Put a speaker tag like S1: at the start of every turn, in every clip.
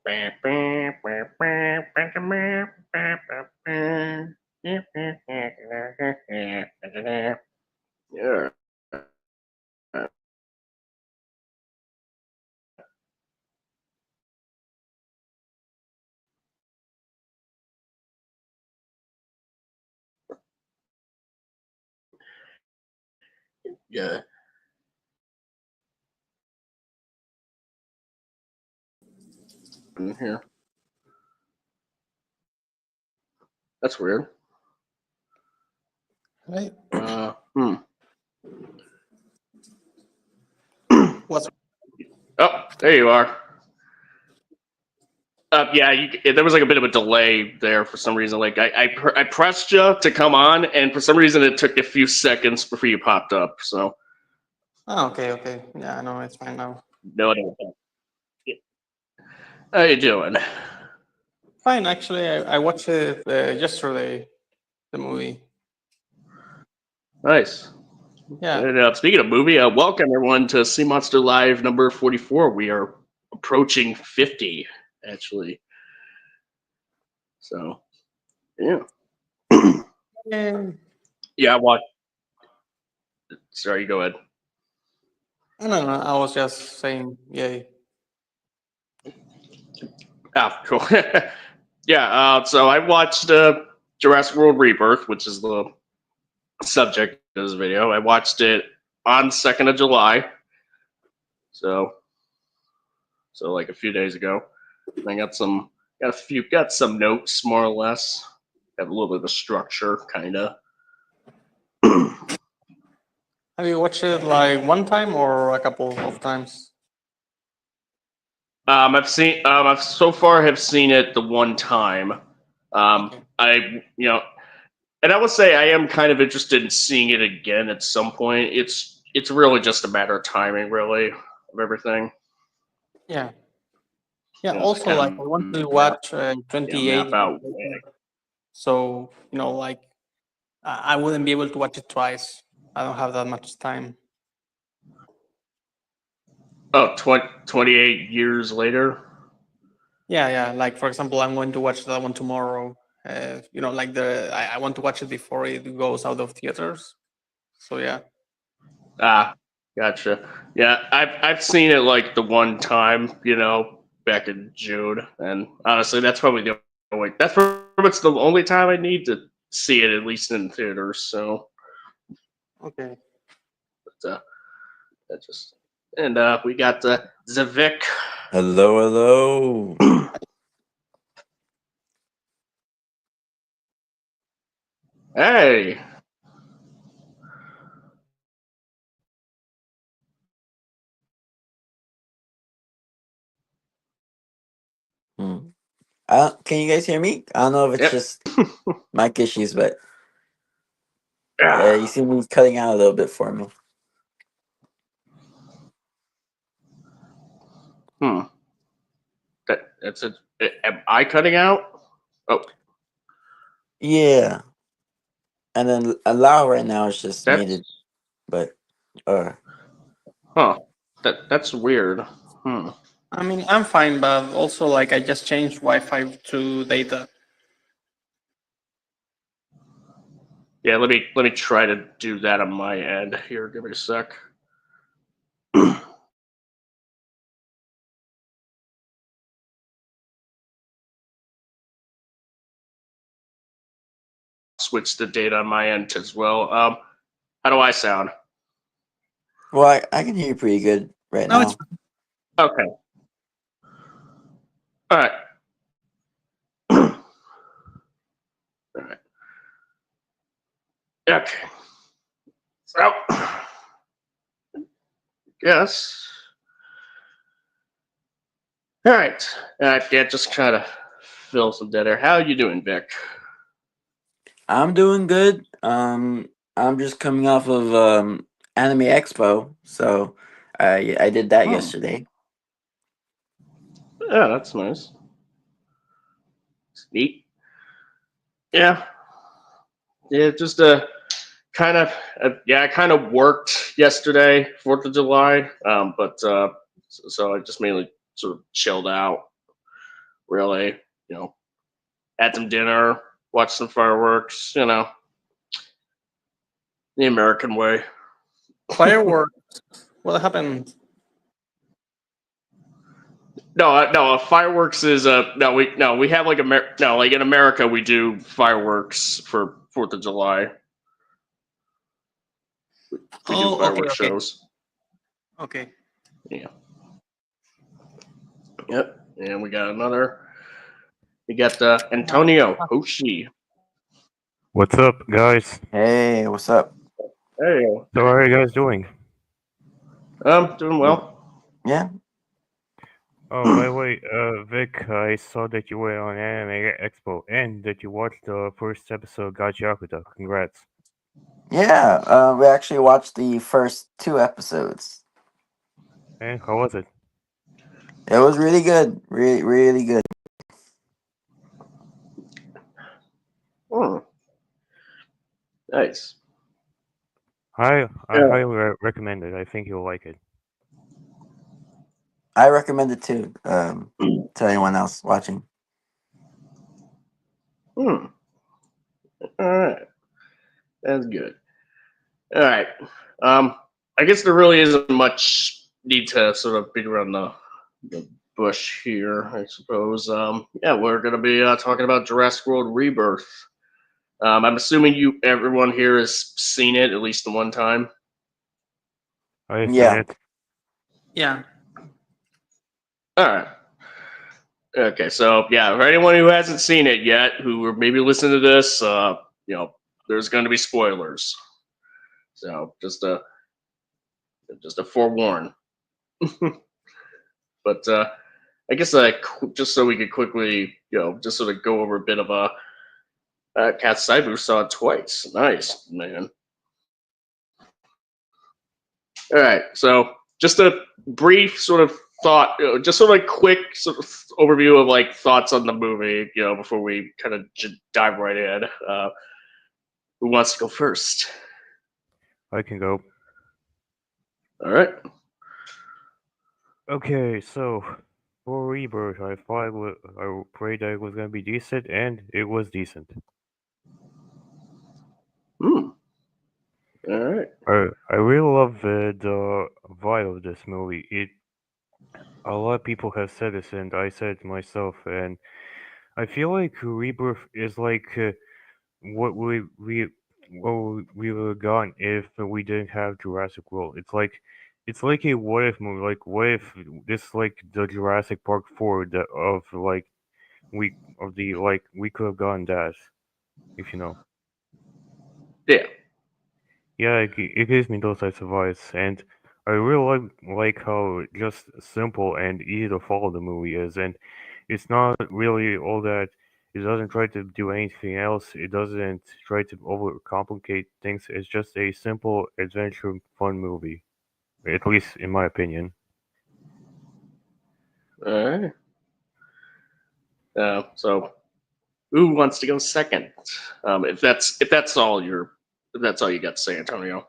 S1: Yeah. Yeah. In here. That's weird.
S2: Right.
S1: Hmm.
S2: What's
S1: Oh, there you are. Yeah, there was like a bit of a delay there for some reason. Like I pressed you to come on, and for some reason it took a few seconds before you popped up. So
S2: okay. Yeah, no, it's fine now.
S1: no, how you doing?
S2: Fine, actually, I watched it yesterday, the movie.
S1: Nice.
S2: Yeah.
S1: And, speaking of movie, welcome everyone to Sea Monster Live number 44. We are approaching 50, actually. So, yeah.
S2: And
S1: Yeah, I watched. Sorry, go ahead.
S2: no, I was just saying, yay.
S1: Ah, cool. Yeah, so I watched Jurassic World Rebirth, which is the subject of this video. I watched it on 2nd of July. So like a few days ago. And I got some notes more or less. Have a little bit of a structure, kinda.
S2: Have you watched it like one time or a couple of times?
S1: I've so far have seen it the one time.
S2: Okay.
S1: And I would say I am kind of interested in seeing it again at some point. It's really just a matter of timing, really, of everything.
S2: Yeah. Yeah.
S1: You know, just
S2: Also,
S1: kind
S2: like I want to watch
S1: map
S2: 28.
S1: out.
S2: So like I wouldn't be able to watch it twice. I don't have that much time.
S1: Oh, 28 years later.
S2: Yeah. Like for example, I'm going to watch that one tomorrow. Like I want to watch it before it goes out of theaters. So yeah.
S1: Ah, gotcha. Yeah, I've seen it like the one time, back in June, and honestly, that's probably the that's pretty much the only time I need to see it, at least in theaters. So,
S2: Okay.
S1: but, that just and we got Zavik.
S3: Hello.
S1: Hey,
S3: Hmm. Can you guys hear me? I don't know if it's
S1: yep.
S3: just mic issues, but
S1: Ah,
S3: you seem to be cutting out a little bit for me.
S1: hmm. That's it. Am I cutting out? Oh,
S3: Yeah. And then allow right now is just muted,
S1: that's
S3: but
S1: huh. That's weird. Hmm.
S2: I mean, I'm fine, but also like I just changed Wi-Fi to data.
S1: Yeah, let me try to do that on my end here. Give me a sec. Switch the data on my end as well. How do I sound?
S3: well, I can hear you pretty good right
S2: No, it's
S3: now.
S1: Okay. All right. All right. Okay. So, yes. All right. Yeah, just try to fill some dead air. How are you doing, Vic?
S3: I'm doing good. I'm just coming off of Anime Expo, so I did that
S1: Oh,
S3: yesterday.
S1: yeah, that's nice. It's neat. Yeah. Yeah, just I kind of worked yesterday, 4th of July, but so I just mainly sort of chilled out. really, had some dinner, watched some fireworks, the American way.
S2: Fireworks. What happened?
S1: No, fireworks is we have like like in America we do fireworks for 4th of July. We do
S2: Oh, okay,
S1: fireworks
S2: okay,
S1: shows.
S2: okay.
S1: Yeah. Yep. And we got Antonio Hoshi.
S4: What's up, guys?
S3: Hey, what's up?
S1: Hey.
S4: So, how are you guys doing?
S1: Doing well.
S3: Yeah.
S4: Oh, by the way, Vic, I saw that you were on Anime Expo and that you watched the first episode of Gachiakuta. Congrats.
S3: Yeah. We actually watched the first 2 episodes.
S4: And how was it?
S3: It was really good. Really, really good.
S1: Hmm. Nice.
S4: I
S1: Yeah.
S4: highly recommend it. I think you'll like it.
S3: I recommend it too. To anyone else watching.
S1: All right. That's good. All right. I guess there really isn't much need to sort of beat around the bush here, I suppose. Yeah, we're gonna be talking about Jurassic World Rebirth. I'm assuming everyone here has seen it at least the one time.
S4: I've seen
S3: Yeah.
S4: it.
S2: Yeah.
S1: All right. Okay, so yeah, for anyone who hasn't seen it yet, who are maybe listening to this, there's going to be spoilers. So just a forewarn. But I guess just so we could quickly, just sort of go over a bit of Kat Saibu saw it twice. Nice, man. All right, so just a brief sort of thought, just sort of a quick sort of overview of like thoughts on the movie, before we kind of dive right in. Who wants to go first?
S4: I can go.
S1: All right.
S4: Okay, so for Rebirth, I prayed that it was gonna be decent, and it was decent.
S1: Hmm. All right.
S4: I really love the vibe of this movie. A lot of people have said this, and I said it myself, and I feel like Rebirth is like what we would have gone if we didn't have Jurassic World. It's like a what if movie. Like what if this like the Jurassic Park 4 that of like we could have gone that, if you know.
S1: Yeah.
S4: Yeah, it gives me those types of vibes, and I really like how just simple and easy to follow the movie is, and it's not really all that. It doesn't try to do anything else. It doesn't try to overcomplicate things. It's just a simple adventure, fun movie, at least in my opinion.
S1: All right. So who wants to go second? If that's all you got to say, Antonio.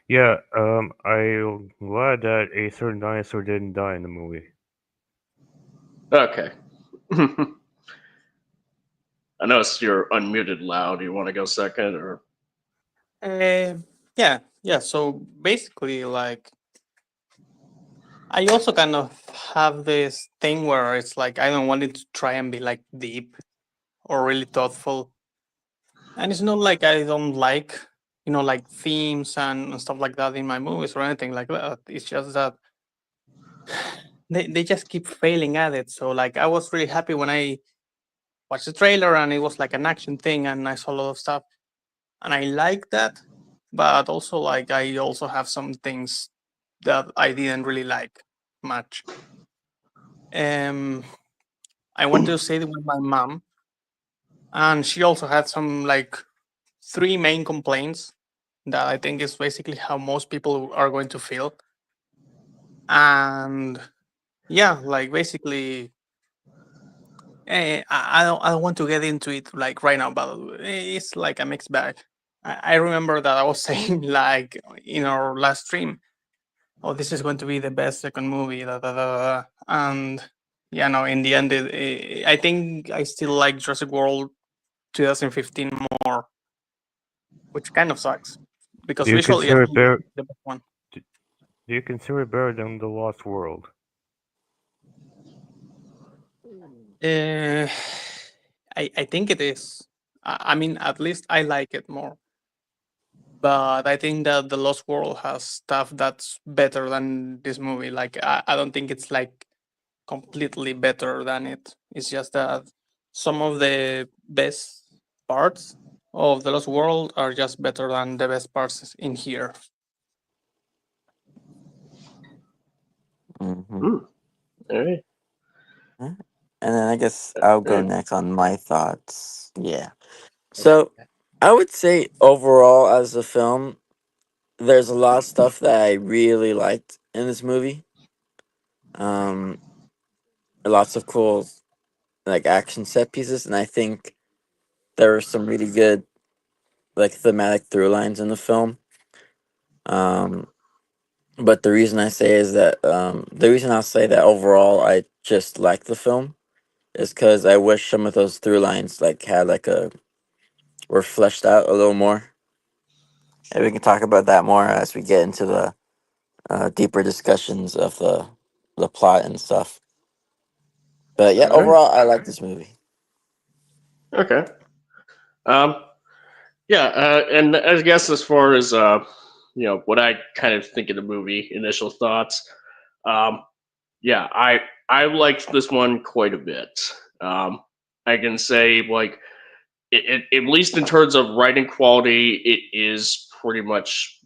S4: Yeah, I'm glad that a certain dinosaur didn't die in the movie.
S1: Okay. I noticed you're unmuted loud. You want to go second or?
S2: Yeah. So basically, like, I also kind of have this thing where it's like I don't want it to try and be like deep or really thoughtful. And it's not like I don't like, like themes and stuff like that in my movies or anything like that. It's just that they just keep failing at it. So like I was really happy when I watched the trailer and it was like an action thing and I saw a lot of stuff and I like that. But also like I also have some things that I didn't really like much. I went to see it with my mom and she also had some like 3 main complaints that I think is basically how most people are going to feel. And yeah, like basically, I don't want to get into it like right now, but it's like a mixed bag. I remember that I was saying like in our last stream, oh, this is going to be the best second movie, and yeah, no, in the end, I think I still like Jurassic World 2015 more, which kind of sucks because
S4: Do you
S2: visually, I
S4: consider it
S2: think
S4: better?
S2: it's the best one.
S4: Do you consider it better than the Lost World?
S2: Uh, I think it is. I mean, at least I like it more. But I think that the Lost World has stuff that's better than this movie. Like I don't think it's like completely better than it. It's just that some of the best parts of the Lost World are just better than the best parts in here.
S3: Hmm.
S1: Hmm. All right.
S3: And then I guess I'll go
S1: Alright.
S3: next on my thoughts. Yeah. So I would say overall, as a film, there's a lot of stuff that I really liked in this movie. Um, Lots of cool like action set pieces, and I think there were some really good like thematic through lines in the film. Um, but the reason I say is that the reason I'll say that overall I just like the film is because I wish some of those through lines like had like a were fleshed out a little more. And we can talk about that more as we get into the deeper discussions of the plot and stuff. But yeah,
S1: All right.
S3: overall, I like this movie.
S1: Okay. Um. Yeah. And I guess as far as what I kind of think of the movie, initial thoughts. Um. Yeah. I liked this one quite a bit. Um. I can say like at least in terms of writing quality, it is pretty much.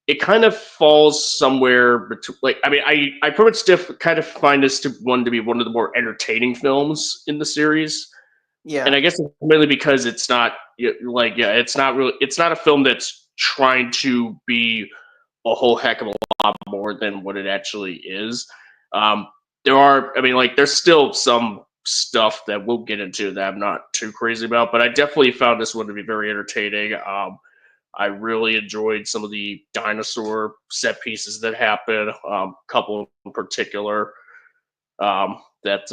S1: It kind of falls somewhere between. Like, I mean, I pretty much kind of find this to be one of the more entertaining films in the series, and
S2: Yeah.
S1: I guess it's mainly because it's not it's not really, it's not a film that's trying to be a whole heck of a lot more than what it actually is. Um, there are, I mean, like, there's still some stuff that we'll get into that I'm not too crazy about, but I definitely found this one to be very entertaining. I really enjoyed some of the dinosaur set pieces that happen. A couple in particular that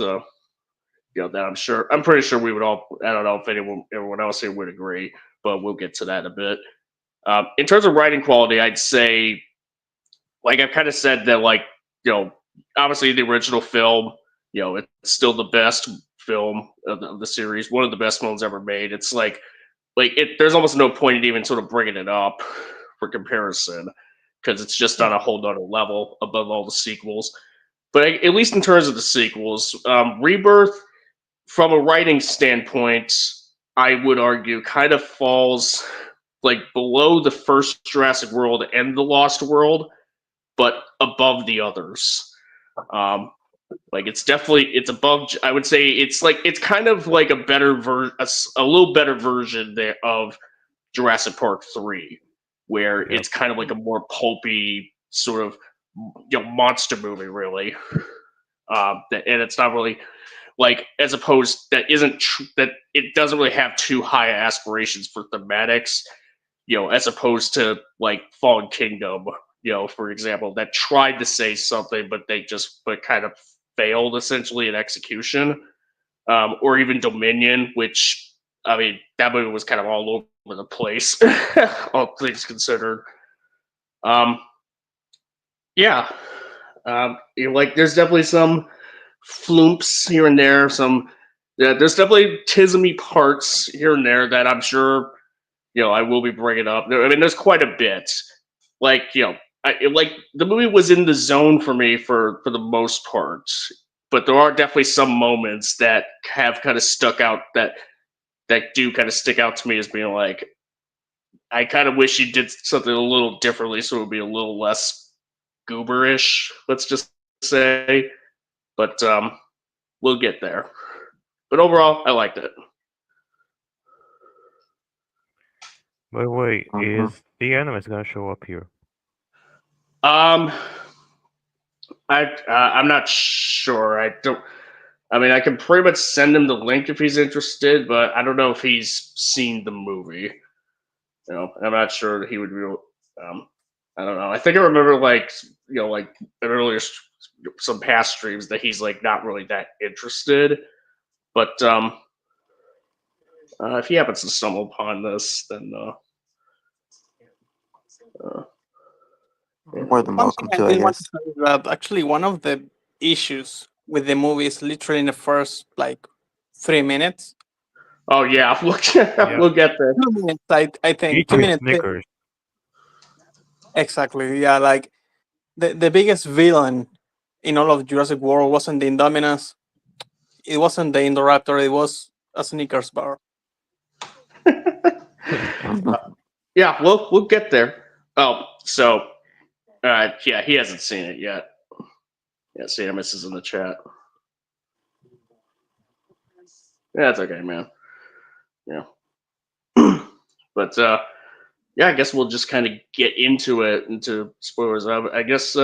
S1: that I'm pretty sure we would all. I don't know if everyone else here would agree, but we'll get to that in a bit. In terms of writing quality, I'd say, like I've kind of said, that obviously the original film, it's still the best film of the series, one of the best films ever made. It's like it. There's almost no point in even sort of bringing it up for comparison because it's just on a whole nother level above all the sequels. But at least in terms of the sequels, Rebirth, from a writing standpoint, I would argue kind of falls like below the first Jurassic World and the Lost World, but above the others. Um, like it's above. I would say it's kind of like a little better version there of Jurassic Park 3, where
S4: Yep.
S1: it's kind of like a more pulpy sort of monster movie, really. And it's not really like, as opposed that it doesn't really have too high aspirations for thematics, as opposed to like Fallen Kingdom, for example, that tried to say something but kind of failed essentially in execution, or even Dominion, which, I mean, that movie was kind of all over the place, all things considered. Um, yeah, like there's definitely some flumps here and there. There's definitely tismy parts here and there that I'm sure I will be bringing up. I mean, there's quite a bit. Like like the movie was in the zone for me for the most part, but there are definitely some moments that have kind of stuck out that do kind of stick out to me as being like, I kind of wish you did something a little differently so it would be a little less gooberish. Let's just say, but we'll get there. But overall, I liked it.
S4: By the way,
S3: Mhm.
S4: is the animus gonna show up here?
S1: Um, I'm not sure. I don't. I mean, I can pretty much send him the link if he's interested, but I don't know if he's seen the movie. I'm not sure that he would be. Um, I don't know. I think I remember like like an earlier some past streams that he's like not really that interested. But if he happens to stumble upon this, then
S3: More than
S2: One thing
S3: welcome
S2: I
S3: to, I
S2: did want to
S3: guess.
S2: say is that actually one of the issues with the movie is literally in the first like 3 minutes.
S1: oh yeah,
S4: Yeah.
S1: we'll get there.
S2: 2 minutes, I think.
S4: Eat
S2: 2 minutes.
S4: Snickers.
S2: Exactly. Yeah, like the biggest villain in all of Jurassic World wasn't the Indominus. It wasn't the Indoraptor. It was a Snickers bar.
S1: Yeah, we'll get there. Oh, so yeah, he hasn't seen it yet. Yeah, Samus is in the chat. Yeah, that's okay, man. Yeah. But yeah, I guess we'll just kind of get into it, into spoilers. I guess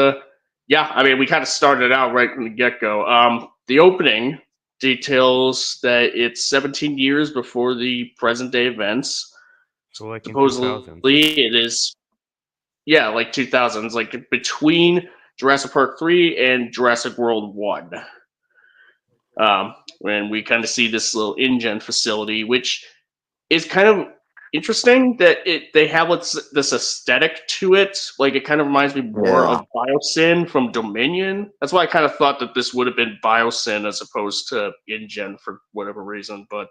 S1: yeah, I mean we kind of started out right from the get-go. The opening details that it's 17 years before the present day events.
S4: So like in 2000s.
S1: Supposedly it is, yeah, like 2000s, like between Jurassic Park 3 and Jurassic World 1. When we kind of see this little InGen facility, which is kind of interesting that they have this aesthetic to it. Like it kind of reminds me more
S3: Yeah.
S1: of Biosyn from Dominion. That's why I kind of thought that this would have been Biosyn as opposed to InGen for whatever reason. But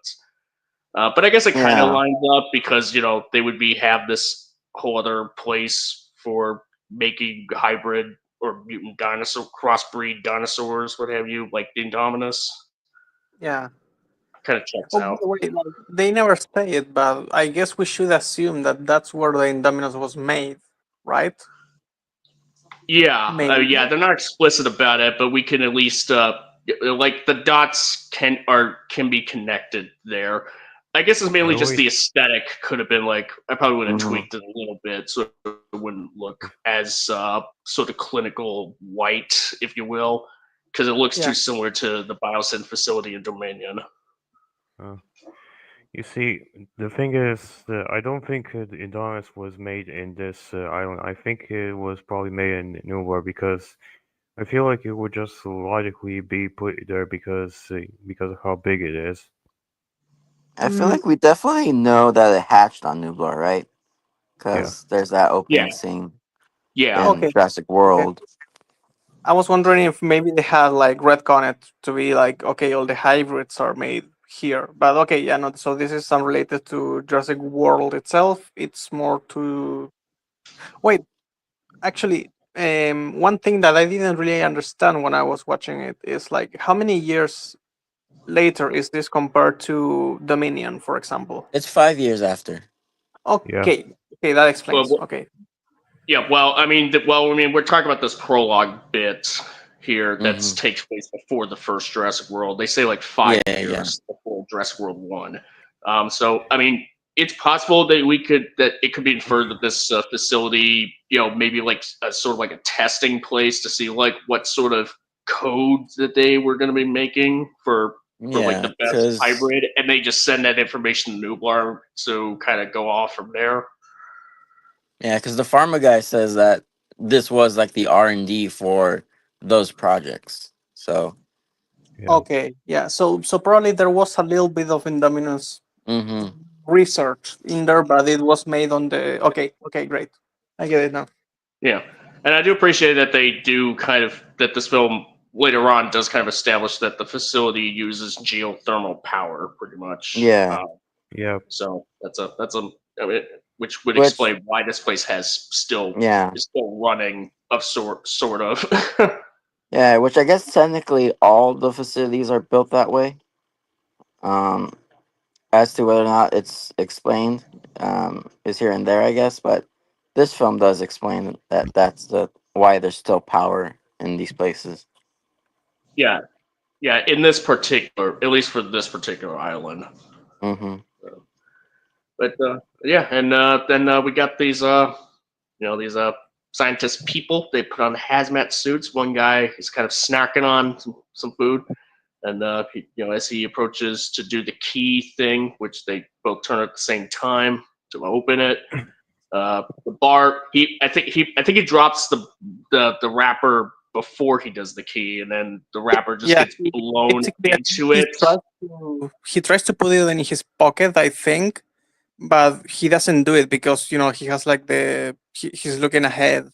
S1: I guess it kind of
S3: Yeah.
S1: lines up because they would have this whole other place for making hybrid or mutant dinosaur crossbreed dinosaurs, what have you, like the Indominus.
S2: Yeah.
S1: Kind of checks
S2: Oh, by
S1: out.
S2: the way, like, they never say it, but I guess we should assume that that's where the Indominus was made, right?
S1: Yeah,
S2: Maybe.
S1: yeah, they're not explicit about it, but we can at least like the dots can be connected there. I guess it's mainly just the aesthetic. Could have been like I probably would have tweaked it a little bit so it wouldn't look as sort of clinical white, if you will, because it looks too similar to the Biosyn facility in Dominion.
S4: You see, the thing is that I don't think the Indominus was made in this island. I think it was probably made in Newport because I feel like it would just logically be put there because of how big it is.
S3: I feel like we definitely know that it hatched on Nublar, right?
S4: Yeah.
S3: Because there's that opening
S1: Yeah.
S3: scene
S1: Yeah.
S3: in
S2: Okay.
S3: Jurassic World.
S2: I was wondering if maybe they had like retcon it to be like, okay, all the hybrids are made here. But okay, yeah, no. So this is unrelated to Jurassic World itself. It's more to. Wait, actually, one thing that I didn't really understand when I was watching it is like, how many years later is this compared to Dominion, for example?
S3: It's 5 years after.
S2: Okay, okay, that explains.
S1: Well,
S2: Okay.
S1: Yeah, well, I mean, we're talking about this prologue bit here that takes place before the first Jurassic World. They say like 5 years before Jurassic World 1. So, I mean, it's possible that it could be inferred that this facility, maybe like sort of like a testing place to see like what sort of codes that they were going to be making for like the best hybrid, and they just send that information to Nublar to kind of go off from there.
S3: Yeah, because the pharma guy says that this was like the R&D for those projects. So.
S4: Yeah.
S2: Okay, yeah. So probably there was a little bit of Indominus research in there, but it was made on the. Okay, great. I get it now.
S1: Yeah, and I do appreciate that they do that this film later on does kind of establish that the facility uses geothermal power pretty much.
S3: Yeah.
S4: Yeah.
S1: So that's I mean, which would explain why this place is still running of sort of.
S3: Yeah, which I guess technically all the facilities are built that way. As to whether or not it's explained, is here and there, I guess. But this film does explain that that's why there's still power in these places.
S1: Yeah, in this particular, at least for this particular island. But yeah, and then we got these these scientist people. They put on hazmat suits. One guy is kind of snacking on some food, and as he approaches to do the key thing, which they both turn at the same time to open it. The bar. I think he drops the wrapper before he does the key, and then the wrapper just
S2: Yeah,
S1: gets blown
S2: basically, I think
S1: into it.
S2: he tries to put it in his pocket, I think, but he doesn't do it because he has like he's looking ahead,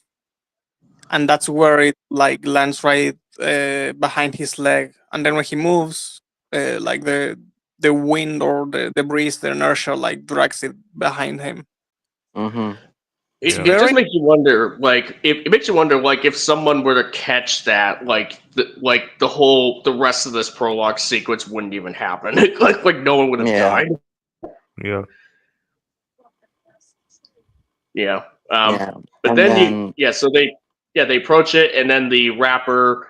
S2: and that's where it like lands right behind his leg, and then when he moves, like the wind or the breeze, the inertia like drags it behind him.
S3: Mm-hmm.
S2: It's
S4: Yeah.
S1: It just
S2: very
S1: makes you wonder, like, it makes you wonder, like, if someone were to catch that, like, the rest of this prologue sequence wouldn't even happen. like no one would have
S3: Yeah.
S1: died.
S4: Yeah.
S1: Yeah.
S3: Yeah.
S1: But
S3: And
S1: then
S3: then
S1: so they approach it, and then the wrapper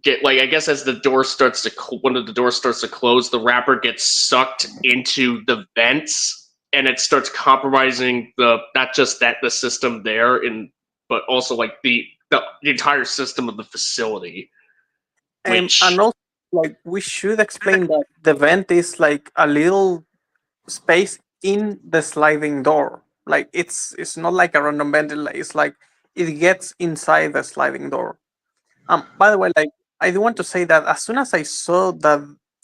S1: I guess as the door starts to one of the doors starts to close, the wrapper gets sucked into the vents, and it starts compromising not just the system there, but also like the entire system of the facility. Which
S2: and also like we should explain that the vent is like a little space in the sliding door. Like it's not like a random vent. It's like it gets inside the sliding door. By the way, like I do want to say that as soon as I saw that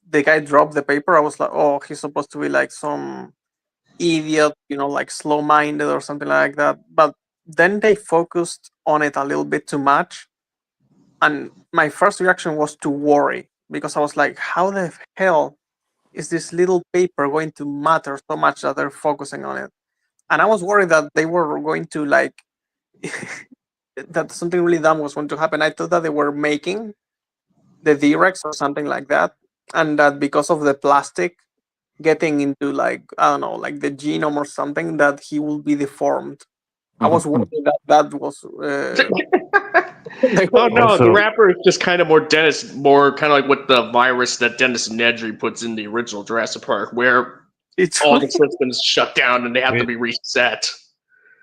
S2: the guy dropped the paper, I was like, oh, he's supposed to be like some idiot, like slow minded or something like that. But then they focused on it a little bit too much. And my first reaction was to worry because I was like, how the hell is this little paper going to matter so much that they're focusing on it? And I was worried that they were going to like that something really dumb was going to happen. I thought that they were making the D-Rex or something like that, and that because of the plastic getting into like I don't know, like the genome or something, that he will be deformed. I was worried that that was.
S1: oh no, the
S4: Also,
S1: wrapper is just kind of more kind of like what the virus that Dennis Nedry puts in the original Jurassic Park, where
S2: It's
S1: all
S2: really,
S1: the systems shut down and they have to
S4: it
S1: be reset.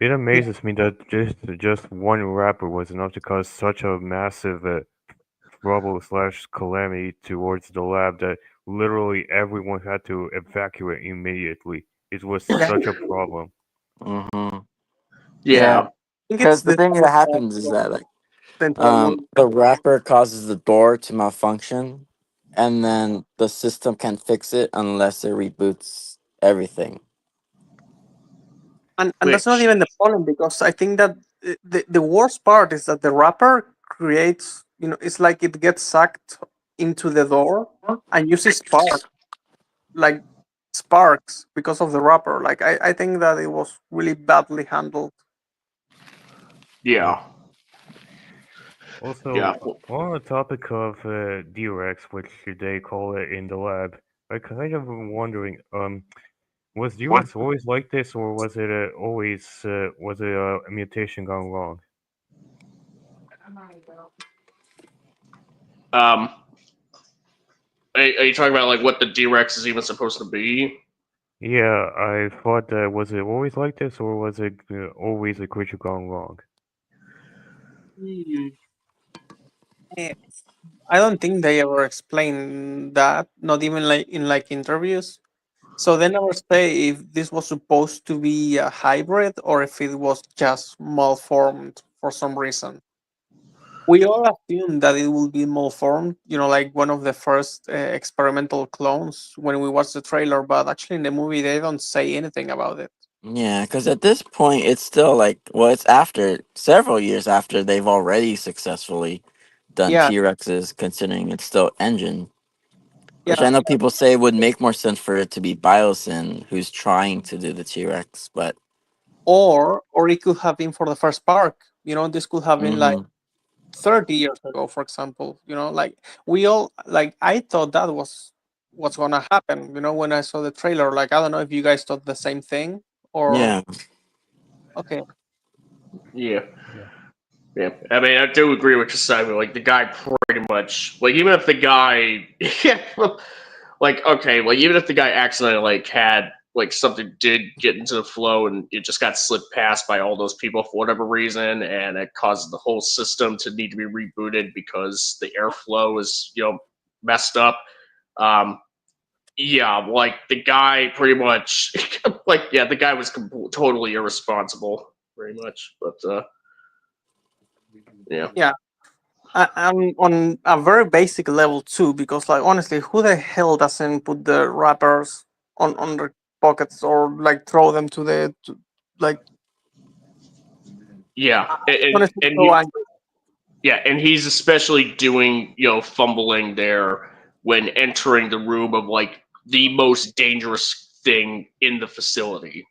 S4: it amazes me that just one wrapper was enough to cause such a massive trouble slash calamity towards the lab that literally everyone had to evacuate immediately. It was
S2: yeah,
S4: such a problem.
S3: mm-hmm. Yeah,
S1: Yeah,
S2: I think it's
S3: because the
S2: the
S3: thing that happens is that like
S2: the entire movie.
S3: the wrapper causes the door to malfunction, and then the system can't fix it unless it reboots everything.
S2: And that's not
S1: which
S2: even the problem because I think that the worst part is that the wrapper creates, it's like it gets sucked into the door and uses like sparks because of the wrapper. Like I think that it was really badly handled.
S1: yeah,
S4: Also,
S1: yeah.
S4: on the topic of D-Rex, which they call it in the lab, I kind of am wondering, was D-Rex always like this, or was it was it a mutation gone wrong?
S1: Um, are you talking about like what the D-Rex is even supposed to be?
S4: Yeah, I thought that was it always like this, or was it always a creature gone wrong?
S2: Hmm. Eh, I don't think they ever explained that, not even like in like interviews. So they never say if this was supposed to be a hybrid or if it was just malformed for some reason. We all assume that it will be malformed, like one of the first experimental clones when we watch the trailer, but actually in the movie they don't say anything about it.
S3: Yeah, because at this point it's still like well, it's after several years after they've already successfully done
S2: Yeah,
S3: T Rexes, considering it's still engine. Which
S2: yeah.
S3: I know people say would make more sense for it to be Biosyn who's trying to do the T Rex, but
S2: Or it could have been for the first park. This could have been like
S3: hmm
S2: 30 years ago, for example. Like we all like I thought that was what's gonna happen, when I saw the trailer. Like I don't know if you guys thought the same thing or
S3: yeah,
S2: okay.
S1: Yeah,
S4: Yeah.
S1: yeah. I mean, I do agree with you, Simon. Like the guy pretty much, like even if the guy, yeah, like okay, like even if the guy accidentally like had like something did get into the flow and it just got slipped past by all those people for whatever reason, and it caused the whole system to need to be rebooted because the airflow is messed up. Um, yeah, like the guy pretty much, like yeah, the guy was totally irresponsible, pretty much. But yeah,
S2: Yeah. And on a very basic level too, because like honestly, who the hell doesn't put the wrappers on their pockets or like throw them like
S1: Yeah,
S2: honestly
S1: and
S2: so angry.
S1: yeah, and he's especially doing, fumbling there when entering the room of like the most dangerous thing in the facility.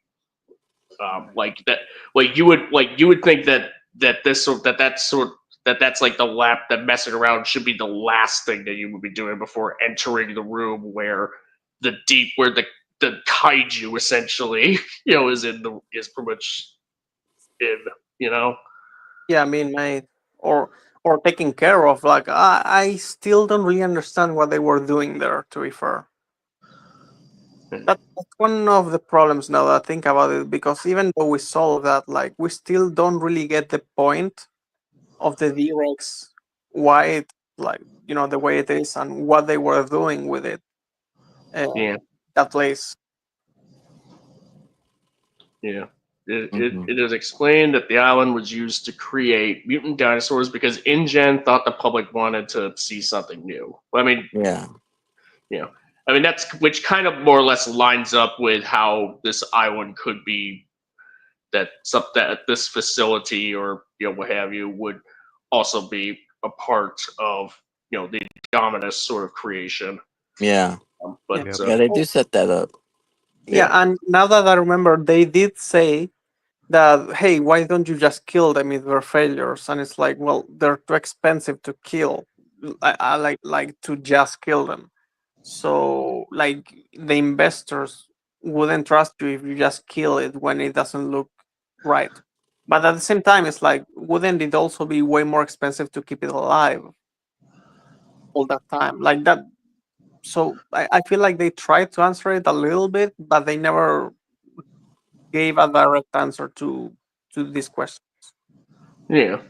S1: Like that, you would think that this sort that that's sort that that's like the lap that messing around should be the last thing that you would be doing before entering the room where the kaiju essentially is pretty much in you know
S2: Yeah, I mean, or taking care of. Like I still don't really understand what they were doing there. To be fair, that's one of the problems now that I think about it. Because even though we solve that, like we still don't really get the point of the D-Rex, why it like the way it is and what they were doing with it.
S1: yeah.
S2: That place.
S1: Yeah.
S3: Hmm.
S1: It is explained that the island was used to create mutant dinosaurs because InGen thought the public wanted to see something new. I mean,
S3: Yeah.
S1: you know, that's which kind of more or less lines up with how this island could be that this facility or what have you would also be a part of the Dominus sort of creation.
S3: Yeah.
S2: Yeah.
S1: But
S4: Yep.
S3: Yeah, they do set that up.
S2: Yeah,
S1: yeah,
S2: and now that I remember, they did say that, hey, why don't you just kill them if they're failures? And it's like, well, they're too expensive to kill. I like to just kill them. So like the investors wouldn't trust you if you just kill it when it doesn't look right. But at the same time, it's like, wouldn't it also be way more expensive to keep it alive all that time? Like that. So I feel like they tried to answer it a little bit, but they never gave a direct answer to this question.
S1: yeah,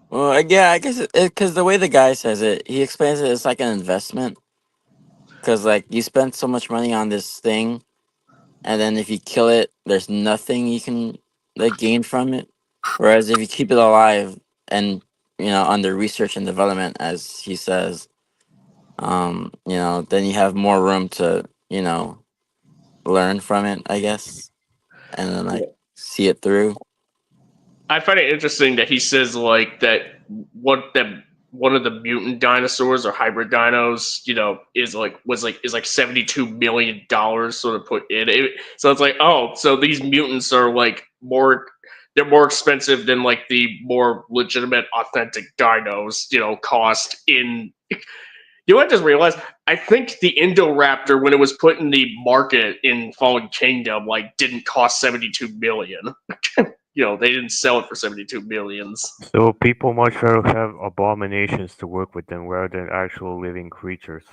S3: Well, yeah, I guess because the way the guy says it, he explains it as like an investment. Because like you spend so much money on this thing, and then if you kill it, there's nothing you can like gain from it. Whereas if you keep it alive and under research and development, as he says, then you have more room to learn from it, I guess, and then like see it through.
S1: I find it interesting that he says like that one of the mutant dinosaurs or hybrid dinos, is like $72 million sort of put in it. So it's like, oh, so these mutants are like they're more expensive than like the more legitimate, authentic dinos, cost in. I just realized? I think the Indoraptor, when it was put in the market in Fallen Kingdom, like didn't cost 72 million. They didn't sell it for 72 millions.
S4: So people much rather have abominations to work with them rather than actual living creatures.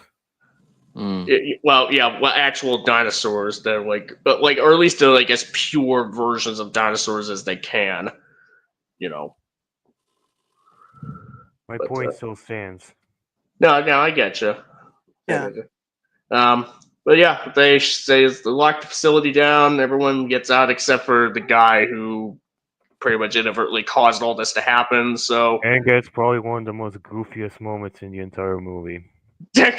S3: Mm.
S1: Well, actual dinosaurs. They're or at least they're like as pure versions of dinosaurs as they can. You know,
S4: My
S1: but
S4: point still stands.
S1: no, I get you.
S2: Yeah.
S1: But yeah, they say they lock the facility down. Everyone gets out except for the guy who pretty much inadvertently caused all this to happen. So
S4: And that's probably one of the most goofiest moments in the entire movie.
S1: yeah,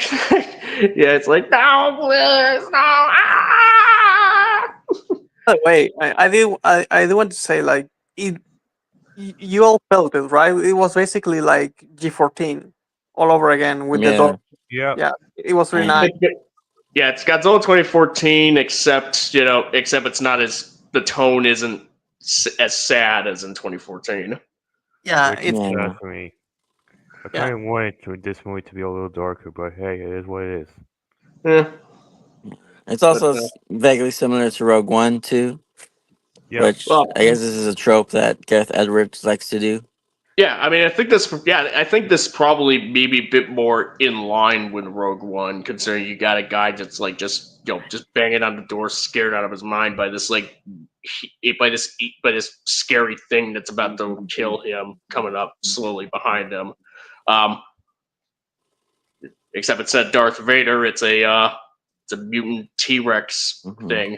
S1: it's like no, please, no. Ah!
S2: By the way, I do want to say like it. You all felt it, right? It was basically like G14 all over again with the dog.
S3: Yeah,
S4: Yep.
S2: Yeah, it was really
S3: and
S2: nice.
S1: Yeah, it's Godzilla 2014, except it's not as the tone isn't as sad as in 2014.
S2: Yeah,
S4: Which is
S2: it's
S4: sad
S3: yeah.
S4: for me. I
S2: yeah.
S4: kind of wanted this movie to be a little darker, but hey, it is what it is.
S1: Yeah,
S3: It's
S1: but
S3: also vaguely similar to Rogue One too,
S4: Yep.
S3: which
S1: well,
S3: I guess this is a trope that Gareth Edwards likes to do.
S1: yeah. I mean, I think this probably maybe a bit more in line with Rogue One, considering you got a guy that's like just banging on the door, scared out of his mind by this by this scary thing that's about to kill him, coming up slowly behind him. Um, Except it said Darth Vader. It's a mutant T Rex
S3: Hmm.
S1: thing.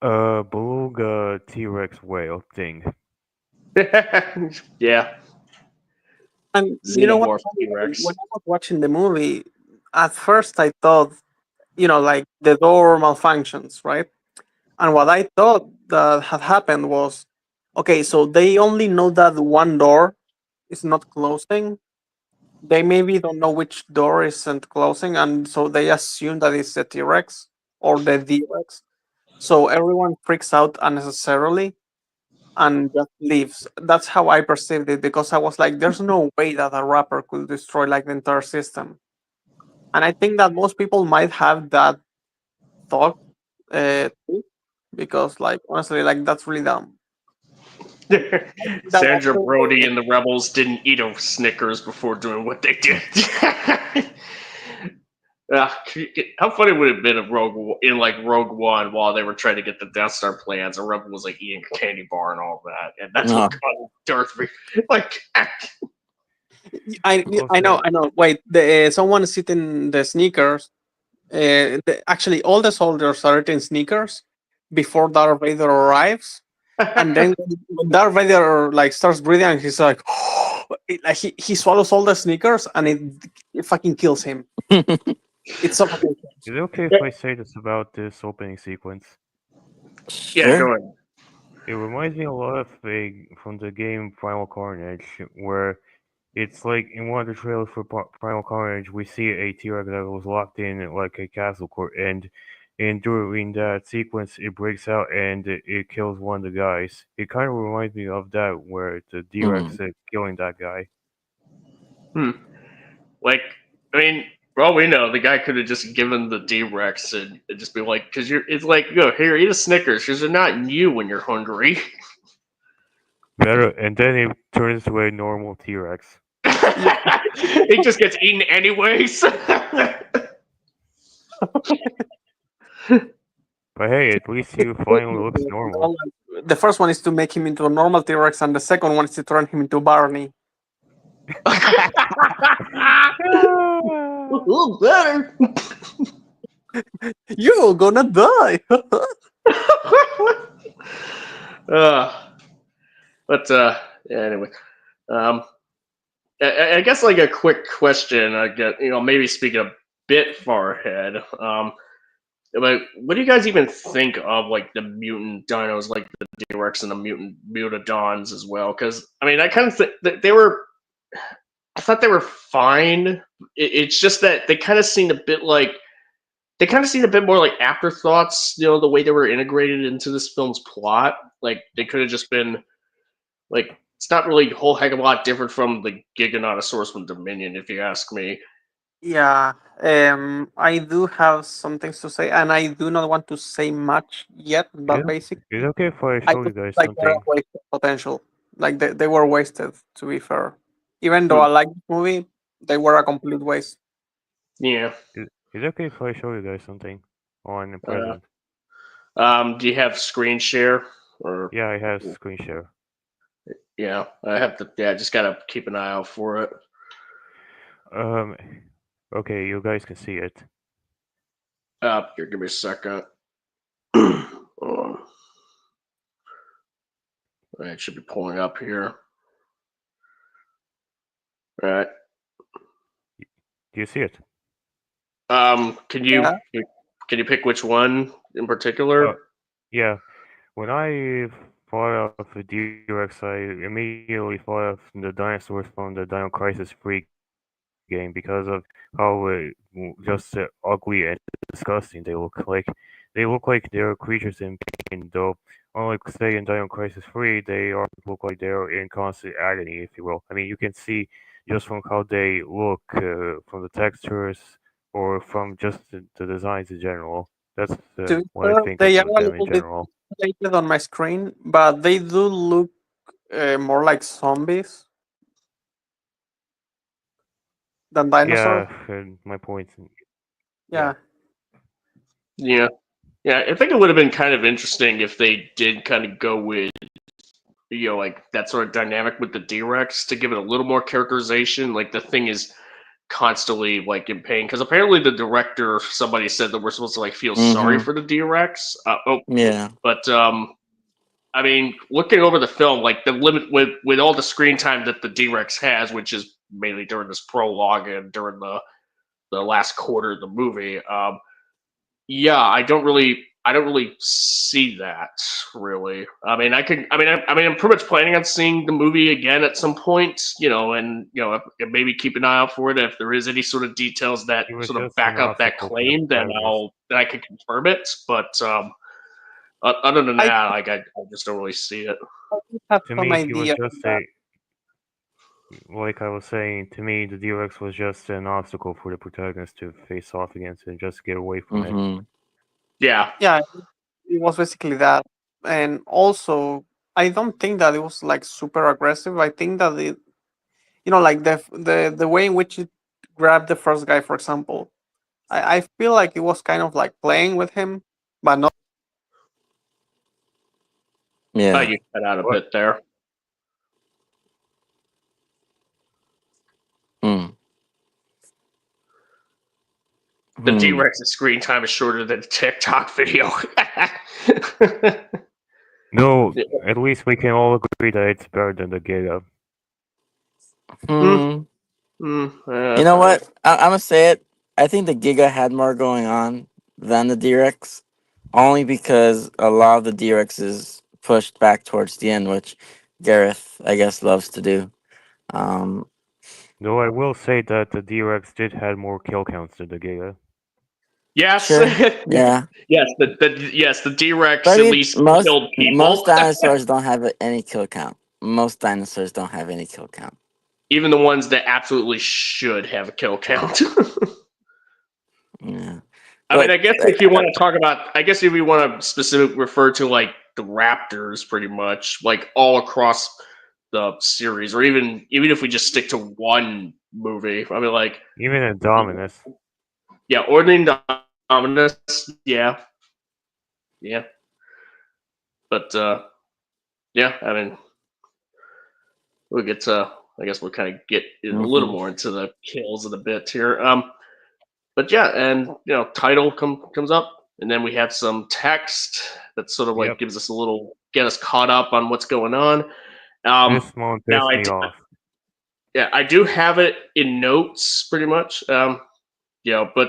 S4: A beluga T-Rex whale thing.
S1: Yeah,
S2: And you know what?
S1: Xenomorph
S2: When
S1: T-Rex.
S2: I was watching the movie, at first I thought, like the door malfunctions, right? And what I thought that had happened was, okay, so they only know that one door is not closing. They maybe don't know which door isn't closing, and so they assume that it's the T Rex or the D Rex. So everyone freaks out unnecessarily and just leaves. That's how I perceived it because I was like, there's no way that a rapper could destroy like the entire system. And I think that most people might have that thought too, because like honestly, like that's really dumb. That
S1: Sandra
S2: also,
S1: Brody and the Rebels didn't eat a Snickers before doing what they did. How funny would it have been if Rogue One, while they were trying to get the Death Star plans, a Rebel was like eating a candy bar and all that, and that's
S3: No.
S1: what caused Darth Vader. Like,
S2: I know. Wait, someone is eating the sneakers. Actually, all the soldiers are eating sneakers before Darth Vader arrives, and then when Darth Vader like starts breathing, he's like, like he swallows all the sneakers, and it fucking kills him. It's suffocation.
S4: Is it okay if I say this about this opening sequence?
S1: yeah,
S3: Sure.
S1: go ahead.
S4: It reminds me a lot of from the game Primal Carnage, where it's like in one of the trailers for Primal Carnage, we see a T-Rex that was locked in like a castle court, and during that sequence, it breaks out and it kills one of the guys. It kind of reminds me of that, where the T-Rex
S3: Mhm.
S4: is killing that guy.
S1: Like, I mean, for all we know, the guy could have just given the D-Rex and just be like, because it's like, yo, here, eat a Snickers, because they're not you when you're hungry.
S4: Better, and then it turns to a normal T-Rex.
S1: He just gets eaten anyways.
S4: But hey, at least he finally looks normal.
S2: The first one is to make him into a normal T Rex, and the second one is to turn him into Barney.
S1: Ooh, better.
S2: You're gonna die.
S1: uh, yeah, anyway. Um, I guess like a quick question. I get maybe speaking a bit far ahead. But what do you guys even think of like the mutant dinos, like the D-Rex and the mutant mutadons as well? Because I mean, I kind of think that they were. I thought they were fine. It's just that they kind of seemed a bit like they kind of seemed a bit more like afterthoughts. The way they were integrated into this film's plot. Like they could have just been like it's not really a whole heck of a lot different from the Giganotosaurus from Dominion, if you ask me.
S2: Yeah, I do have some things to say, and I do not want to say much yet.
S4: Is
S2: But
S4: it,
S2: basically,
S4: is it okay if I
S2: I
S4: show you
S2: just
S4: guys
S2: like they're a
S4: something?
S2: wasted potential. Like they were wasted. To be fair, even though
S1: Hmm.
S2: I like the movie, they were a complete waste.
S1: Yeah.
S4: Is it okay if I show you guys something on the
S1: Uh,
S4: present?
S1: do you have screen share or?
S4: Yeah, I have screen share.
S1: Yeah, I have to. Yeah, just gotta keep an eye out for it.
S4: Um, okay, you guys can see it.
S1: Here, give me a second. It should be pulling up here. All right.
S4: Do you see it?
S1: Can
S2: Yeah.
S1: you pick which one in
S4: Uh,
S1: particular?
S4: yeah. When I thought of the D-Rex, I immediately thought of the dinosaurs from the Dino Crisis free game because of how just ugly and disgusting they look like. They look like they're creatures in pain, though. Unlike, say, in Dino Crisis 3, they are look like they're in constant agony, if you will. I mean, you can see just from how they look, from the textures, or from just the designs in general. That's
S2: To be
S4: what I
S2: fair,
S4: think of
S2: they are a
S4: them in
S2: little bit
S4: general.
S2: pixelated on my screen, but they do look more like zombies than dinosaurs.
S4: Yeah, and my point. Yeah.
S2: Yeah.
S1: Yeah, yeah. I think it would have been kind of interesting if they did kind of go with like that sort of dynamic with the D-Rex to give it a little more characterization. Like the thing is constantly like in pain because apparently the director somebody said that we're supposed to like feel sorry
S3: Mhm.
S1: for the D-Rex.
S3: Yeah.
S1: But I mean, looking over the film, like the limit with all the screen time that the D-Rex has, which is mainly during this prologue and during the last quarter of the movie. Yeah, I don't really see that really. I mean, I'm pretty much planning on seeing the movie again at some point, and maybe keep an eye out for it. If there is any sort of details that
S4: He was
S1: sort of
S4: just an
S1: back up that
S4: obstacle for the
S1: claim,
S4: protagonist.
S1: then I can confirm it. But other than
S2: I
S1: that, like I just don't really see it.
S2: have
S4: To
S2: some
S4: me, he was
S2: idea
S4: just
S2: that.
S4: like I was saying, to me, the D-Rex was just an obstacle for the protagonist to face off against and just get away from it.
S3: Mm-hmm.
S1: Yeah,
S2: Yeah, it was basically that. And also, I don't think that it was like super aggressive. I think that it, like the way in which it grabbed the first guy, for example, I feel like it was kind of like playing with him, but not.
S3: Yeah.
S1: you cut out a
S4: What?
S1: bit there.
S3: Hmm.
S1: The
S3: Hmm.
S1: D-Rex's screen time is shorter than a TikTok video.
S4: No, at least we can all agree that it's better than the Giga.
S3: Hmm. You know
S1: I
S3: what? I'm gonna say it. I think the Giga had more going on than the D-Rex, only because a lot of the D-Rex is pushed back towards the end, which Gareth, I guess, loves to do. Um,
S4: Though I will say that the D-Rex did have more kill counts than the Giga.
S1: Yes,
S3: sure, yeah,
S1: yes, the D-Rex
S3: but
S1: at least killed
S3: most
S1: people.
S3: dinosaurs don't have any kill count. Most dinosaurs don't have any kill count.
S1: Even the ones that absolutely should have a kill count.
S3: Yeah,
S1: I mean,
S3: but
S1: I guess if you want to talk about, I guess if you want to specifically refer to like the Raptors, pretty much like all across the series, or even if we just stick to one movie, I mean, like
S4: Even Indominus.
S1: yeah, Ordering Dominus, yeah, but yeah, I mean, we'll get to. I guess we'll kind of get a little
S3: mhm.
S1: more into the kills in a bit here. But yeah, and title comes up, and then we have some text that sort of like
S4: Yep.
S1: gives us a little get us caught up on what's going on.
S4: This one
S1: Now
S4: pissed me off.
S1: I do have it in notes pretty much. But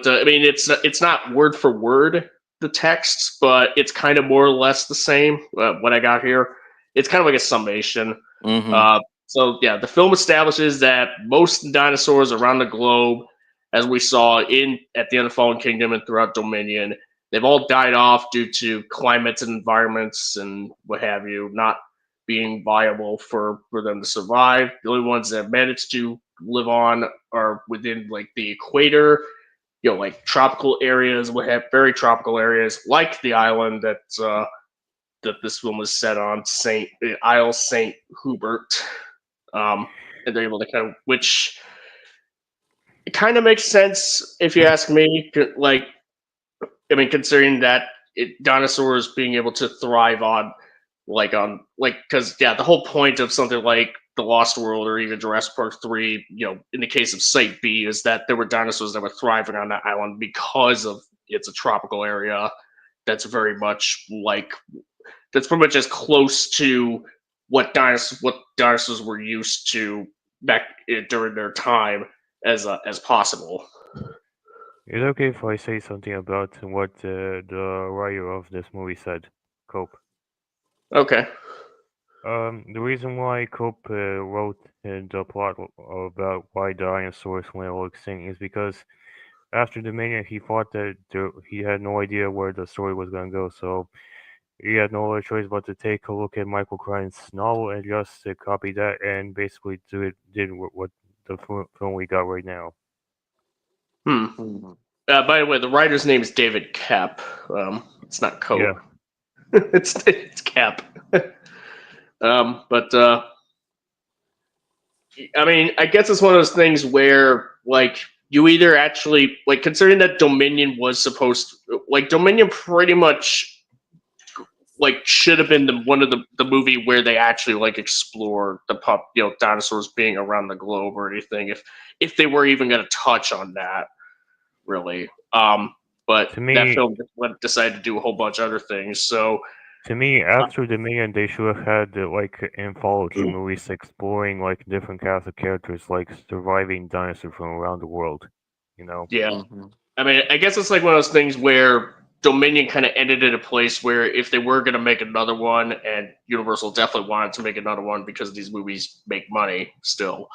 S1: I mean it's not word for word the text, but it's kind of more or less the same. What I got here, it's kind of like a summation.
S3: Mhm.
S1: So yeah, the film establishes that most dinosaurs around the globe, as we saw in at the end of Fallen Kingdom and throughout Dominion, they've all died off due to climates and environments and what have you, not being viable for them to survive. The only ones that managed to live on are within like the equator, like tropical areas, what have very tropical areas, like the island that this film was set on, Isle Saint Hubert. And they're able to kind of, which it kind of makes sense if you ask me. Like, I mean, considering that dinosaurs being able to thrive because yeah, the whole point of something like the Lost World or even Jurassic Park 3, in the case of Site B, is that there were dinosaurs that were thriving on that island because of it's a tropical area that's very much like that's pretty much as close to what dinosaurs were used to back during their time as possible.
S4: Is it okay if I say something about what the writer of this movie said? Cope.
S1: Okay.
S4: The reason why Cope wrote the plot about why dinosaurs went all extinct is because after Dominion, he thought that he had no idea where the story was going to go, so he had no other choice but to take a look at Michael Crichton's novel and just copy that and basically did what the film we got right now.
S3: Mhm.
S1: By the way, the writer's name is David Kep. It's not
S4: Yeah.
S1: Cope. it's Kep. But I mean, I guess it's one of those things where like you either actually like considering that Dominion was like Dominion pretty much like should have been one of the movie where they actually like explore dinosaurs being around the globe or anything if they were even going to touch on that really. But
S4: To
S1: that
S4: me,
S1: film decided to do a whole bunch of other things. So
S4: To me, after Dominion, they should have had like anthology movies exploring like different cast of characters, like surviving dinosaurs from around the world. You know?
S1: Yeah.
S3: Mhm.
S1: I mean, I guess it's like one of those things where Dominion kind of ended at a place where if they were going to make another one, and Universal definitely wanted to make another one because these movies make money still,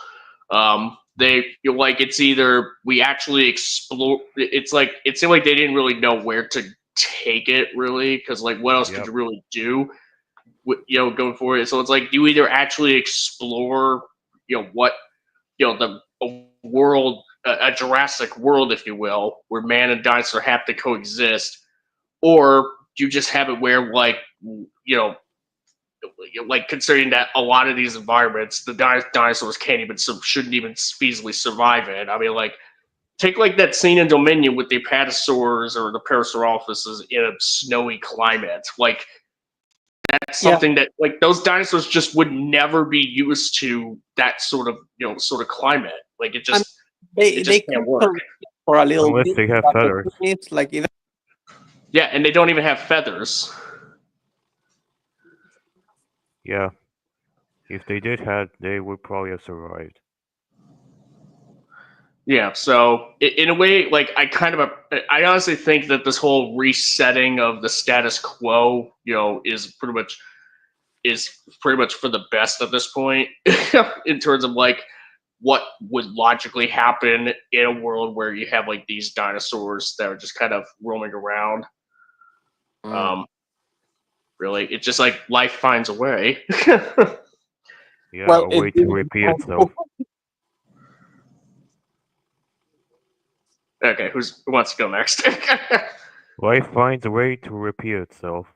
S1: they feel like it's either we actually explore. It's like it seemed like they didn't really know where to take it really because like what else could
S4: Yep.
S1: you really do? Going forward. So it's like you either actually explore, what the a world, a Jurassic World, if you will, where man and dinosaur have to coexist, or you just have it where like considering that a lot of these environments, the dinosaurs can't even shouldn't even feasibly survive in. I mean, like take like that scene in Dominion with the apatosaurs or the Parasaurolophuses in a snowy climate, like. That's
S2: Yeah,
S1: something that like those dinosaurs just would never be used to that sort of climate. Like it
S2: I mean,
S1: just it
S2: they
S1: just
S2: can
S1: can't work.
S2: survive for a little
S4: Unless
S2: bit,
S4: they have
S2: but the
S4: feathers.
S2: thing is, like, either,
S1: Yeah, and they don't even have feathers.
S4: Yeah. If they did had, they would probably have survived.
S1: Yeah, so in a way, like I honestly think that this whole resetting of the status quo, is pretty much for the best at this point in terms of like what would logically happen in a world where you have like these dinosaurs that are just kind of roaming around.
S3: Mm.
S1: Um, really, it's just like life finds a way.
S4: Yeah,
S2: well,
S4: a
S2: it
S4: way to repeat itself.
S1: Okay, who wants to go next?
S4: Life finds a way to repeat itself.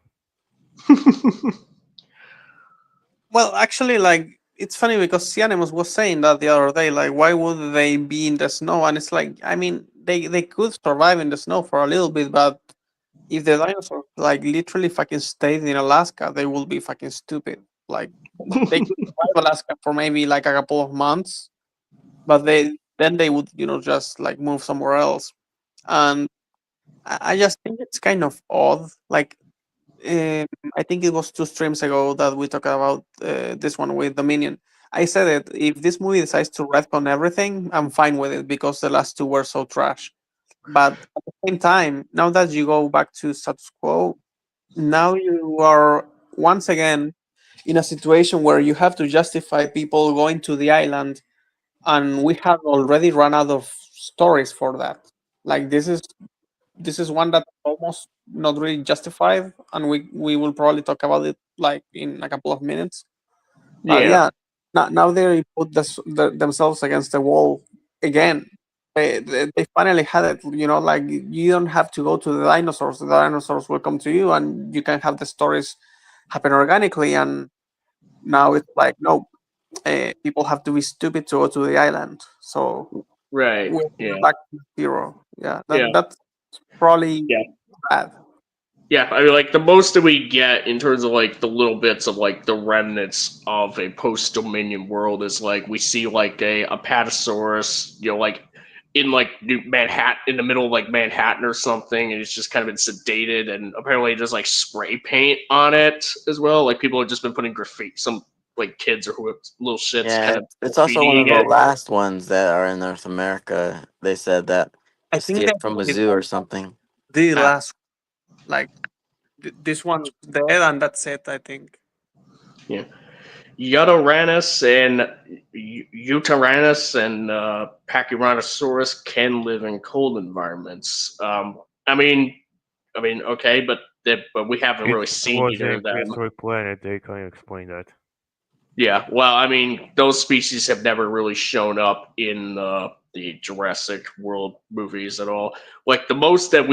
S2: well, actually, like, it's funny because Cianemos was saying that the other day, like, why would they be in the snow? And it's like, I mean, they could survive in the snow for a little bit, but if the dinosaurs like literally fucking stayed in Alaska, they will be fucking stupid. Like, they could survive Alaska for maybe like a couple of months, but they would just like move somewhere else. And I just think it's kind of odd. Like, um, I think it was two streams ago that we talked about this one with Dominion. I said it. If this movie decides to retcon everything, I'm fine with it because the last two were so trash. But at the same time, now that you go back to status quo, now you are once again in a situation where you have to justify people going to the island, and we have already run out of stories for that. Like, this is one that almost not really justified, and we will probably talk about it like in a couple of minutes. But
S1: Yeah,
S2: yeah, now they put themselves against the wall again. They finally had it. Like, you don't have to go to the dinosaurs. The dinosaurs will come to you, and you can have the stories happen organically. And now it's like, no, people have to be stupid to go to the island. So
S1: right.
S2: we're
S1: Yeah,
S2: back to zero. Yeah,
S1: yeah,
S2: that's probably
S1: yeah.
S2: bad.
S1: Yeah, I mean, like the most that we get in terms of like the little bits of like the remnants of a post-Dominion world is like we see like a Apatosaurus, like in like New Manhattan, in the middle of like Manhattan or something, and it's just kind of been sedated, and apparently there's like spray paint on it as well. Like people have just been putting graffiti, some like kids or who little shits kind
S3: Yeah,
S1: of
S3: it's also one of
S1: graffitiing
S3: the
S1: it.
S3: last ones that are in North America. They said that
S2: I
S3: to
S2: think
S3: steal from a zoo or something.
S2: the
S1: Ah,
S2: last, like, this one's dead, and that's it. I think.
S1: yeah. Yodoranus and Utaranus and Pachyrhinosaurus can live in cold environments. Okay, but we haven't
S4: It
S1: really seen
S4: was
S1: either
S4: in
S1: of them.
S4: Prehistoric Planet, they kind of explained that.
S1: Yeah, well, I mean, those species have never really shown up in the Jurassic World movies at all. Like the most that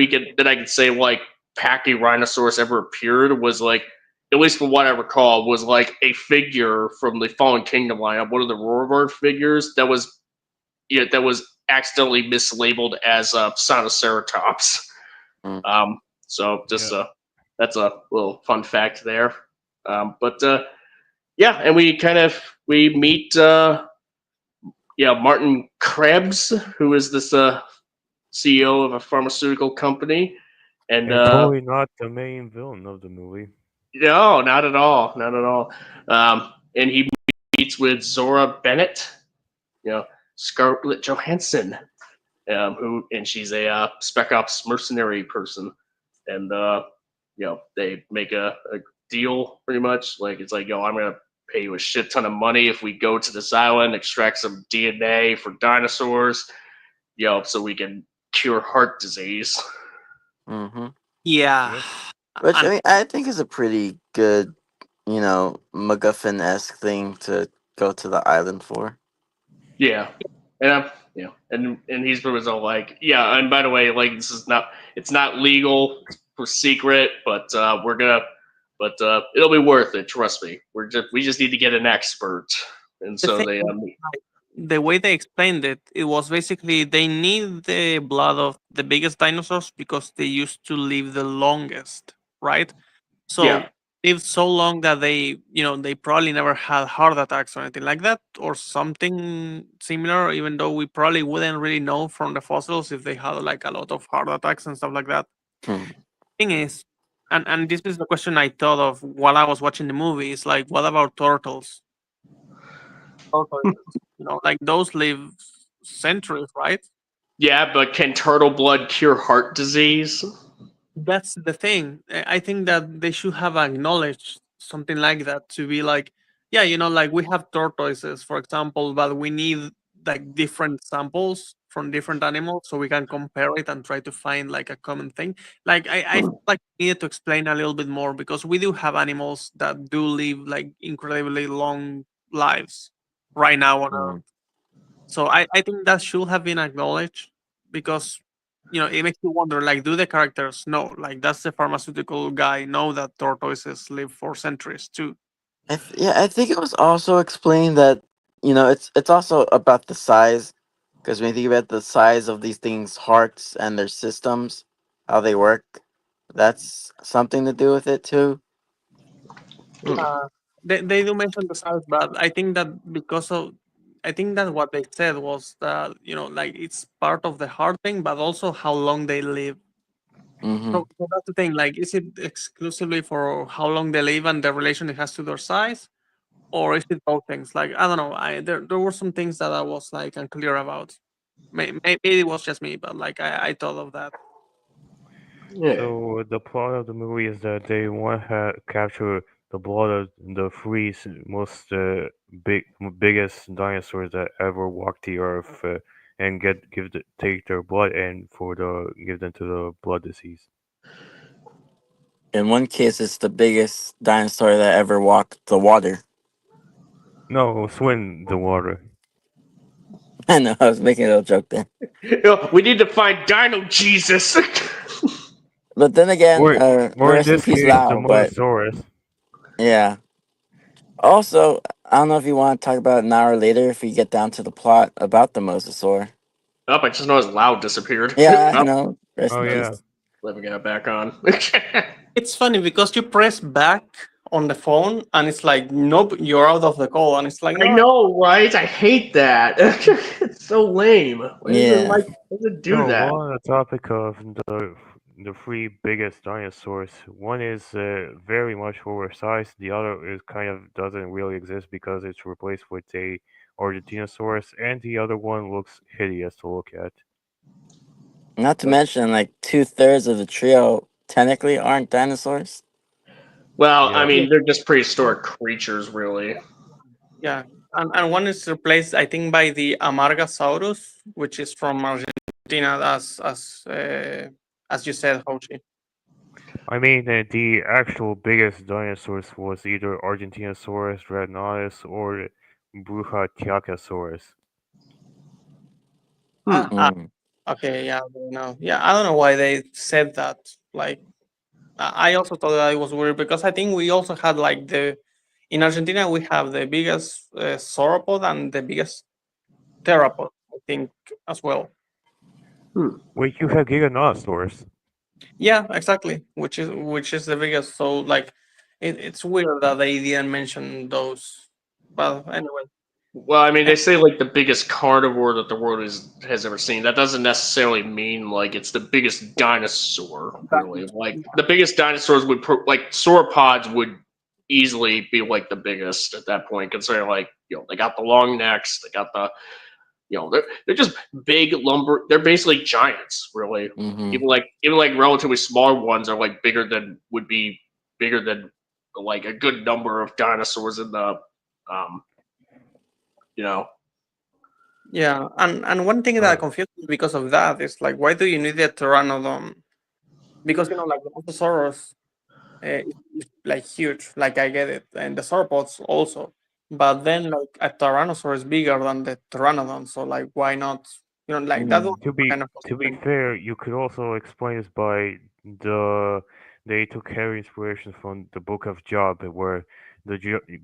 S1: I could say like Pachyrhinosaurus ever appeared was like, at least from what I recall, was like a figure from the Fallen Kingdom lineup, one of the Roarborn figures that was accidentally mislabeled as Sinoceratops.
S3: Mm.
S1: So just
S4: Yeah.
S1: that's a little fun fact there. But yeah, and we meet Martin Krebs, who is this CEO of a pharmaceutical company, and
S4: And probably not the main villain of the movie.
S1: No, not at all. Not at all. And he meets with Zora Bennett, you know, Scarlett Johansson, and she's a spec ops mercenary person, and they make a deal pretty much. Like it's like, yo, I'm gonna pay you a shit ton of money if we go to this island, extract some DNA for dinosaurs, so we can cure heart disease.
S3: Hmm.
S2: Yeah.
S4: Yep.
S3: Which
S2: And
S3: I think is a pretty good, MacGuffin esque thing to go to the island for.
S1: Yeah, and and he's was all like, yeah, and by the way, like it's not legal for secret, but it'll be worth it. Trust me. We just need to get an expert, and
S2: the
S1: so
S2: thing
S1: they
S2: is, like, the way they explained it, it was basically they need the blood of the biggest dinosaurs because they used to live the longest, right?
S1: yeah.
S2: So lived so long that they probably never had heart attacks or anything like that, or something similar. Even though we probably wouldn't really know from the fossils if they had like a lot of heart attacks and stuff like that.
S3: Hmm.
S2: Thing is, and this is the question I thought of while I was watching the movie. Is like, what about turtles? Tortoises, like those live centuries, right?
S1: Yeah, but can turtle blood cure heart disease?
S2: That's the thing. I think that they should have acknowledged something like that to be like, yeah, like we have tortoises, for example, but we need like different samples from different animals so we can compare it and try to find like a common thing. Like I feel like we needed to explain a little bit more because we do have animals that do live like incredibly long lives right now on
S3: Hmm.
S2: Earth. So I think that should have been acknowledged because it makes you wonder like, do the characters know, like, does the pharmaceutical guy know that tortoises live for centuries too?
S3: Yeah, I think it was also explained that it's also about the size, because when you think about the size of these things' hearts and their systems, how they work, that's something to do with it too.
S1: Hmm.
S2: They do mention the size, but I think that I think that what they said was that like it's part of the hard thing, but also how long they live.
S3: Hmm.
S2: So that's the thing. Like, is it exclusively for how long they live and the relation it has to their size, or is it both things? Like, I don't know. There were some things that I was like unclear about. Maybe it was just me, but like I thought of that.
S1: Yeah.
S4: So the plot of the movie is that they want to capture the blood of the three most biggest dinosaurs that ever walked the earth, and take their blood and give them to the blood disease.
S3: In one case, it's the biggest dinosaur that ever walked the water.
S4: No, swim the water.
S3: I know, I was making a little joke there.
S1: We need to find Dino Jesus.
S3: But then again,
S4: Or in
S3: rest in
S4: this
S3: peace,
S4: case, the
S3: Lao. But
S4: Mosasaurus.
S3: yeah. Also, I don't know if you want to talk about it now or later if we get down to the plot about the mosasaur.
S1: Oh, I just noticed Loud disappeared.
S3: Yeah, I
S1: Oh,
S3: know. Rest
S4: Oh
S3: in
S4: yeah.
S3: peace.
S1: let me get it back on.
S2: It's funny because you press back on the phone and it's like, nope, you're out of the call, and it's like,
S1: I
S2: no.
S1: know, right? I hate that. It's so lame.
S3: Yeah.
S1: Why does it do
S4: So
S1: that?
S4: while on the topic of the three biggest dinosaurs, one is very much oversized. The other is kind of doesn't really exist because it's replaced with a Argentinosaurus, and the other one looks hideous to look at.
S3: Not to mention, like 2/3 of the trio technically aren't dinosaurs.
S1: Well, I
S4: Yeah.
S2: Yeah,
S1: mean, they're just prehistoric creatures, really.
S2: yeah. And one is replaced, I think, by the Amargasaurus, which is from Argentina, as you said, Hoshi.
S4: I mean, the actual biggest dinosaurs was either Argentinosaurus dreadnoughtus or Brujatiacasaurus.
S1: Hmm.
S3: Mm.
S2: Okay, yeah, I don't know. Yeah, I don't know why they said that. Like, I also thought that it was weird because I think we also had like in Argentina we have the biggest sauropod and the biggest theropod, I think, as well.
S1: Hmm.
S4: Wait, you have Giganotosaurus.
S2: Yeah, exactly. Which is the biggest. So like, it's weird that they didn't mention those. But anyway,
S1: Well, I mean, they say like the biggest carnivore that the world has ever seen. That doesn't necessarily mean like it's the biggest dinosaur. Really, like the biggest dinosaurs would like sauropods would easily be like the biggest at that point, considering like they got the long necks, they got the they're just big lumber. They're basically giants, really.
S3: Hmm.
S1: Even like relatively smaller ones are like bigger than like a good number of dinosaurs in the um you know
S2: Yeah, and one thing that
S4: Right.
S2: confused me because of that is like, why do you need a pteranodon? Because like the Brontosaurus is like huge, like I get it, and the sauropods also. But then like a tyrannosaur is bigger than the pteranodon, so like why not? Like that was
S3: Mm.
S2: kind of
S4: To be
S2: frustrating.
S4: fair, you could also explain this by the they took heavy inspiration from the Book of Job, where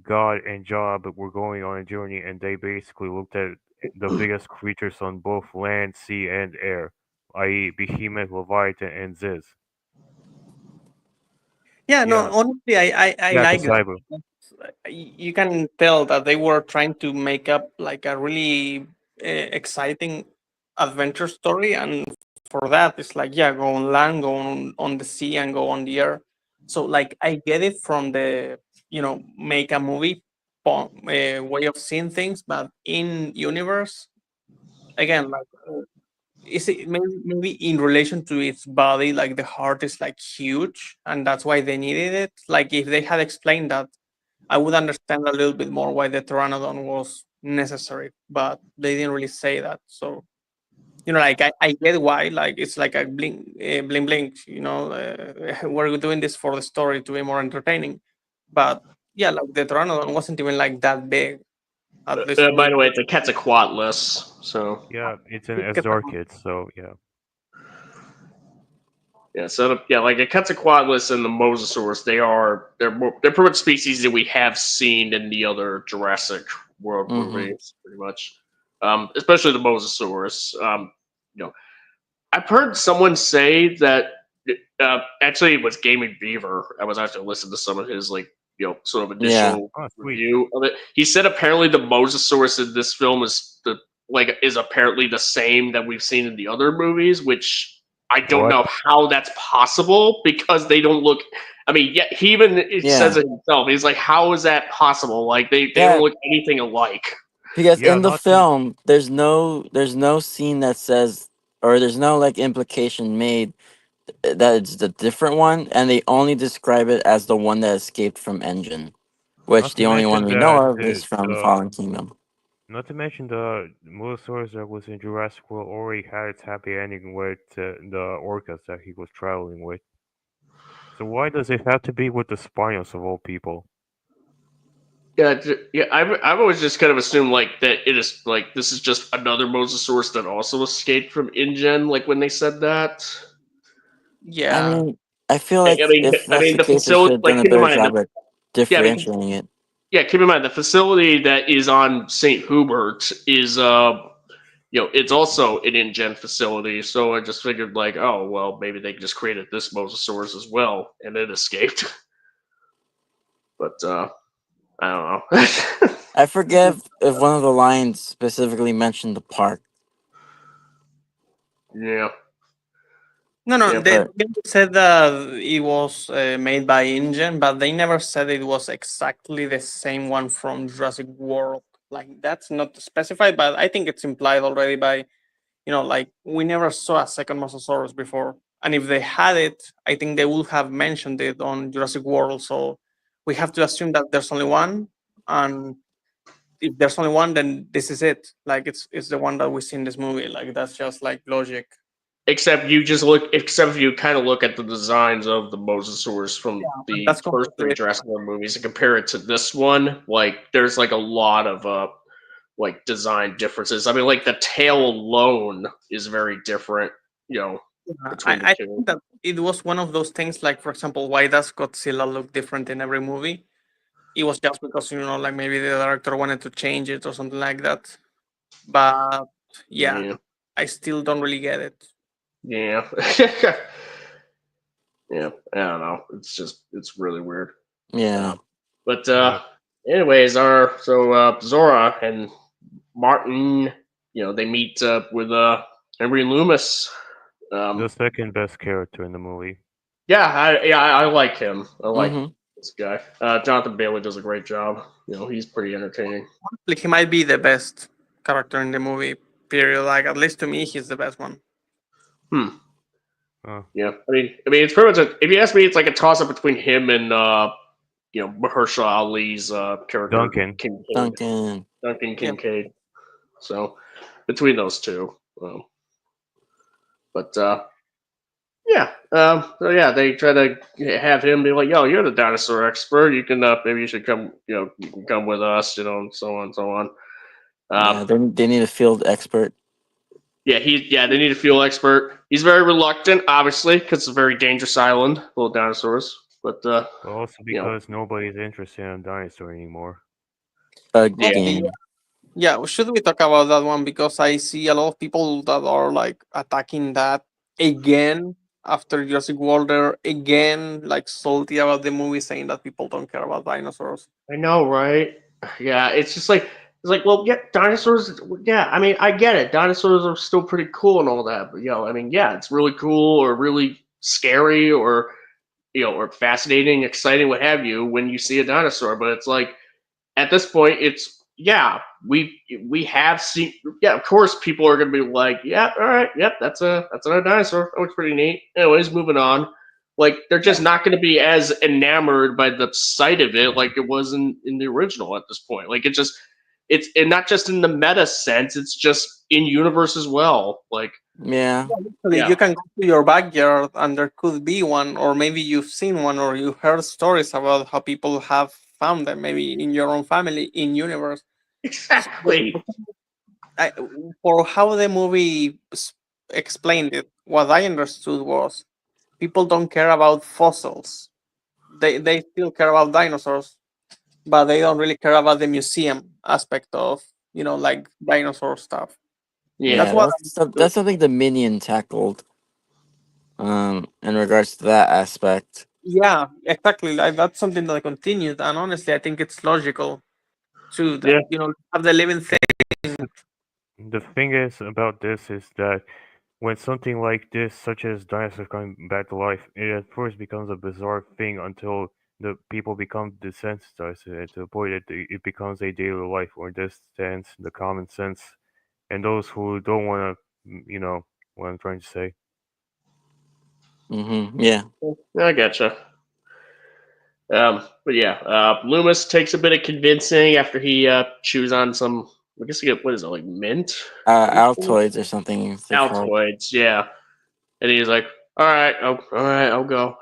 S4: God and Job were going on a journey, and they basically looked at the biggest creatures on both land, sea, and air, i.e., Behemoth, Leviathan, and Ziz.
S2: Yeah, no,
S4: Yeah,
S2: honestly, I
S4: yeah, the
S2: like that.
S4: cyber.
S2: You can tell that they were trying to make up like a really exciting adventure story, and for that, it's like, yeah, go on land, go on the sea, and go on the air. So like I get it from the make a movie way of seeing things, but in universe again, like is it maybe in relation to its body, like the heart is like huge, and that's why they needed it. Like if they had explained that, I would understand a little bit more why the pteranodon was necessary, but they didn't really say that. So like I get why. Like it's like a bling blink. We're doing this for the story to be more entertaining, but yeah, like the pteranodon wasn't even like that big. At least
S1: by the way, it's a Quetzalcoatlus, so
S4: Yeah, it's an Asdor kit, so yeah.
S1: yeah, yeah, like a Quetzalcoatlus and the Mosasaurus, they're pretty much species that we have seen in the other Jurassic World
S3: Hmm.
S1: movies, pretty much. Especially the Mosasaurus. You know, I've heard someone say that actually it was Gaming Beaver. I was actually listening to some of his like sort of
S3: Yeah.
S1: initial
S4: Oh, sweet.
S1: review of it. He said apparently the Mosasaurus in this film is apparently the same that we've seen in the other movies, which I don't
S4: What?
S1: know how that's possible because they don't look. I mean, yeah, he even says
S3: Yeah.
S1: it himself. He's like, "How is that possible? Like they don't
S3: Yeah.
S1: look anything alike."
S3: Because
S4: Yeah,
S3: in the
S4: not to
S3: film, there's no scene that says, or there's no like implication made that it's the different one, and they only describe it as the one that escaped from Engine, which
S4: not to
S3: the only one
S4: mention
S3: we
S4: that
S3: know of is from Fallen Kingdom.
S4: not to mention the Mosasaurus that was in Jurassic World already had its happy ending with the orcas that he was traveling with. So why does it have to be with the Spinos of all people?
S1: Yeah, yeah. I've always just kind of assumed like that it is like this is just another Mosasaurus that also escaped from InGen. Like when they said that.
S3: I
S2: Yeah.
S3: mean, I feel
S1: I
S3: like
S1: I mean,
S3: if
S1: I
S3: that's
S1: mean
S3: the
S1: the
S3: case, they should
S1: facility.
S3: have done
S1: Like
S3: a
S1: keep in
S3: better
S1: mind,
S3: job at
S1: yeah, I mean,
S3: differentiating it.
S1: yeah, keep in mind the facility that is on St. Hubert is it's also an InGen facility. So I just figured like, oh well, maybe they just created this Mosasaurus as well, and it escaped. But I don't know.
S3: I forget if one of the lines specifically mentioned the park,
S1: Yeah,
S2: No,
S1: yeah.
S2: they
S3: but
S2: said that it was made by InGen, but they never said it was exactly the same one from Jurassic World. Like that's not specified, but I think it's implied already by like we never saw a second Mosasaurus before, and if they had it, I think they would have mentioned it on Jurassic World. So we have to assume that there's only one, and if there's only one, then this is it. Like it's the one that we see in this movie. Like that's just like logic.
S1: Except if you kind of look at the designs of the Mosasaurus from
S2: And
S1: the
S2: that's
S1: first
S2: completely
S1: three
S2: different.
S1: Jurassic World movies and compare it to this one, like there's like a lot of like design differences. I mean, like the tail alone is very different,
S2: Yeah,
S1: between the
S2: I
S1: two.
S2: think that it was one of those things. Like for example, why does Godzilla look different in every movie? It was just because like maybe the director wanted to change it or something like that. But yeah,
S1: Yeah,
S2: I still don't really get it.
S1: yeah, yeah. I don't know. It's really weird.
S3: yeah.
S1: Um, but
S4: Yep.
S1: anyways, our Zora and Martin. They meet with Henry Loomis.
S4: The second best character in the movie.
S1: I like him. I like
S3: Mm-hmm.
S1: this guy. Jonathan Bailey does a great job. He's pretty entertaining.
S2: Like he might be the best character in the movie. Period. Like at least to me, he's the best one.
S1: Hmm.
S4: Uh,
S1: Yeah. It's pretty much if you ask me, it's like a toss up between him and Mahershala Ali's character
S4: Duncan.
S3: Duncan.
S1: Duncan
S2: Yep.
S1: Kincaid. So between those two, but yeah, so yeah, they try to have him be like, "Yo, you're the dinosaur expert. You can maybe you should come. You can come with us. And so on and so on."
S3: Yeah, they need a field expert.
S1: They need a fuel expert. He's very reluctant, obviously, because it's a very dangerous island, full of dinosaurs. But
S4: but also because nobody's interested in a dinosaur anymore.
S3: Again.
S2: Yeah, should we talk about that one? Because I see a lot of people that are like attacking that again after Jurassic World. They're again like salty about the movie, saying that people don't care about dinosaurs.
S1: I know, right? Yeah, it's just like well, yeah, dinosaurs. Yeah, I get it. Dinosaurs are still pretty cool and all that, but yeah, it's really cool or really scary or or fascinating, exciting, what have you, when you see a dinosaur. But it's like at this point, it's we have seen. Yeah, of course, people are gonna be like, yeah, all right, yep, that's another dinosaur. That looks pretty neat. Anyways, moving on. Like they're just not going to be as enamored by the sight of it like it was in the original at this point. Like it's and not just in the meta sense, it's just in universe as well. Like
S3: Yeah.
S2: You can go to your backyard and there could be one, or maybe you've seen one, or you heard stories about how people have found them, maybe in your own family, in universe.
S1: exactly.
S2: For how the movie explained it, what I understood was people don't care about fossils. They still care about dinosaurs, but they don't really care about the museum aspect of like dinosaur stuff.
S1: Yeah.
S2: That's what.
S3: That's something the Minion tackled. In regards to that aspect.
S2: Yeah, exactly. Like that's something that continued, and honestly, I think it's logical to
S1: Yeah.
S2: have the living thing.
S4: The thing is about this is that when something like this, such as dinosaurs coming back to life, it at first becomes a bizarre thing until the people become desensitized to it to the point that it becomes a daily life, or this stands the common sense, and those who don't want to, what I'm trying to say.
S3: Mm-hmm. Yeah.
S1: I gotcha. But yeah, Loomis takes a bit of convincing after he chews on some. I guess you get what is it, like mint?
S3: Altoids or something. They're called.
S1: Altoids, yeah. And he's like, all right, I'll go.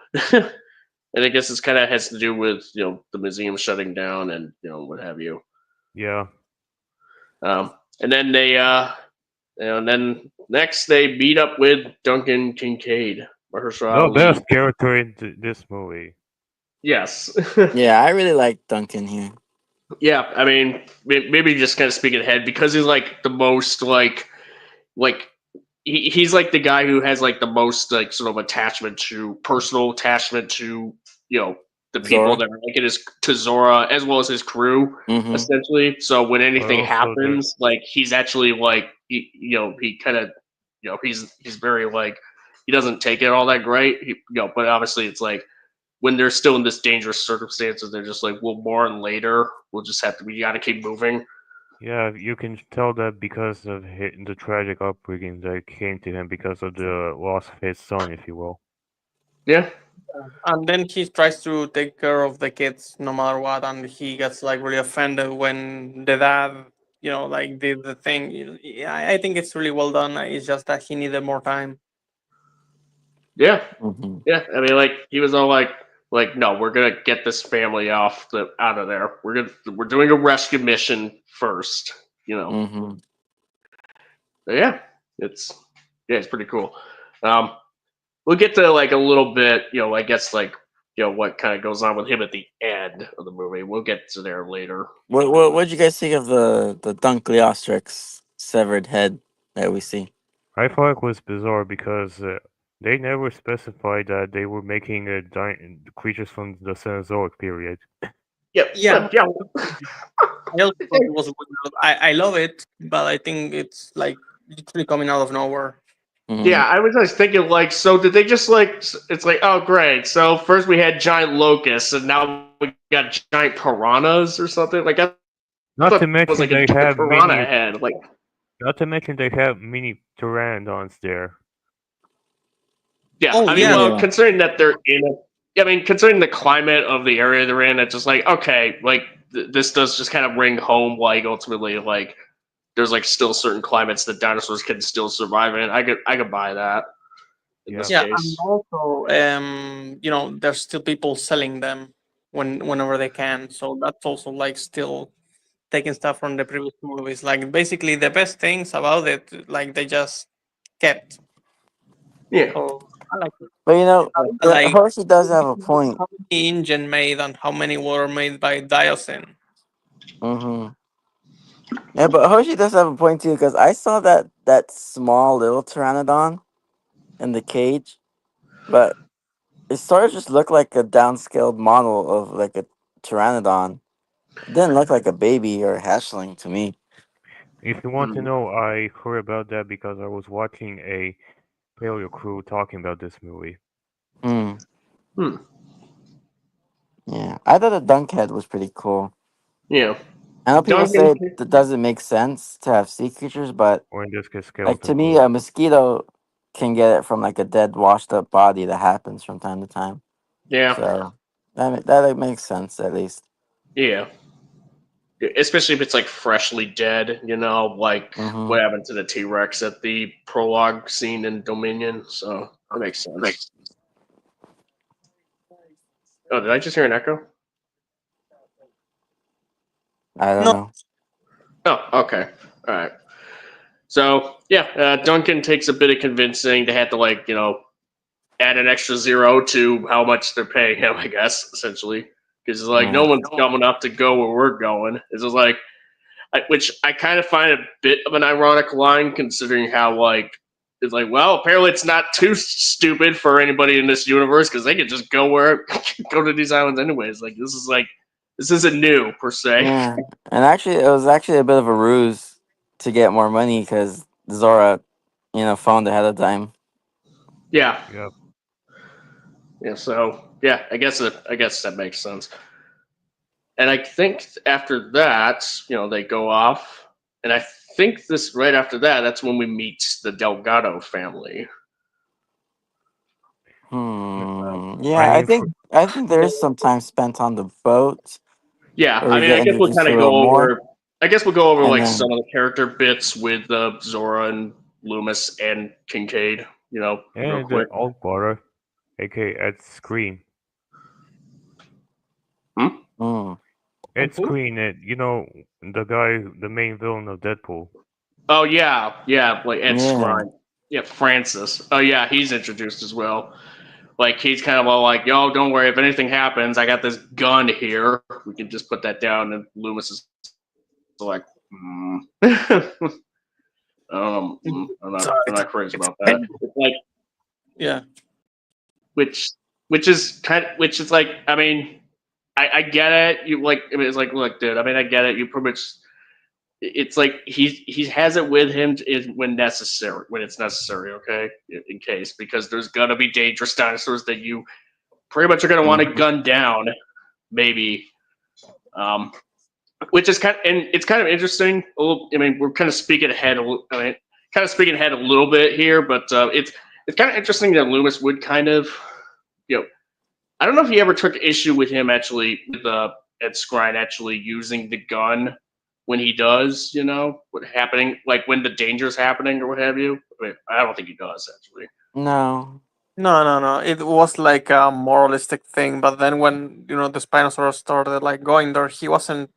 S1: And I guess this kind of has to do with the museum shutting down and what have you.
S4: Yeah.
S1: And then they and then next they meet up with Duncan Kincaid, Mahershala
S4: The
S1: Ali.
S4: best character in this movie.
S1: Yes.
S3: Yeah, I really like Duncan here.
S1: Yeah, maybe just kind of speaking ahead because he's like the most like he's like the guy who has like the most like sort of personal attachment to the people
S3: Zora?
S1: that are like in his to Zora as well as his crew
S3: Mm-hmm.
S1: essentially. So when anything
S4: also
S1: happens, like he's actually like he kind of he's very like he doesn't take it all that great. But obviously it's like when they're still in this dangerous circumstances, they're just like we'll mourn later. We got to keep moving.
S4: Yeah, you can tell that because of the tragic upbringing that came to him because of the loss of his son, if you will.
S1: Yeah.
S2: And then he tries to take care of the kids no matter what, and he gets like really offended when the dad, like did the thing. Yeah, I think it's really well done. It's just that he needed more time.
S1: Yeah.
S3: Mm-hmm.
S1: Yeah, like he was all like, no, we're gonna get this family out of there. We're doing a rescue mission first,
S3: Mm-hmm.
S1: But yeah, it's pretty cool. We'll get to like a little bit, I guess like what kind of goes on with him at the end of the movie. We'll get to there later.
S3: What'd you guys think of the Dunkleostrix severed head that we see?
S4: I thought it was bizarre because they never specified that they were making creatures from the Cenozoic period.
S1: Yeah.
S2: I also thought it was weird. I love it, but I think it's like literally coming out of nowhere.
S1: Yeah, I was just thinking, like, so did they just like? It's like, oh, great. So first we had giant locusts, and now we got giant piranhas or something. Like, I
S4: Not
S1: thought
S4: to
S1: it was
S4: mention
S1: like a
S4: they
S1: giant
S4: have
S1: piranha
S4: mini.
S1: head. Like,
S4: Not to mention they have mini pteranodons there.
S1: yeah,
S2: Oh
S1: I mean,
S2: yeah,
S1: well,
S3: Yeah.
S1: considering that they're in a, I mean, considering the climate of the area they're in, it's just like, okay, like this does just kind of ring home, like ultimately, like there's like still certain climates that dinosaurs can still survive in. I could buy that in this
S4: Yep.
S2: yeah, and
S1: case.
S2: also there's still people selling them whenever they can. So that's also like still taking stuff from the previous movies. Like basically the best things about it, like they just kept.
S1: Yeah,
S2: So I like it.
S3: But you know,
S2: Like
S3: Hershey does have a point.
S2: how many engine made and how many were made by Diocene.
S3: Hmm. Yeah, but Hershey does have a point too, because I saw that small little pteranodon in the cage, but it sort of just looked like a downscaled model of like a pteranodon. It didn't look like a baby or a hatchling to me.
S4: If you want to know, I heard about that because I was watching a Paleo crew talking about this movie.
S3: Hmm.
S1: hmm.
S3: Yeah, I thought the dunkhead was pretty cool.
S1: Yeah.
S3: I know people
S1: Duncan.
S3: say it doesn't make sense to have sea creatures, but
S4: Or in this case,
S3: like to
S4: skeleton
S3: me,
S4: crew.
S3: a mosquito can get it from like a dead, washed up body that happens from time to time.
S1: Yeah.
S3: So that makes sense at least.
S1: Yeah. Especially if it's like freshly dead, like
S3: Hmm.
S1: what happened to the T Rex at the prologue scene in Dominion. So that makes sense. Oh, did I just hear an echo?
S3: I don't
S2: No,
S3: know.
S1: Oh, okay. All right. So yeah, Duncan takes a bit of convincing. They had to add an extra zero to how much they're paying him, I guess, essentially, because it's like
S3: Yeah.
S1: no one's dumb enough to go where we're going. It's just like, which I kind of find a bit of an ironic line, considering how it's like, well, apparently it's not too stupid for anybody in this universe because they can just go where go to these islands anyways. Like this isn't new per se.
S3: Yeah, and actually, it was actually a bit of a ruse to get more money because Zora, phoned ahead of time.
S1: Yeah,
S4: Yep.
S1: yeah. So yeah, I guess that makes sense. And I think after that, they go off, and I think this right after that, that's when we meet the Delgado family.
S3: Yeah,
S4: I
S3: I
S4: mean,
S3: think I think there is some time spent on the boat
S1: Yeah,
S3: where
S1: I
S3: we
S1: mean,
S3: get
S1: I guess we'll
S3: introduced
S1: kind
S3: to
S1: of
S3: her
S1: go
S3: more,
S1: over. I guess we'll go over
S3: and
S1: like some
S3: then
S1: of the character bits with Zora and Loomis and Kincaid. Real
S4: and the
S1: quick.
S4: old brother, aka Ed Screen.
S1: Hmm?
S3: mm,
S4: Ed
S2: who?
S4: Screen, the guy, the main villain of Deadpool.
S1: Oh yeah, like Ed
S3: yeah,
S1: Skrein. Yeah, Francis. Oh yeah, he's introduced as well. Like he's kind of all like, "Yo, don't worry. If anything happens, I got this gun here. We can just put that down." And Loomis is like, I'm not crazy
S2: It's
S1: about that. It's like,
S2: yeah.
S1: which, which is like, I mean, I get it. You like, I mean, it's like, look, dude. I mean, I get it. You pretty much. It's like he has it with him when necessary, when it's necessary. Okay, in case because there's gonna be dangerous dinosaurs that you pretty much are gonna want to
S3: mhm,
S1: gun down, maybe. Um, which is and it's kind of interesting. I mean, we're kind of speaking ahead. I mean, kind of speaking ahead a little bit here, but it's kind of interesting that Loomis would kind of, you know, I don't know if he ever took issue with him actually with Ed Skrein actually using the gun when he does, what happening, like when the danger's happening or what have you. I mean, I don't think he does actually.
S3: no,
S2: No, no, no. It was like a moralistic thing, but then when the Spinosaurus started like going there, he wasn't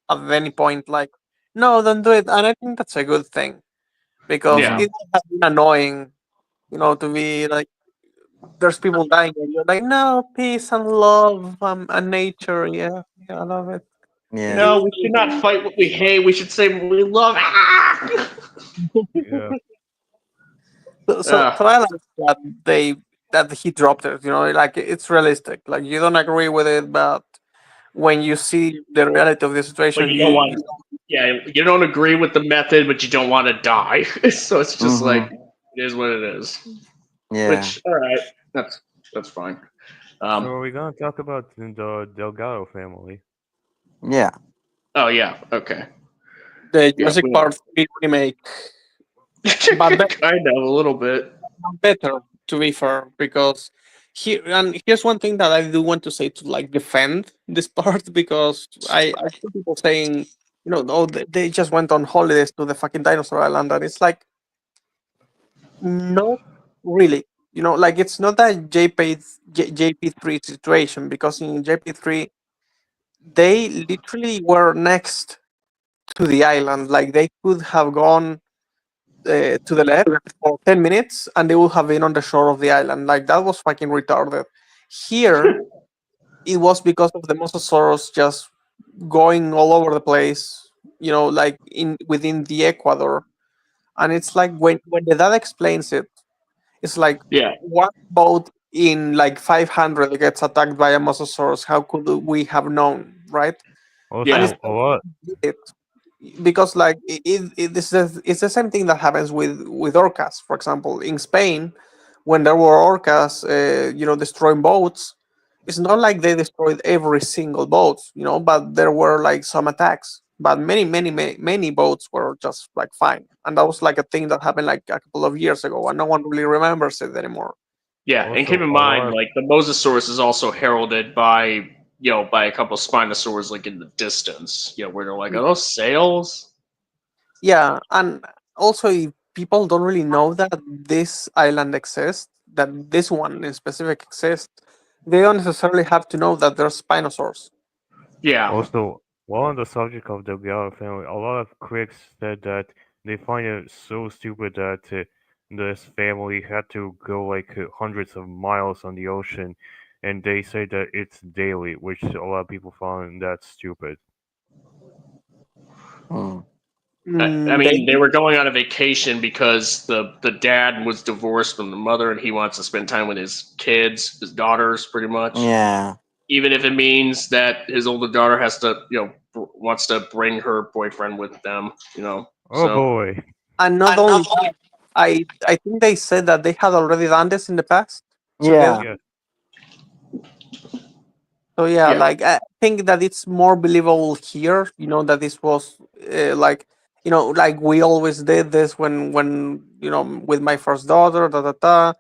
S2: at any point like, "No, don't do it." And I think that's a good thing because
S1: Yeah,
S3: hmm,
S2: it would have been annoying, to be like, there's people dying, and you're like, "No, peace and love, and nature." Yeah, yeah, I love it.
S3: yeah,
S1: no, we should not fight what we hate. We should say what we love. Ah!
S4: Yeah.
S2: So I like that he dropped it. Like it's realistic. Like you don't agree with it, but when you see the reality of the
S1: But
S2: situation,
S1: you don't want, yeah, you don't agree with the method, but you don't want to die. So it's just like it is what it is.
S3: Yeah.
S1: Which, all right, that's fine.
S4: So are we gonna talk about the Delgado family?
S3: Yeah.
S1: Oh yeah, okay.
S2: the
S1: Yeah,
S2: Jurassic Park 3 remake, but
S1: kind of a little bit.
S2: better, to be fair, because here's one thing that I do want to say to like defend this part, because I see people saying, oh, they just went on holidays to the fucking dinosaur island, and it's like, not really. Like, it's not that JP3 situation, because in JP3 they literally were next to the island. Like, they could have gone to the left for 10 minutes and they would have been on the shore of the island. Like, that was fucking retarded. Here, it was because of the mosasaurus just going all over the place, like in within the Ecuador. And it's like, when the dad explains it, it's like,
S1: Yeah,
S2: one boat in like 500 gets attacked by a mosasaurus. How could we have known, right? And it's
S4: Also, a lot.
S2: it because, like, it's the same thing that happens with orcas. For example, in Spain, when there were orcas, destroying boats, it's not like they destroyed every single boat, but there were like some attacks. But many boats were just like fine, and that was like a thing that happened like a couple of years ago, and no one really remembers it anymore.
S1: yeah, and keep
S4: Also,
S1: in
S4: a
S1: mind,
S4: lot of
S1: like the mosasaurus is also heralded by by a couple of spinosaurs, like in the distance, where they're like, are those sails?
S2: Yeah, and also, if people don't really know that this island exists, that this one in specific exists, they don't necessarily have to know that there's spinosaurs.
S1: Yeah,
S4: Also, while on the subject of the Delgado family, a lot of critics said that they find it so stupid that this family had to go like hundreds of miles on the ocean, and they say that it's daily, which a lot of people found that stupid.
S3: Mm.
S1: I
S2: They,
S1: mean, they were going on a vacation because the dad was divorced from the mother, and he wants to spend time with his kids, his daughters, pretty much.
S3: Yeah.
S1: Even if it means that his older daughter has to, wants to bring her boyfriend with them.
S4: Oh
S1: So
S4: boy.
S2: and not only that, I think they said that they had already done this in the past.
S3: Yeah.
S4: Yes.
S2: So yeah,
S1: yeah,
S2: like, I think that it's more believable here. That this was like, like we always did this when with my first daughter, da da da.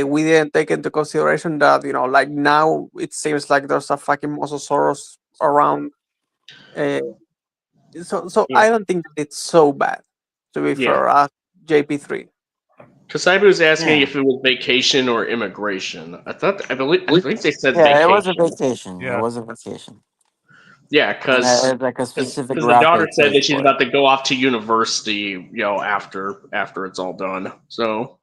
S2: We didn't take into consideration that, like, now it seems like there's a fucking mosasaurus around. Uh, so
S1: yeah,
S2: I don't think that it's so bad, to be
S1: yeah.
S2: fair. At JP3.
S1: Kasabi was asking
S3: Yeah.
S1: if it was vacation or immigration. I believe they said
S3: Yeah, it was a
S1: vacation.
S3: vacation. It
S4: Yeah.
S3: was a vacation.
S1: Yeah,
S3: And
S1: because
S3: it's like a specific
S1: the
S3: route
S1: daughter
S3: they
S1: said
S3: took
S1: that she's
S3: for it.
S1: about to go off to university, after it's all done. So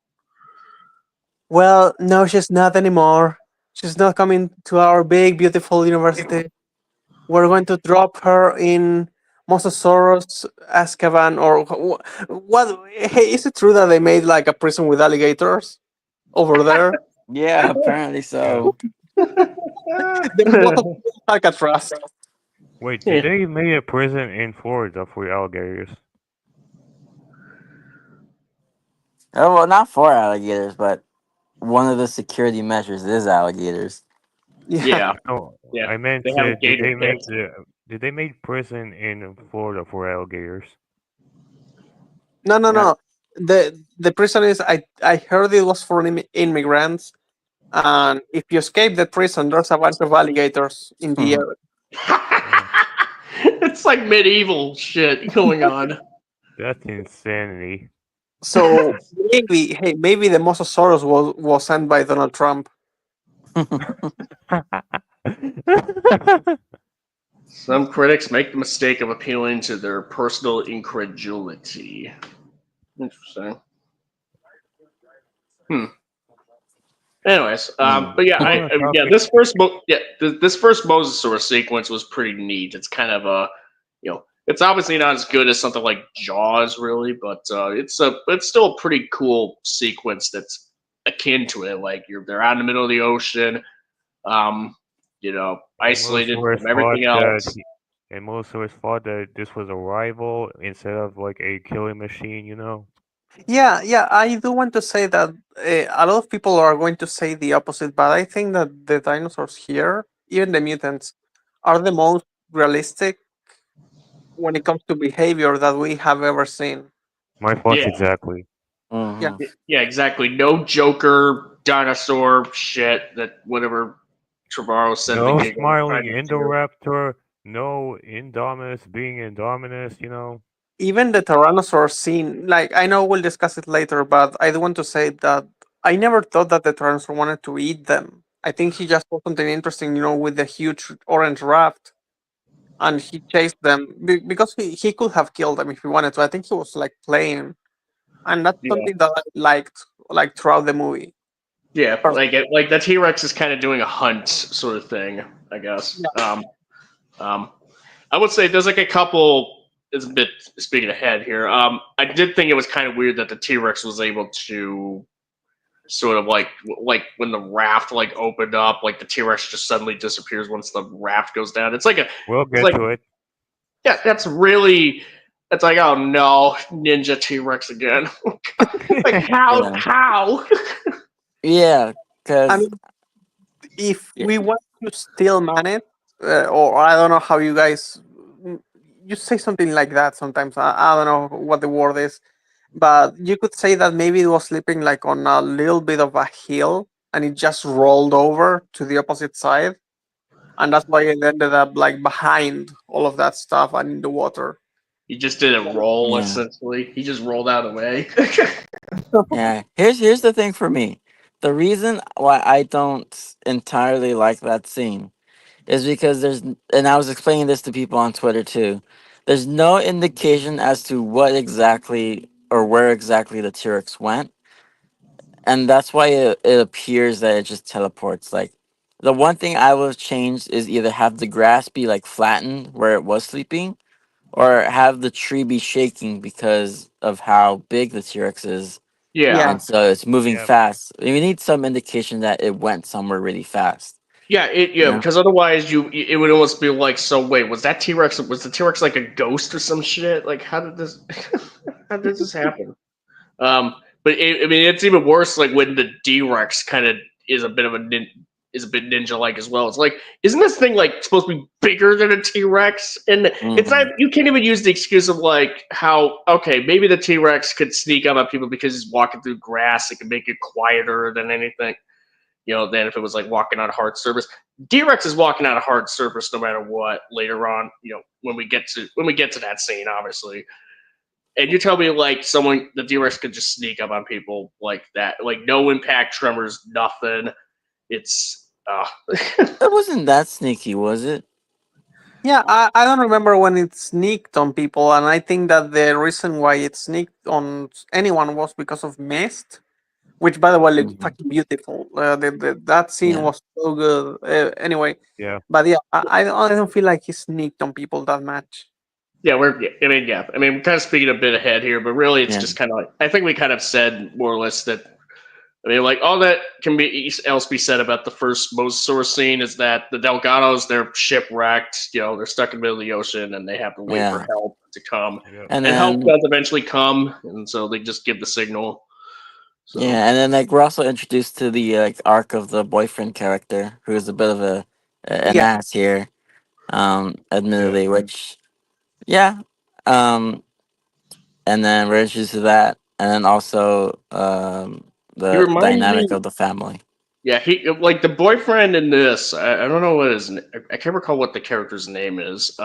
S2: Well, no, she's not anymore. She's not coming to our big, beautiful university. We're going to drop her in Mosasaurus, Azkaban, or what? Hey, is it true that they made like a prison with alligators over there?
S3: Yeah, apparently
S4: Yeah.
S3: so.
S2: The Mosasaurus Alcatraz.
S4: Wait, did
S1: yeah.
S4: they make a prison in Florida for alligators?
S3: Oh, well, not for alligators, but one of the security measures is alligators.
S2: Yeah.
S1: Yeah,
S4: No,
S1: yeah.
S4: I meant
S1: They have a
S4: did
S1: gator
S4: they
S1: pit.
S4: make prison in Florida for alligators?
S2: No, no,
S3: Yeah.
S2: no. The prison is. I heard it was for immigrants, and if you escape the prison, there's a bunch of alligators in the area.
S4: Oh,
S1: It's like medieval shit going on.
S4: that's insanity.
S2: So maybe the Mosasaurus was sent by Donald Trump.
S1: Some critics make the mistake of appealing to their personal incredulity. Interesting. Hmm. Anyways,
S3: Hmm.
S1: but yeah,
S4: Well, on the
S1: yeah,
S4: topic,
S1: this first Mosasaurus sequence was pretty neat. It's kind of it's obviously not as good as something like Jaws, really, but it's still a pretty cool sequence that's akin to it. Like they're out in the middle of the ocean. Um,
S4: And most
S1: isolated
S4: sources
S1: from
S4: thought
S1: everything
S4: that
S1: else.
S4: and most sources thought that this was a rival instead of like a killing machine, you know?
S2: Yeah, yeah, I do want to say that a lot of people are going to say the opposite, but I think that the dinosaurs here, even the mutants, are the most realistic when it comes to behavior that we have ever seen.
S4: My thoughts
S1: Yeah,
S4: exactly.
S2: Yeah,
S1: yeah, exactly. No Joker dinosaur shit that whatever Trevorrow said the
S4: No
S1: gig was
S4: smiling
S1: trying to do.
S4: Indoraptor, no Indominus being Indominus, you know?
S2: even the Tyrannosaur scene, like I know we'll discuss it later, but I do want to say that I never thought that the Tyrannosaur wanted to eat them. I think he just saw something interesting, with the huge orange raft, and he chased them because he could have killed them if he wanted to. I think he was like playing, and that's
S1: Yeah,
S2: something that I liked, like throughout the movie.
S1: yeah,
S2: Pers-
S1: like the T Rex is kind of doing a hunt sort of thing, I guess.
S2: Yeah,
S1: Um, I would say there's like a couple. It's a bit speaking ahead here. I did think it was kind of weird that the T Rex was able to sort of like when the raft like opened up, like the T Rex just suddenly disappears once the raft goes down.
S4: We'll
S1: It's
S4: get
S1: like
S4: to it.
S1: yeah, that's really. It's like, oh no, Ninja T Rex again. Like how?
S3: Yeah.
S1: How?
S3: Yeah,
S2: I
S3: because
S2: mean, if we want to still manage, or I don't know how you guys, mm, you say something like that sometimes. I don't know what the word is, but you could say that maybe it was sleeping like on a little bit of a hill, and it just rolled over to the opposite side, and that's why it ended up like behind all of that stuff and in the water.
S1: He just did a roll
S3: yeah,
S1: essentially. He just rolled out of the way.
S3: yeah. Here's the thing for me. The reason why I don't entirely like that scene is because and I was explaining this to people on Twitter too. There's no indication as to what exactly or where exactly the T-Rex went, and that's why it appears that it just teleports. Like the one thing I would have changed is either have the grass be like flattened where it was sleeping, or have the tree be shaking because of how big the T-Rex is,
S1: Yeah,
S2: Yeah,
S3: and so it's moving
S4: Yeah,
S3: fast. We need some indication that it went somewhere really fast.
S1: yeah,
S3: Yeah.
S1: because otherwise it would almost be like, so wait, was that T Rex? Was the T Rex like a ghost or some shit? Like, how did this? How did this happen? But I mean, it's even worse. Like when the D Rex kind of is a bit of a is a bit ninja like as well. It's like, isn't this thing like supposed to be bigger than a T Rex? And it's not.
S3: Hmm.
S1: You can't even use the excuse of like how okay, maybe the T Rex could sneak up on people because he's walking through grass. It can make it quieter than anything. Than if it was like walking on a hard surface. D Rex is walking on a hard surface no matter what. Later on, when we get to that scene, obviously. And you tell me like the D-Rex could just sneak up on people like that, like no impact tremors, nothing. It's
S3: It wasn't that sneaky, was it?
S2: yeah. I don't remember when it sneaked on people, and I think that the reason why it sneaked on anyone was because of mist. Which, by the way, looked
S3: Hmm.
S2: fucking beautiful. That scene
S3: Yeah.
S2: was so good. Anyway,
S4: yeah.
S2: but yeah, I don't feel like he sneaked on people that much.
S1: yeah, I mean, we're kind of speaking a bit ahead here, but really, it's
S3: Yeah.
S1: just kind of like I think we kind of said more or less that. I mean, like all that can be else be said about the first Mosasaurus scene is that the Delgados they're shipwrecked. They're stuck in the middle of the ocean and they have to wait for
S3: Yeah.
S1: help to come,
S4: Yeah.
S3: And
S1: and help
S3: then
S1: does eventually come, and so they just give the signal. So
S3: yeah, and then like we're also introduced to the like arc of the boyfriend character, who's a bit of an
S2: Yeah,
S3: ass here,
S4: Yeah.
S3: admittedly, which yeah. Um and then we're introduced to that, and then also
S1: he
S3: the
S1: reminds
S3: dynamic
S1: me.
S3: of the family.
S1: Yeah, he like the boyfriend in this. I don't know what I can't recall what the character's name is.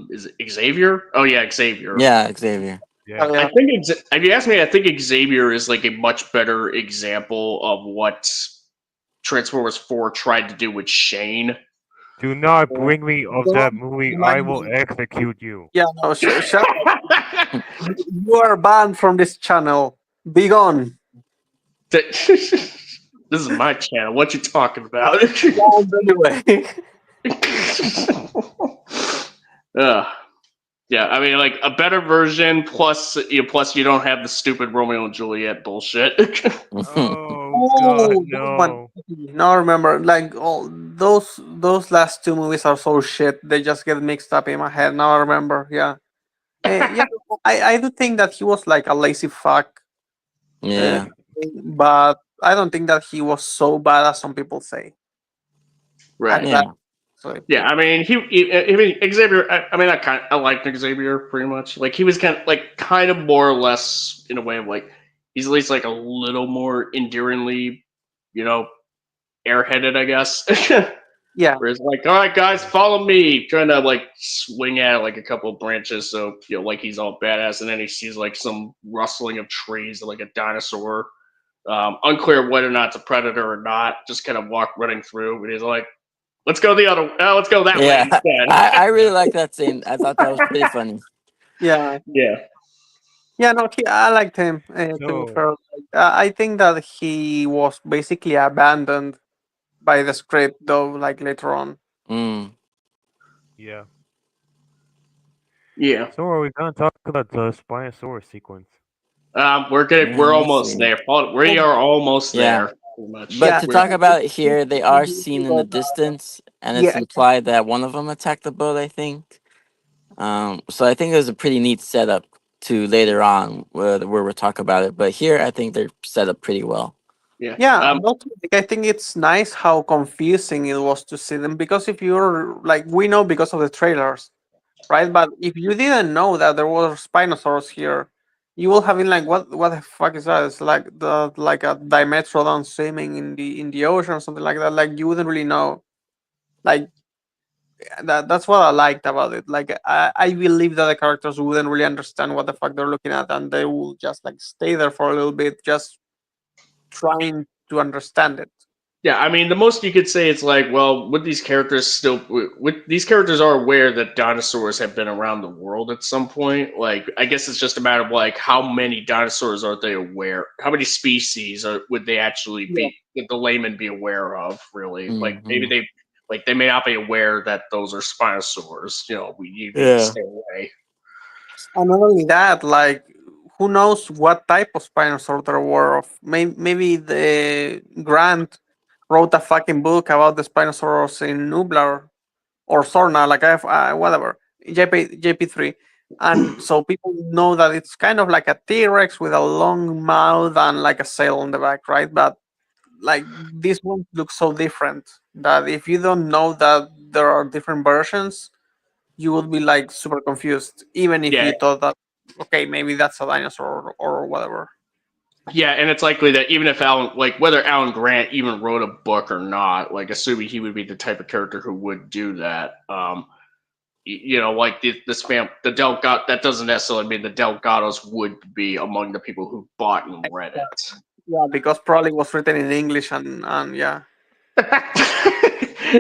S1: Is it Xavier? Oh yeah, Xavier.
S3: Yeah, Xavier.
S4: Yeah.
S1: I
S2: yeah,
S1: think if you ask me, I think Xavier is like a much better example of what Transformers 4 tried to do with Shane.
S4: Do not
S2: yeah.
S4: bring me of that
S2: Don't
S4: movie. I
S2: remind
S4: will
S2: me.
S4: execute you.
S2: Yeah, no, shut up. You are banned from this channel. Be gone.
S1: This is my channel. What you talking about?
S2: Banned anyway.
S1: uh, yeah, I mean, like a better version plus you don't have the stupid Romeo and Juliet bullshit.
S4: Oh Oh God,
S2: That one.
S4: no.
S2: Now I remember, like all those last two movies are so shit. They just get mixed up in my head. Now I remember. Yeah, yeah. I do think that he was like a lazy fuck, uh,
S3: Yeah.
S2: but I don't think that he was so bad as some people say.
S1: Right.
S2: At that,
S3: Yeah.
S2: so
S1: Yeah, I mean, I mean, Xavier. I mean, I liked Xavier pretty much. Like, he was kind of more or less in a way of like, he's at least like a little more endearingly, you know, airheaded, I guess.
S2: yeah,
S1: Where it's like, all right, guys, follow me, trying to like swing at like a couple of branches, so like he's all badass, and then he sees like some rustling of trees, like a dinosaur. Unclear whether or not it's a predator or not. Just kind of running through, and he's like, let's go let's go that way
S3: Yeah.
S1: instead.
S3: I really like that scene. I thought that was pretty funny.
S2: yeah,
S1: Yeah.
S2: yeah. No, I liked him. To be
S4: So
S2: fair, I think that he was basically abandoned by the script, though. Like later on.
S3: Mm.
S4: yeah.
S1: Yeah.
S4: So are we gonna talk about the Spinosaurus sequence?
S1: We're
S3: Let me
S1: almost
S3: see.
S1: there. We are almost
S3: Yeah.
S1: there. Pretty much.
S3: But
S2: Yeah.
S3: to
S1: We're
S3: talk about it here, they are seen in the distance, and it's
S2: Yeah,
S3: implied that one of them attacked the boat, I think. So I think it was a pretty neat setup to later on where we'll talk about it. But here, I think they're set up pretty well.
S1: yeah.
S2: yeah. And also, like, I think it's nice how confusing it was to see them because if you're like, we know because of the trailers, right? But if you didn't know that there were Spinosaurus here, you will have been like, what the fuck is that? It's like like a Dimetrodon swimming in the ocean or something like that. Like you wouldn't really know. Like that's what I liked about it. Like I believe that the characters wouldn't really understand what the fuck they're looking at, and they will just like stay there for a little bit, just trying to understand it.
S1: Yeah, I mean, the most you could say is like, well, would these characters still? Would these characters are aware that dinosaurs have been around the world at some point? Like, I guess it's just a matter of like, how many dinosaurs are they aware? How many species would they actually
S2: Yeah.
S1: be? Would the layman be aware of? Really? Like, maybe
S3: Hmm.
S1: they may not be aware that those are spinosaurs. You need to
S3: Yeah.
S1: stay away.
S2: And not only that, like who knows what type of Spinosaur there were of? Maybe the Grant wrote a fucking book about the Spinosaurus in Nublar or Sorna, like I have whatever JP3, and so people know that it's kind of like a T-Rex with a long mouth and like a sail on the back, right? But like this one looks so different that if you don't know that there are different versions, you would be like super confused, even if
S1: Yeah,
S2: you thought that okay, maybe that's a dinosaur or whatever.
S1: yeah, and it's likely that even if whether Alan Grant even wrote a book or not, like assuming he would be the type of character who would do that, like the Delgado, that doesn't necessarily mean the Delgados would be among the people who bought and read it.
S2: Yeah, because probably was written in English and yeah.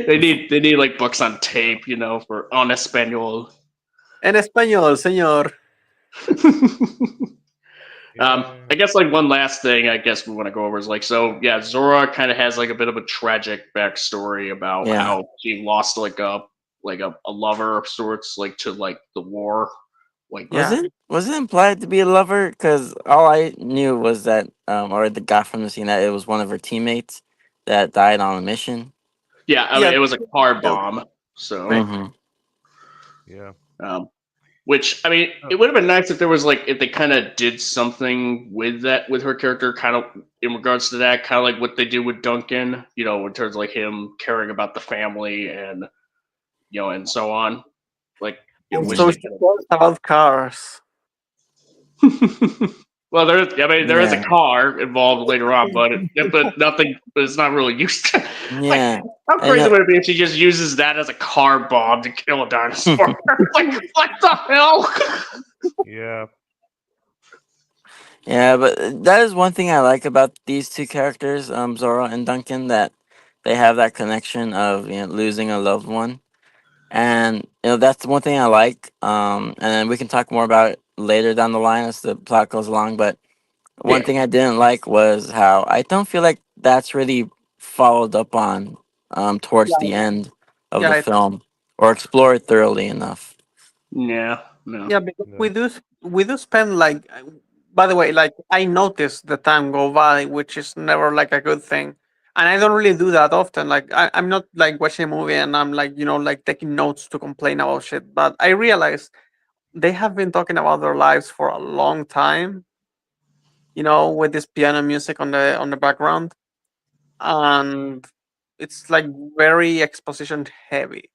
S1: They need like books on tape, for on Espanol.
S2: En español, señor.
S4: Yeah.
S1: I guess like one last thing I guess we want to go over is like, so yeah, Zora kind of has like a bit of a tragic backstory about
S3: Yeah.
S1: how she lost like a lover of sorts, like to like the war. Like,
S2: Yeah.
S3: Was it implied to be a lover? Because all I knew was that, or the guy from the scene, that it was one of her teammates that died on a mission.
S1: yeah, I mean
S2: Yeah.
S1: it was a car bomb, so
S3: Hmm.
S4: Yeah.
S1: um, which I mean it would have been nice if there was like if they kind of did something with her character, kind of in regards to that, kind of like what they do with Duncan, in terms of like him caring about the family and and so on. Like,
S2: And
S1: wish
S2: so
S1: they
S2: she
S1: could
S2: talks about cars.
S1: have. Well, there is a
S3: Yeah.
S1: car involved later on, but nothing. But it's not really used. Like,
S3: Yeah.
S1: how
S3: And
S1: crazy would it be if she just uses that as a car bomb to kill a dinosaur? Like, what the hell?
S4: Yeah.
S3: yeah, but that is one thing I like about these two characters, Zora and Duncan, that they have that connection of losing a loved one, and that's the one thing I like. And then we can talk more about it later down the line as the plot goes along. But one
S1: Yeah,
S3: thing I didn't like was how I don't feel like that's really followed up on towards
S2: Yeah,
S3: the end of
S2: yeah,
S3: the film or explored thoroughly enough.
S1: yeah, no,
S2: yeah. Because
S4: No.
S2: we do spend like By the way, like I noticed the time go by, which is never like a good thing. And I don't really do that often. Like I'm not like watching a movie and I'm like, like taking notes to complain about shit. But I realize they have been talking about their lives for a long time, with this piano music on the background. And it's like very exposition heavy.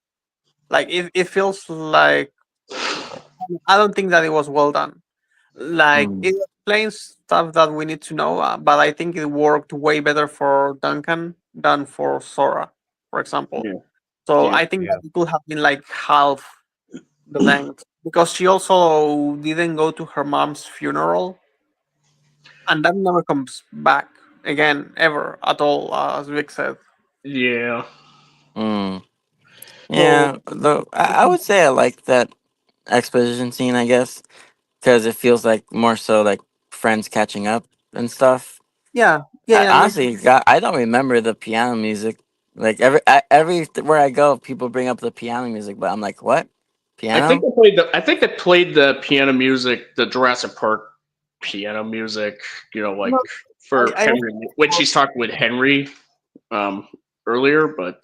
S2: Like it feels like I don't think that it was well done. Like
S3: Mm.
S2: it explains stuff that we need to know, but I think it worked way better for Duncan than for Sora, for example.
S1: Yeah.
S2: So
S1: Yeah.
S2: I think
S4: Yeah.
S2: that it could have been like half the length because she also didn't go to her mom's funeral, and that never comes back again ever at all, as Vic said.
S1: Yeah.
S3: Mm.
S2: So
S3: Yeah, though I would say I like that exposition scene, I guess, because it feels like more so like friends catching up and stuff.
S2: yeah, yeah,
S3: I
S2: yeah, like
S3: honestly, I don't remember the piano music. Like everywhere I go, people bring up the piano music, but I'm like, what? Piano?
S1: I think they played the piano music, the Jurassic Park piano music. Like
S2: no,
S1: for
S2: I
S1: Henry when she's talking with Henry um earlier. But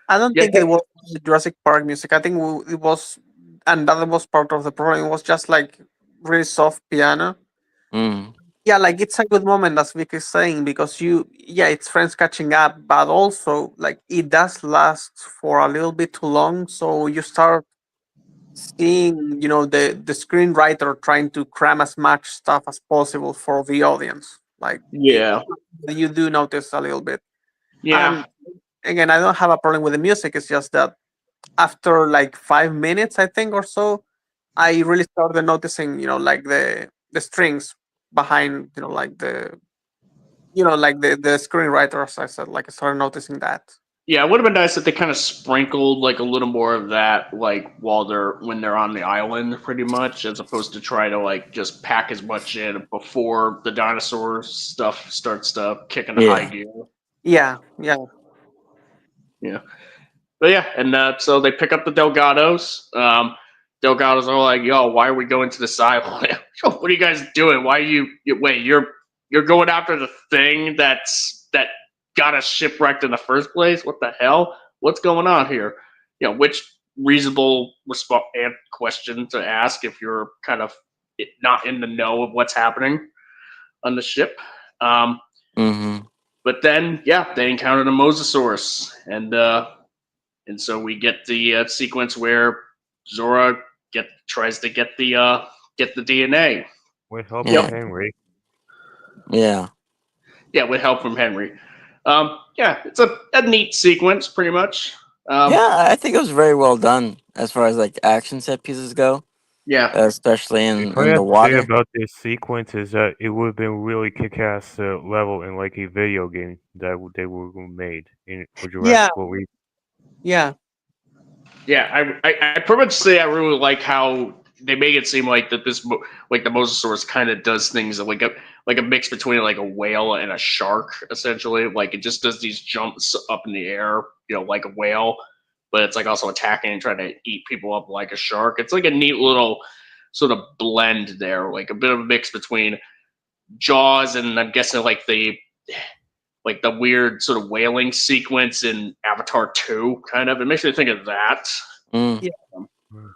S2: I don't
S1: yeah,
S2: think it was Jurassic Park music. I think it was, and that was part of the problem. It was just like really soft piano.
S3: Mm.
S2: Yeah, like it's a good moment, as Vic is saying, because yeah, it's friends catching up, but also like it does last for a little bit too long. So you start seeing, the screenwriter trying to cram as much stuff as possible for the audience. Like
S1: yeah,
S2: you do notice a little bit.
S1: yeah,
S2: And again, I don't have a problem with the music. It's just that after like 5 minutes, I think or so, I really started noticing, like the strings behind, like the screenwriter, as I said, like I started noticing that.
S1: yeah. It would have been nice if they kind of sprinkled like a little more of that, like when they're on the island, pretty much, as opposed to try to like just pack as much in before the dinosaur stuff starts to kick into high
S3: Yeah.
S1: gear.
S2: Yeah, yeah,
S1: Yeah. But yeah, and so they pick up the Delgados. Delgados are like, "Yo, why are we going to this island? Yo, what are you guys doing? Why are wait? You're going after the thing that got us shipwrecked in the first place? What the hell? What's going on here? Which reasonable question to ask if you're kind of not in the know of what's happening on the ship. Um,
S3: Mm-hmm.
S1: but then, yeah, they encounter the Mosasaurus, and so we get the sequence where Zora tries to get the DNA.
S4: With help of
S3: Yeah.
S4: Henry.
S3: Yeah.
S1: Yeah, with help from Henry. Yeah, it's a neat sequence, pretty much.
S3: Yeah, I think it was very well done as far as like action set pieces go,
S1: Yeah,
S3: especially
S4: If
S3: in
S4: I
S3: the
S4: had to say
S3: water.
S4: about this sequence is that it would have been really kick-ass level in like a video game that they were made in for
S2: yeah,
S4: Jurassic World.
S2: yeah,
S1: yeah. I pretty much say I really like how they make it seem like that like the Mosasaurus kind of does things like a mix between like a whale and a shark, essentially. Like it just does these jumps up in the air, like a whale, but it's like also attacking and trying to eat people up like a shark. It's like a neat little sort of blend there, like a bit of a mix between Jaws and I'm guessing like the weird sort of whaling sequence in Avatar 2, kind of. It makes me think of that.
S3: Mm.
S2: yeah.
S4: Mm.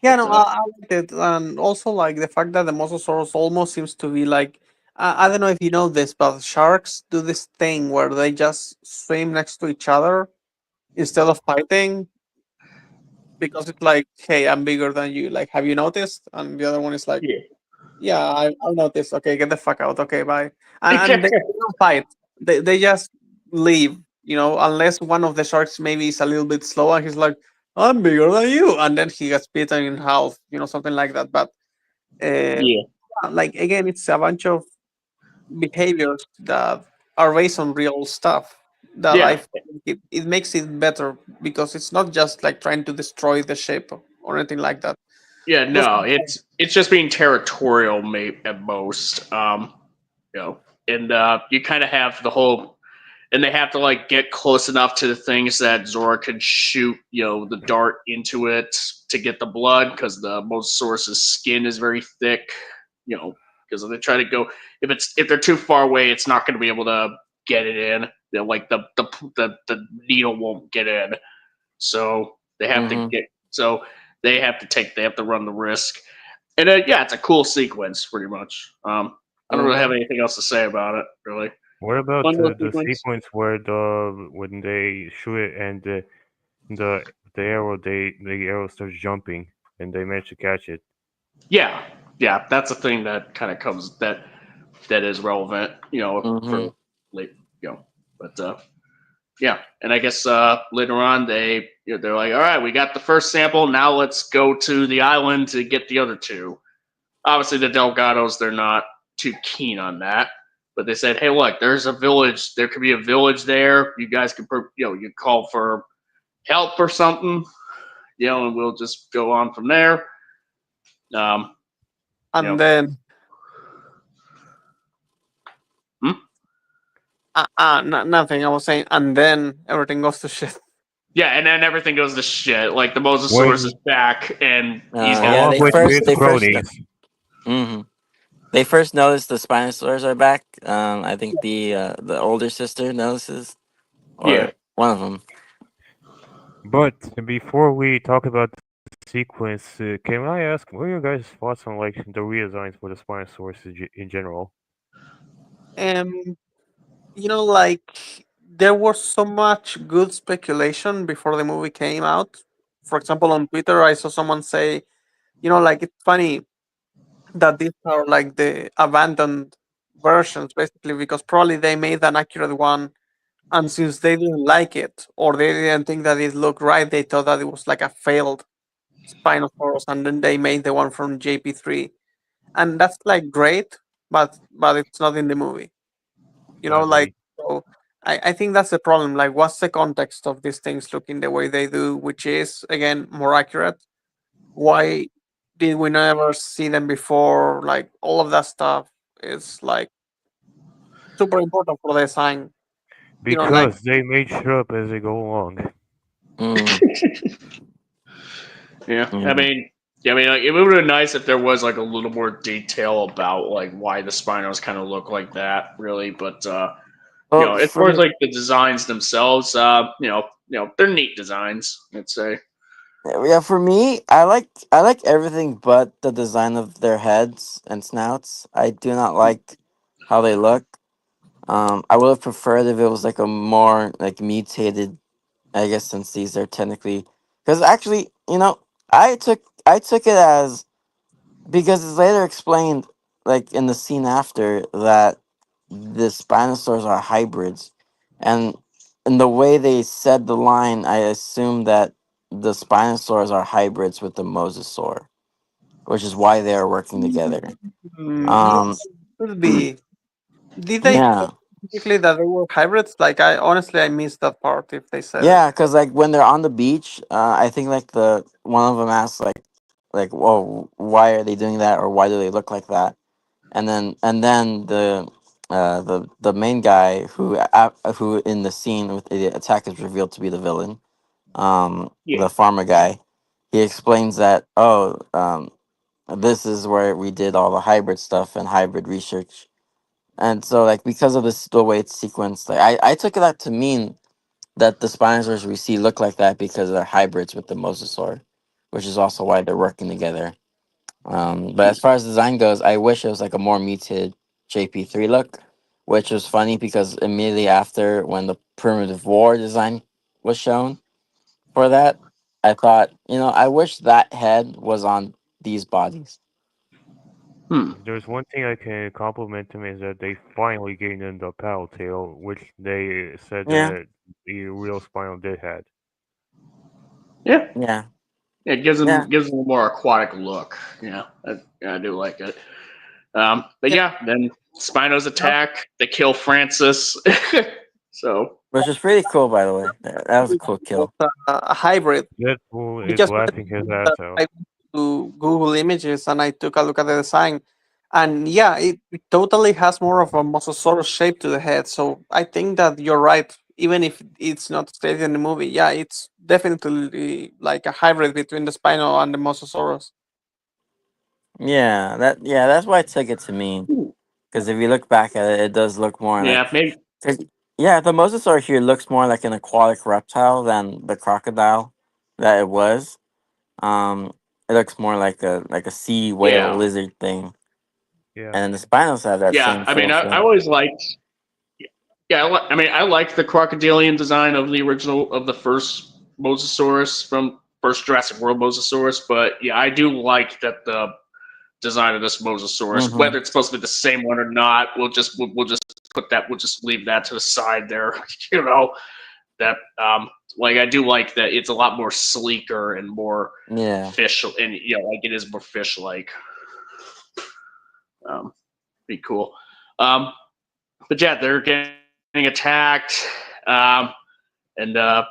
S2: Yeah, no,
S1: But
S2: I liked it, and also like the fact that the Mosasaurus almost seems to be like I don't know if you know this, but sharks do this thing where they just swim next to each other instead of fighting because it's like, hey, I'm bigger than you. Like, have you noticed? And the other one is like,
S1: yeah.
S2: yeah, I noticed. Okay, get the fuck out. Okay, bye. And they don't fight. They just leave. Unless one of the sharks maybe is a little bit slow and he's like, I'm bigger than you, and then he gets bitten in half. Something like that. But
S1: Yeah.
S2: like again, it's a bunch of behaviors that are based on real stuff that I
S1: Yeah.
S2: think it makes it better because it's not just like trying to destroy the ship or anything like that.
S1: Yeah,
S2: Plus,
S1: no, it's just being territorial, at most. And you kind of have the whole, and they have to like get close enough to the things that Zora could shoot, the dart into it to get the blood because the Mosasaurus's skin is very thick. because if they try to go, if they're too far away, it's not going to be able to get it in. Like the needle won't get in, so they have to
S3: Mm-hmm.
S1: get. So they have to run the risk. And yeah, it's a cool sequence, pretty much. I don't really have
S3: Mm-hmm.
S1: anything else to say about it, really.
S4: What about
S1: Fun little
S4: the
S1: sequence.
S4: sequence where when they shoot it and the the arrow starts jumping and they manage to catch it?
S1: Yeah, yeah, that's a thing that kind of comes that is relevant,
S3: Mm-hmm.
S1: for late, but yeah, and I guess later on they're like, all right, we got the first sample, now let's go to the island to get the other two. Obviously, the Delgados, they're not too keen on that, but they said, hey, look, there's a village, there could be a village there. You guys could, you call for help or something, and we'll just go on from there. Um, you
S2: And
S1: know,
S2: then
S1: hmm?
S2: nothing. I was saying, and then everything goes to shit.
S1: Yeah, and then everything goes to shit. Like the Mosasaurus
S4: When
S1: is back, and he's got
S3: Yeah,
S4: along
S3: they
S4: with
S3: first
S4: his
S3: they first
S4: cronies.
S3: mm-hmm. They first noticed the Spinosaurs are back. I think the older sister notices,
S1: yeah.
S3: or one of them.
S4: But before we talk about the sequence, can I ask what are your guys' thoughts on like the redesigns for the Spinosaurus in general?
S2: And like there was so much good speculation before the movie came out. For example, on Twitter, I saw someone say, like it's funny that these are like the abandoned versions, basically, because probably they made an accurate one, and since they didn't like it or they didn't think that it looked right, they thought that it was like a failed Spinosaurus, and then they made the one from JP3, and that's like great, but it's not in the movie.
S4: I
S2: Like,
S4: agree.
S2: so I think that's the problem. Like, what's the context of these things looking the way they do, which is again more accurate? Why did we never see them before? Like, all of that stuff is like super important for the design. Like,
S4: Because they made shit up as they go along.
S3: Mm,
S1: Yeah,
S3: mm.
S1: like, it would have been nice if there was like a little more detail about like why the Spinos kind of look like that, really. But
S3: Well,
S1: as far as like the designs themselves, they're neat designs, I'd say.
S3: yeah, for me, I like everything but the design of their heads and snouts. I do not like how they look. I would have preferred if it was like a more like mutated. I guess since these are technically, because actually, I took it as because it's later explained, like in the scene after that, the Spinosaurs are hybrids, and in the way they said the line, I assume that the Spinosaurs are hybrids with the Mosasaur, which is why they are working together.
S2: yeah,
S3: Um,
S2: could be. Did they say
S3: yeah,
S2: specifically that they were hybrids? Like, I honestly I missed that part if they said it.
S3: yeah, because like when they're on the beach, I think like the one of them asks like, "Whoa, why are they doing that?" or "Why do they look like that?" And then the main guy who in the scene with the attack is revealed to be the villain,
S1: Yeah.
S3: the farmer guy. He explains that, this is where we did all the hybrid stuff and hybrid research. And so like because of this the way it's sequenced, like I took that to mean that the Spinosaurs we see look like that because they're hybrids with the Mosasaur, which is also why they're working together. But as far as design goes, I wish it was like a more muted JP3 look, which was funny because immediately after when the primitive war design was shown for that, I thought, I wish that head was on these bodies.
S1: Hmm.
S4: There's one thing I can compliment them is that they finally gave them the paddle tail, which they said
S3: Yeah,
S4: that the real Spinal did had.
S1: Yeah.
S3: yeah,
S1: It gives
S3: yeah.
S1: them a more aquatic look. I do like it. But
S2: Yeah,
S1: yeah, then Spinos attack. They kill Francis. So
S3: Which was pretty cool, by the way. That was a cool
S2: was
S3: kill.
S2: a hybrid.
S4: Deadpool
S2: I
S4: is
S2: just wanted
S4: laughing his
S2: to
S4: ass
S2: that I
S4: out.
S2: went to Google Images and I took a look at the design, and yeah, it totally has more of a mosasaurus shape to the head. So I think that you're right. Even if it's not stated in the movie, yeah, it's definitely like a hybrid between the Spino and the Mosasaurus.
S3: That's why I took it to mean. Because if you look back at it, it does look more like.
S1: Yeah, maybe.
S3: 'Cause, yeah, the mosasaur here looks more like an aquatic reptile than the crocodile that it was. It looks more like a sea whale
S1: Yeah,
S3: lizard thing,
S4: Yeah.
S3: and then the Spinos have that
S1: yeah.
S3: same
S1: I
S3: sort
S1: mean,
S3: of
S1: I
S3: feel.
S1: always liked. Yeah, I mean, I like the crocodilian design of the original of the first Mosasaurus from first Jurassic World Mosasaurus, but yeah, I do like that the design of this Mosasaurus.
S3: Mm-hmm.
S1: Whether it's supposed to be the same one or not, we'll just put that we'll just leave that to the side there. You know that like I do like that it's a lot more sleeker and more
S3: Yeah.
S1: fish and like it is more fish like. Be cool. Um, but yeah, they're getting attacked, and the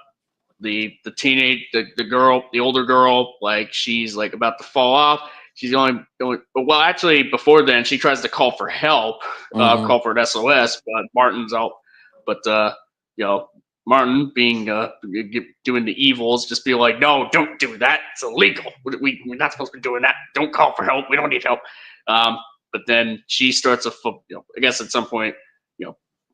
S1: girl, the older girl, like she's like about to fall off. She's going. Well, actually, before then, she tries to call for help,
S3: Mm-hmm.
S1: call for an SOS, but Martin's out. But Martin being doing the evils, just be like, no, don't do that. It's illegal. We're not supposed to be doing that. Don't call for help. We don't need help. But then she starts I guess at some point,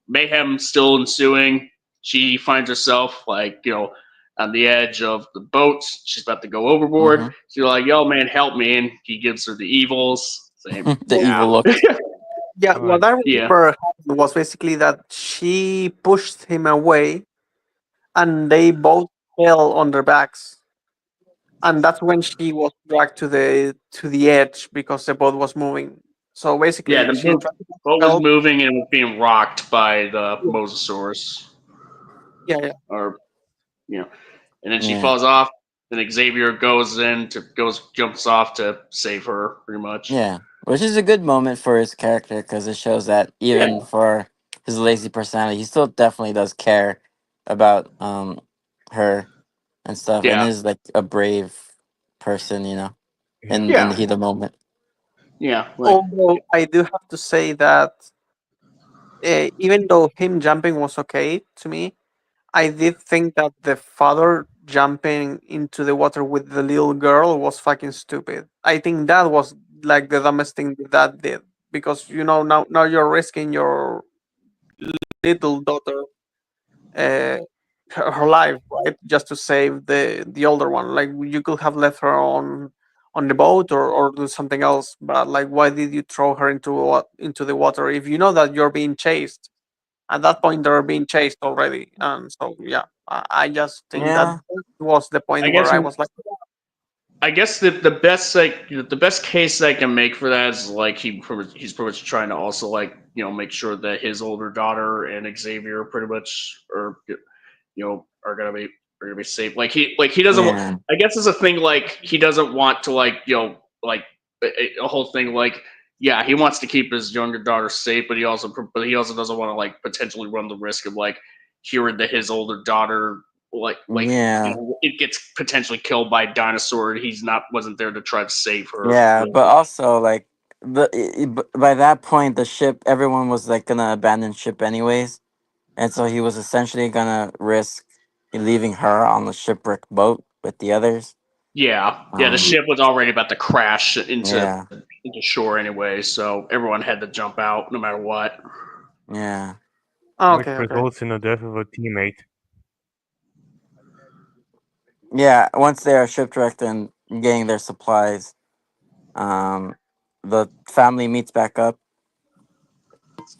S1: mayhem still ensuing. She finds herself on the edge of the boat. She's about to go overboard.
S3: Mm-hmm.
S1: She's like, "Yo, man, help me!" And he gives her the evils. Saying,
S3: The
S1: "Yeah,
S3: evil look.
S2: Yeah,
S4: Alright.
S2: what I
S1: yeah,
S2: remember happened was basically that she pushed him away, and they both fell on their backs, and that's when she was dragged to the edge because the boat was moving. So
S1: yeah."
S2: basically,
S1: The
S2: she
S1: boat,
S2: tried to
S1: boat was
S2: help.
S1: moving and was being rocked by the Mosasaurus,
S2: Yeah, yeah.
S1: or and then she
S3: Yeah.
S1: falls off. Then Xavier jumps off to save her, pretty much.
S3: Yeah. Which is a good moment for his character because it shows that
S1: Yeah,
S3: even for his lazy personality, he still definitely does care about her and stuff, and
S1: yeah,
S3: is like a brave person,
S4: Yeah.
S3: in the
S1: yeah,
S3: heat of the moment.
S1: yeah. Like,
S2: Although I do have to say that even though him jumping was okay to me, I did think that the father jumping into the water with the little girl was fucking stupid. I think that was like the dumbest thing that did because now you're risking your little daughter uh, her life, right? Just to save the older one. Like you could have left her on the boat or do something else. But like, why did you throw her into the water if you know that you're being chased? At that point, they're being chased already, and so yeah, I just think that
S3: Yeah.
S2: was the
S1: I
S2: point where
S1: guess
S2: I was like,
S1: the best case I can make for that is like he's pretty much trying to also make sure that his older daughter and Xavier pretty much are gonna be safe. He doesn't.
S3: Yeah.
S1: I guess it's a thing like he doesn't want to a whole thing like yeah he wants to keep his younger daughter safe, but he also doesn't want to potentially run the risk of hearing that his older daughter
S3: Yeah.
S1: it gets potentially killed by a dinosaur and he's not wasn't there to try to save her.
S3: Yeah, but also like by that point the ship everyone was like gonna abandon ship anyways, and so he was essentially gonna risk leaving her on the shipwreck boat with the others.
S1: Yeah, the
S3: Um,
S1: ship was already about to crash
S3: yeah,
S1: into shore anyway, so everyone had to jump out no matter what.
S3: yeah,
S2: "Oh,
S4: Which
S2: okay, okay."
S4: results in the death of a teammate.
S3: yeah. Once they are shipwrecked and getting their supplies, um, the family meets back up,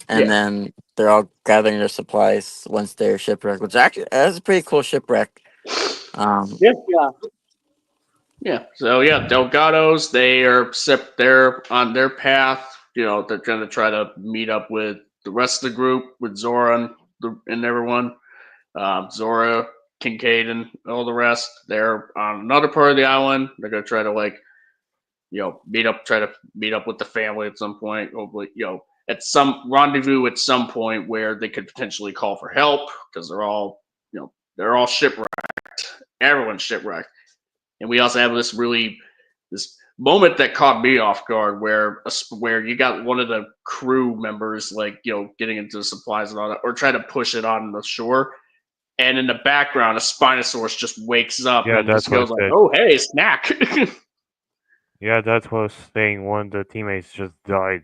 S3: and
S1: Yeah,
S3: then they're all gathering their supplies once they're shipwrecked, which actually that's a pretty cool shipwreck. Um,
S1: yeah,
S2: Yeah.
S1: yeah. So yeah, Delgados they're on their path. They're going to try to meet up with the rest of the group with Zora and everyone. Zora, Kincaid, and all the rest. They're on another part of the island. They're going to try to try to meet up with the family at some point. Hopefully, at some rendezvous at some point where they could potentially call for help because they're all shipwrecked. Everyone's shipwrecked, and we also have this moment that caught me off guard where you got one of the crew members getting into the supplies and all that, or trying to push it on the shore. And in the background, a Spinosaurus just wakes up
S4: Yeah,
S1: and
S4: that's
S1: just
S4: what I
S1: goes like,
S4: said.
S1: "Oh, hey, snack!"
S4: Yeah, that's what I was saying. One of the teammates just died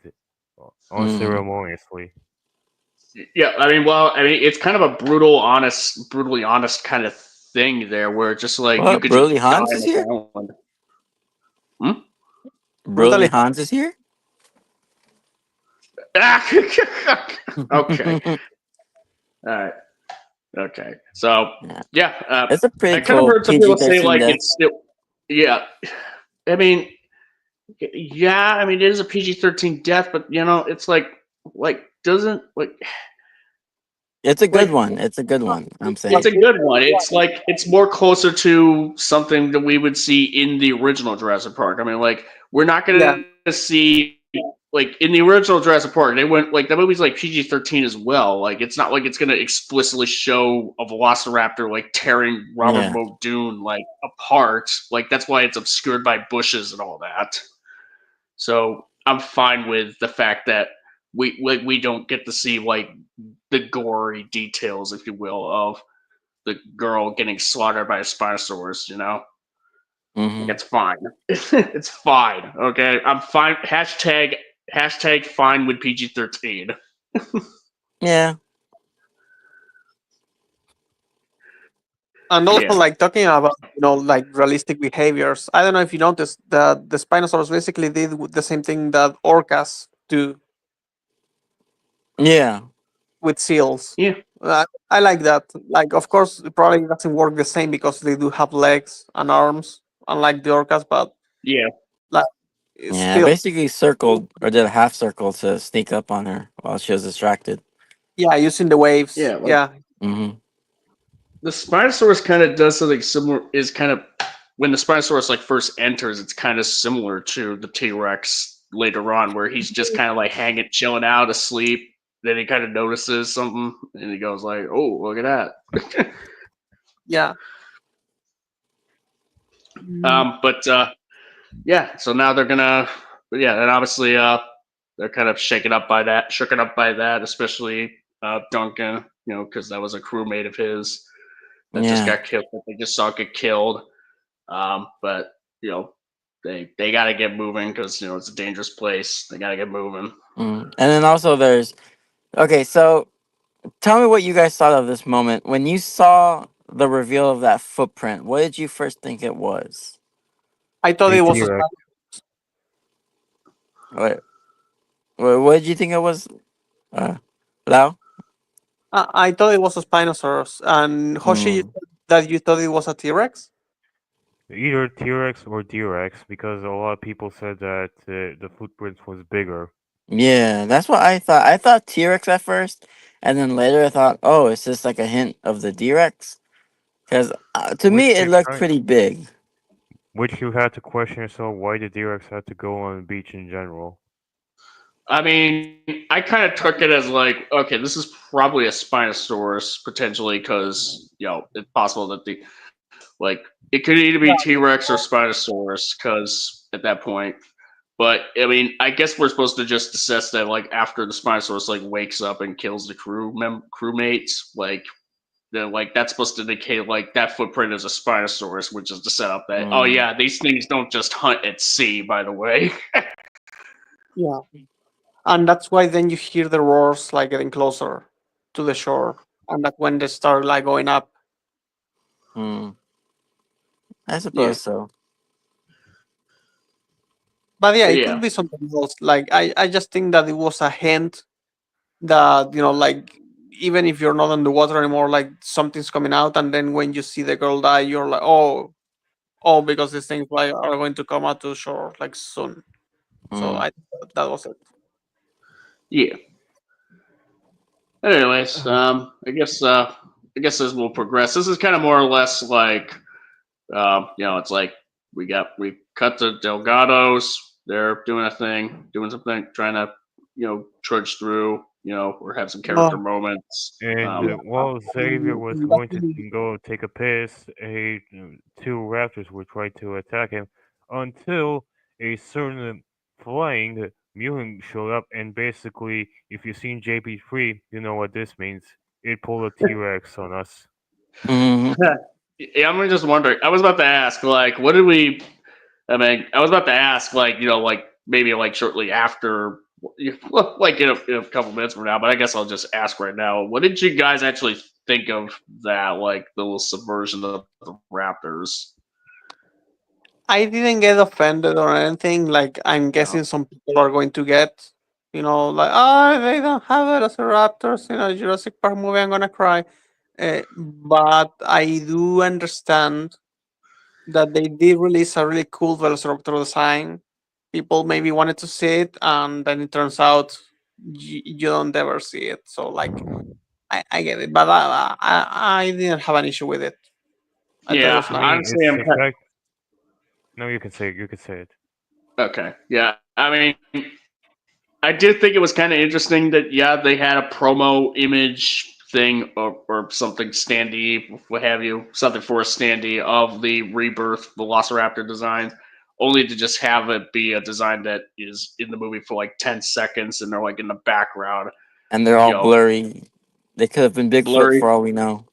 S4: unceremoniously.
S1: Yeah, I mean, it's kind of a brutally honest kind of thing there, where just like you
S3: What?
S1: could just
S3: Broly
S1: die
S3: Hans
S1: on
S3: is
S1: this
S3: here?
S1: island. Hmm?
S3: Broly
S2: Brutally.
S3: Hans is here?
S1: Okay, all right, okay. So
S3: Yeah.
S1: yeah,
S3: It's a
S1: I
S3: pretty
S1: kind of
S3: cool
S1: heard some people say
S3: PG-13
S1: like
S3: death.
S1: yeah. I mean, yeah, I mean it is a PG-13 death, but you know, it's like doesn't
S3: It's a good
S1: like
S3: one. It's a good one. I'm
S1: it's
S3: saying.
S1: a good one. It's like it's more closer to something that we would see in the original Jurassic Park. I mean, like we're not
S2: Yeah,
S1: gonna see like in the original Jurassic Park, they went like the movie's like PG-13 as well. Like it's not like it's gonna explicitly show a Velociraptor like tearing Robert
S3: Yeah.
S1: Muldoon like apart. Like that's why it's obscured by bushes and all that. So I'm fine with the fact that we don't get to see like the gory details, if you will, of the girl getting slaughtered by a Spinosaurus, you know? Like,
S3: Hmm.
S1: it's fine. It's fine, okay? I'm fine. Hashtag fine with PG-13.
S3: Yeah.
S2: and also
S1: Yeah.
S2: like talking about like realistic behaviors. I don't know if you noticed that the Spinosaurus basically did the same thing that orcas do
S3: Yeah.
S2: with seals.
S1: Yeah.
S2: I like that. Like, of course, it probably doesn't work the same because they do have legs and arms, unlike the orcas. But
S1: Yeah.
S2: like, it's
S3: Yeah.
S2: still,
S3: Basically circled or did a half circle to sneak up on her while she was distracted.
S2: yeah, using the waves.
S1: Yeah. Like,
S2: Yeah,
S3: Hmm.
S1: the Spinosaurus kind of does something similar, is kind of, when the Spinosaurus like first enters, it's kind of similar to the T-Rex later on, where he's just kind of like hanging, chilling out, asleep. Then he kind of notices something, and he goes like, "Oh, look at that."
S2: yeah.
S1: But yeah, so now they're gonna, but yeah, and obviously, they're kind of shooken up by that, especially Duncan, you know, because that was a crewmate of his that just
S3: Yeah.
S1: got killed. That they just saw get killed. But you know, they got to get moving because you know it's a dangerous place. They got to get moving.
S3: And then also there's okay, so tell me what you guys thought of this moment. When you saw the reveal of that footprint, what did you first think it was?
S2: I thought
S4: A
S2: it was a
S4: T-Rex.
S3: What what did you think it was? Lau?
S2: I thought it was a Spinosaurus. And Hoshi, you
S3: Mm.
S2: said that you thought it was a T-Rex?
S4: Either T-Rex or D-Rex, because a lot of people said that the footprint was bigger.
S3: Yeah, that's what I thought. I thought T-Rex at first, and then later I thought, oh, it's just like a hint of the D-Rex. Because to
S4: Which
S3: me, it
S4: you
S3: looked
S4: kind,
S3: pretty big.
S4: which you had to question yourself why the D-Rex had to go on the beach in general.
S1: I mean, I kind of took it as like, okay, this is probably a Spinosaurus potentially because you know it's possible that the like it could either be T Rex or Spinosaurus because at that point. But I mean, I guess we're supposed to just assess that like after the Spinosaurus like wakes up and kills the crewmates, like then like that's supposed to indicate like that footprint is a Spinosaurus, which is to set up that oh
S3: Mm.
S1: yeah, these things don't just hunt at sea, by the way.
S2: Yeah. And that's why then you hear the roars like getting closer to the shore. And that's when they start like going up.
S3: Mm. I
S1: Yeah,
S3: suppose so.
S2: But yeah,
S1: but
S2: it
S1: yeah,
S2: could be something else. Like I just think that it was a hint that, like even if you're not on the water anymore, like something's coming out, and then when you see the girl die, you're like, oh, because these things like are going to come out to shore like soon. So
S3: Mm.
S2: I think that was it.
S1: yeah. Anyways, I guess as we'll progress, this is kind of more or less like, you know, it's like we cut the Delgados. They're doing a thing, doing something, trying to, you know, trudge through, you know, or have some character
S2: Oh,
S1: moments.
S4: And
S2: yeah.
S4: while Xavier was going to go take a piss, two raptors would try to attack him until a certain flying mutant showed up. And basically, if you've seen JP3, you know what this means. It pulled a T-Rex on us.
S3: Hmm.
S1: Yeah, I'm just wondering. I was about to ask, like, what did we? I mean, I was about to ask, like, like maybe like shortly after, like in a couple minutes from now, but I guess I'll just ask right now. What did you guys actually think of that, like the little subversion of the Raptors?
S2: I didn't get offended or anything. Like I'm
S1: Yeah.
S2: guessing some people are going to get, like oh they don't have Velociraptors in a Jurassic Park movie. I'm gonna cry. But I do understand that they did release a really cool Velociraptor design. People maybe wanted to see it, and then it turns out you don't ever see it. So like I get it, but I didn't have an issue with it. I thought it
S1: Yeah,
S2: was
S4: To
S2: nice.
S4: me,
S1: honestly,
S4: it's the fact. No, you can say it. You can say it.
S1: okay. Yeah, I mean, I did think it was kind of interesting that they had a promo image thing or something standee, what have you, something for a standee of the Rebirth Velociraptor design, only to just have it be a design that is in the movie for like 10 seconds, and they're like in the background,
S3: And they're all
S1: you know,
S3: blurry. They could have been Bigfoot
S1: blurry.
S3: for all we know.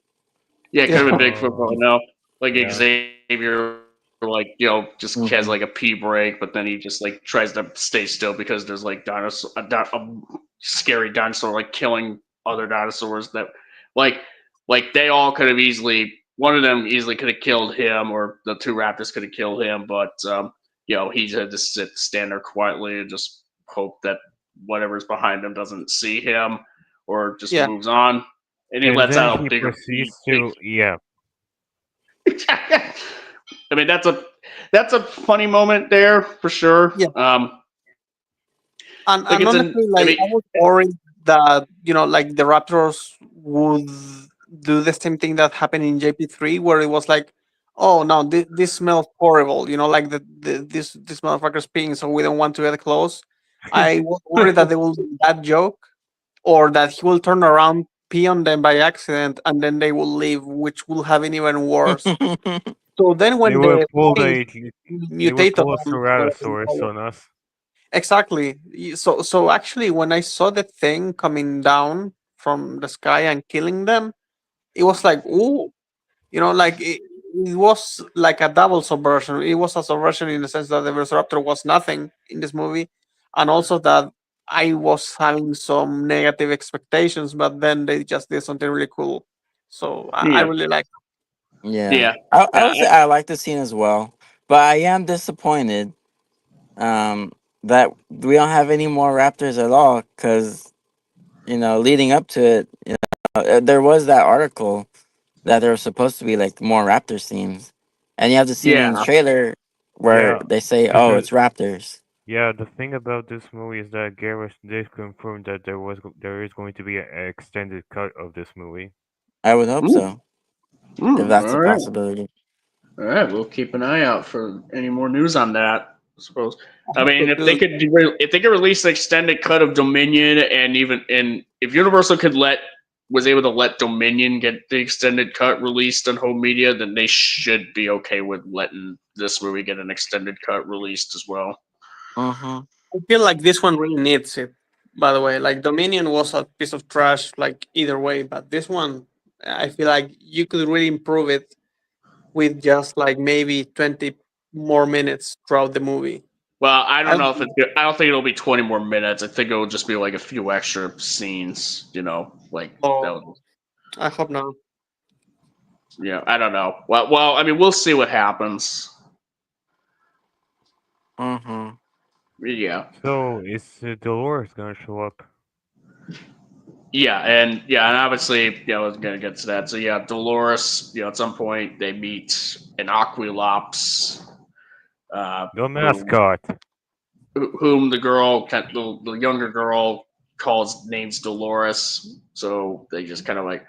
S1: Yeah, it could have
S2: Yeah.
S1: been Bigfoot,
S4: Oh,
S1: no, like
S4: yeah.
S1: Xavier, like just has
S3: Hmm.
S1: like a pee break, but then he just like tries to stay still because there's like a scary dinosaur like killing other dinosaurs that like they all could have easily, one of them easily could have killed him, or the two raptors could have killed him, but he had to stand there quietly and just hope that whatever's behind him doesn't see him or just
S2: Yeah.
S1: moves on, and he
S4: And
S1: lets
S4: then
S1: out a
S4: he
S1: bigger
S4: proceeds to, yeah.
S1: I mean, that's a funny moment there for sure.
S2: Yeah. And,
S1: Like
S2: and
S1: it's an,
S2: honestly,
S1: I
S2: like
S1: mean,
S2: I was worried that like the Raptors would do the same thing that happened in JP3, where it was like, oh no, this smells horrible. Like this motherfucker's peeing, so we don't want to get close. I was worried that they will do that joke, or that he will turn around, pee on them by accident, and then they will leave, which will have been even worse. So then
S4: They
S2: when
S4: will
S2: the
S4: pull
S2: things
S4: a they will
S2: mutate
S4: pull a
S2: upon whatever they
S4: Ceratosaurus
S2: call
S4: on us.
S2: exactly. So actually, when I saw the thing coming down from the sky and killing them, it was like, ooh, like it was like a double subversion. It was a subversion in the sense that the Velociraptor was nothing in this movie, and also that I was having some negative expectations, but then they just did something really cool. So I
S1: yeah,
S2: really like.
S3: Yeah.
S1: yeah,
S3: I
S1: yeah,
S3: would say I like the scene as well. But I am disappointed um, that we don't have any more Raptors at all. Because, leading up to it, there was that article that there was supposed to be like more Raptor scenes. And you have the scene in the
S1: yeah,
S3: trailer where
S4: Yeah,
S3: they say, oh,
S4: because
S3: it's Raptors.
S4: yeah, the thing about this movie is that Gareth did confirm that there is going to be an extended cut of this movie.
S3: I would hope
S1: mm,
S3: so, if that's
S1: all
S3: a
S1: right,
S3: possibility.
S1: all right. We'll keep an eye out for any more news on that. I suppose. I mean,
S2: So too.
S1: if they could release an extended cut of Dominion, and if Universal was able to let Dominion get the extended cut released on home media, then they should be okay with letting this movie get an extended cut released as well.
S3: Mm-hmm.
S2: I feel like this one really needs it. By the way, like Dominion was a piece of trash, like either way, but this one, I feel like you could really improve it with just like maybe 20 more minutes throughout the movie.
S1: Well, I
S2: I
S1: don't
S2: don't
S1: know if I don't think it'll be 20 more minutes. I think it'll just be like a few extra scenes. Like that.
S2: know. I hope not.
S1: Yeah, I don't know. Well, I mean, we'll see what happens.
S3: Mm-hmm.
S1: Yeah,
S4: So is Dolores gonna show up?
S1: and obviously, I was gonna get to that. So yeah, Dolores, at some point they meet an Aquilops,
S4: The
S1: who
S4: mascot.
S1: whom the younger girl calls names Dolores. So they just kind of like,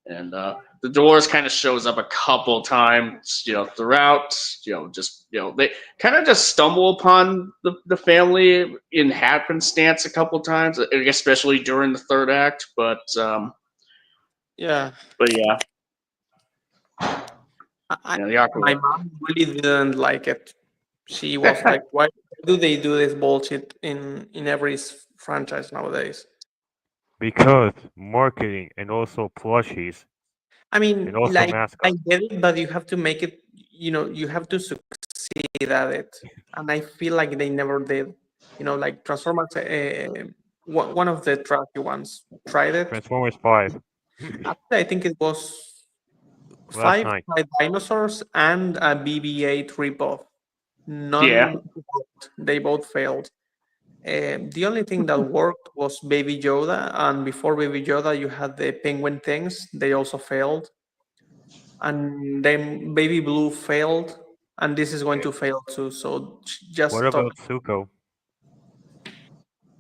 S1: and the Dolores kind of shows up a couple times, throughout. They kind of just stumble upon the family in happenstance a couple times, especially during the third act.
S2: Yeah.
S1: But yeah, the
S2: My
S1: Aquila.
S2: mom really didn't like it. She was like, why do they do this bullshit in every franchise nowadays?
S4: Because marketing and also plushies
S2: I
S4: and
S2: mean,
S4: also
S2: like I
S4: mascots.
S2: get it, but you have to make it. You have to succeed succeed at it, and I feel like they never did. Like Transformers, one of the trashy ones tried it.
S4: Transformers 5
S2: Actually, I think it was
S4: last
S2: five
S4: night.
S2: dinosaurs and a BB-8 ripoff.
S1: Yeah.
S2: None worked. They both failed. The only thing that worked was Baby Yoda, and before Baby Yoda, you had the penguin things. They also failed, and then Baby Blue failed, and this is going to fail too. So just
S4: What
S2: stop.
S4: about Zuko?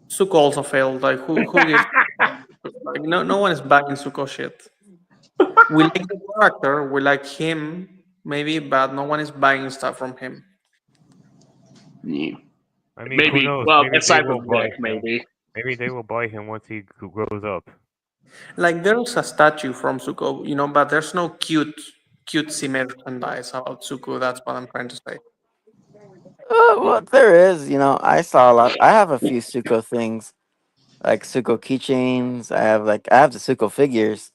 S2: Suko also failed. Like who gives? Like no one is buying Suko shit. We like the character, we like him, maybe, but no one is buying stuff from him.
S1: Yeah.
S4: I mean, who
S1: Maybe.
S4: knows?
S1: Well,
S4: Maybe they
S1: aside
S4: will
S1: from
S4: buy
S1: Vic,
S4: him.
S1: maybe.
S4: Maybe they will buy him once he grows up.
S2: Like there's a statue from Suko, but there's no cutesy merchandise about Suko. That's what I'm trying to say.
S3: Well, there is. I saw a lot. I have a few Suko things, like Suko keychains. I have the Suko figures.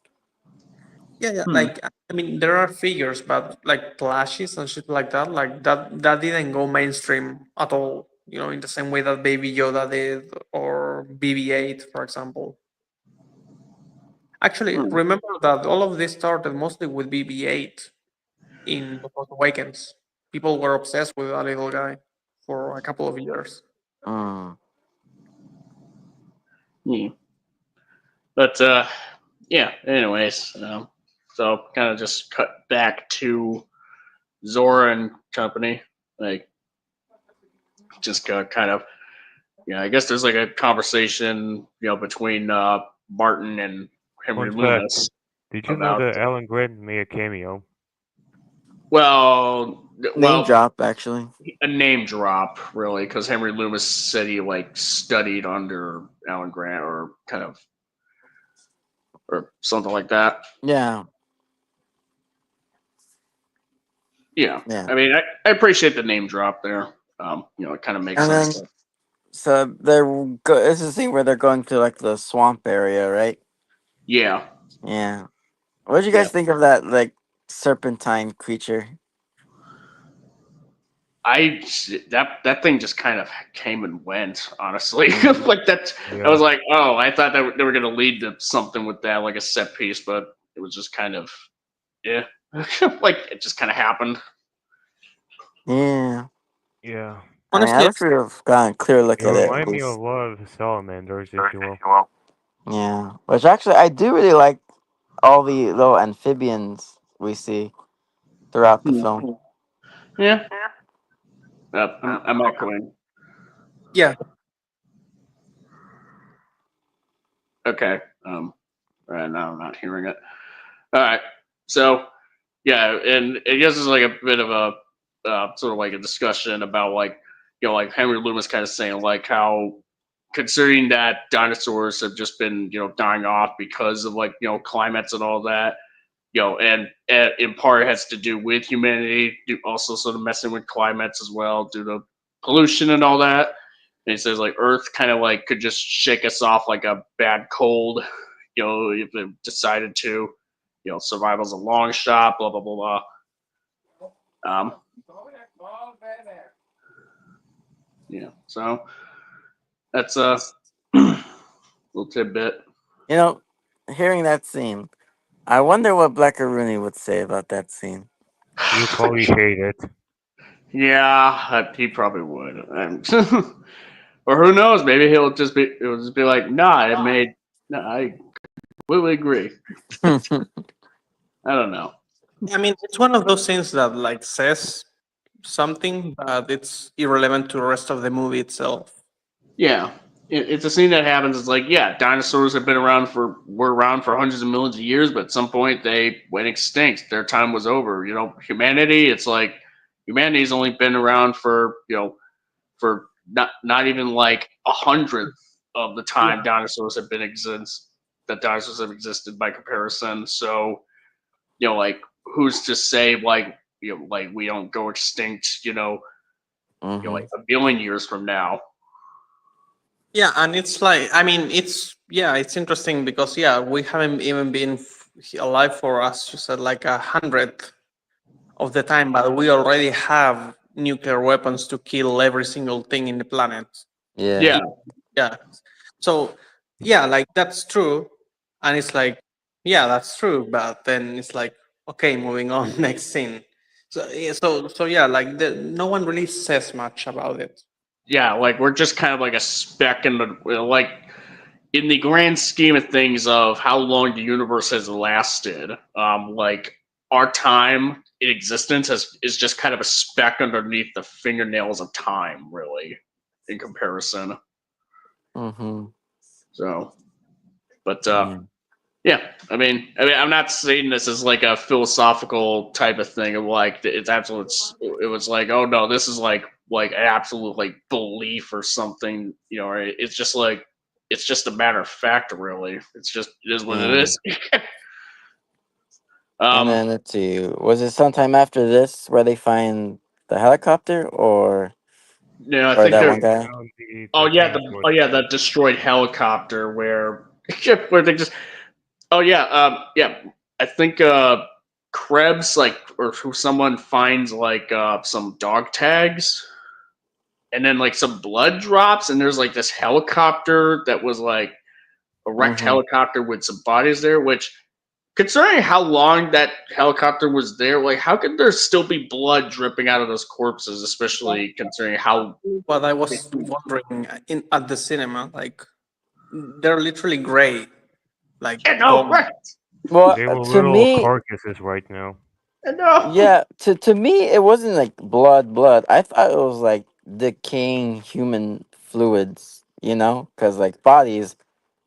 S2: Yeah.
S1: Hmm.
S2: Like I mean, there are figures, but like plushies and shit like that didn't go mainstream at all. In the same way that Baby Yoda did, or BB-8, for example. Actually,
S1: Hmm.
S2: remember that all of this started mostly with BB-8 in The Force Awakens. People were obsessed with that little guy for a couple of years.
S3: Mm.
S1: Yeah. But yeah. Anyways, so kind of just cut back to Zora and company. Like, just kind of, I guess there's like a conversation, between Martin and Henry
S4: Fun fact:
S1: Loomis
S4: did you know
S1: about,
S4: that Alan Grant made a cameo?
S1: well,
S3: Name drop, actually.
S1: a name drop, really, because Henry Loomis said he like studied under Alan Grant, or kind of, or something like that.
S3: Yeah,
S1: Yeah,
S3: yeah.
S1: I mean, I appreciate the name drop there. It kind of makes
S3: And then,
S1: sense.
S3: so this is the scene where they're going to like the swamp area, right?
S1: Yeah,
S3: Yeah. What did you
S1: yeah.
S3: guys think of that, like, serpentine creature?
S1: That thing just kind of came and went, honestly.
S3: Mhm.
S1: Like that, I
S4: Yeah.
S1: was like, oh, I thought that they were gonna lead to something with that, like a set piece, but it was just kind of, yeah, like it just kind of happened.
S3: Yeah.
S4: Yeah.
S3: I mean, I
S2: Honestly,
S3: wish we would have gotten a clear look
S4: It
S3: at it, at
S4: reminded me of
S3: least.
S4: a lot of salamanders, if you will.
S3: Yeah. Which actually, I do really like all the little amphibians we see throughout the
S1: Hmm.
S3: film.
S1: Yeah, I'm echoing.
S2: yeah.
S1: Okay, right now I'm not hearing it. All right, so yeah, and I guess it's like a bit of a sort of like a discussion about, like, like Henry Loomis kind of saying, like, how, considering that dinosaurs have just been, dying off because of, like, climates and all that, and in part it has to do with humanity, also sort of messing with climates as well due to pollution and all that. And he says, like, Earth kind of like could just shake us off like a bad cold, if it decided to. Survival's a long shot, blah blah blah blah. Um, yeah, so that's a little tidbit.
S3: Hearing that scene, I wonder what Rooney would say about that scene.
S4: You probably hate it.
S1: Yeah, he probably would. Or who knows? Maybe it'll just be like, nah, it made. No, I completely agree. I don't know.
S2: I mean, it's one of those things that like says something, but it's irrelevant to the rest of the movie itself.
S1: Yeah, it's a scene that happens. It's like, yeah, dinosaurs were around for hundreds of millions of years, but at some point they went extinct. Their time was over. Humanity. It's like humanity's only been around for for not even like 100th of the
S2: Yeah.
S1: time dinosaurs have existed by comparison. So, like, who's to say, like, like we don't go extinct,
S3: Hmm.
S1: like a billion years from now.
S2: Yeah, and it's like, I mean, it's interesting because we haven't even been alive for, as you said, like 100th of the time, but we already have nuclear weapons to kill every single thing in the planet.
S3: Yeah.
S1: Yeah,
S2: Yeah. So yeah, like that's true, and it's like, yeah, that's true, but then it's like, okay, moving on, next scene. So yeah, so yeah, like no one really says much about it.
S1: yeah, like we're just kind of like a speck in the like in the grand scheme of things of how long the universe has lasted. Like our time in existence is just kind of a speck underneath the fingernails of time, really, in comparison.
S3: Mm-hmm.
S1: So, but
S3: Yeah.
S1: yeah, I'm not saying this as like a philosophical type of thing of like it's absolute. It was like, oh no, this is like an absolute like belief or something. Right? It's just like it's just a matter of fact, really. It is what it
S3: Mm.
S1: is.
S3: And then let's see, was it sometime after this where they find the helicopter, or
S1: I
S3: or
S1: think
S3: that
S1: they're.
S3: one guy?
S4: Found the
S1: Oh yeah,
S4: Titanosaurus.
S1: the destroyed helicopter where they just. Oh yeah, yeah. I think Krebs or who someone finds like some dog tags, and then like some blood drops, and there's like this helicopter that was like a wrecked
S3: Mm-hmm.
S1: helicopter with some bodies there. Which, considering how long that helicopter was there, like how could there still be blood dripping out of those corpses? Especially considering how.
S2: But I was wondering in at the cinema, like they're literally gray, like
S1: I know,
S2: bone.
S1: right?
S3: Well,
S4: They were
S3: to
S4: little
S3: me,
S4: carcasses right now.
S1: I know.
S3: yeah, to me, it wasn't like blood. I thought it was like decaying human fluids, because like bodies,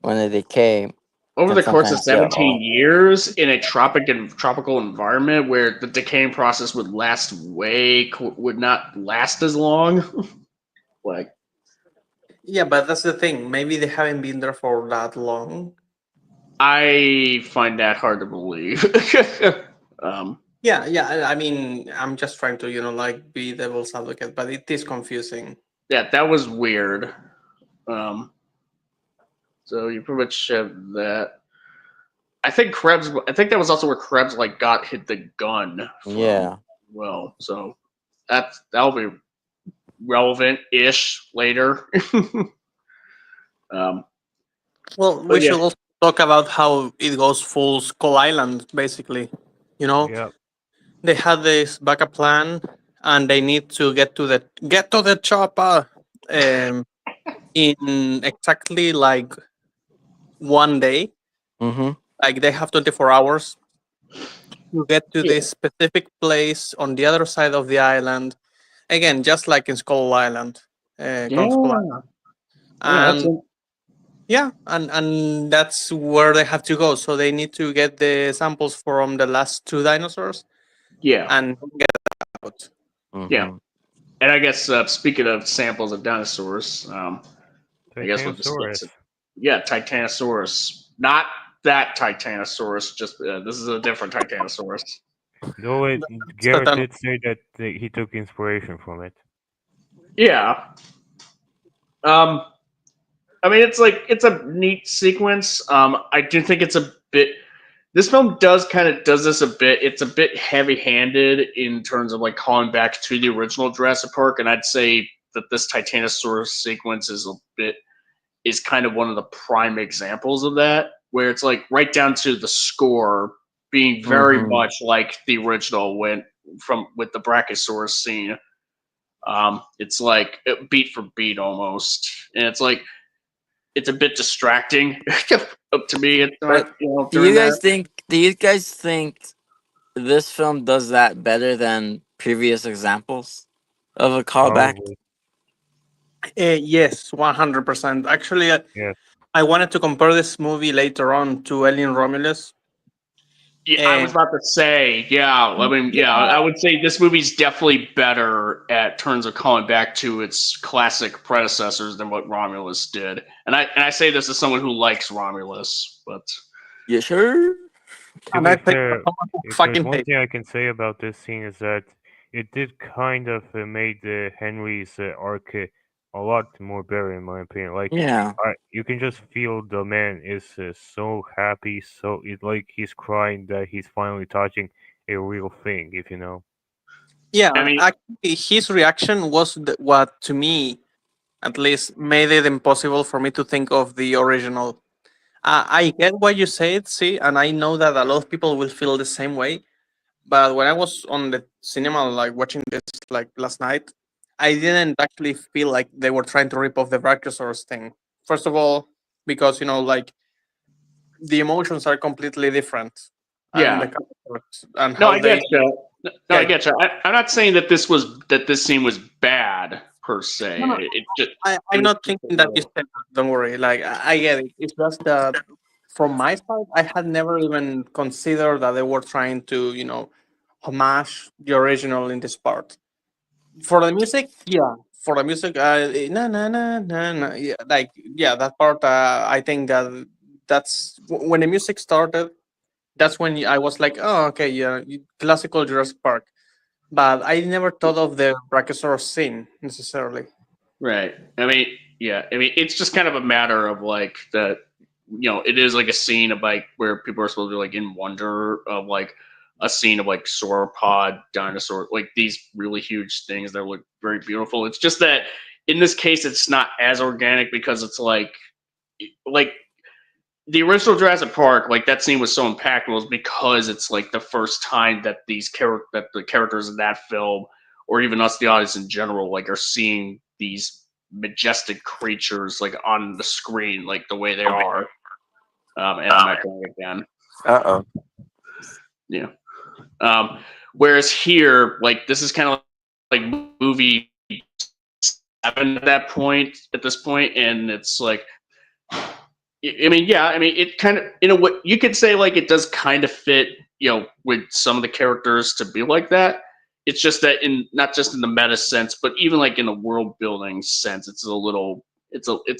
S3: when they decay,
S1: Over
S3: can
S1: the course of
S3: sometimes get
S1: 17
S3: all.
S1: years in a tropical environment where the decaying process would not last as long. Like
S2: Yeah, but that's the thing. Maybe they haven't been there for that long.
S1: I find that hard to believe. um,
S2: Yeah, yeah. I mean, I'm just trying to, like be devil's advocate, but it is confusing.
S1: yeah, that was weird. Um, so you pretty much have that. I think that was also where Krebs like got hit the gun from.
S3: Yeah.
S1: Well, so that'll be relevant-ish later. um,
S2: Well, we
S1: but yeah,
S2: should also talk about how it goes full Skull Island, basically. You know,
S4: Yeah.
S2: they had this backup plan, and they need to get to the chopper um, in exactly like one day.
S3: Mm-hmm.
S2: Like they have 24 hours to get to
S1: yeah,
S2: this specific place on the other side of the island. Again, just like in Skull Island, Kong Skull Island.
S1: yeah. Oh, that's
S2: And yeah, and that's where they have to go. So they need to get the samples from the last two dinosaurs
S1: yeah,
S2: and get out.
S1: yeah.
S3: Mm-hmm.
S1: And I guess speaking of samples of dinosaurs, I guess we'll just get
S4: Titanosaurus.
S1: to Titanosaurus, not that Titanosaurus. Just this is a different Titanosaurus.
S4: Though Garrett did say that he took inspiration from it.
S1: Yeah. Um. I mean, it's a neat sequence. I do think it's a bit. This film does this a bit. It's a bit heavy-handed in terms of like calling back to the original Jurassic Park, and I'd say that this Titanosaurus sequence is kind of one of the prime examples of that, where it's like right down to the score being very
S3: Mm-hmm.
S1: much like the original with the Brachiosaurus scene. It's like beat for beat almost, and it's like it's a bit distracting to me. It's
S3: But
S1: not during that.
S3: do you guys think this film does that better than previous examples of a callback?
S4: Probably.
S2: Yes, 100%. Actually,
S4: Yes.
S2: I wanted to compare this movie later on to Alien Romulus.
S1: Yeah, I was about to say, yeah. I mean, yeah, I would say this movie's definitely better at terms of calling back to its classic predecessors than what Romulus did. And I say this as someone who likes Romulus, but
S3: You sure?
S4: To
S2: And
S4: be
S2: I think
S4: fair, if there's
S2: fucking
S4: one
S2: hate.
S4: thing I can say about this scene is that it did kind of made Henry's arc a lot more better, in my opinion. Like,
S3: Yeah.
S4: you can just feel the man is so happy, like he's crying that he's finally touching a real thing, if you know.
S2: Yeah,
S1: I mean,
S2: actually, his reaction was what to me, at least, made it impossible for me to think of the original. I get what you said, see, and I know that a lot of people will feel the same way. But when I was on the cinema, like watching this like last night, I didn't actually feel like they were trying to rip off the Brachiosaurus thing. First of all, because like the emotions are completely different, and the
S1: yeah.
S2: characters and
S1: No,
S2: how
S1: I get
S2: they,
S1: you. No,
S2: yeah.
S1: I get you. I'm not saying that this scene was bad per se.
S2: No, no,
S1: It just it
S2: I'm
S1: was
S2: not
S1: just a
S2: thinking that you
S1: little.
S2: said that. Don't worry. Like I get it. It's just that from my side, I had never even considered that they were trying to, homage the original in this part. For the music, yeah. For the music, na na na na na, yeah, like yeah, that part. I think that when the music started. That's when I was like, oh, okay, yeah, classical Jurassic Park. But I never thought of the Brachiosaurus scene necessarily.
S1: Right. I mean, yeah. I mean, it's just kind of a matter of like the, it is like a scene of like where people are supposed to be like in wonder of like a scene of like sauropod dinosaur, like these really huge things that look very beautiful. It's just that in this case, it's not as organic because it's like the original Jurassic Park, like that scene was so impactful was because it's like the first time that that the characters in that film, or even us, the audience in general, like are seeing these majestic creatures like on the screen, like the way they are. And I'm not going again.
S3: Uh-oh.
S1: Yeah. Whereas here, like this is kind of like movie 7 at this point, and it's like I mean, yeah, I mean, it kind of, what you could say, like, it does kind of fit, with some of the characters to be like that. It's just that not just in the meta sense, but even like in the world building sense, it's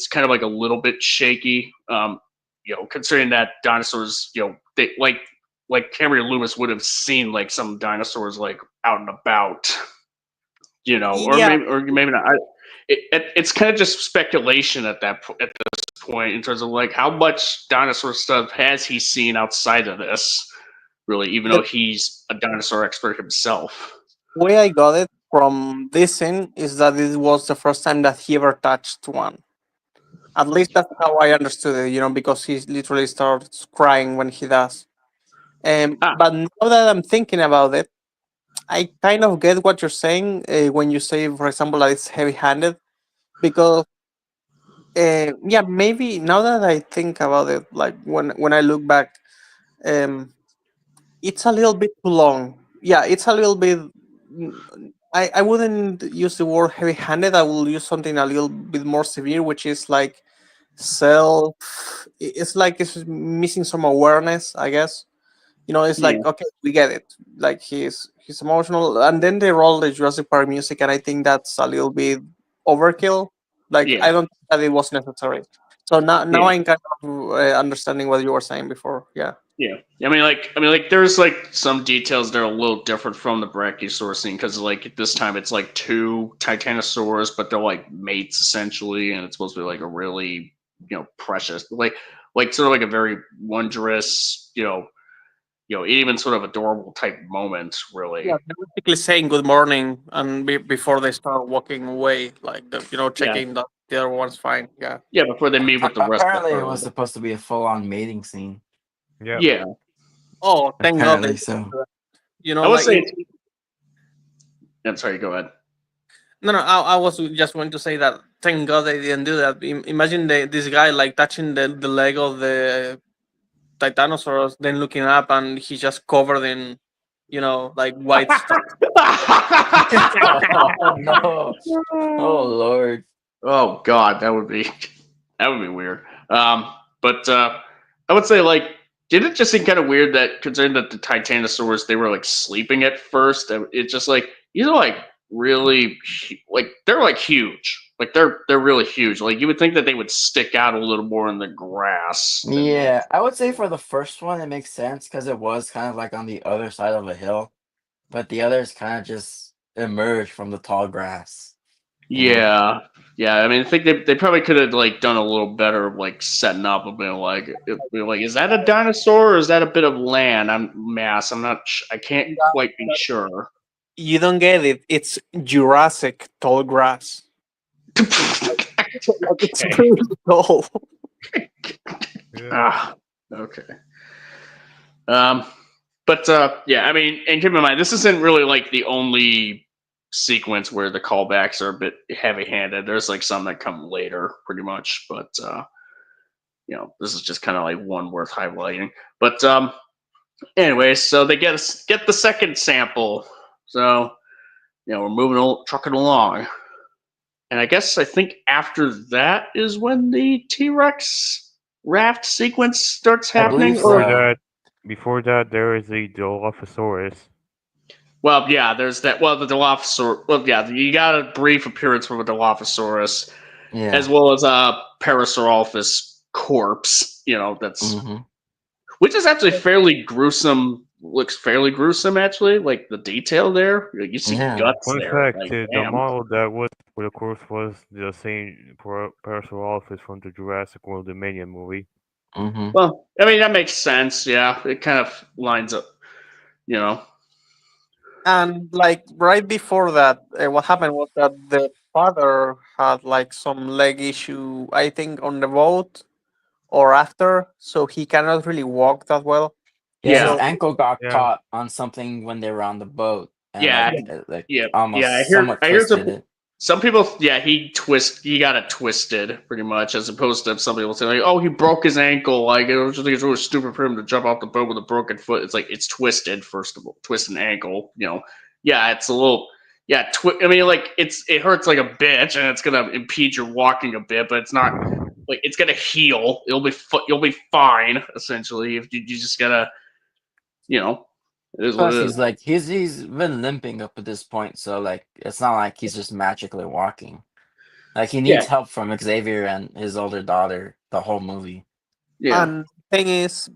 S1: kind of like a little bit shaky. Considering that dinosaurs, they like Cameron Loomis would have seen like some dinosaurs like out and about, or
S2: Yeah,
S1: maybe not. It's kind of just speculation at this point in terms of like how much dinosaur stuff has he seen outside of this, really, even
S2: the
S1: though he's a dinosaur expert himself.
S2: way I got it from this scene is that it was the first time that he ever touched one. At least that's how I understood it, because he literally starts crying when he does.
S1: Ah,
S2: But now that I'm thinking about it, I kind of get what you're saying when you say, for example, that it's heavy-handed, because yeah, maybe now that I think about it, like when I look back, um, it's a little bit too long. Yeah, it's a little bit. I wouldn't use the word heavy-handed. I will use something a little bit more severe, which is like self. It's like it's missing some awareness, I guess. It's
S1: yeah,
S2: like okay, we get it. Like he's emotional, and then they roll the Jurassic Park music, and I think that's a little bit overkill. Like
S1: yeah,
S2: I don't think that it was necessary. So now
S1: yeah,
S2: I'm kind of understanding what you were saying before. Yeah.
S1: yeah. I mean, like, there's like some details that are a little different from the Brachiosaurus scene because, like, at this time it's like two Titanosaurs, but they're like mates essentially, and it's supposed to be like a really, precious, like sort of like a very wondrous, even sort of adorable type moment,
S2: Yeah,
S1: really.
S2: they're basically saying good morning and before they start walking away, like
S1: Yeah,
S2: checking that the other one's fine. Yeah.
S1: yeah. Before they meet with the rest of the
S3: Apparently, it was
S1: herd.
S3: supposed to be a full-on mating scene.
S4: Yeah.
S1: Yeah,
S2: Oh, thank God they
S3: Apparently,
S2: did
S3: so.
S2: that.
S1: I would
S2: Like
S1: say. I'm sorry. Go ahead.
S2: no, no. I was just going to say that. Thank God they didn't do that. Imagine this guy like touching the leg of the Titanosaurus, then looking up and he's just covered in, like white stuff.
S3: Oh no! Oh Lord!
S1: Oh God, that would be weird. But I would say like, did it just seem kind of weird that considering that the Titanosaurs they were like sleeping at first? It's just like these are like really like they're like huge. Like they're really huge. Like you would think that they would stick out a little more in the grass than this.
S3: Yeah, I would say for the first one it makes sense because it was kind of like on the other side of a hill, but the others kind of just emerged from the tall grass.
S1: Yeah, yeah. I mean, I think they probably could have like done a little better of like setting up a bit like is that a dinosaur or is that a bit of land? I'm not. I can't
S2: Yeah,
S1: quite be sure.
S2: You don't get it. It's Jurassic tall grass. Like, it's
S1: Okay.
S2: pretty tall.
S4: Yeah.
S1: Ah, okay. But yeah, I mean, and keep in mind, this isn't really like the only sequence where the callbacks are a bit heavy-handed. There's like some that come later, pretty much. But this is just kind of like one worth highlighting. But anyway, so they get the second sample. So we're trucking along, and I think after that is when the T-Rex raft sequence starts
S3: I
S1: happening.
S3: believe
S4: Before
S3: so.
S4: that, there is the Dilophosaurus.
S1: Well, yeah, there's that. Well, the Dilophosaurus. Well, yeah, you got a brief appearance from a Dilophosaurus,
S3: Yeah.
S1: as well as a Parasaurolophus corpse. That's
S3: Hmm.
S1: which is actually fairly gruesome. Looks fairly gruesome, actually. Like the detail there, you see
S3: Yeah.
S1: guts
S4: Fun
S1: there.
S4: fact:
S1: Like,
S4: the
S1: damn.
S4: model that was for the course was the same Parasaurolophus from the Jurassic World Dominion movie.
S3: Hmm.
S1: Well, I mean that makes sense. Yeah, it kind of lines up. You know.
S2: And like right before that, what happened was that the father had like some leg issue, I think, on the boat or after, so he cannot really walk that well.
S3: Yeah, his
S1: Yeah.
S2: So
S3: ankle got
S4: Yeah.
S3: caught on something when they were on the boat, and
S1: Yeah.
S3: like
S1: Yeah. Yeah.
S3: almost somewhat
S1: I hear
S3: twisted it.
S1: some people, yeah, he got it twisted pretty much, as opposed to some people saying, like, oh, he broke his ankle. Like, it was just it's really stupid for him to jump off the boat with a broken foot. It's like, it's twisted, first of all, twisted ankle, Yeah, it's a little, yeah, I mean, like, it hurts like a bitch, and it's going to impede your walking a bit, but it's not, like, it's going to heal. You'll be fine, essentially. If you just gotta, it is what
S3: Plus,
S1: it
S3: he's
S1: is.
S3: like he's been limping up at this point, so like it's not like he's just magically walking. Like he
S1: Yeah,
S3: needs help from Xavier and his older daughter the whole movie.
S1: yeah.
S2: and thing is,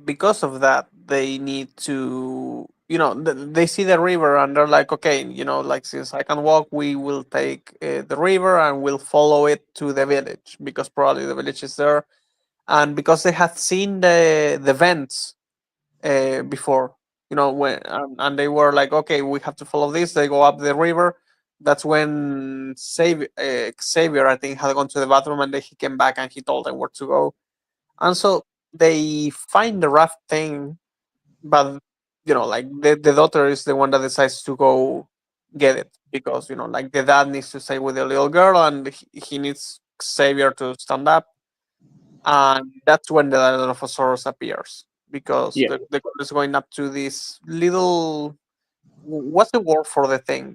S2: because of that, they need to, they see the river and they're like, okay, like since I can walk, we will take the river and we'll follow it to the village because probably the village is there, and because they had seen the vents before, when and they were like, okay, we have to follow this. They go up the river. That's when Xavier, I think, had gone to the bathroom, and then he came back and he told them where to go. And so they find the raft thing, but like the daughter is the one that decides to go get it because like the dad needs to stay with the little girl, and he needs Xavier to stand up, and that's when the Dilophosaurus appears because
S1: Yeah.
S2: the girl is going up to this little. What's the word for the thing?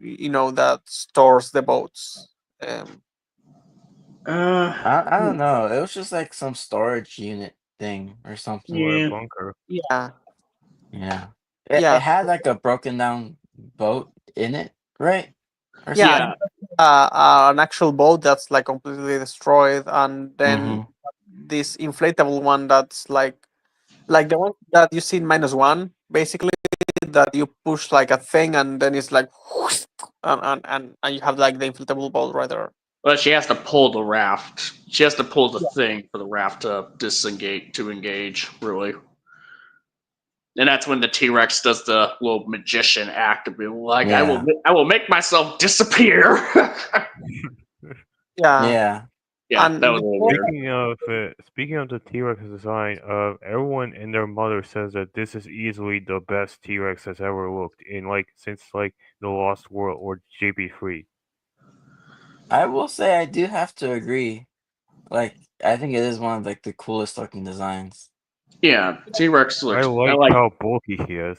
S2: That stores the boats. Um,
S3: I don't know. It was just like some storage unit thing or something.
S4: Or a
S1: Yeah.
S4: bunker.
S2: yeah,
S3: Yeah. It
S2: yeah,
S3: had like a broken down boat in it, right? Or
S2: yeah.
S1: Yeah.
S3: something.
S2: An actual boat that's like completely destroyed, and then
S3: Mm-hmm.
S2: this inflatable one that's like the one that you see in -1, basically, that you push like a thing and then it's like and you have like the inflatable boat right there.
S1: Well, she has to pull the raft. She has to pull the thing for the raft to engage, really. And that's when the T-Rex does the little magician act of being like,
S3: Yeah.
S1: I will make myself disappear."
S2: Yeah,
S3: Yeah.
S1: Yeah, that
S2: and
S1: was a little
S2: before,
S1: weird.
S4: Speaking of the T-Rex design, everyone and their mother says that this is easily the best T-Rex that's ever looked in since the Lost World or JP3.
S3: I will say I do have to agree. Like I think it is one of like the coolest looking designs.
S1: Yeah, T-Rex
S4: I
S1: looks. I
S4: like
S1: like.
S4: how bulky he is.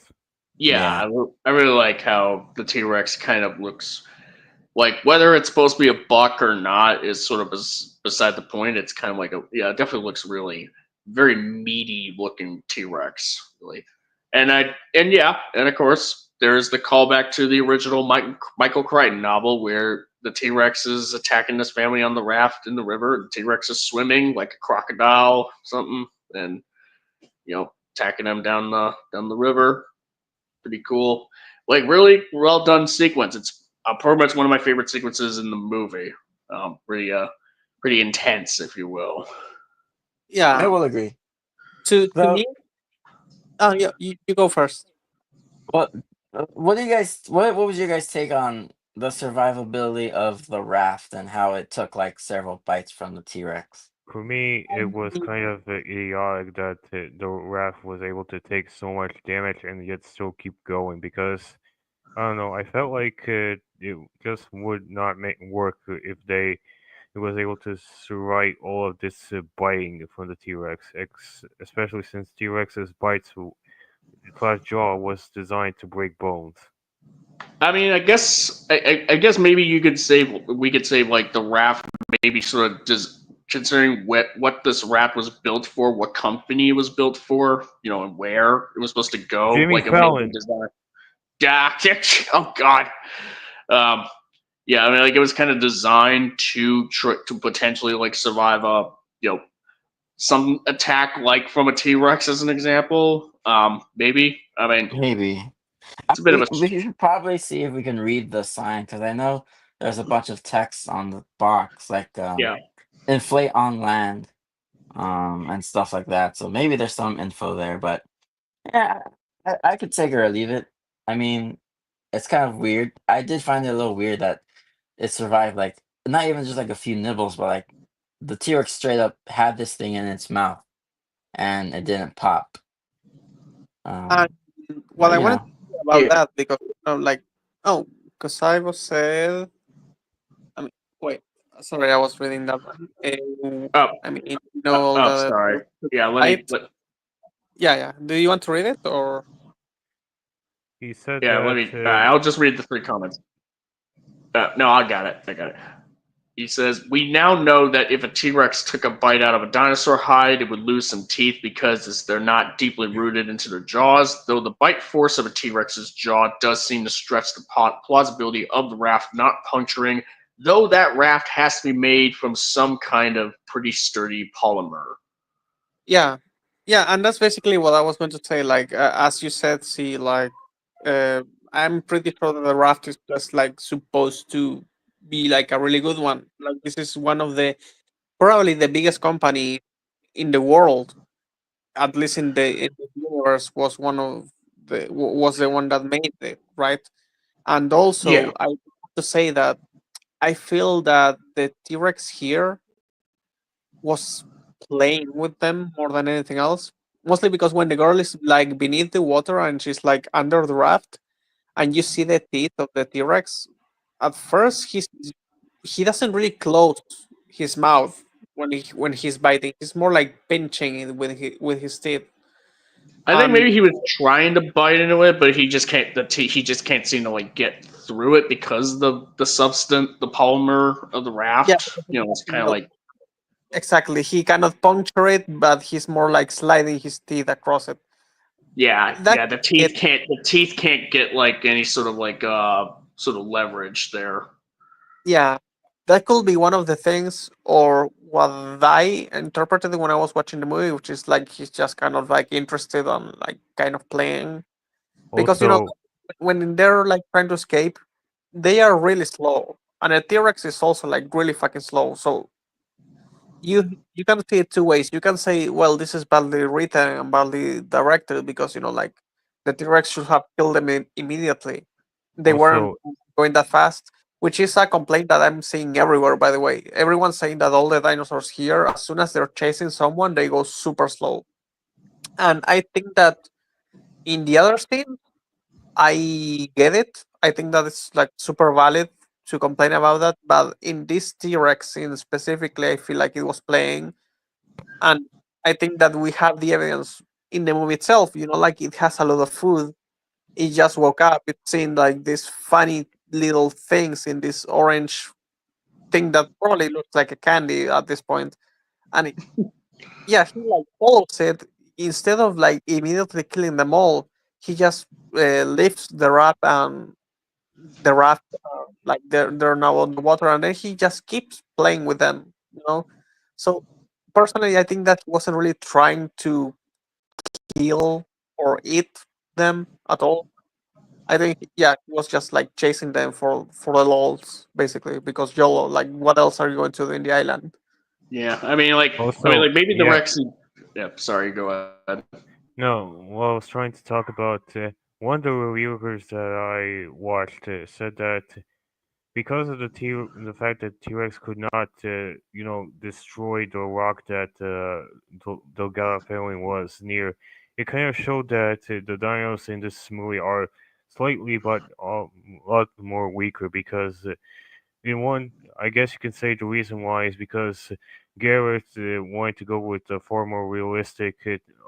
S1: Yeah,
S3: Yeah.
S1: I really like how the T-Rex kind of looks. Like whether it's supposed to be a buck or not is sort of beside the point. It's kind of like it definitely looks really very meaty looking T-Rex, really. And of course there's the callback to the original Michael Crichton novel where the T-Rex is attacking this family on the raft in the river. The T-Rex is swimming like a crocodile, something, and attacking them down the river. Pretty cool. Like really well done sequence. It's pretty much one of my favorite sequences in the movie. Pretty intense, if you will.
S3: I
S2: yeah,
S3: will agree.
S2: to
S3: Though
S2: me, oh yeah, you go first.
S3: well What do you guys? What was your guys' take on the survivability of the raft and how it took like several bites from the T Rex?
S4: For me, it was
S2: Mm,
S4: kind of idiotic that the raft was able to take so much damage and yet still keep going because I don't know. I felt like it just would not make work if it was able to survive all of this biting from the T Rex, especially since T Rex's bites slash jaw was designed to break bones.
S1: I mean, I guess maybe you could say we could say like the raft maybe sort of just considering what this raft was built for, what company it was built for, and where it was supposed to go.
S4: Jimmy
S1: Like it may have been
S4: Fallon.
S1: designed. Yeah. Oh God. Um. Yeah. I mean, like it was kind of designed to potentially like survive some attack like from a T Rex as an example. Maybe. I mean,
S3: Maybe.
S1: it's a bit of a
S3: We should probably see if we can read the sign because I know there's a bunch of text on the box like
S1: yeah.
S3: inflate on land and stuff like that. So maybe there's some info there, but yeah, I could take it or leave it. I mean, it's kind of weird. I did find it a little weird that it survived like not even just like a few nibbles, but like the T Rex straight up had this thing in its mouth and it didn't pop.
S2: And well,
S3: But
S2: I
S3: you
S2: wanted
S3: know,
S2: to say about
S1: Yeah.
S2: that because because I was said. I mean, wait, sorry, I was reading that one.
S1: Oh.
S2: I mean, all
S1: Oh.
S2: the
S1: Sorry. Yeah. Let me.
S2: right? Yeah, yeah. Do you want to read it or?
S4: He said
S1: Yeah, let
S4: that
S1: me. I'll just read the three comments. No, I got it. I got it. He says, "We now know that if a T Rex took a bite out of a dinosaur hide, it would lose some teeth because they're not deeply rooted into their jaws. Though the bite force of a T Rex's jaw does seem to stretch the plausibility of the raft not puncturing, though that raft has to be made from some kind of pretty sturdy polymer."
S2: Yeah, yeah, and that's basically what I was going to say. Like, as you said, see, like, uh, I'm pretty sure that the raft is just like supposed to be like a really good one. Like, this is one of the probably the biggest company in the world, at least in the universe, was one of was the one that made it, right? And
S1: Yeah,
S2: also, I have to say that I feel that the T Rex here was playing with them more than anything else. Mostly because when the girl is like beneath the water and she's like under the raft, and you see the teeth of the T Rex, at first he doesn't really close his mouth when he's biting. He's more like pinching it with his teeth.
S1: I think
S2: And
S1: maybe he was trying to bite into it, but he just can't. He just can't seem to like get through it because the substance, the polymer of the
S2: yeah,
S1: raft, it's kind of like
S2: exactly. He cannot puncture it, but he's more like sliding his teeth across it. That
S1: yeah. The
S2: it,
S1: teeth can't get like any sort of like sort of leverage there.
S2: yeah, that could be one of the things, or what I interpreted when I was watching the movie, which is like he's just kind of like interested on like kind of playing because
S4: also
S2: when they're like trying to escape, they are really slow, and a T Rex is also like really fucking slow. So you can see it two ways. You can say, well, this is badly written and badly directed because like the T Rex should have killed them immediately. They weren't
S4: also
S2: going that fast, which is a complaint that I'm seeing everywhere. By the way, everyone's saying that all the dinosaurs here, as soon as they're chasing someone, they go super slow. And I think that in the other scene, I get it. I think that it's like super valid to complain about that. But in this T Rex scene specifically, I feel like it was playing, and I think that we have the evidence in the movie itself. Like it has a lot of food. It just woke up. It's seen like these funny little things in this orange thing that probably looks like a candy at this point. And yeah, he like follows it instead of like immediately killing them all. He just lifts the raft and the raft like they're now on the water, and then he just keeps playing with them. So personally, I think that he wasn't really trying to kill or eat them at all. I think yeah, he was just like chasing them for the lols basically because YOLO. Like, what else are you going to do in the island?
S1: Yeah, I mean,
S4: also
S1: maybe the
S4: yeah
S1: Rex. Yeah, sorry, go ahead.
S4: no. Well, I was trying to talk about one of the reviewers that I watched said that because of the fact that T-Rex could not, destroy the rock that Delgado family was near, it kind of showed that the dinos in this movie are slightly but a lot more weaker because in one, I guess you can say the reason why is because Garrett wanted to go with a far more realistic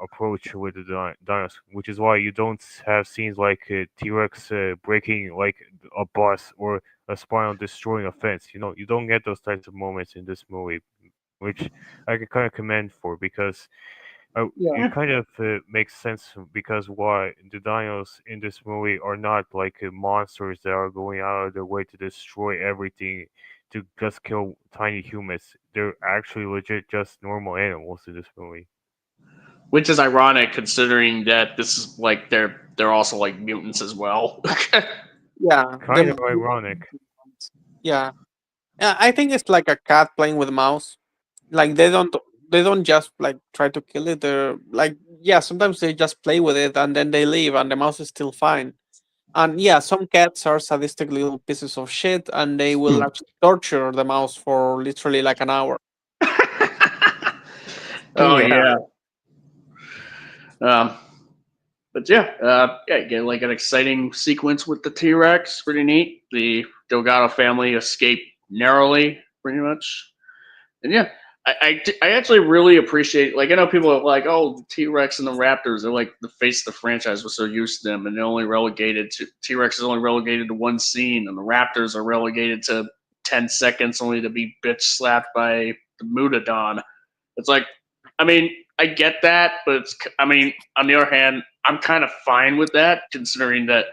S4: approach with the dinosaurs, which is why you don't have scenes like T-Rex breaking like a bus or a spinal destroying a fence. You don't get those types of moments in this movie, which I can kind of commend for because
S2: Yeah.
S4: it kind of makes sense because why the dinos in this movie are not like monsters that are going out of their way to destroy everything to just kill tiny humans. They're actually legit just normal animals in this movie.
S1: Which is ironic considering that this is like they're also like mutants as well.
S2: Yeah.
S4: Kind of ironic.
S2: Yeah. Yeah, I think it's like a cat playing with a mouse. Like they don't just like try to kill it. They're like, yeah, sometimes they just play with it and then they leave and the mouse is still fine. And yeah, some cats are sadistic little pieces of shit and they will actually torture the mouse for literally like an hour.
S1: Oh
S3: Yeah.
S1: yeah. Um, but yeah, yeah, you get like an exciting sequence with the T Rex, pretty neat. The Delgado family escape narrowly, pretty much. And yeah, I actually really appreciate. Like I know people are like, oh, the T Rex and the Raptors are like the face of the franchise. We're so used to them, and they're only relegated to T Rex is only relegated to one scene, and the Raptors are relegated to 10 seconds, only to be bitch slapped by the Mutadon. It's like, I mean, I get that, but I mean, on the other hand, I'm kind of fine with that, considering that,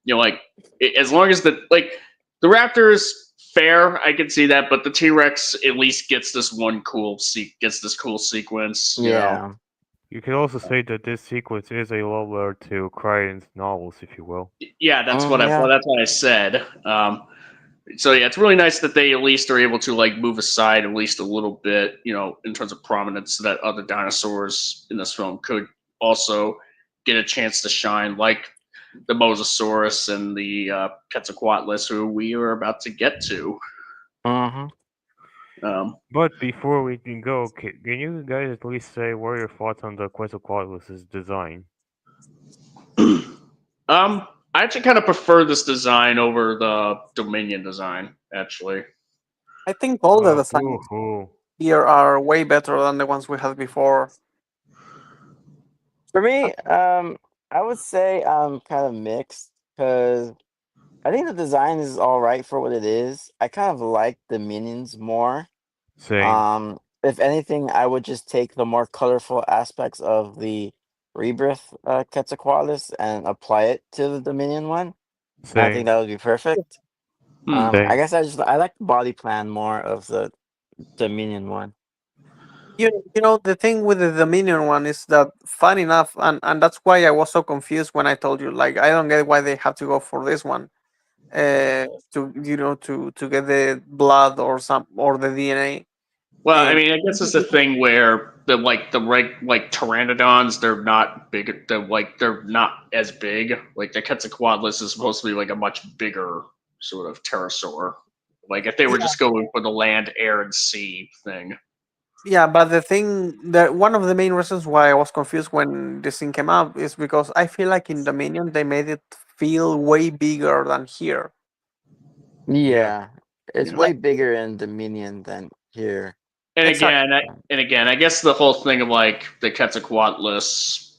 S1: like, as long as the Raptors fair, I can see that, but the T Rex at least gets this gets this cool sequence,
S3: Yeah.
S4: You could also say that this sequence is a love letter to Crichton's novels, if you will.
S1: Yeah, that's
S3: Yeah.
S1: that's what I said. So yeah, it's really nice that they at least are able to like move aside at least a little bit, in terms of prominence, so that other dinosaurs in this film could also get a chance to shine, like the Mosasaurus and the Quetzalcoatlus, who we are about to get to.
S3: Mm-hmm.
S1: Um,
S4: But before we can go, can you guys at least say what are your thoughts on the Quetzalcoatlus' design?
S1: I actually kind of prefer this design over the Dominion design, actually.
S2: I think all the
S4: Hoo
S2: designs
S4: hoo.
S2: here are way better than the ones we had before.
S3: For me, I would say I'm kind of mixed because I think the design is all right for what it is. I kind of like the minions more.
S4: Same.
S3: If anything, I would just take the more colorful aspects of the Rebirth Quetzalcoatlus and apply it to the Dominion one. And I think
S4: Same.
S3: that would be perfect.
S1: Hmm.
S3: I guess I like the body plan more of the Dominion one.
S2: You know the thing with the Dominion one is that fun enough, and that's why I was so confused when I told you like I don't get why they have to go for this one, to to get the blood or the DNA.
S1: Well, I
S2: And
S1: mean, I guess it's a thing where like pteranodons, they're not big. They're not as big. Like the Quetzalcoatlus is supposed to be like a much bigger sort of pterosaur. Like if they were
S2: yeah,
S1: just going for the land, air, and sea thing.
S2: yeah, but the thing that one of the main reasons why I was confused when this thing came up is because I feel like in Dominion they made it feel way bigger than here.
S4: Yeah.
S3: Yeah, it's
S1: Yeah.
S3: way bigger in Dominion than here.
S1: And
S2: Exactly.
S1: again, I guess the whole thing of like the Quetzalcoatlus,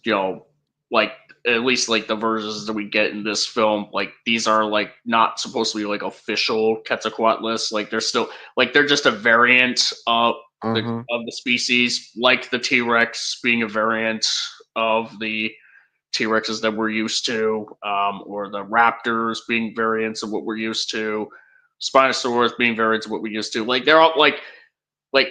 S1: like at least like the versions that we get in this film, like these are like not supposed to be like official Quetzalcoatlus. Like they're still like they're just a variant
S3: Mm-hmm.
S1: of the species, like the T Rex being a variant of the T Rexes that we're used to, or the Raptors being variants of what we're used to, Spinosaurus being variants of what we're used to. Like they're all like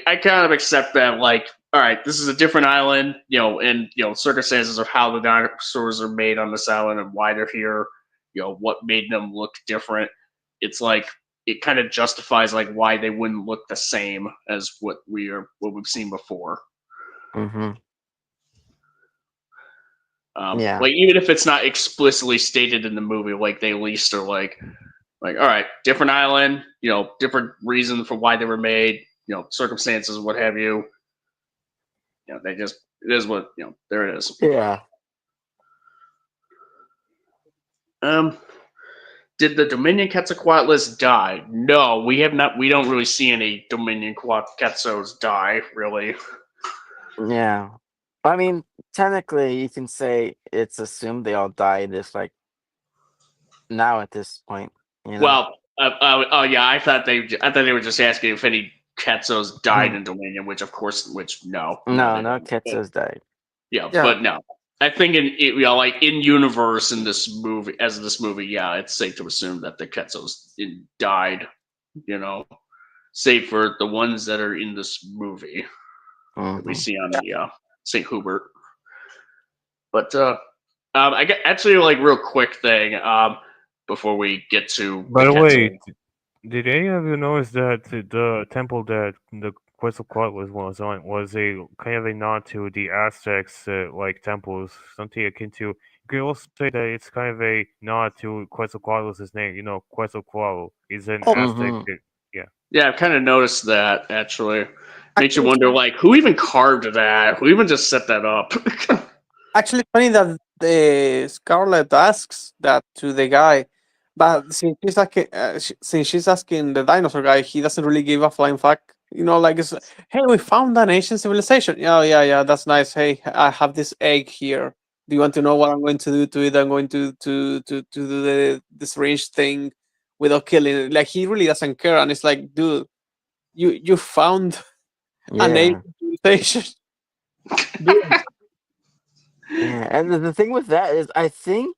S1: I kind of accept that, like, all right, this is a different island, and circumstances of how the dinosaurs are made on this island and why they're here, what made them look different. It's like it kind of justifies like why they wouldn't look the same as what we've seen before.
S3: Mm-hmm. Yeah.
S1: Like even if it's not explicitly stated in the movie, like they at least are like all right, different island, different reason for why they were made, circumstances, what have you. They just it is what there it is.
S3: Yeah.
S1: Did the Dominion Quetzalcoatlus die? No, we have not. We don't really see any Dominion Quetzals die, really.
S3: Yeah. I mean, technically, you can say it's assumed they all died. It's like now at this point,
S1: Well, oh yeah, I thought they were just asking if any Quetzals died in Dominion, which no,
S3: No,
S1: they
S3: no
S1: didn't.
S3: Quetzals died.
S1: Yeah,
S2: Yeah.
S1: but no. I think like in universe in this movie, yeah, it's safe to assume that the Quetzals died. Save for the ones that are in this movie that we see on the St. Hubert. But I get actually like real quick thing before we get to.
S4: By
S1: the
S4: the way,
S1: Quetzal.
S4: did any of you notice that the temple that the Quetzalcoatl was on was a kind of a nod to the Aztecs, like temples, something akin to. You could also say that it's kind of a nod to Quetzalcoatl's name. Quetzalcoatl is an
S2: Oh,
S4: Aztec. Yeah.
S1: Yeah, I've kind of noticed that actually. Makes you
S2: actually,
S1: wonder, like, who even carved that? Who even just set that up?
S2: actually, funny that the Scarlet asks that to the guy, but since she's asking the dinosaur guy, he doesn't really give a flying fuck. Like it's hey, we found an ancient civilization. Oh yeah, that's nice. Hey, I have this egg here. Do you want to know what I'm going to do to it? I'm going to do this strange thing without killing it. Like he really doesn't care, and it's like, dude, you found an
S3: Yeah.
S2: ancient civilization. Dude,
S3: Yeah. And the thing with that is, I think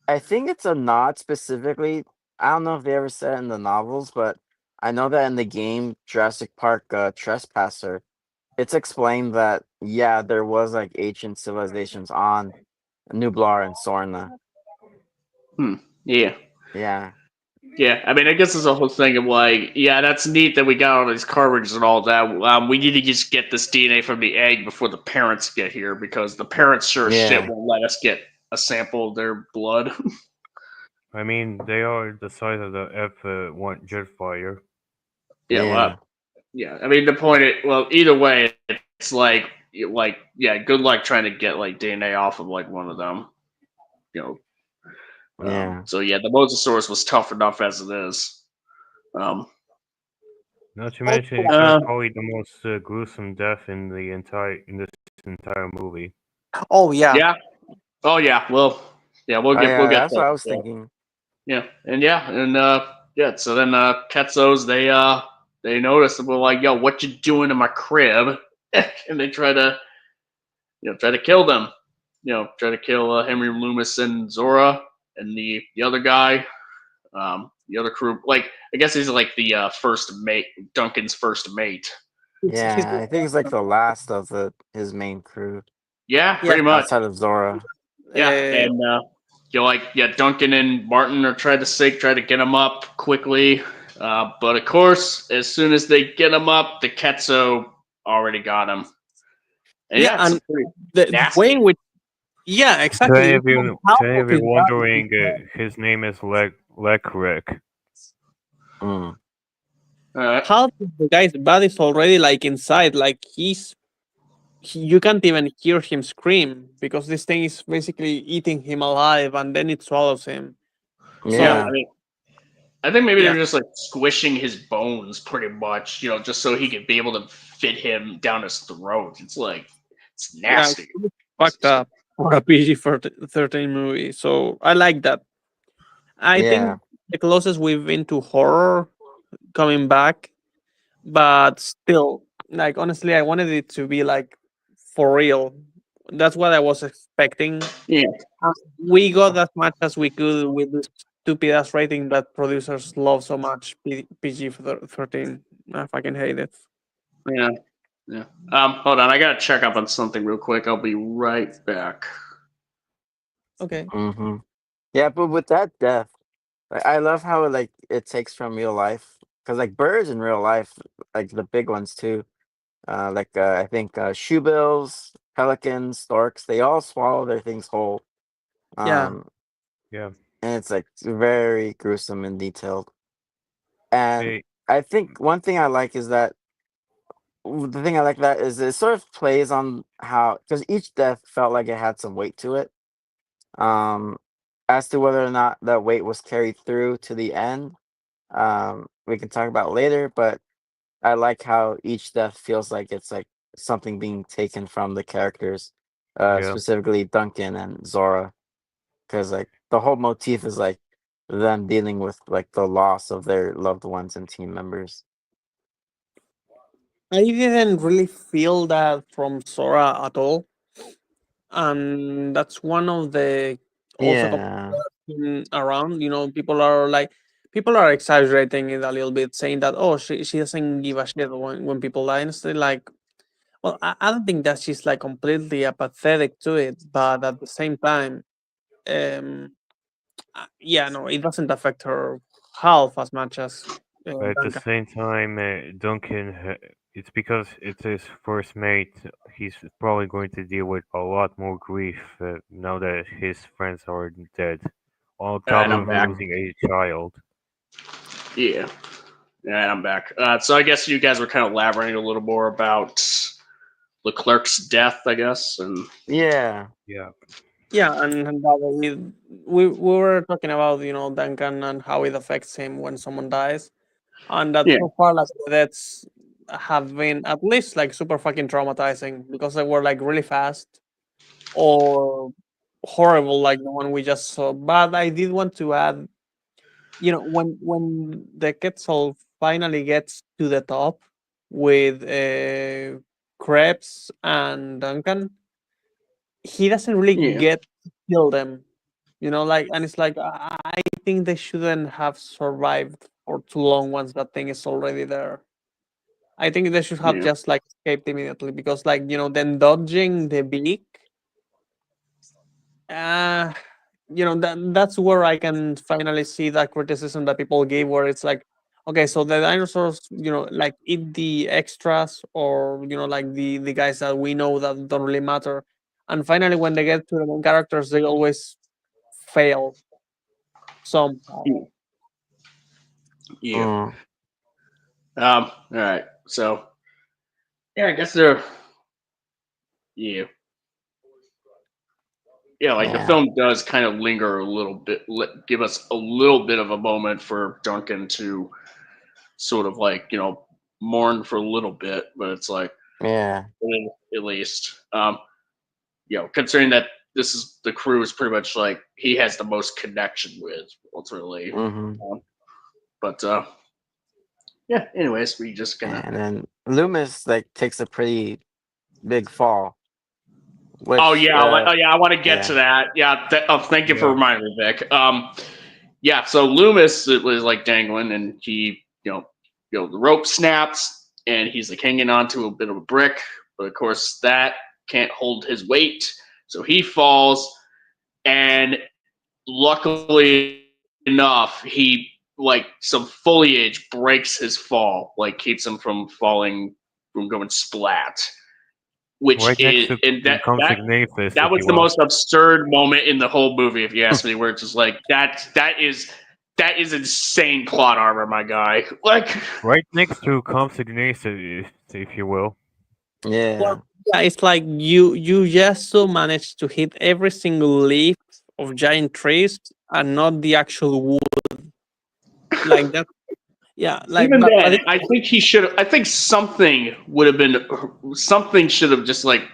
S3: it's a nod specifically. I don't know if they ever said it in the novels, but I know that in the game Jurassic Park Trespasser, it's explained that yeah, there was like ancient civilizations on Nublar and Sorna.
S1: Yeah.
S3: Yeah.
S1: Yeah, I mean, I guess it's a whole thing of like, yeah, that's neat that we got all these carvings and all that. We need to just get this DNA from the egg before the parents get here because the parents sure as shit
S3: Yeah.
S1: won't let us get a sample of their blood.
S4: I mean, they are the size of the F1 Jetfire.
S1: Yeah,
S3: Yeah.
S1: well, yeah. I mean, the point. Either way, it's like, yeah. Good luck trying to get like DNA off of like one of them.
S3: Yeah.
S1: So yeah, the Mosasaurus was tough enough as it is.
S4: Not to mention, it has probably the most gruesome death in this entire movie.
S2: oh yeah.
S1: Yeah. Oh yeah. Well, yeah. We'll
S3: Oh,
S1: get.
S3: yeah,
S1: We'll get.
S3: that's what
S1: That.
S3: I was
S1: Yeah.
S3: thinking.
S1: Yeah. Yeah. So then Quetzos they notice and we're like, yo, what you doing in my crib? And they try to kill them. Try to kill Henry Loomis and Zora and the other guy. The other crew, like I guess he's like the first mate, Duncan's first mate.
S2: He's
S3: Yeah, I think it's like the last of his main crew
S1: Yeah,
S2: Yeah.
S1: pretty much.
S3: outside of Zora.
S1: Yeah, and Duncan and Martin are trying to get him up quickly, but of course, as soon as they get him up, the Quetzal already got him. And
S2: Yeah,
S1: it's
S2: and
S1: pretty
S2: the
S1: nasty.
S2: way in which
S4: To
S2: exactly.
S4: any of you wondering,
S2: How
S4: his name is Leckrek.
S3: Mm.
S2: the guy's body is already like inside, like you can't even hear him scream because this thing is basically eating him alive and then it swallows him.
S3: Yeah.
S1: I mean, I think maybe
S2: Yeah.
S1: they're just like squishing his bones pretty much, just so he could be able to fit him down his throat. It's like, it's nasty.
S2: Yeah, fucked up for a PG-13 movie. So I like that. I
S3: Yeah.
S2: think the closest we've been to horror coming back, but still, like honestly, I wanted it to be like for real. That's what I was expecting.
S1: Yeah.
S2: We got as much as we could with this stupid ass rating that producers love so much. PG-13. I fucking hate it.
S1: Yeah. Yeah. Hold on, I gotta check up on something real quick. I'll be right back.
S2: Okay.
S3: Mm-hmm. Yeah, but with that death, I love how it takes from real life because like birds in real life, like the big ones too. I think shoebills pelicans, storks, they all swallow their things whole.
S2: Yeah.
S4: Yeah.
S3: And it's like very gruesome and detailed. And
S4: Hey,
S3: I think one thing I like is that the thing I like that is it sort of plays on how, because each death felt like it had some weight to it. Um, as to whether or not that weight was carried through to the end, we can talk about later. But I like how each death feels like it's like something being taken from the characters,
S4: yeah.
S3: specifically Duncan and Zora, because like the whole motif is like them dealing with like the loss of their loved ones and team members.
S2: I didn't really feel that from Sora at all, and that's one of the also
S3: Yeah,
S2: around. People are exaggerating it a little bit, saying that she doesn't give a shit when people die. And it's still like, well, I don't think that she's like completely apathetic to it, but at the same time, um, yeah, no, it doesn't affect her half as much as
S4: But at the
S2: Duncan.
S4: same time, Duncan, it's because it's his first mate. He's probably going to deal with a lot more grief now that his friends are dead. On top
S1: And I'm
S4: of
S1: back.
S4: losing a child.
S1: Yeah. And I'm back. So I guess you guys were kind of elaborating a little more about Leclerc's death, I guess. And
S3: yeah,
S4: Yeah.
S2: Yeah, and that we were talking about Duncan and how it affects him when someone dies, and that
S1: yeah,
S2: so far like the deaths have been at least like super fucking traumatizing because they were like really fast or horrible like the one we just saw. But I did want to add, when the Quetzal finally gets to the top with Krebs and Duncan, he doesn't really
S1: yeah,
S2: get to kill them. And it's like I think they shouldn't have survived for too long once that thing is already there. I think they should have
S1: yeah,
S2: just like escaped immediately because then dodging the beak, uh that's where I can finally see that criticism that people gave where it's like, okay, so the dinosaurs, like eat the extras or like the guys that we know that don't really matter. And finally when they get to the main characters, they always fail somehow.
S1: yeah.
S3: mm,
S1: All right. So yeah, I guess they're yeah, yeah. Like the
S3: yeah,
S1: film does kind of linger a little bit, give us a little bit of a moment for Duncan to sort of like mourn for a little bit, but it's like
S3: yeah.
S1: at least considering that this is the crew is pretty much like he has the most connection with ultimately.
S3: Mm-hmm.
S1: But yeah. Anyways, we just gonna.
S3: And then Loomis like takes a pretty big fall,
S1: Oh
S3: which
S1: yeah, oh yeah. I want to get to
S3: yeah,
S1: that. Yeah. Thank you for
S4: Yeah.
S1: reminding me, Vic. Yeah. So Loomis it was like dangling, and he, the rope snaps, and he's like hanging onto a bit of a brick, but of course that can't hold his weight, so he falls, and luckily enough, he like some foliage breaks his fall, like keeps him from falling, from going splat. Which
S4: Right next
S1: is
S4: to
S1: and
S4: Consignathus,
S1: that
S4: if
S1: was
S4: you
S1: the
S4: will.
S1: most absurd moment in the whole movie, if you ask me. Where it's just like that is insane plot armor, my guy. Like,
S4: Right next to Consignathus, if you will.
S3: yeah.
S2: Well, yeah, it's like you just so managed to hit every single leaf of giant trees and not the actual wood. Like that, yeah. Like,
S1: even
S2: but
S1: then, I think he should. I think something would have been. Something should have just like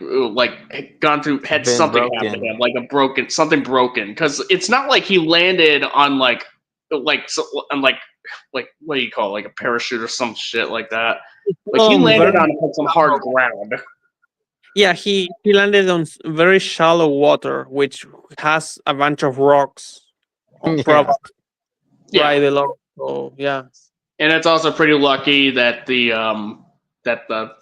S1: gone through. Had
S3: Been
S1: something happen to
S3: broken.
S1: him, like something broken. Because it's not like he landed on on like what do you call it, like a parachute or some shit like that. Like he landed
S2: very
S1: on some hard ground.
S2: yeah. He landed on very shallow water, which has a bunch of rocks,
S3: Yeah.
S2: probably
S1: Yeah,
S2: right below. So yeah.
S1: and it's also pretty lucky that the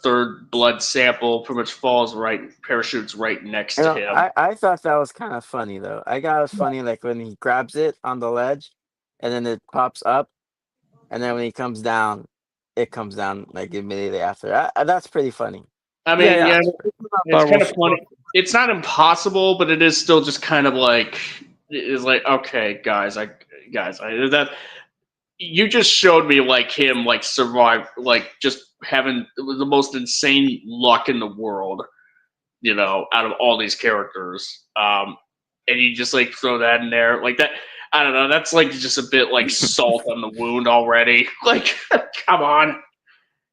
S1: third blood sample pretty much falls right, parachutes right next
S3: You
S1: to
S3: know,
S1: him.
S3: I thought that was kind of funny though. I got it was funny like when he grabs it on the ledge, and then it pops up, and then when he comes down, it comes down like immediately after. That's pretty funny.
S1: I mean, yeah, it's
S2: Part
S1: kind of
S2: was
S1: funny. It's not impossible, but it is still just kind of like it's like okay, that you just showed me like him like survive like just having the most insane luck in the world, out of all these characters. And you just like throw that in there like that. I don't know. That's like just a bit like salt on the wound already. Like, come on.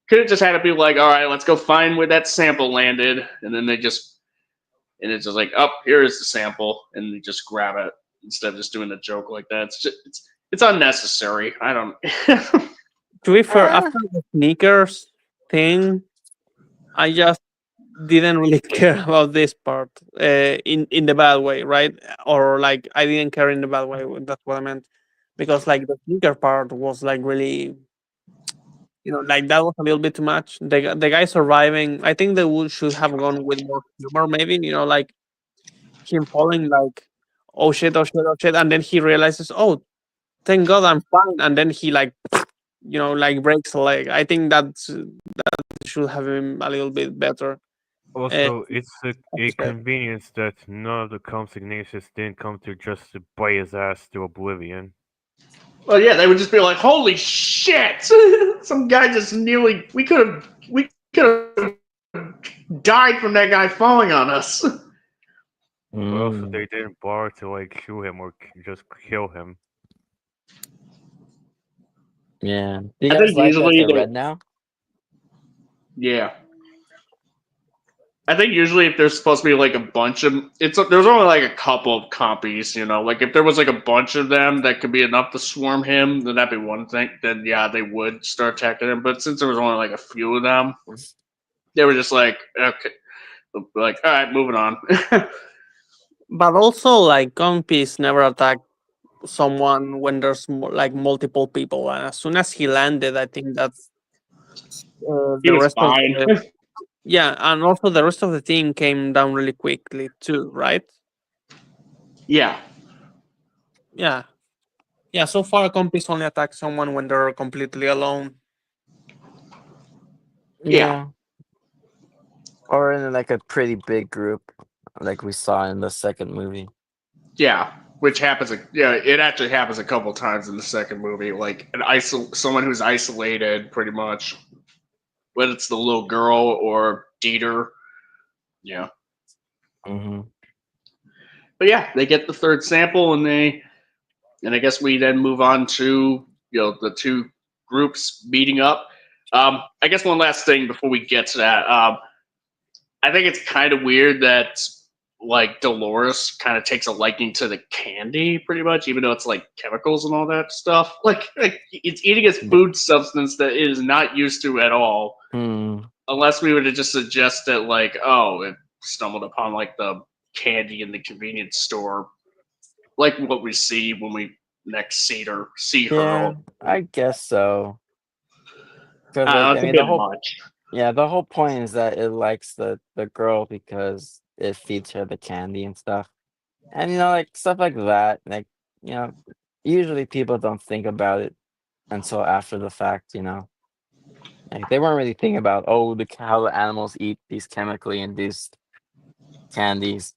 S1: Could have just had to be like, all right, let's go find where that sample landed, and then and it's just like, oh, here is the sample, and they just grab it instead of just doing a joke like that. It's unnecessary. I don't.
S2: To be fair,
S3: Ah.
S2: after the sneakers thing, I just didn't really care about this part in the bad way, right? Or like I didn't care in the bad way. That's what I meant, because like the sneaker part was like really, like that was a little bit too much. The guy surviving, I think they should have gone with more humor, maybe. Like him falling, like oh shit, oh shit, oh shit, and then he realizes, oh, thank God I'm fine, and then he like like breaks a leg. I think that should have been a little bit better. Uh,
S4: Also, it's a
S2: okay.
S4: convenience that none of the Combs Ignatius didn't come to just to bite his ass to oblivion.
S1: Well, yeah, they would just be like, "Holy shit! Some guy just nearly we could have died from that guy falling on us."
S4: But also,
S3: Mm,
S4: they didn't bother to like shoot him or just kill him.
S3: yeah. Do you
S1: I
S3: guys
S1: think
S3: like that
S1: usually
S3: they're red now?
S1: yeah. I think usually if there's supposed to be like a bunch of there's only like a couple of copies, like if there was like a bunch of them that could be enough to swarm him, then that'd be one thing. Then yeah, they would start attacking him. But since there was only like a few of them, they were just like okay, like all right, moving on.
S2: But also, like, Gonpiece never attacked someone when there's like multiple people. And as soon as he landed, I think that
S1: He
S2: the
S1: was
S2: rest of
S1: fine.
S2: and also the rest of the team came down really quickly too, right?
S1: Yeah,
S2: Yeah, yeah. So far, Gonpiece only attacks someone when they're completely alone.
S1: yeah,
S3: Yeah. Or in like a pretty big group, like we saw in the second movie.
S1: yeah. Which happens. Yeah, it actually happens a couple times in the second movie. Like someone who's isolated, pretty much. Whether it's the little girl or Dieter. Yeah.
S3: Mm-hmm.
S1: But yeah, they get the third sample, and I guess we then move on to the two groups meeting up. I guess one last thing before we get to that. I think it's kind of weird that like Dolores kind of takes a liking to the candy, pretty much, even though it's like chemicals and all that stuff. Like it's eating a food substance that it is not used to at all.
S3: Hmm.
S1: Unless we were to just suggest that, like, oh, it stumbled upon like the candy in the convenience store, like what we see when we next see her.
S3: Yeah, I guess so. Because like
S1: It's
S3: I
S1: a
S3: mean the
S1: bit
S3: whole
S1: much.
S3: the whole point is that it likes the girl because it feeds her the candy and stuff. And like stuff like that. Like, you know, usually people don't think about it until after the fact. Like they weren't really thinking about how the animals eat these chemically induced candies.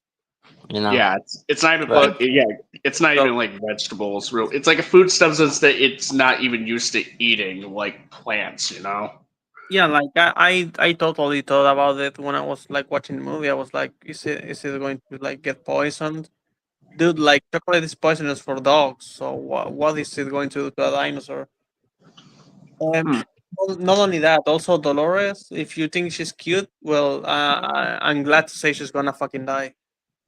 S1: Yeah, it's not even
S3: But
S1: it's not even like vegetables. Real, it's like a food substance that it's not even used to eating, like plants.
S2: Yeah, like I totally thought about it when I was like watching the movie. I was like, is it going to like get poisoned? Dude, like chocolate is poisonous for dogs. So what is it going to do to a dinosaur? Um,
S1: Hmm.
S2: not only that, also Dolores. If you think she's cute, well, I'm glad to say she's gonna fucking die.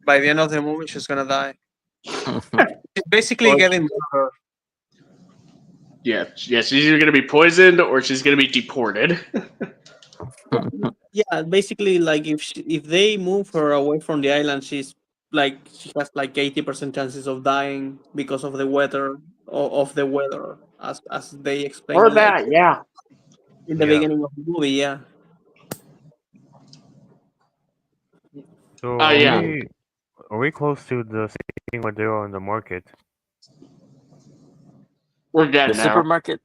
S2: By the end of the movie, she's gonna die. She's basically
S1: Well,
S2: getting murdered.
S1: yeah, she's either gonna be poisoned or she's gonna be deported.
S2: Yeah, basically, like if they move her away from the island, she has like 80% chances of dying because of the weather of the weather, as they
S1: Or
S2: explained like
S1: that, yeah.
S2: in the
S4: Yeah.
S2: beginning of the movie. Yeah,
S4: So
S1: Oh yeah.
S4: are we close to the scene where they're on the market?
S1: We're
S3: the
S1: getting there.
S3: supermarket.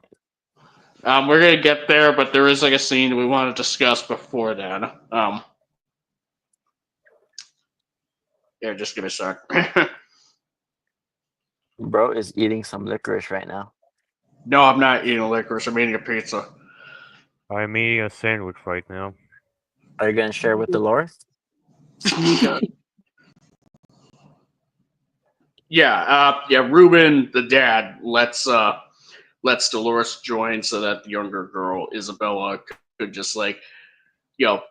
S1: We're gonna get there, but there is like a scene we want to discuss before then. Yeah, just give me a sec.
S3: Bro is eating some licorice right now.
S1: No, I'm not eating licorice. I'm eating a pizza.
S4: I'm eating a sandwich right now.
S3: Are you gonna share with Dolores?
S2: Sneaker.
S1: Yeah. Ruben, the dad, lets Dolores join so that the younger girl Isabella could just like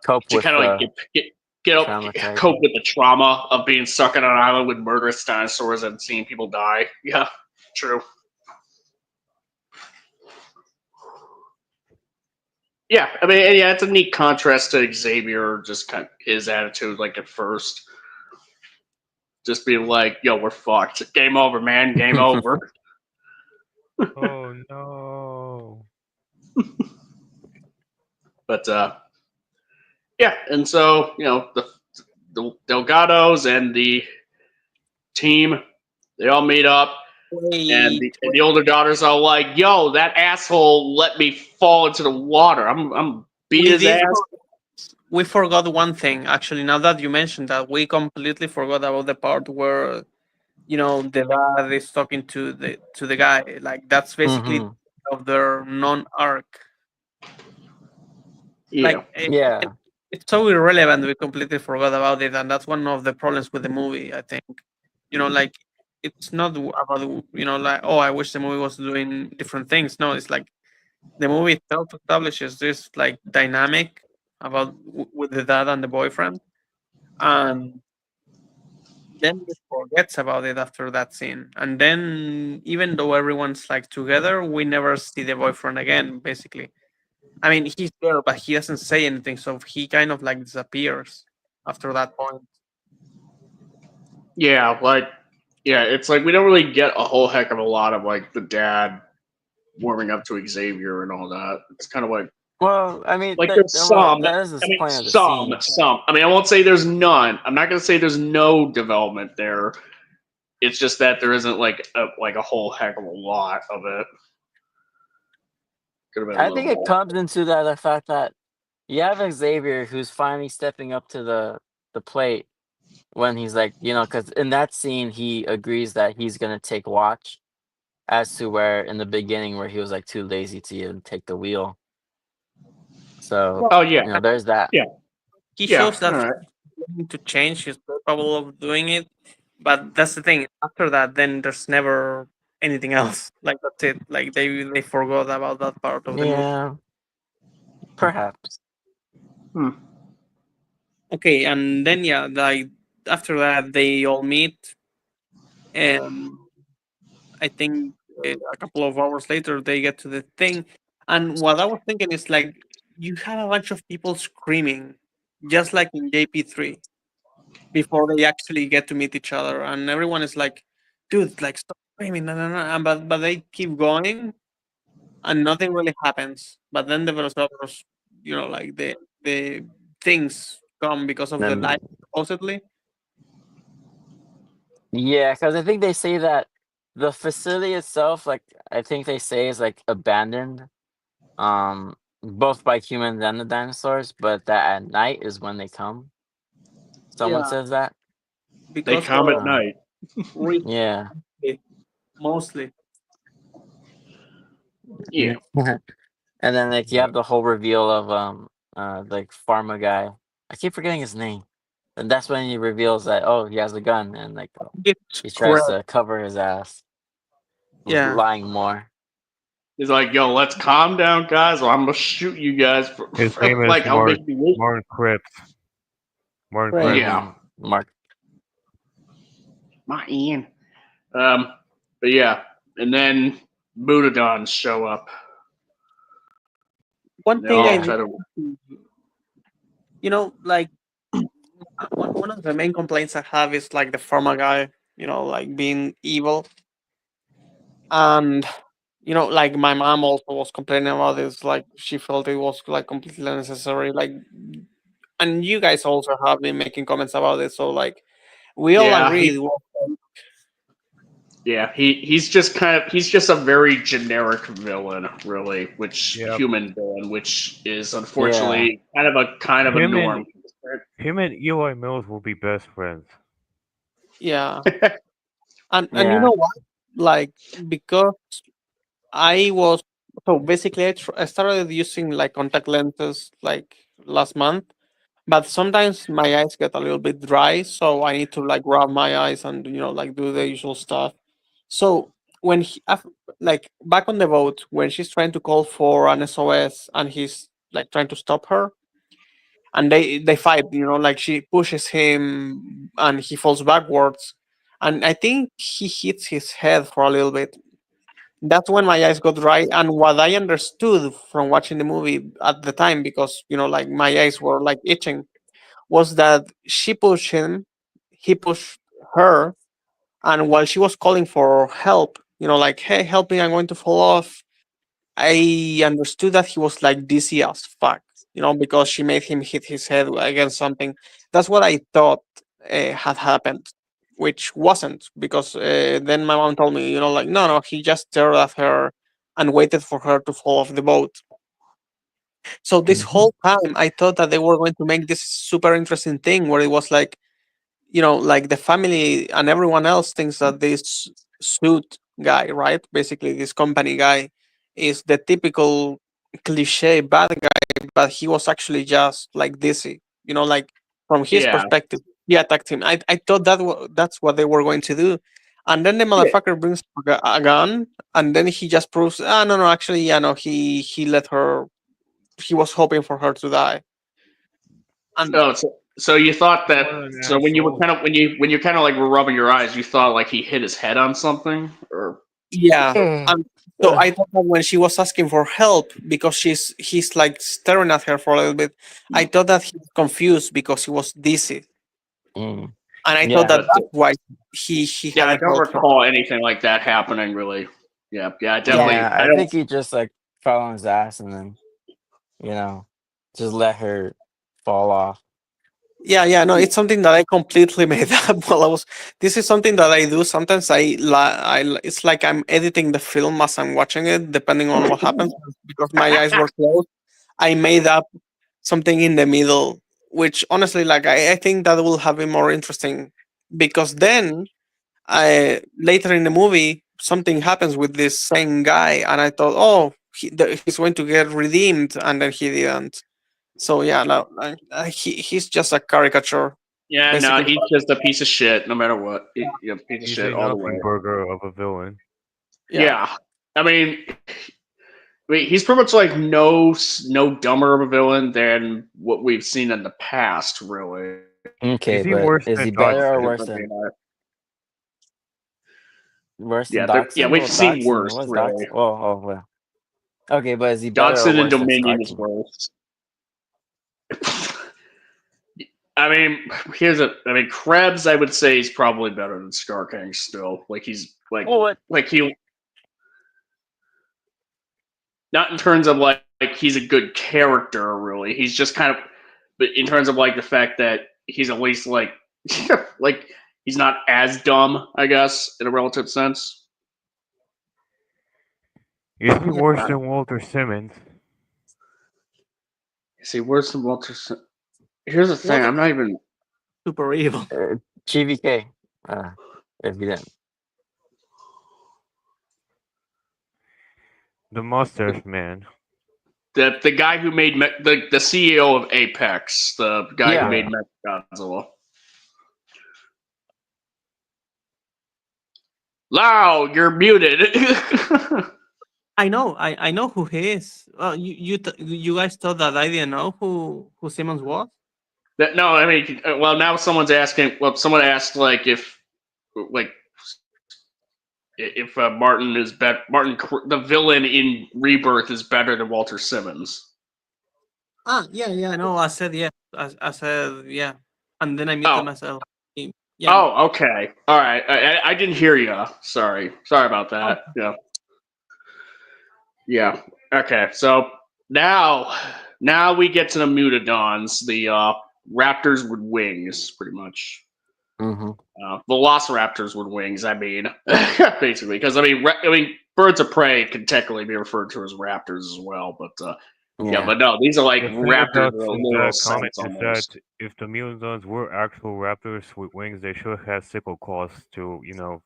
S3: Cope
S1: to
S3: with
S1: kind of like
S3: the
S1: get up, cope
S3: traumatizing.
S1: with the trauma of being stuck on an island with murderous dinosaurs and seeing people die. Yeah, true. Yeah, I mean, and yeah, it's a neat contrast to Xavier, just kind of his attitude, like at first, just being like, "Yo, we're fucked. Game over, man. Game over."
S4: Oh no.
S1: But yeah, and so the Delgados and the team, they all meet up, and
S2: Wait,
S1: the older daughter's all like, "Yo, that asshole let me fall into the water. I'm beat
S2: we
S1: his
S2: did.
S1: ass."
S2: We forgot one thing. Actually, now that you mentioned that, we completely forgot about the part where the dad is talking to the guy. Like that's basically
S3: Hmm.
S2: of their non-arc.
S1: Yeah,
S2: Like
S3: Yeah.
S2: it's so irrelevant. We completely forgot about it, and that's one of the problems with the movie. I think like it's not about like, oh, I wish the movie was doing different things. No, it's like the movie itself establishes this like dynamic about with the dad and the boyfriend, and then he forgets about it after that scene. And then even though everyone's like together, we never see the boyfriend again. Basically, I mean, he's there, but he doesn't say anything, so he kind of like disappears after that point.
S1: yeah, it's like we don't really get a whole heck of a lot of like the dad warming up to Xavier and all that. It's kind of
S3: Well, I mean,
S1: like there's
S3: well,
S1: some.
S3: that is the
S1: I mean,
S3: point of the scene.
S1: some. I mean, I won't say there's none. I'm not gonna say there's no development there. It's just that there isn't like a whole heck of a lot of it. Could have been a
S3: I
S1: little
S3: think it
S1: more.
S3: comes into the fact that you have Xavier who's finally stepping up to the plate when he's like, because in that scene he agrees that he's gonna take watch, as to where in the beginning where he was like too lazy to even take the wheel. So
S1: Oh yeah,
S3: there's that.
S1: yeah,
S2: He
S1: yeah.
S2: shows
S1: All
S2: that he's
S1: right.
S2: willing to change, he's capable of doing it, but that's the thing. After that, then there's never anything else. Like that's it. Like they forgot about that part of the movie.
S3: Yeah, perhaps.
S1: Hmm.
S2: Okay, and then yeah, like after that they all meet, and I think a couple of hours later they get to the thing. And what I was thinking is like you have a bunch of people screaming, just like in JP3, before they actually get to meet each other, and everyone is like, "Dude, like stop screaming!" No, no, no. And but they keep going, and nothing really happens. But then the velociraptors, like the things come because of the
S3: Then
S2: light, supposedly.
S3: yeah, because I think they say that the facility itself, like I think they say, is like abandoned, both by humans and the dinosaurs, but that at night is when they come. Someone
S2: Yeah,
S3: says that.
S1: They
S2: because
S1: come at
S2: of
S3: Um,
S1: night.
S2: rich,
S3: yeah.
S2: mostly.
S1: Yeah.
S3: And then like you have the whole reveal of like pharma guy. I keep forgetting his name. And that's when he reveals that, oh, he has a gun, and like
S2: It's
S3: he tries
S2: crap.
S3: to cover his ass with
S2: Yeah,
S3: lying more.
S1: He's like, "Yo, let's calm down, guys, or I'm gonna shoot you guys
S4: His
S1: for
S4: name is
S1: like I'll make you wait."
S4: Martin Krebs. Martin
S2: right.
S4: Krebs.
S1: Yeah,
S3: Mark.
S1: my Ian. Um, but yeah, and then Buddhadons show up.
S2: One
S1: They
S2: thing I
S1: all
S3: Yeah.
S1: try
S2: did,
S1: to.
S2: like one of the main complaints I have is like the pharma guy, like being evil. And like my mom also was complaining about this, like she felt it was like completely unnecessary. Like, and you guys also have been making comments about it, so like we all
S1: Yeah,
S2: agree. Well,
S1: he's just a very generic villain, really, which
S4: Yep.
S1: human villain, which is
S3: Yeah.
S1: unfortunately kind of a
S4: Him and
S1: norm.
S4: him and Eli Mills will be best friends.
S2: Yeah, and you
S3: Yeah.
S2: know what? Like because I was so basically I started using like contact lenses like last month, but sometimes my eyes get a little bit dry, so I need to like rub my eyes and like do the usual stuff. So when like back on the boat when she's trying to call for an SOS and he's like trying to stop her and they fight, like she pushes him and he falls backwards and I think he hits his head for a little bit. That's when my eyes got dry and what I understood from watching the movie at the time, because like my eyes were like itching, was that she pushed him, he pushed her, and while she was calling for help, like, hey, help me, I'm going to fall off, I understood that he was like dizzy as fuck, because she made him hit his head against something. That's what I thought had happened, which wasn't, because then my mom told me, like, no, no, he just stared at her and waited for her to fall off the boat. So this
S3: Hmm.
S2: whole time, I thought that they were going to make this super interesting thing where it was like, like the family and everyone else thinks that this suit guy, right? Basically, this company guy is the typical cliche bad guy, but he was actually just like dizzy, like from his
S1: Yeah.
S2: perspective, he attacked him. I thought that's what they were going to do. And then the
S1: Yeah.
S2: motherfucker brings a gun, and then he just proves, no, no, actually, yeah, no, he let her. He was hoping for her to die, and
S1: Oh, so you thought that?
S4: What an
S1: So when you were
S4: asshole.
S1: kind of when you kind of like were rubbing your eyes, you thought like he hit his head on something, or
S2: yeah.
S3: Mm.
S2: And so I thought that when she was asking for help because he's like staring at her for a little bit, I thought that he was confused because he was dizzy.
S3: Mm.
S2: And I thought
S3: Yeah.
S2: that
S1: but
S2: that's why he
S1: yeah, I
S2: hadn't
S1: don't
S2: helped her.
S1: recall anything like that happening really. Yeah, yeah, I
S2: Yeah.
S1: definitely.
S3: Yeah.
S1: I
S3: I
S1: don't.
S3: think he just like fell on his ass and then you know just let her fall off.
S2: Yeah, yeah, no, it's something that I completely made up while I was. This is something that I do sometimes. It's like I'm editing the film as I'm watching it, depending on what happens. Because my eyes were closed, I made up something in the middle, which honestly, like I think that will have been more interesting. Because then, I later in the movie, something happens with this same guy, and I thought, oh, he's going to get redeemed, and then he didn't. So yeah, no, he's just a caricature,
S1: Yeah, no,
S2: basically.
S1: he's just a piece of shit. No matter what, a piece of
S4: He's
S1: shit
S4: a
S1: all the
S4: nothing
S1: way.
S4: burger of a villain.
S2: Yeah,
S1: Yeah, I mean, he's pretty much like no dumber of a villain than what we've seen in the past, really.
S3: Okay,
S4: Is he
S3: but
S4: worse
S3: is
S4: than
S3: he better or
S4: Dodson?
S3: worse than
S1: Yeah, yeah,
S3: Dachshund?
S1: we've
S3: Well,
S1: seen
S3: Dachshund.
S1: worse,
S3: What's
S1: really.
S3: Dachshund? Oh, well. Okay, but is he better or
S1: Dodson and
S3: worse than
S1: Dominion is
S3: Starkey?
S1: worse. I mean, I mean, Krebs, I would say, is probably better than Skarking still. Like he's
S3: Well, what?
S1: like he not in terms of like he's a good character, really. He's just kind of, but in terms of like the fact that he's at least like like he's not as dumb, I guess, in a relative sense.
S4: Is he
S2: yeah,
S4: worse than Walter Simmons?
S1: See, where's the Walter? Here's the thing.
S2: Walter
S1: I'm not even.
S2: super evil.
S3: GVK. If you didn't.
S4: The Mustache Man.
S1: The guy who made the CEO of Apex, the guy who
S3: Yeah.
S1: made
S4: Yeah.
S1: Mechagodzilla. Lau, you're muted.
S2: I know who he is. You guys thought that I didn't know who Simmons was?
S1: No, I mean, well, now someone's asking. Well, someone asked like like if Martin is the villain in Rebirth is better than Walter Simmons.
S2: Yeah, yeah, no, I said yeah. I said yeah, and then I muted
S1: Oh,
S2: myself. Yeah, no.
S1: oh, okay, all right. I didn't hear you. Sorry about
S2: Oh,
S1: that. Yeah, yeah. Okay, so now we get to the Mutadons, the raptors with wings, pretty much.
S3: Mm-hmm.
S1: Velociraptors with wings. I mean, basically, because I mean, birds of prey can technically be referred to as raptors as well, but Yeah, but no, these are like
S4: The thing
S1: raptors
S4: about
S1: with a
S4: that
S1: little
S4: comment
S1: sense
S4: is that
S1: almost.
S4: if the Mutons were actual raptors with wings, they should have sickle claws to, you know.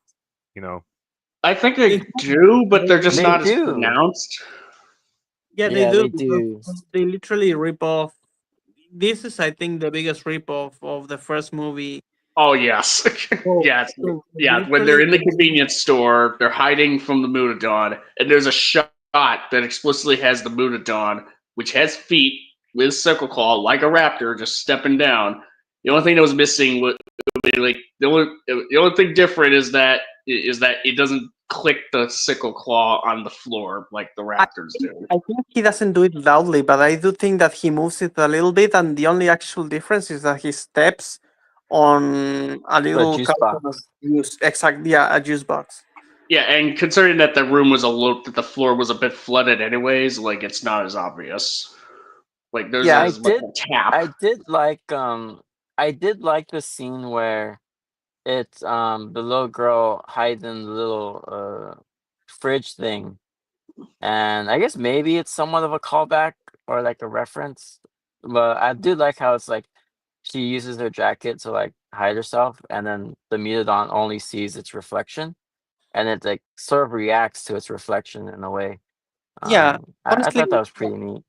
S1: I think
S2: They
S1: they do, but they're just
S3: They
S1: not as
S3: do.
S1: pronounced.
S2: Yeah, they
S3: Yeah,
S2: do
S3: they
S2: because
S3: do.
S2: they literally rip off. This is, I think, the biggest rip off of the first movie.
S1: Oh yes,
S2: So,
S1: yes, yeah. When they're
S2: literally,
S1: in the convenience store, they're hiding from the Mutadon, and there's a shot that explicitly has the Mutadon, which has feet with sickle claw, like a raptor, just stepping down. The only thing that was missing was like the only thing different is that it doesn't click the sickle claw on the floor like the raptors do.
S2: I think he doesn't do it loudly, but I do think that he moves it a little bit, and the only actual difference is that he steps on a
S3: The
S2: little
S3: juice
S2: carton of
S3: box.
S2: juice. Exactly, yeah, a juice box.
S1: Yeah, and considering that the room was that the floor was a bit flooded anyways, like it's not as obvious. Like there's
S2: Yeah,
S3: I
S1: as much
S3: did
S1: a tap.
S3: I did like the scene where it's the little girl hides in the little fridge thing, and I guess maybe it's somewhat of a callback or like a reference, but I do like how it's like she uses her jacket to like hide herself, and then the Mutadon only sees its reflection, and it like sort of reacts to its reflection in a way.
S2: yeah.
S3: I
S2: Honestly,
S3: thought that was pretty neat.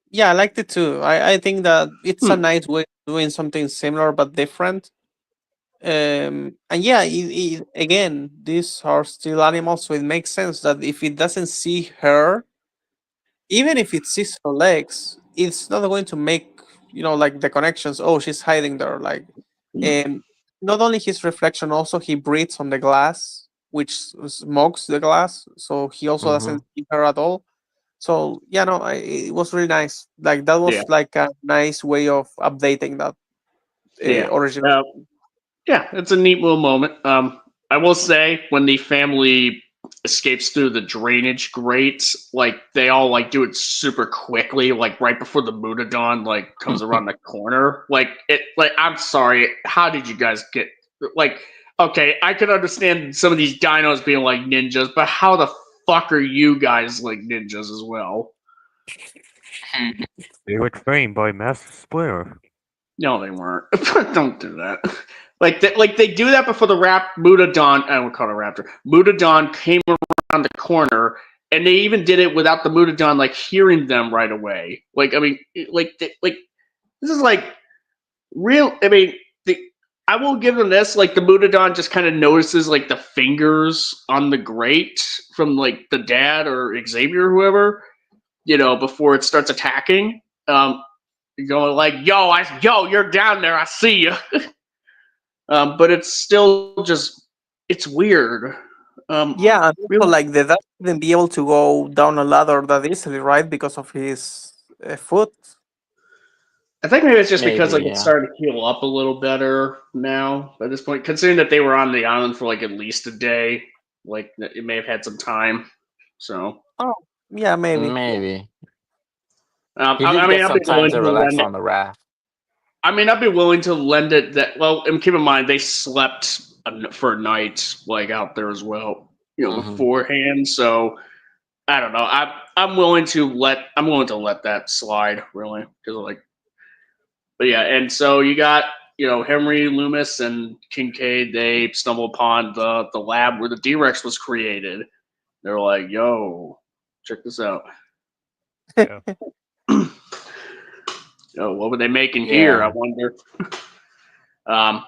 S2: yeah, I liked it too. I think that it's a
S1: Hmm.
S2: nice way of doing something similar but different. And yeah, again, these are still animals, so it makes sense that if it doesn't see her, even if it sees her legs, it's not going to make like the connections. Oh, she's hiding there. Like, and not only his reflection, also he breathes on the glass, which smokes the glass, so he also
S3: Hmm.
S2: doesn't see her at all. So yeah, no, it was really nice. Like that
S1: Yeah,
S2: was like a nice way of updating that
S1: yeah.
S2: original.
S1: Uh, Yeah, it's a neat little moment. I will say when the family escapes through the drainage grates, like they all like do it super quickly, like right before the Mutadon like comes around the corner. Like I'm sorry, how did you guys get like? Okay, I could understand some of these dinos being like ninjas, but how the fuck are you guys like ninjas as well?
S4: They were trained by Master Splinter.
S1: No, they weren't. Don't do that. Like they do that before the Mutadon. I would call it a raptor. Mutadon came around the corner, and they even did it without the Mutadon like hearing them right away. Like I mean, like this is like real. I mean, I will give them this. Like the Mutadon just kind of notices like the fingers on the grate from like the dad or Xavier or whoever, before it starts attacking. Going like, yo, you're down there. I see you. But it's still just, it's weird.
S2: Yeah, and also
S1: Really,
S2: like the dad wouldn't be able to go down a ladder that easily, right? Because of his foot.
S1: I think maybe it's just because
S3: Maybe,
S1: like it's
S3: yeah.
S1: starting to heal up a little better now at this point, considering that they were on the island for like at least a day. Like it may have had some time. So,
S2: Oh, yeah, maybe.
S3: Maybe. He
S1: I
S3: did
S1: mean,
S3: get
S1: I'll
S3: some
S1: be
S3: time
S1: willing
S3: to
S1: to
S3: relax
S1: lend it.
S3: on the raft.
S1: I mean, I'd be willing to lend it that. Well, and keep in mind they slept for a night like out there as well,
S3: Hmm.
S1: beforehand. So I don't know. I'm willing to let that slide really because like, but yeah. And so you got Henry Loomis and Kincaid. They stumble upon the lab where the D-Rex was created. They're like, "Yo, check this out.
S4: Yeah.
S1: What were they making here? I
S3: Yeah.
S1: wonder." Um,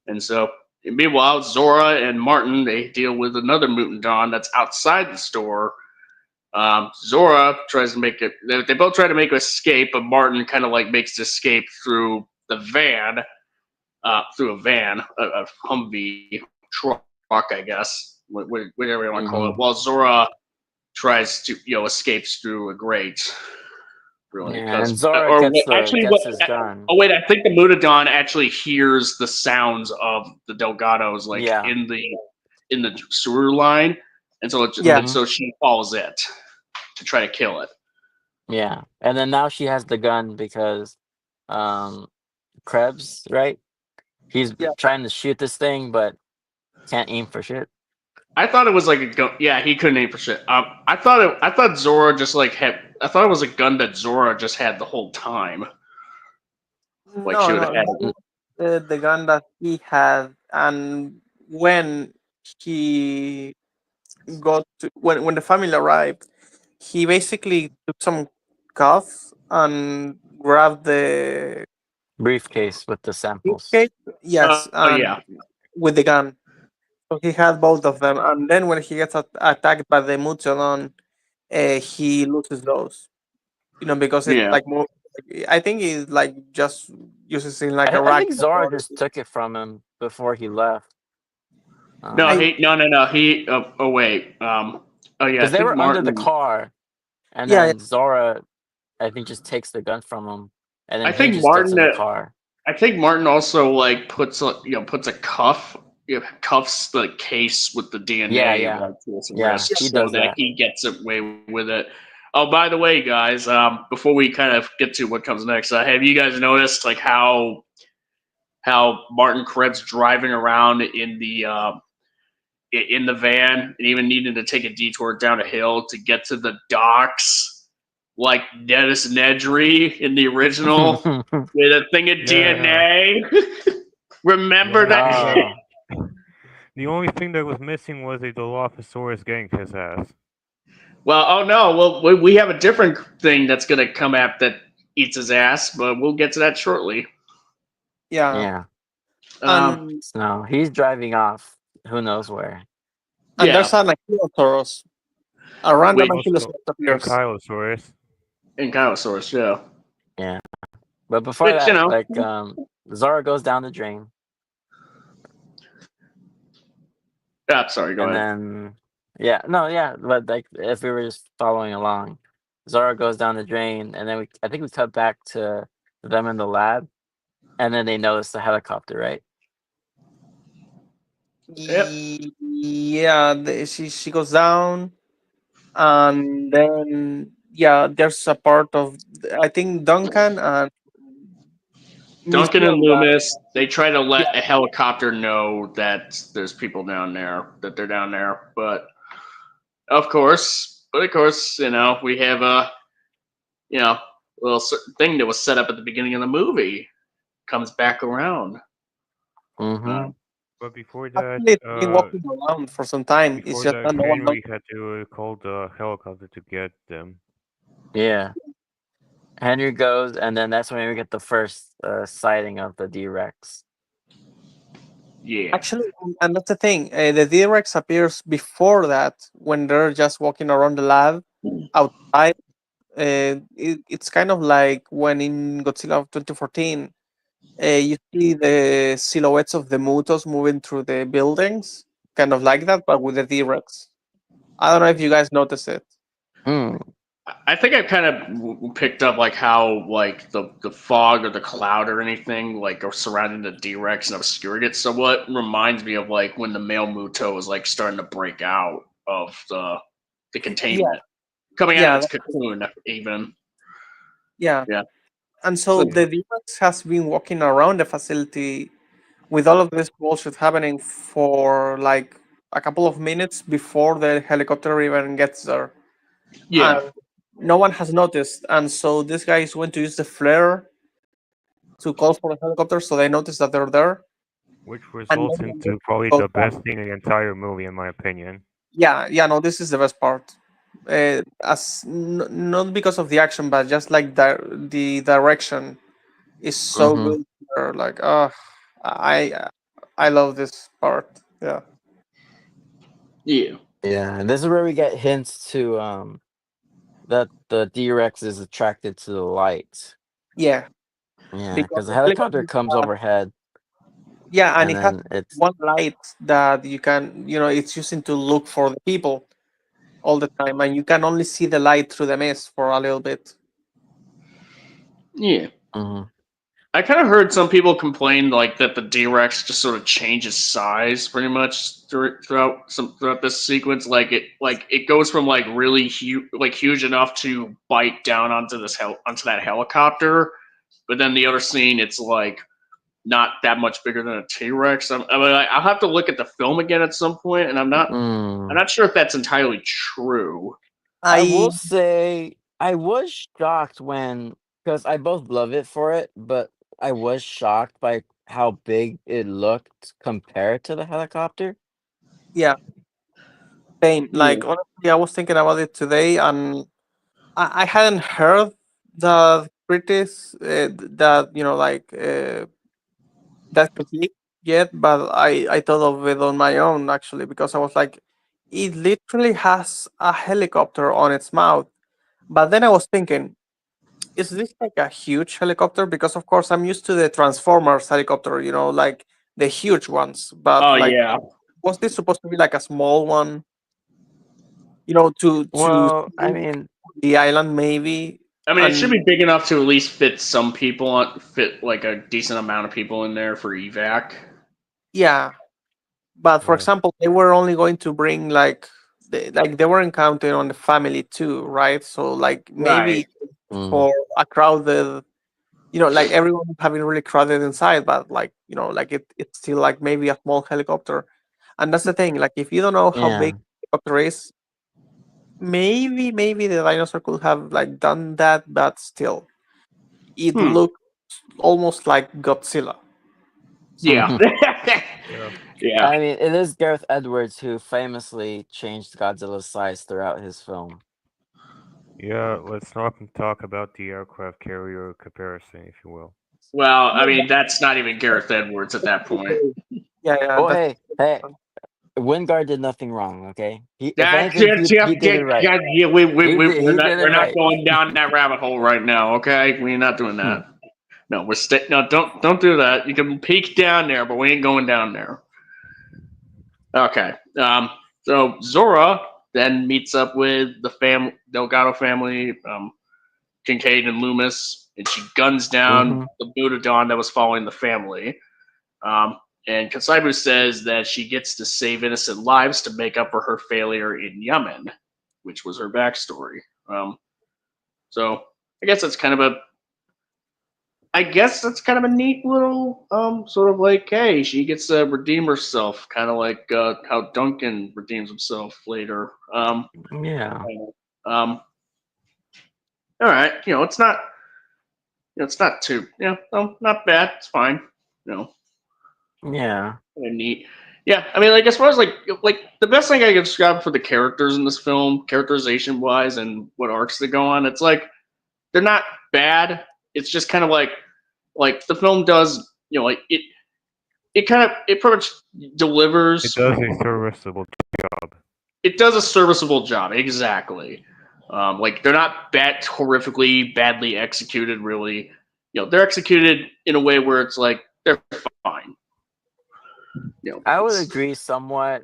S1: and so meanwhile, Zora and Martin they deal with another mutant Dawn that's outside the store. Zora tries to make it. They both try to make an escape, but Martin kind of like makes the escape through the van, through a van, a Humvee truck, I guess, whatever you want to call it.
S3: Hmm.
S1: While Zora tries to, escapes through a grate, really,
S3: Yeah, and
S1: because
S3: Zora
S1: or
S3: gets
S1: actually, what?
S3: gets his gun.
S1: Oh wait, I think the Mutadon actually hears the sounds of the Delgados, like
S3: Yeah.
S1: in the sewer line, and so
S2: Yeah,
S1: and so she follows it to try to kill it.
S3: Yeah. And then now she has the gun because um Krebs, right? He's
S2: yeah.
S3: trying to shoot this thing but can't aim for shit.
S1: I thought it was like a go. Yeah, he couldn't aim for shit. I thought Zora just like had I thought it was a gun that Zora just had the whole time. Like she
S2: No,
S1: would
S2: no,
S1: have had.
S2: that was the gun that he had, and when he got to, when the family arrived, he basically took some cuffs and grabbed the
S3: Briefcase with the samples.
S2: briefcase. Yes,
S1: Oh
S2: and
S1: yeah,
S2: with the gun. So he had both of them, and then when he gets attacked by the Mutodon, he loses those. Because it's
S1: yeah.
S2: like more. I think he like just uses it like a
S3: I
S2: rack.
S3: think Zora just took it from him before he left.
S1: No,
S2: I-
S1: no. He. Oh wait. Oh yeah. I
S3: Because they
S1: think
S3: were under the
S1: Martin.
S3: car, and
S2: Yeah,
S3: then Zora, I think, just takes the gun from him, and
S1: I
S3: then he
S1: think
S3: just gets
S1: Martin.
S3: in the car.
S1: I think Martin also like puts a cuff. Cuffs the case with the
S3: Yeah,
S1: DNA
S3: yeah,
S1: like to his
S3: yeah.
S1: wrist
S3: He
S1: so
S3: does
S1: that
S3: that.
S1: he gets away with it. Oh, by the way, guys, before we kind of get to what comes next, have you guys noticed like how Martin Krebs driving around in the van and even needing to take a detour down a hill to get to the docks, like Dennis Nedry in the original with a thing of
S4: Yeah.
S1: DNA? Remember
S4: Yeah,
S1: that shit?
S3: Oh,
S4: the only thing that was missing was a Dilophosaurus getting his ass.
S1: Well, oh no. Well, we have a different thing that's going to come up that eats his ass, but we'll get to that shortly.
S2: yeah,
S3: yeah.
S2: and
S3: So he's driving off. Who knows where?
S1: Yeah,
S2: there's an Ankylosaurus. A random
S1: wait,
S4: Also,
S2: Ankylosaurus appears.
S4: Ankylosaurus.
S1: Ankylosaurus, yeah.
S3: Yeah. But before
S1: Which,
S3: that, like, Zora goes down the drain,
S1: sorry, go
S3: and
S1: ahead.
S3: then yeah. But like, if we were just following along, Zora goes down the drain, and then I think we cut back to them in the lab, and then they notice the helicopter, right?
S1: Yep.
S2: Yeah, she goes down, and then there's a part of I think Duncan and
S1: Duncan and
S2: Mission that
S1: Loomis, they try to
S2: yeah
S1: let a helicopter know that there's people down there, that they're down there. But of course, we have a little certain thing that was set up at the beginning of the movie comes back around.
S3: Mm-hmm.
S4: But
S2: actually it's been walking around for some time. It's
S4: before
S2: just
S4: that,
S2: that no one knows.
S4: Henry had to call the helicopter to get them.
S3: Yeah. Henry goes, and then that's when we get the first sighting of the D-Rex.
S1: Yeah.
S2: Actually, and that's the thing. The D-Rex appears before that when they're just walking around the lab outside. It's kind of like when in Godzilla of 2014, you see the silhouettes of the Mutos moving through the buildings, kind of like that, but with the T-Rex. I don't know if you guys noticed it.
S3: Hmm.
S1: I think I kind of picked up like how like the fog or the cloud or anything like are surrounding the D-Rex and obscuring it somewhat reminds me of like when the male Muto was like starting to break out of the containment, coming out
S2: Yeah,
S1: of its cocoon even.
S2: yeah.
S1: Yeah.
S2: And so the D-Rex has been walking around the facility with all of this bullshit happening for like a couple of minutes before the helicopter even gets there.
S1: Yeah.
S2: And no one has noticed. And so this guy is going to use the flare to call for the helicopter so they notice that they're there.
S4: Which
S2: And
S4: results
S2: then
S4: into probably
S2: goes
S4: the
S2: back.
S4: best thing in the entire movie, in my opinion.
S2: No, this is the best part. Not because of the action, but just like the direction is so
S3: Mhm.
S2: good. They're like, I love this part. Yeah,
S1: Yeah.
S3: Yeah, and this is where we get hints to that the D-Rex is attracted to the light.
S2: yeah,
S3: Yeah,
S2: because
S3: because the
S2: the
S3: helicopter
S2: helicopter,
S3: comes overhead,
S2: yeah, and
S3: and
S2: it has
S3: then it's
S2: one light that you can, it's using to look for the people all the time, and you can only see the light through the mist for a little bit.
S1: Yeah.
S3: mhm.
S1: I kind of heard some people complain like that the D-Rex just sort of changes size pretty much throughout this sequence. Like it goes from like really huge enough to bite down onto onto that helicopter, but then the other scene it's like not that much bigger than a T-Rex. I mean, I'll have to look at the film again at some point, and I'm
S3: Mm.
S1: not sure if that's entirely true.
S3: I
S2: I
S3: will say I was shocked when, because I both love it for it, but I was shocked by how big it looked compared to the helicopter.
S2: Yeah, same.
S1: Yeah.
S2: Like honestly, I was thinking about it today, and I hadn't heard the critics that that critique yet, but I thought of it on my own actually because I was like, it literally has a helicopter on its mouth. But then I was thinking, is this like a huge helicopter? Because of course I'm used to the Transformers helicopter, like the huge ones. But
S1: Oh
S2: like,
S1: yeah.
S2: was this supposed to be like a small one? To
S3: Well, I
S2: sneak
S3: mean,
S2: the island maybe,
S1: I mean, it should
S2: and
S1: be big enough to at least fit some people, fit like a decent amount of people in there for evac.
S2: yeah. But for
S4: Yeah.
S2: example, they were only going to bring they weren't counting on the family too, right? So like
S1: Right.
S2: maybe
S3: mm,
S2: for a crowded, like everyone having really crowded inside, but like it's still like maybe a small helicopter. And that's the thing, like if you don't know how big
S3: yeah.
S2: helicopter is, maybe the dinosaur could have like done that, but still, it
S1: Hmm.
S2: looked almost like Godzilla.
S1: Yeah.
S4: Yeah.
S1: Yeah.
S3: I mean, it is Gareth Edwards who famously changed Godzilla's size throughout his film.
S4: Yeah, let's not talk about the aircraft carrier comparison, if you will.
S1: Well, I
S2: No,
S1: mean, that's not even Gareth Edwards at that point.
S2: yeah,
S3: Oh,
S2: that's
S3: hey, Wingard did nothing wrong. Okay, if
S1: That,
S3: anything, he did
S1: yeah,
S3: it right.
S1: yeah,
S3: He did
S1: we're
S3: it
S1: not
S3: right.
S1: going down that rabbit hole right now. Okay, we're not doing that. No, no, don't do that. You can peek down there, but we ain't going down there. Okay. So Zora then meets up with the Delgado family, Kincaid and Loomis, and she guns down
S3: Mm-hmm.
S1: the Buddha that was following the family. Um, and Katsaibu says that she gets to save innocent lives to make up for her failure in Yemen, which was her backstory. So I guess that's kind of a neat little sort of like, hey, she gets to redeem herself, kind of like how Duncan redeems himself later.
S3: Yeah,
S1: Um, all right, it's not too, not bad. It's fine. You know,
S3: yeah,
S1: kind of neat. Yeah, I mean, like as far as like the best thing I can describe for the characters in this film, characterization wise, and what arcs they go on, it's like they're not bad. It's just kind of like the film does, like it pretty much
S4: It
S1: delivers.
S4: does a serviceable job.
S1: It does a serviceable job, exactly. Like they're not horrifically badly executed. Really, they're executed in a way where it's like they're fine.
S3: I would
S1: It's
S3: agree somewhat,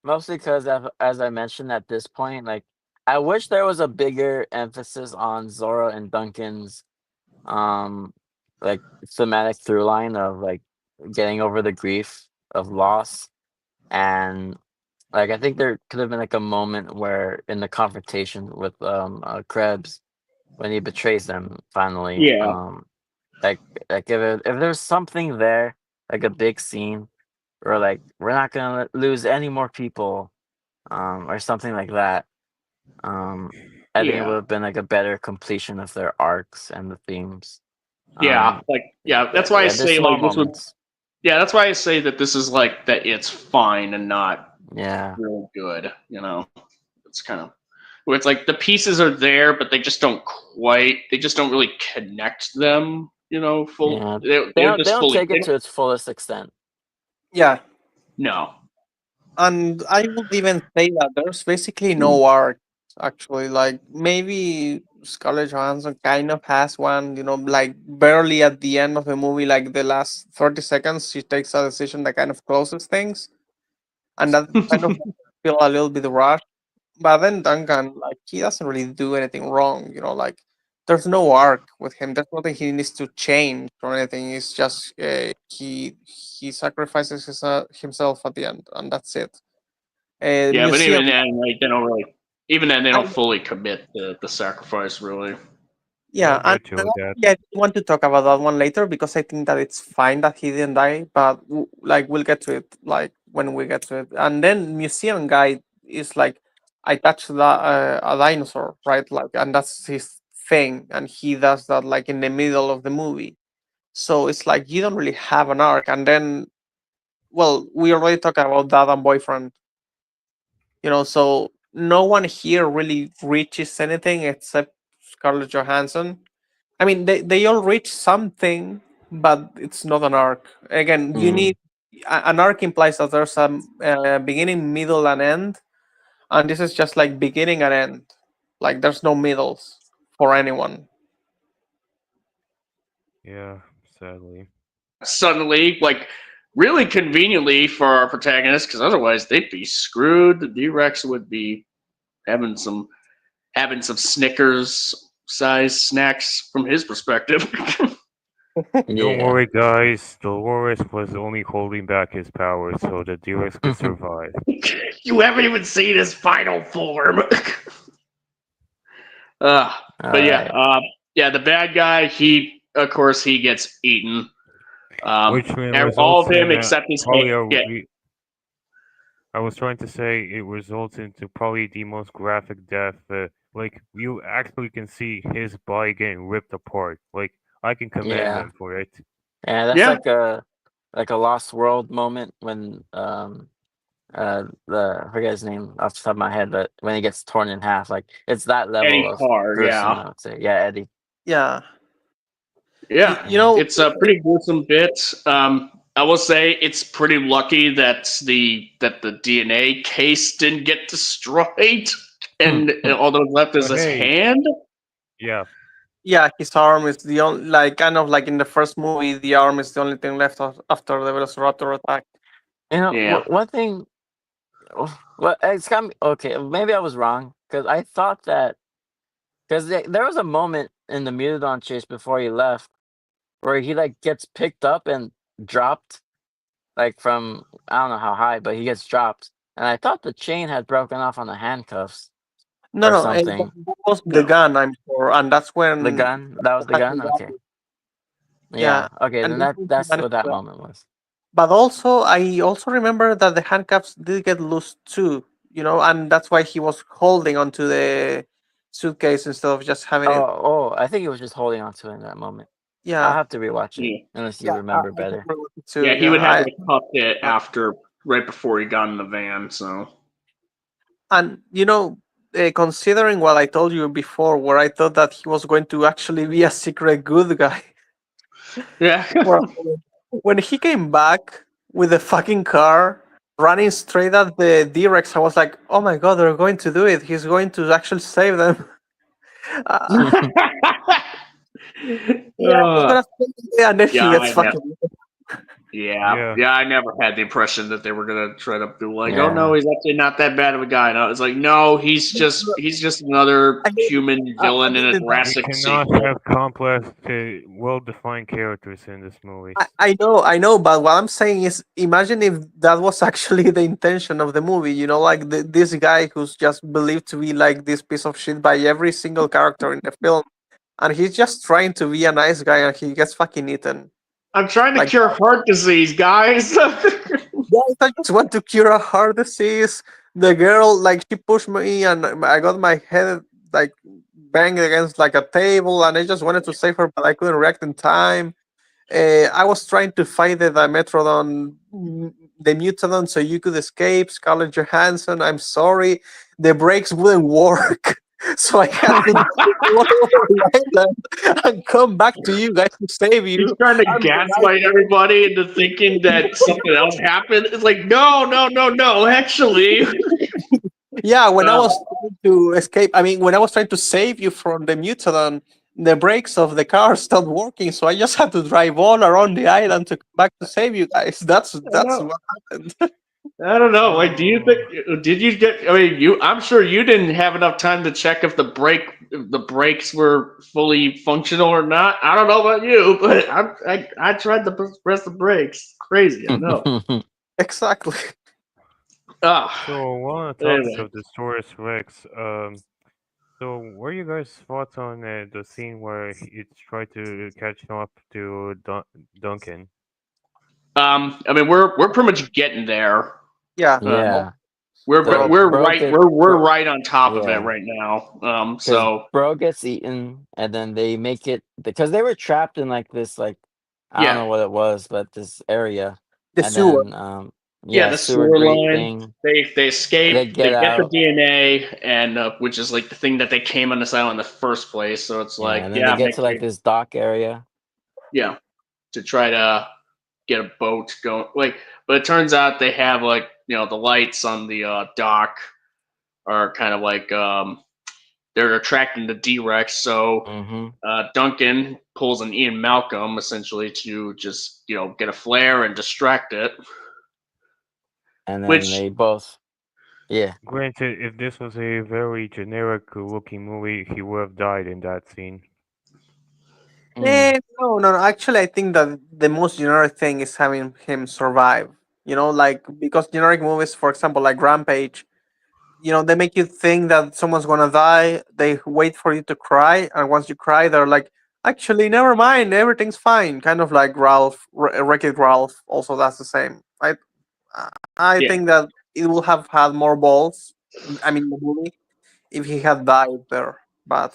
S3: mostly because as I mentioned at this point, like I wish there was a bigger emphasis on Zora and Duncan's um like thematic through line of like getting over the grief of loss. And like I think there could have been like a moment where in the confrontation with Krebs when he betrays them finally,
S1: yeah,
S3: like if there's something there, like a big scene or like we're not gonna lose any more people, or something like that. um I think it would
S1: yeah,
S3: have been like a better completion of their arcs and the themes.
S1: yeah.
S3: um
S1: Like yeah,
S3: yeah,
S1: that's why I
S3: yeah, there's
S1: say
S3: small
S1: like this would.
S3: moments.
S1: Yeah, that's why I say that this is like that. It's fine and not
S3: Yeah,
S1: real good. It's kind of where it's like the pieces are there, but they just don't quite. They just don't really connect them. Full.
S3: yeah,
S1: They're
S3: they
S1: just
S3: don't
S1: fully.
S3: take it to its fullest extent.
S2: yeah.
S1: No.
S2: And I would even say that there's basically no arc, actually. Like maybe Scarlett Johansson kind of has one, like barely at the end of the movie, like the last 30 seconds, she takes a decision that kind of closes things, and that kind of feel a little bit rushed. But then Duncan, like he doesn't really do anything wrong, like there's no arc with him. There's nothing he needs to change or anything. It's just he sacrifices himself at the end, and that's it.
S1: Yeah, but
S2: Museum.
S1: even then, like they don't really. Even then, they
S2: I,
S1: don't fully commit the sacrifice, really.
S4: Yeah, I
S2: yeah, and
S4: get you with that.
S2: yeah, I want to talk about that one later because I think that it's fine that he didn't die, but like we'll get to it like when we get to it. And then museum guy is like, I touched a dinosaur, right? Like, and that's his thing, and he does that like in the middle of the movie. So it's like you don't really have an arc, and then, well, we already talked about dad and boyfriend, so no one here really reaches anything except Scarlett Johansson. I mean, they all reach something, but it's not an arc. Again, you
S3: Mm,
S2: need an arc implies that there's a beginning, middle, and end, and this is just like beginning and end. Like there's no middles for anyone.
S4: Yeah, sadly.
S1: Suddenly, like really conveniently for our protagonist, because otherwise they'd be screwed. The D-Rex would be having some Snickers size snacks from his perspective.
S4: Don't
S3: yeah.
S4: worry, guys. Dolores was only holding back his power so the D-Rex could survive.
S1: You haven't even seen his final form. uh,
S3: All
S1: but yeah,
S3: right.
S1: yeah, the bad guy, he of course he gets eaten.
S4: Which
S1: All
S4: results
S1: of him
S4: in
S1: except his
S4: probably
S1: hand. Yeah,
S4: I was trying to say it results into probably the most graphic death. Like you actually can see his body getting ripped apart. Like I can commend
S3: Yeah.
S4: them for it.
S3: Yeah, that's
S1: yeah.
S3: like a Lost World moment when I forget his name off the top of my head, but when he gets torn in half, like it's that level
S1: Eddie
S3: of
S1: Carr.
S3: gruesome,
S1: Yeah,
S3: I would say. Yeah, Eddie.
S2: Yeah,
S1: yeah.
S2: you know,
S1: It's a pretty gruesome bit. I will say it's pretty lucky that the DNA case didn't get destroyed, and all that was left is
S4: But
S1: his
S4: hey,
S1: hand.
S4: yeah,
S2: yeah, his arm is the only, like, kind of like in the first movie, the arm is the only thing left after the Velociraptor attack.
S1: Yeah.
S3: One thing. Well, it's got me. Okay, maybe I was wrong because I thought that because there was a moment in the Mutodon chase before he left where he like gets picked up and dropped like from I don't know how high, but he gets dropped, and I thought the chain had broken off on the handcuffs
S2: No,
S3: or
S2: no,
S3: something.
S2: that was the
S1: No.
S2: gun, I'm sure, and that's
S3: The
S2: when
S3: gun? That was the gun? Okay.
S2: yeah,
S3: Yeah. Okay,
S2: and
S3: then
S2: that's when he
S3: that's
S2: managed
S3: what that
S2: to.
S3: moment was.
S2: But also, I also remember that the handcuffs did get loose too, and that's why he was holding onto the suitcase instead of just having it.
S3: I think he was just holding on to it in that moment. I'll
S2: Yeah,
S3: have to rewatch it
S1: Yeah.
S3: unless you
S2: yeah,
S3: remember
S2: I
S3: better.
S2: remember it too.
S1: Yeah, he
S2: Yeah,
S1: would have to cuff it after, right before he got in the van. So
S2: and considering what I told you before, where I thought that he was going to actually be a secret good guy,
S1: yeah,
S2: well, when he came back with the fucking car running straight at the D-Rex, I was like, oh my god, they're going to do it. He's going to actually save them. Uh, yeah, he's
S1: uh,
S2: gonna save them, and then he
S1: yeah,
S2: gets fucking.
S4: yeah.
S1: I never had the impression that they were gonna try to be like, oh no,
S3: Yeah.
S1: he's actually not that bad of a guy. No, it's like, no, he's just another
S2: I hate,
S1: human
S2: I
S1: villain in a
S2: hated that.
S4: We
S1: Jurassic
S4: cannot
S1: sequel.
S4: have complex, well-defined characters in this movie.
S2: I know, but what I'm saying is, imagine if that was actually the intention of the movie. Like this guy who's just believed to be like this piece of shit by every single character in the film, and he's just trying to be a nice guy, and he gets fucking eaten.
S1: I'm trying to
S2: Like,
S1: cure heart disease, guys.
S2: guys, I just want to cure a heart disease. The girl, like, she pushed me, and I got my head like banged against like a table, and I just wanted to save her, but I couldn't react in time. I was trying to fight the Dimetrodon, the Mutodon, so you could escape. Scarlett Johansson, I'm sorry, the brakes wouldn't work, so I had to go over the island and come back to you guys to save
S1: He's
S2: you.
S1: trying to
S2: I'm the nice
S1: gaslight everybody into thinking that something else happened. It's like, no, no, no, no. Actually,
S2: Yeah, when I
S1: uh,
S2: was trying to escape, I mean, when I was trying to save you from the Mutodon, the brakes of the car stopped working, so I just had to drive all around the island to come back to save you guys. That's what happened.
S1: I don't know. Like, do you
S4: Oh,
S1: think? Did you get? I mean, I'm sure you didn't have enough time to check if the brakes were fully functional or not. I don't know about you, but I tried to press the brakes. Crazy, I know.
S2: Exactly.
S1: Ah,
S4: so one of the topics
S1: anyway.
S4: of the Taurus Rex, so what are you guys' thoughts on the scene where it's tried to catch up to Duncan?
S1: I mean, we're pretty much getting there.
S2: Yeah.
S1: Uh,
S3: Yeah. So
S1: we're
S3: Bro
S1: right
S3: get
S1: we're
S3: Bro,
S1: right on top of it
S3: yeah,
S1: right now.
S3: because
S1: So
S3: Bro gets eaten, and then they make it because they were trapped in like this like I don't
S1: yeah,
S3: know what it was, but this area,
S2: The
S3: and
S2: sewer.
S3: then
S1: yeah,
S3: yeah,
S1: the
S3: sewer
S1: sewer
S3: grate
S1: line.
S3: thing.
S1: They
S3: They
S1: escape. They
S3: get
S1: get the
S3: out,
S1: DNA, and which is like the thing that they came on this island in the first place. So it's
S3: yeah,
S1: like,
S3: and then they
S1: yeah,
S3: get to like this dock area.
S1: yeah, to try to get a boat going. Like, but it turns out they have like the lights on the dock are kind of like they're attracting the D-Rex. So
S3: Hmm.
S1: Duncan pulls an Ian Malcolm essentially to just get a flare and distract it.
S3: And then
S1: Which
S3: they both, yeah.
S4: Granted, if this was a very generic looking movie, he would have died in that scene.
S3: Mm,
S2: No, no, no. Actually, I think that the most generic thing is having him survive. Like because generic movies, for example, like Rampage, they make you think that someone's gonna die. They wait for you to cry, and once you cry, they're like, "Actually, never mind, everything's fine." Kind of like Ralph, Wreck-It Ralph. Also, that's the same. I
S1: yeah,
S2: think that it will have had more balls. I mean, the movie if he had died there, but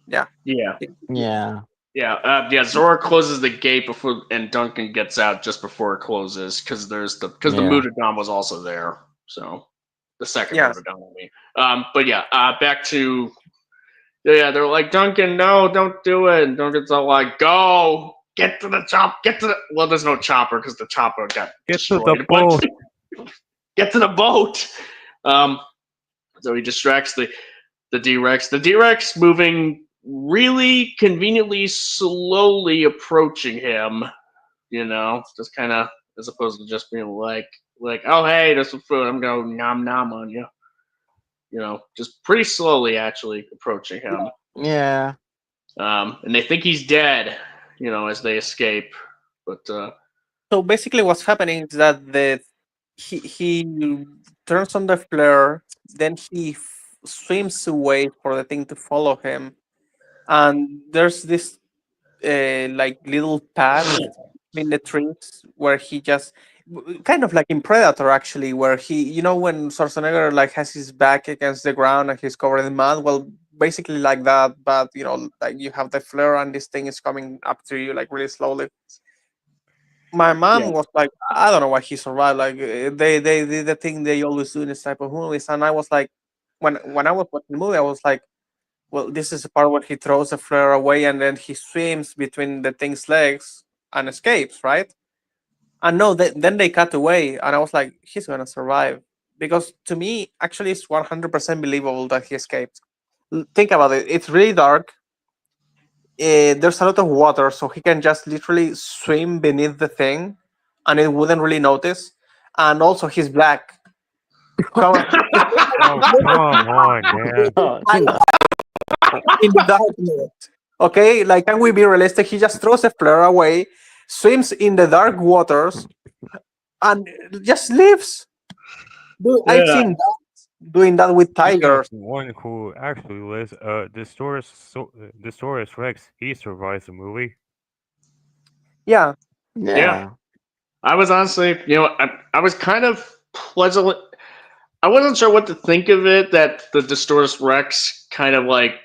S2: yeah.
S1: yeah.
S3: yeah,
S1: Yeah. Zora closes the gate before, and Duncan gets out just before it closes because the
S3: yeah.
S1: Mutadon was also there. So the second
S2: Yeah,
S1: Mutadon, I mean. But yeah, back to yeah. They're like, Duncan, no, don't do it. And Duncan's all like, go, get to the chop, get to the. Well, there's no chopper because the chopper got
S4: Get to the
S1: destroyed. But
S4: boat!
S1: get to the boat. Um, so he distracts the D-Rex. The D-Rex moving really conveniently slowly approaching him, just kind of as opposed to just being like, oh hey, there's some food. I'm gonna nom nom on you. Just pretty slowly actually approaching him.
S3: Yeah.
S1: And they think he's dead, as they escape. But
S2: so basically what's happening is that he turns on the flare, then he swims away for the thing to follow him, and there's this like little path between the trees where he just kind of like in Predator actually, where he when Schwarzenegger like has his back against the ground and he's covered in mud. Well, basically like that, but like you have the flare and this thing is coming up to you like really slowly. My
S1: yeah,
S2: mom was like, I don't know why he survived. Like they did the thing they always do in this type of movies, and I was like, when I was watching the movie, I was like, well, this is the part where he throws the flare away and then he swims between the thing's legs and escapes, right? And no, then they cut away, and I was like, he's gonna survive because to me, actually, it's 100% believable that he escaped. Think about it; it's really dark. There's a lot of water, so he can just literally swim beneath the thing, and it wouldn't really notice. And also, he's black. Come on,
S4: Oh, come on, man.
S3: Oh, no.
S2: in the darkness. Okay, like can we be realistic? He just throws the flare away, swims in the dark waters, and just lives. Dude, I've
S1: yeah,
S2: seen dogs doing that with
S4: Speaking of
S2: tigers.
S4: one who actually lives, the Saurus Rex, he survives the movie.
S2: Yeah,
S1: yeah.
S3: Yeah.
S1: I was honestly, I was kind of pleasantly. I wasn't sure what to think of it that the Distorus Rex kind of like,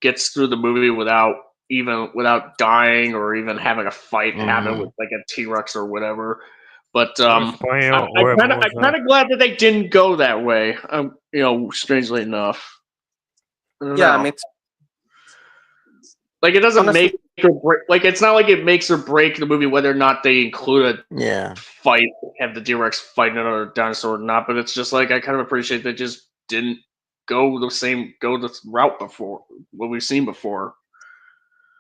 S1: gets through the movie without dying or even having a fight happen
S3: Hmm.
S1: with like a T-Rex or whatever. But
S4: Or
S1: I
S4: Spinal, or
S1: kind of I
S4: Emoza.
S1: kind of glad that they didn't go that way. Strangely enough. I don't
S2: yeah. I
S1: know.
S2: mean,
S1: Like it doesn't
S2: honestly,
S1: make or break. Like it's not like it makes or break the movie whether or not they include a
S3: Yeah.
S1: fight, have the D-Rex fight another dinosaur or not. But it's just like I kind of appreciate they just didn't go the route before what we've seen before.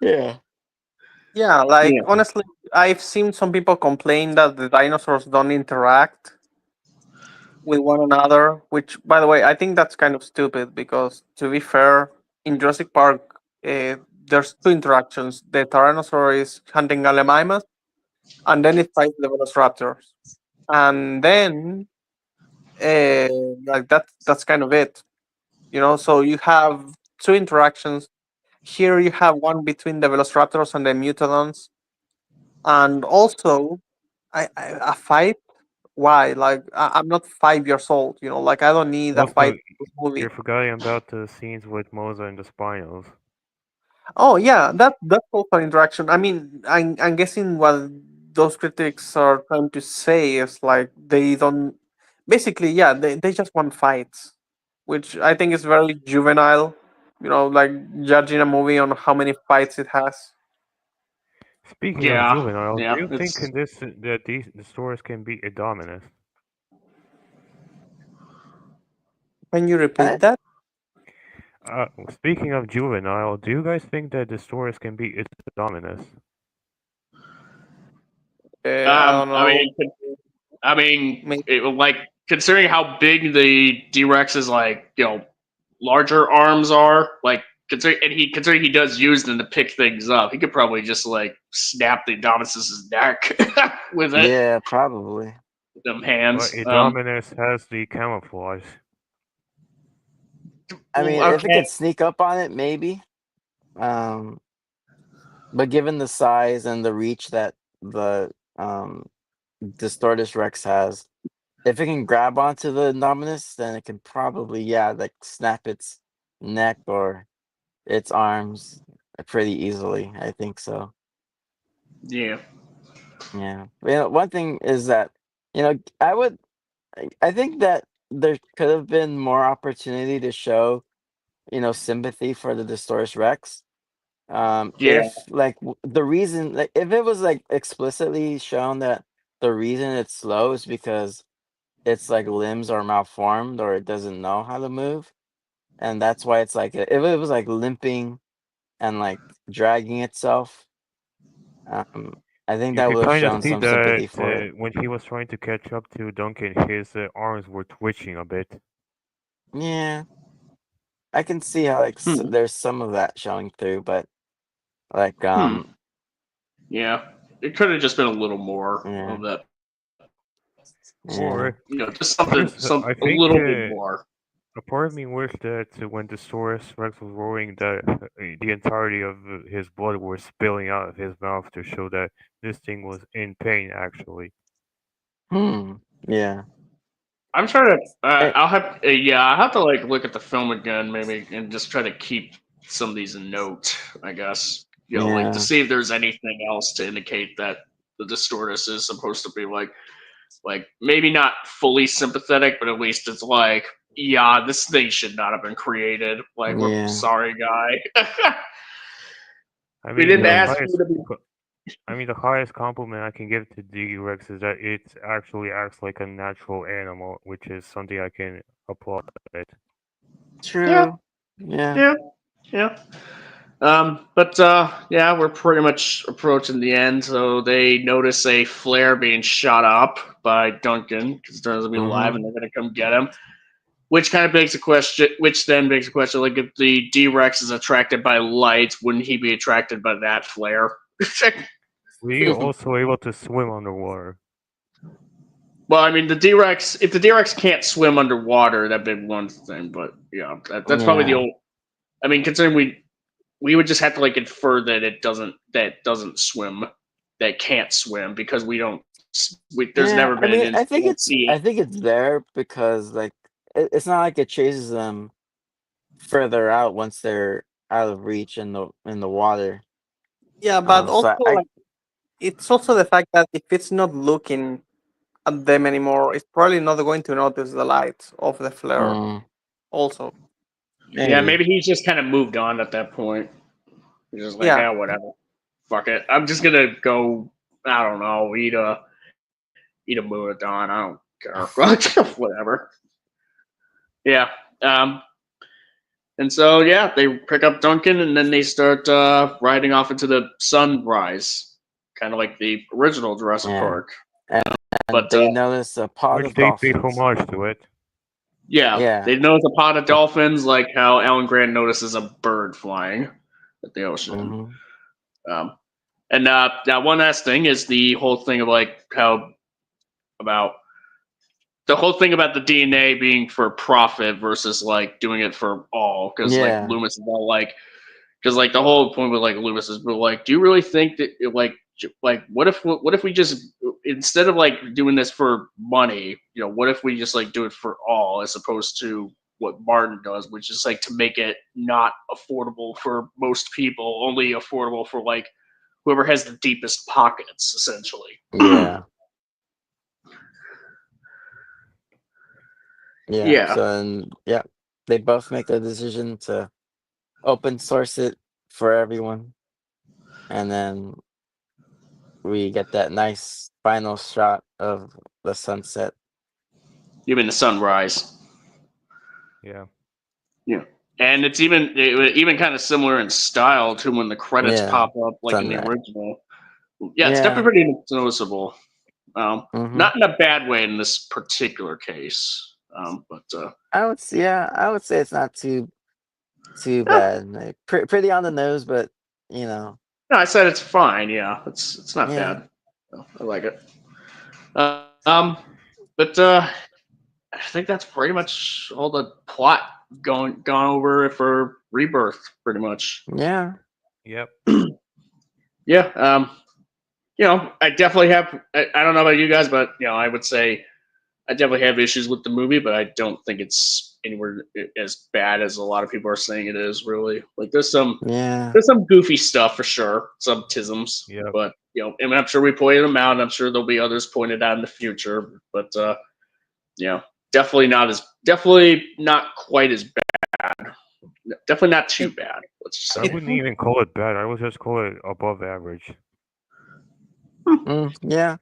S3: Yeah.
S2: yeah. Like
S1: Yeah,
S2: honestly, I've seen some people complain that the dinosaurs don't interact with one another. Which, by the way, I think that's kind of stupid because, to be fair, in Jurassic Park, there's two interactions. The Tyrannosaur is hunting Gallimimus, and then it fights the Velociraptors, and then uh, like that's kind of it. So you have two interactions. Here you have one between the Velociraptors and the Mutodons, and also a fight why? Like I'm not 5 years old, you know. Like I don't need a
S4: Also,
S2: fight movie.
S4: you're forgetting about the scenes with Moza and the Spinals.
S2: Oh yeah, that's also an interaction. I mean, I'm guessing what those critics are trying to say is like they don't. Basically, yeah, they just want fights, which I think is very juvenile. You know, like judging a movie on how many fights it has.
S4: Speaking of
S1: Yeah,
S4: juvenile, do
S1: yeah.
S4: you think
S1: It's
S4: in this that the stories can be a dominus?
S2: Can you
S3: I,
S2: repeat that?
S4: Speaking of juvenile, do you guys think that the stories can be a dominus?
S2: I don't
S1: I
S2: know.
S1: mean,
S2: Maybe.
S1: like considering how big the D-Rex's like larger arms are, like considering he does use them to pick things up, he could probably just like snap the Indominus's neck with
S3: yeah, probably.
S1: them
S4: But
S1: hands.
S4: a dominus has the camouflage.
S3: I mean, if it
S1: Okay,
S3: could sneak up on it, maybe. Um, but given the size and the reach that the Distortus Rex has, if it can grab onto the Nominus, then it can probably, yeah, like snap its neck or its arms pretty easily. I think so.
S1: yeah,
S3: Yeah. But, you know, one thing is that, you know, I think that there could have been more opportunity to show, you know, sympathy for the Distortus Rex.
S1: yeah,
S3: If like the reason, like if it was like explicitly shown that the reason it's slow is because its like limbs are malformed or it doesn't know how to move, and that's why it's like if it was like limping and like dragging itself, um, I think
S4: You
S3: that
S4: can
S3: would have
S4: kind of
S3: shown
S4: see
S3: some
S4: that
S3: sympathy for it.
S4: when he was trying to catch up to Duncan, his arms were twitching a bit.
S3: Yeah, I can see how like
S1: hmm.
S3: there's some of that showing through, but like
S1: Hmm. Yeah. It could have just been a little more
S3: yeah,
S1: of that,
S3: yeah,
S4: Or
S1: just something,
S4: I
S1: a
S4: think
S1: little bit more.
S4: a part of me wished that when the Saurus Rex was roaring, that the entirety of his blood was spilling out of his mouth to show that this thing was in pain. Actually,
S3: yeah.
S1: I'm trying to.
S3: Eh,
S1: I'll have. Yeah, I have to like look at the film again, maybe, and just try to keep some of these in note. I guess like to
S3: yeah,
S1: see if there's anything else to indicate that the Distortus is supposed to be like maybe not fully sympathetic, but at least it's like, yeah, this thing should not have been created. Like, we're
S3: yeah,
S1: sorry, guy.
S4: I
S1: We
S4: mean
S1: didn't
S4: the
S3: yeah,
S1: ask you
S4: highest.
S1: to be.
S4: The highest compliment I can give to D Rex is that it actually acts like a natural animal, which is something I can applaud it.
S1: Yeah,
S3: true. Yeah,
S1: yeah, yeah. But yeah, we're pretty much approaching the end. So they notice a flare being shot up by Duncan because it turns out to be alive,
S3: mm-hmm.
S1: and they're gonna come get him. Which kind of begs the question. Which then begs the question: like, if the D Rex is attracted by light, wouldn't he be attracted by that flare?
S4: We also able to swim underwater.
S1: Well, I mean, the D Rex. If the D Rex can't swim underwater, that'd be one thing. But yeah, that's probably the
S3: Yeah,
S1: old. I mean, considering we would just have to like infer that it doesn't swim, that can't swim because we don't. There's
S3: yeah.
S1: never
S3: I
S1: been an
S3: mean,
S1: instance we don't see
S3: I
S1: it.
S3: think it's there because like it's not like it chases them further out once they're out of reach in the water.
S2: Yeah, but also
S3: So I
S2: like it's also the fact that if it's not looking at them anymore, it's probably not going to notice the light of the flare.
S3: mm,
S2: Also,
S1: Yeah,
S3: maybe.
S1: maybe he's just kind of moved on at that point. He's just like,
S2: yeah,
S1: ah, whatever, fuck it. I'm just gonna go. I don't know, eat a Muradon. I don't care. Whatever. Yeah. Um. And so yeah, they pick up Duncan, and then they start riding off into the sunrise, kind of like the original Jurassic
S3: Yeah,
S1: Park.
S3: and
S1: But
S3: they notice a pod
S4: Which
S3: of
S4: they pay
S3: dolphins.
S4: homage to it.
S1: yeah,
S3: Yeah.
S1: they notice a pod of dolphins, like how Alan Grant notices a bird flying at the ocean.
S3: Mm-hmm.
S1: Um, and now one last thing is the whole thing of like how about the whole thing about the DNA being for profit versus like doing it for all, because like
S3: Yeah.
S1: Loomis is all like, because like the whole point with like Loomis is like, do you really think that like like what if we just, instead of like doing this for money, what if we just like do it for all, as opposed to what Martin does, which is like to make it not affordable for most people, only affordable for like whoever has the deepest pockets, essentially.
S3: Yeah. Yeah.
S1: Yeah.
S3: So and yeah, they both make a decision to open source it for everyone, and then we get that nice final shot of the sunset.
S1: Even the sunrise.
S4: Yeah.
S1: Yeah. And it's even kind of similar in style to when the credits
S3: Yeah.
S1: pop up, like in the
S3: Sunrise.
S1: original. Yeah, it's
S3: Yeah.
S1: definitely pretty noticeable.
S3: Mm-hmm.
S1: Not in a bad way in this particular case, but
S3: I would say it's not too
S1: yeah.
S3: bad. Like, pretty on the nose, but you know,
S1: No, I said it's fine. Yeah, it's not
S3: yeah,
S1: bad. I like it. But I think that's pretty much all the plot gone over for Rebirth, pretty much.
S3: yeah,
S4: Yep.
S1: Yeah. I definitely have. I don't know about you guys, but I would say I definitely have issues with the movie, but I don't think it's anywhere as bad as a lot of people are saying it is. Really, like
S3: yeah.
S1: there's some goofy stuff for sure, some tisms,
S4: Yep.
S1: but and I'm sure we pointed them out, and I'm sure there'll be others pointed out in the future. But definitely not quite as bad. Definitely not too
S2: It,
S1: bad. Let's just
S4: I
S1: say.
S2: it
S4: wouldn't even call it bad. I would just call it above average.
S3: Yeah,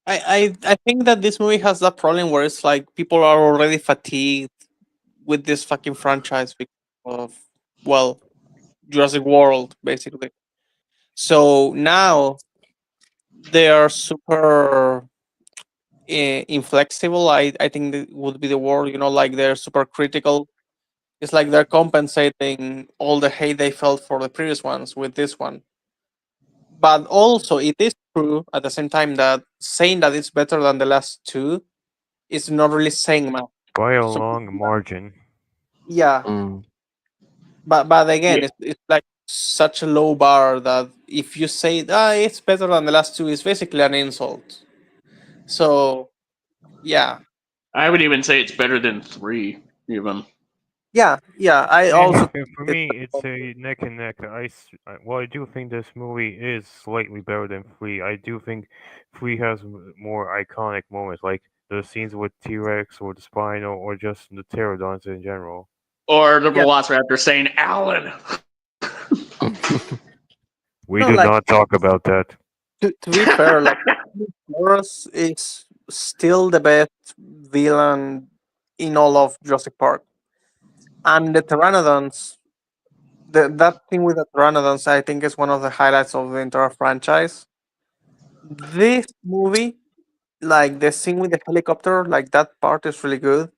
S2: I think that this movie has that problem where it's like people are already fatigued with this fucking franchise because of, well, Jurassic World basically. So now they are super inflexible. I think that would be the word. Like they're super critical. It's like they're compensating all the hate they felt for the previous ones with this one. But also, it is true at the same time that saying that it's better than the last two is not really saying much.
S4: By a
S2: So
S4: long margin.
S2: yeah,
S3: mm,
S2: but again,
S1: Yeah,
S2: it's like such a low bar that if you say it's better than the last two, it's basically an insult. So yeah,
S1: I would even say it's better than 3. Even.
S2: yeah. I
S4: Eh,
S2: also
S4: for
S2: it's
S4: me, it's a neck and neck. Well, I do think this movie is slightly better than Flea. I do think Flea has more iconic moments, like the scenes with T-Rex or the Spino or just the pterodons in general.
S1: Or the
S2: yeah.
S1: Velociraptor saying Alan.
S4: We
S2: No,
S4: do
S2: like
S4: not talk about that.
S2: to be fair, like Boros is still the best villain in all of Jurassic Park, and the Pteranodons. That thing with the Pteranodons, I think, is one of the highlights of the entire franchise. This movie, like the scene with the helicopter, like that part is really good,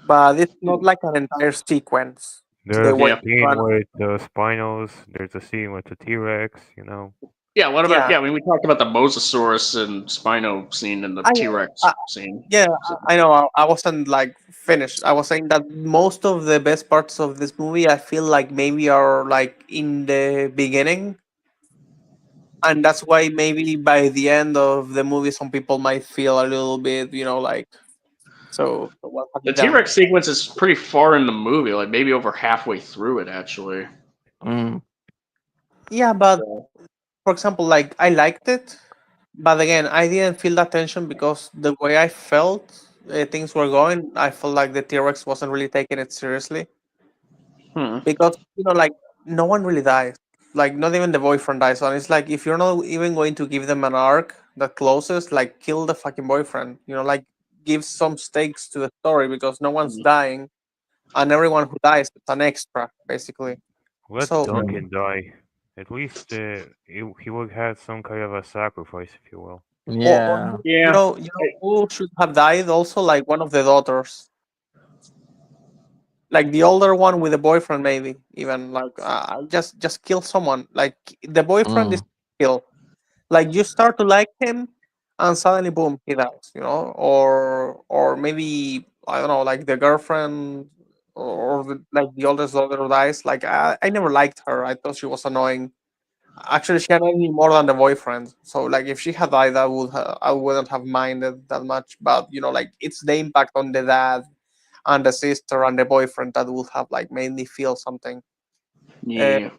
S2: but it's not like an entire sequence. The
S4: There's
S2: way
S4: a
S1: Yeah.
S2: the
S4: scene
S2: Pteranodon,
S4: with the Spinos. There's a scene with the T-Rex.
S1: Yeah, what about
S2: yeah,
S1: we talked about the Mosasaurus and Spino scene and the
S2: I,
S1: T Rex
S2: I
S1: scene.
S2: yeah,
S1: So,
S2: I know. I wasn't like finished. I was saying that most of the best parts of this movie, I feel like maybe are like in the beginning, and that's why maybe by the end of the movie, some people might feel a little bit, like, so what have
S1: the
S2: you
S1: T
S2: done?
S1: Rex sequence is pretty far in the movie, like maybe over halfway through it actually.
S3: mm,
S2: Yeah, but
S1: So,
S2: for example, like I liked it, but again, I didn't feel that tension because the way I felt things were going, I felt like the T Rex wasn't really taking it seriously
S1: hmm.
S2: because like no one really dies, like not even the boyfriend dies, and it's like if you're not even going to give them an arc that closes, like kill the fucking boyfriend, like give some stakes to the story because no one's dying, and everyone who dies is an extra basically.
S4: Let
S2: So
S3: mm,
S4: Duncan die. At least he would have some kind of a sacrifice, if you will.
S2: or
S3: yeah.
S1: Yeah.
S2: who should have died also, like one of the daughters, like the older one with the boyfriend, maybe even like just kill someone, like the boyfriend is
S3: Mm,
S2: kill, like you start to like him and suddenly boom he dies, or maybe I don't know, like the girlfriend or like the oldest daughter dies. Like I never liked her, I thought she was annoying, Actually, she had any more than the boyfriend. So like, if she had died, I wouldn't have minded that much. But like, it's the impact on the dad and the sister and the boyfriend that would have like made me feel something. Uh,
S1: Yeah.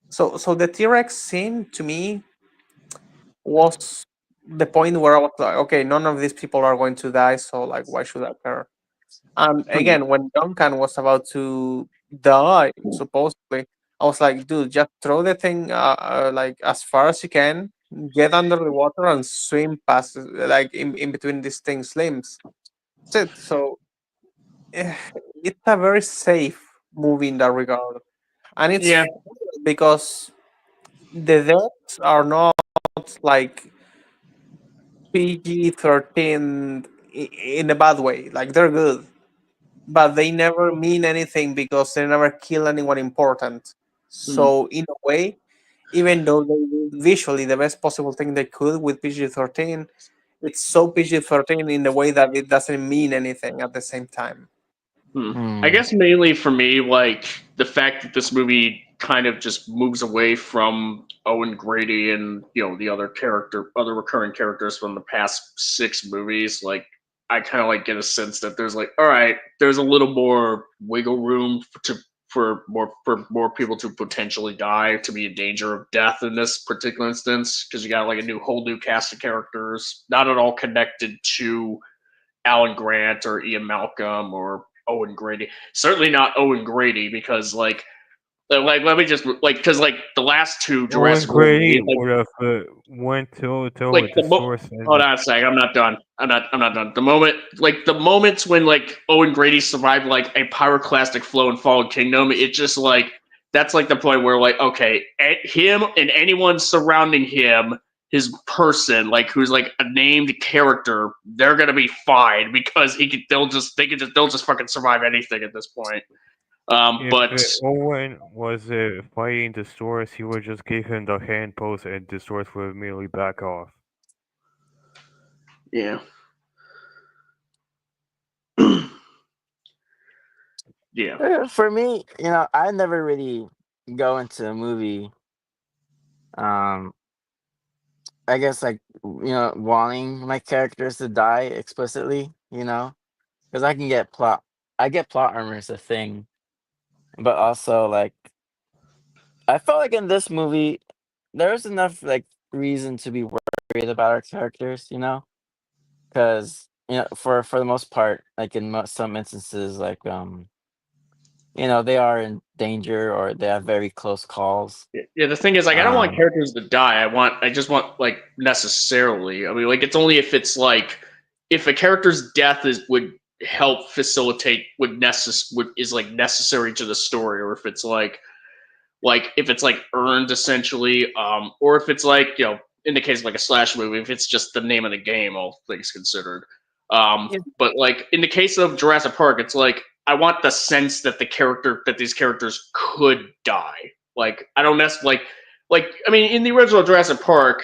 S2: so the T-Rex scene to me was the point where I was like, okay, none of these people are going to die, so like, why should I care? And
S1: Hmm.
S2: again, when Duncan was about to die, supposedly, I was like, dude, just throw the thing like as far as you can, get under the water and swim past, like in between these things' limbs. That's it. So eh, it's a very safe movie in that regard, and
S1: Yeah.
S2: it's because the deaths are not like PG-13 in a bad way. Like, they're good, but they never mean anything because they never kill anyone important.
S1: Hmm.
S2: So in a way, even though they did visually the best possible thing they could with PG-13, it's so PG-13 in the way that it doesn't mean anything at the same time.
S1: I
S3: Hmm.
S1: guess mainly for me, like the fact that this movie kind of just moves away from Owen Grady and the other recurring characters from the past 6 movies. Like I kind of like get a sense that there's like, all right, there's a little more wiggle room for more people to potentially die, to be in danger of death in this particular instance, because you got like a whole new cast of characters, not at all connected to Alan Grant or Ian Malcolm or Owen Grady. Certainly not Owen Grady, because let me just because the last two
S4: Owen
S1: Jurassic World
S4: Grady
S1: movies,
S4: would have went to
S1: like
S4: with the source
S1: hold
S4: and
S1: on a second, I'm not done. I'm not done. The moments when Owen Grady survived like a pyroclastic flow in Fallen Kingdom, it just that's like the point where okay, him and anyone surrounding him, his person, who's like a named character, they're gonna be fine because they'll just fucking survive anything at this point.
S4: if
S1: But
S4: Owen was fighting the source, he would just give him the hand pose and the source would immediately back off.
S1: yeah. Yeah.
S3: For me, I never really go into a movie. Um, I guess like wanting my characters to die explicitly. Because I can get plot. I get plot armor is a thing, but also like I felt like in this movie there was enough like reason to be worried about our characters. Because for the most part, like in some instances, like they are in danger or they have very close calls.
S1: Yeah, the thing is, I don't want
S3: Um,
S1: characters to die. I just want necessarily. I mean, it's only if it's if a character's death would help facilitate is necessary to the story, or if it's if it's earned essentially, or if it's in the case of a slash movie, if it's just the name of the game, all things considered.
S2: Yeah,
S1: But in the case of Jurassic Park, it's I want the sense that these characters could die. I don't necessarily I mean, in the original Jurassic Park,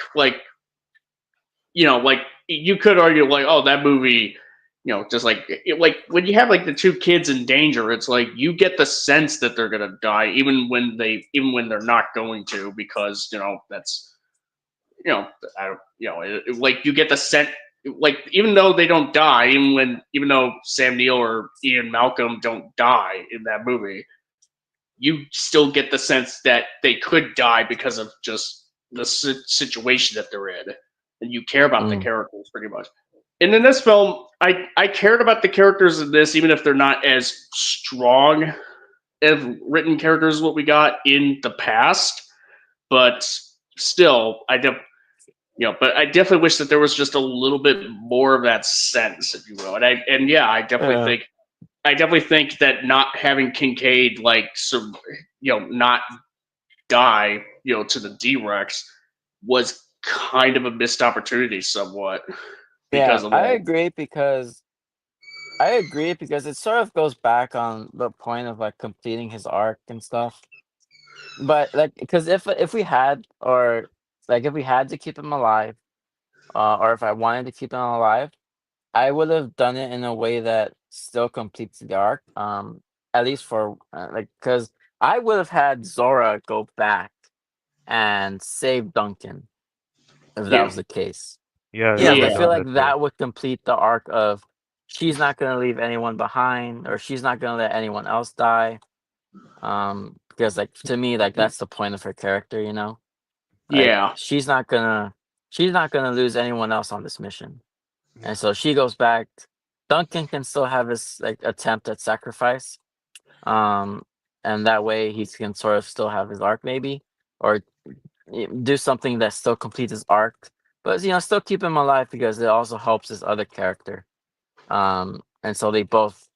S1: you could argue oh, that movie, just when you have the two kids in danger, it's you get the sense that they're gonna die even when they're not going to, because that's I don't you get the sense even though they don't die, even though Sam Neill or Ian Malcolm don't die in that movie, you still get the sense that they could die because of just the situation that they're in, and you care about the
S3: mm,
S1: characters pretty much. And in this film, I cared about the characters in this, even if they're not as strong as written characters as what we got in the past. But still, but I definitely wish that there was just a little bit more of that sense, if you will. And yeah,
S3: yeah,
S1: I definitely think that not having Kincaid not die to the D-Rex was kind of a missed opportunity somewhat,
S3: yeah,
S1: because of
S3: I agree because it sort of goes back on the point of like completing his arc and stuff. But like, because if we had or like if we had to keep him alive, or if I wanted to keep him alive, I would have done it in a way that still completes the arc. At least for like, because I would have had Zora go back and save Duncan if that
S1: Yeah.
S3: was the case.
S4: Yeah,
S2: Yeah,
S3: Because I
S1: Yeah.
S3: feel
S4: that's
S3: like
S4: it.
S3: that would complete the arc of she's not going to leave anyone behind, or she's not going to let anyone else die. Because like to me, like that's the point of her character, you know. Like
S1: Yeah.
S3: she's not gonna lose anyone else on this mission, and so she goes back. Duncan can still have his like attempt at sacrifice, um, and that way he can sort of still have his arc maybe, or do something that still completes his arc, but still keep him alive because it also helps his other character. And so they both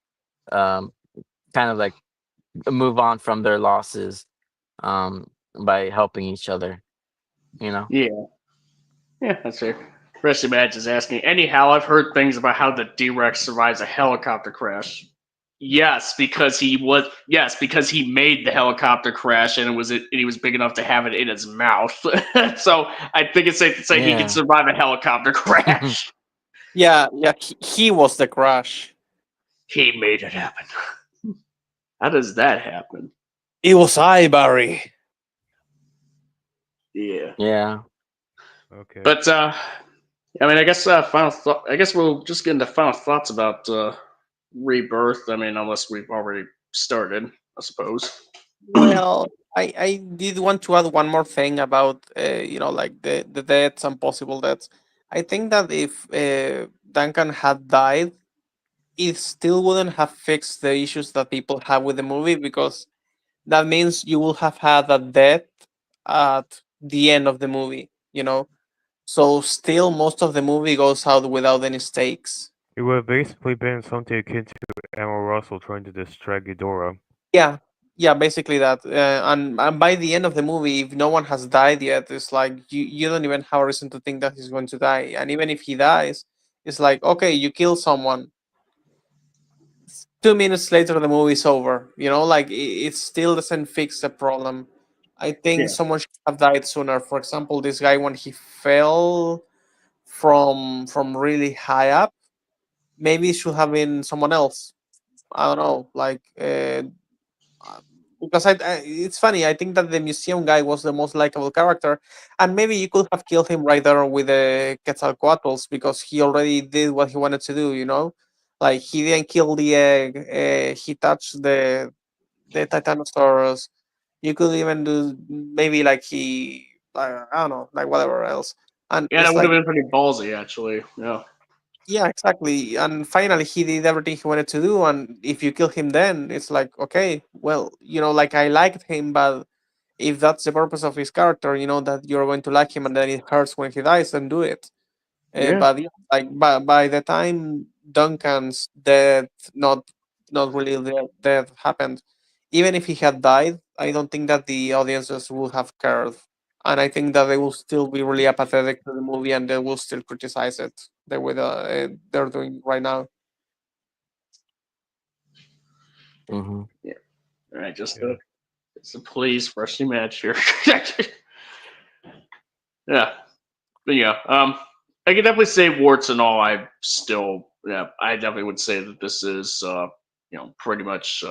S3: kind of like move on from their losses by helping each other.
S1: Yeah. Yeah, that's fair. Resty Madge is asking, anyhow, I've heard things about how the D-Rex survives a helicopter crash. Yes, because he made the helicopter crash and he was big enough to have it in his mouth. So I think it's safe to say he can
S3: Yeah.
S1: survive a helicopter crash.
S2: yeah. He was the crash.
S1: He made it happen. How does that happen?
S2: It was I, Barry.
S1: Yeah.
S3: Yeah.
S4: Okay.
S1: But I mean, I guess final thought. I guess we'll just get into final thoughts about Rebirth. I mean, unless we've already started, I suppose.
S2: Well, I did want to add one more thing about like the deaths and possible deaths. I think that if Duncan had died, it still wouldn't have fixed the issues that people have with the movie, because that means you will have had a death at the end of the movie. So still most of the movie goes out without any stakes.
S4: It would have basically been something akin to Emma Russell trying to distract Ghidorah.
S2: Yeah, yeah, basically that. And by the end of the movie, if no one has died yet, it's like you don't even have a reason to think that he's going to die. And even if he dies, it's like, okay, you kill someone. 2 minutes later, the movie's over. Like it still doesn't fix the problem. I think
S1: Yeah.
S2: someone should have died sooner. For example, this guy, when he fell from really high up, maybe it should have been someone else. I don't know, like because it's funny. I think that the museum guy was the most likable character, and maybe you could have killed him right there with the Quetzalcoatlus, because he already did what he wanted to do. Like he didn't kill the egg. He touched the Titanosaurus. You could even do maybe like I don't know, like whatever else. And
S1: Yeah, that
S2: it's
S1: would have
S2: like,
S1: been pretty ballsy, actually. Yeah.
S2: yeah, exactly. And finally, he did everything he wanted to do. And if you kill him, then it's like, okay, well, like I liked him, but if that's the purpose of his character, that you're going to like him and then it hurts when he dies, then do it.
S1: Yeah.
S2: But yeah, like by the time Duncan's death, not really the death happened, even if he had died, I don't think that the audiences would have cared, and I think that they will still be really apathetic to the movie and they will still criticize it the way that they're doing right now.
S3: Hmm.
S1: Yeah. All right, just
S4: Yeah.
S1: a please freshly match here. Yeah. But yeah, I can definitely say warts and all. I definitely would say that this is, pretty much,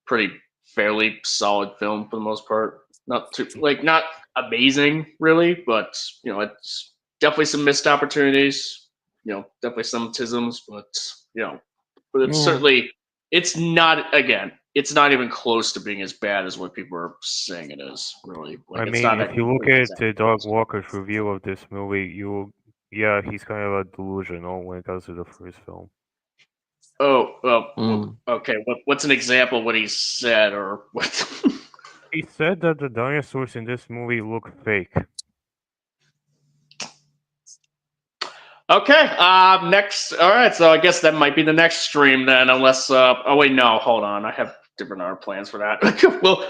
S1: pretty fairly solid film for the most part. Not amazing really, but it's definitely some missed opportunities. Definitely some tisms, but it's
S3: Yeah.
S1: certainly it's not even close to being as bad as what people are saying it is. Really,
S4: I
S1: it's
S4: mean,
S1: not a
S4: if you look
S1: complete
S4: at Doug
S1: disaster.
S4: Walker's review of this movie, yeah, he's kind of a delusional when it comes to the first film.
S1: Oh, well,
S3: Mm.
S1: okay. What's an example of what he said or what?
S4: He said that the dinosaurs in this movie look fake.
S1: Okay. Next. All right. So I guess that might be the next stream then, unless. Oh wait, no. Hold on. I have different art plans for that.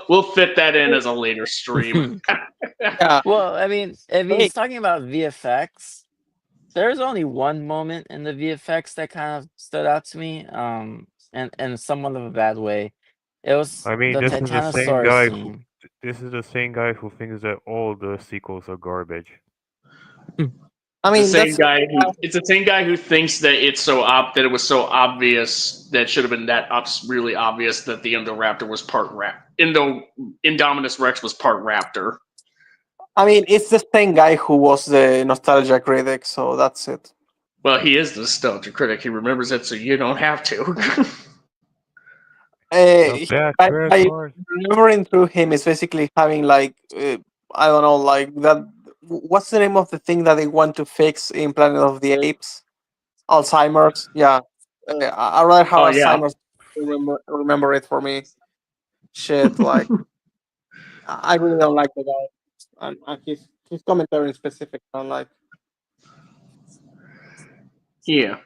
S1: We'll fit that in as a later stream.
S2: Yeah.
S3: Well, I mean, if
S2: Hey,
S3: he's talking about VFX, there's only one moment in the VFX that kind of stood out to me, and in somewhat of a bad way. It was
S4: I mean,
S3: the Titanosaurus scene.
S4: this is the same guy who thinks that all the sequels are garbage.
S2: I
S1: The
S2: mean,
S1: same
S2: that's
S1: guy who it's the same guy who thinks that that it was so obvious that it should have been really obvious that the Indoraptor was part Indominus Rex was part raptor.
S2: I mean, it's the same guy who was the nostalgia critic, so that's it.
S1: Well, he is the nostalgia critic. He remembers it, so you don't have to.
S4: The bad
S2: By
S4: card.
S2: remembering through him is basically having like I don't know, like that. What's the name of the thing that they want to fix in Planet of the Apes? Alzheimer's. Yeah, I rather have
S1: Oh yeah.
S2: Alzheimer's. Remember it for me. Shit, like I really don't like the guy, and his commentary in specific. I don't like.
S1: Yeah.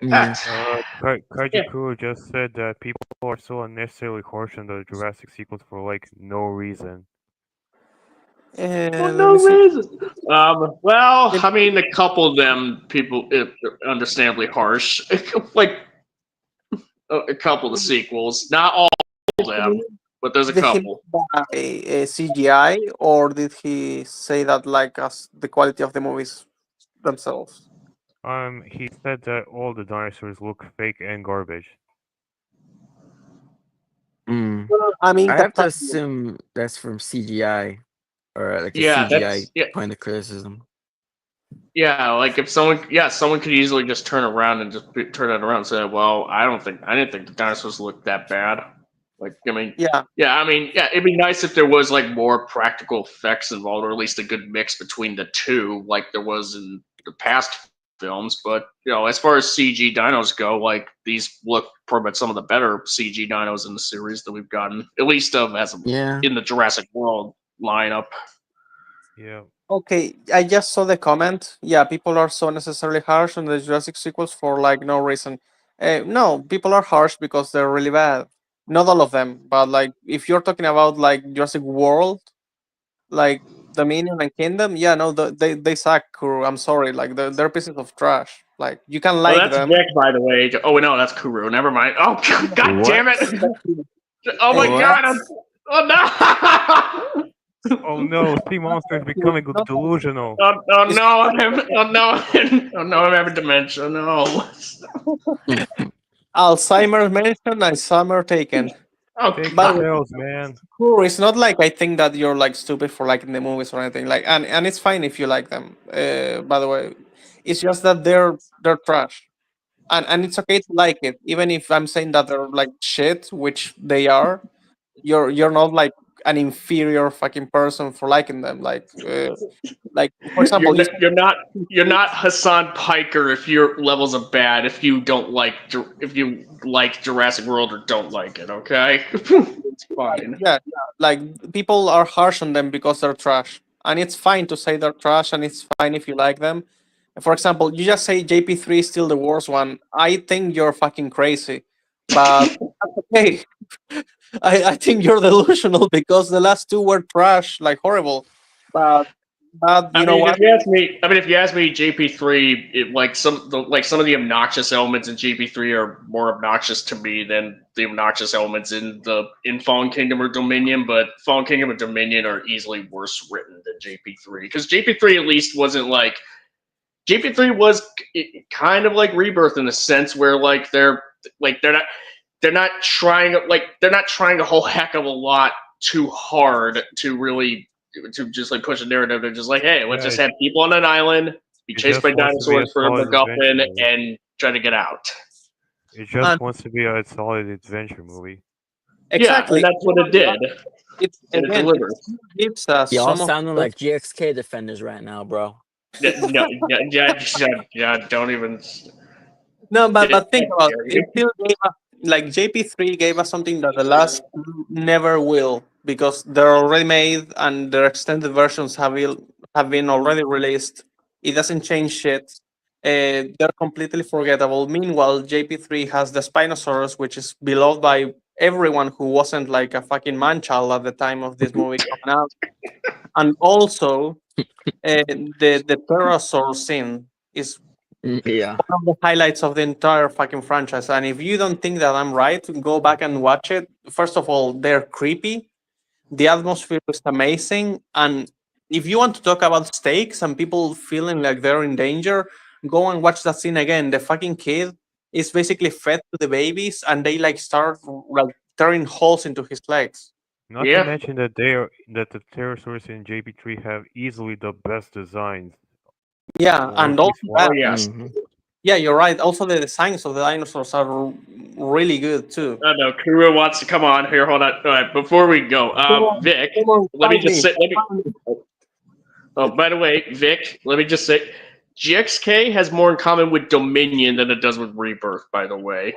S3: Yeah.
S4: Kaiji
S1: Yeah.
S4: Kuro just said that people are so unnecessarily harsh on the Jurassic sequels for like no reason.
S1: For
S2: Let
S1: no
S2: me see.
S1: reason. Well, I mean, a couple of them people, understandably harsh. Like a couple of the sequels, not all of them, but there's a
S2: Did he
S1: couple.
S2: mean by CGI, or did he say that like as the quality of the movies themselves?
S4: He said that all the dinosaurs look fake and garbage.
S3: Mm.
S2: I mean,
S3: I have to
S2: Captain.
S3: assume that's from CGI or like a
S1: Yeah,
S3: CGI
S1: that's yeah,
S3: point of criticism.
S1: yeah. Like if someone could easily just turn around and just turn it around and say, "Well, I didn't think the dinosaurs looked that bad." Like, I mean,
S2: Yeah,
S1: yeah, it'd be nice if there was like more practical effects involved, or at least a good mix between the two, like there was in the past films. But as far as CG dinos go, like these look probably some of the better CG dinos in the series that we've gotten, at least
S3: Yeah.
S1: in the Jurassic World lineup.
S4: Yeah.
S2: okay, I just saw the comment. Yeah, people are so necessarily harsh on the Jurassic sequels for like no reason. No, people are harsh because they're really bad. Not all of them, but like if you're talking about like Jurassic World, like Dominion and Kingdom, yeah, no, they suck. Kuro. I'm sorry, like they're pieces of trash. Like you can
S1: Oh,
S2: like
S1: that's
S2: them.
S1: Vic, by the way. Oh no, that's Kuru. Never mind. Oh god
S3: What?
S1: damn it! Oh my
S3: What?
S1: god! Oh no!
S4: Oh no, sea monster is becoming delusional.
S1: Oh
S2: It's
S1: no! Oh no! Oh no! I'm having dementia. No!
S2: Alzheimer's mentioned and summer taken.
S1: Oh
S4: Take
S2: By
S4: the
S2: the way,
S1: god!
S4: pills, man.
S2: Kuro, it's not like I think that you're like stupid for liking the movies or anything. Like, and it's fine if you like them. By the way, it's just that they're trash, and it's okay to like it, even if I'm saying that they're like shit, which they are. You're not like an inferior fucking person for liking them. Like for example, you
S1: You're not Hassan Piker if your levels are bad. If you like Jurassic World or don't like it, okay? It's fine.
S2: yeah, like people are harsh on them because they're trash, and it's fine to say they're trash, and it's fine if you like them. For example, you just say JP3 is still the worst one. I think you're fucking crazy, but that's okay. I think you're delusional because the last two were trash, like horrible. But but you know what?
S1: If you ask me, JP3, some of the obnoxious elements in JP3 are more obnoxious to me than the obnoxious elements in Fallen Kingdom or Dominion. But Fallen Kingdom and Dominion are easily worse written than JP3 because JP3 at least wasn't like JP3 was kind of like Rebirth in the sense where they're not trying a whole heck of a lot too hard to really to just like push a narrative. They're just like, hey, let's
S4: Yeah,
S1: just have people on an island, be
S4: it
S1: chased
S4: just
S1: by
S4: wants to be a
S1: dinosaurs for a
S4: solid adventure
S1: MacGuffin,
S4: movie.
S1: and try to get out.
S4: It just wants to be a solid adventure movie.
S1: Yeah, and
S2: Exactly.
S1: that's what it did,
S2: It
S1: and it
S2: again. It
S1: delivers.
S2: gives us
S3: Y'all
S2: some of
S3: sounding like GXK defenders right now, bro.
S1: Yeah, don't even.
S2: no, but
S1: Yeah,
S2: think about it.
S1: you.
S2: It still gave us like JP3 gave us something that the last two never will because they're already made and their extended versions have been already released. It doesn't change shit. They're completely forgettable. Meanwhile, JP3 has the Spinosaurus, which is beloved by everyone who wasn't like a fucking man child at the time of this movie coming out. And also, the pterosaur scene is
S3: Yeah.
S2: one of the highlights of the entire fucking franchise. And if you don't think that I'm right, go back and watch it. First of all, they're creepy. The atmosphere is amazing. And if you want to talk about stakes and people feeling like they're in danger, go and watch that scene again. The fucking kid is basically fed to the babies and they like start like tearing holes into his legs.
S4: Not
S1: Yeah.
S4: to mention that that the pterosaurs in JP3 have easily the best designs,
S2: Yeah,
S4: or
S2: and
S4: at least
S2: also
S4: one.
S1: Oh
S2: that.
S1: yes.
S3: Mhm.
S2: Yeah, you're right. Also, the designs of the dinosaurs are really good too.
S1: Oh no, Kuro wants to come on here. Hold on. All right, before we go, Vic,
S2: Come on,
S1: let me
S2: fight
S1: just
S2: me.
S1: say. Let me.
S2: Fight me.
S1: Oh, by the way, Vic, let me just say, GXK has more in common with Dominion than it does with Rebirth. By the way,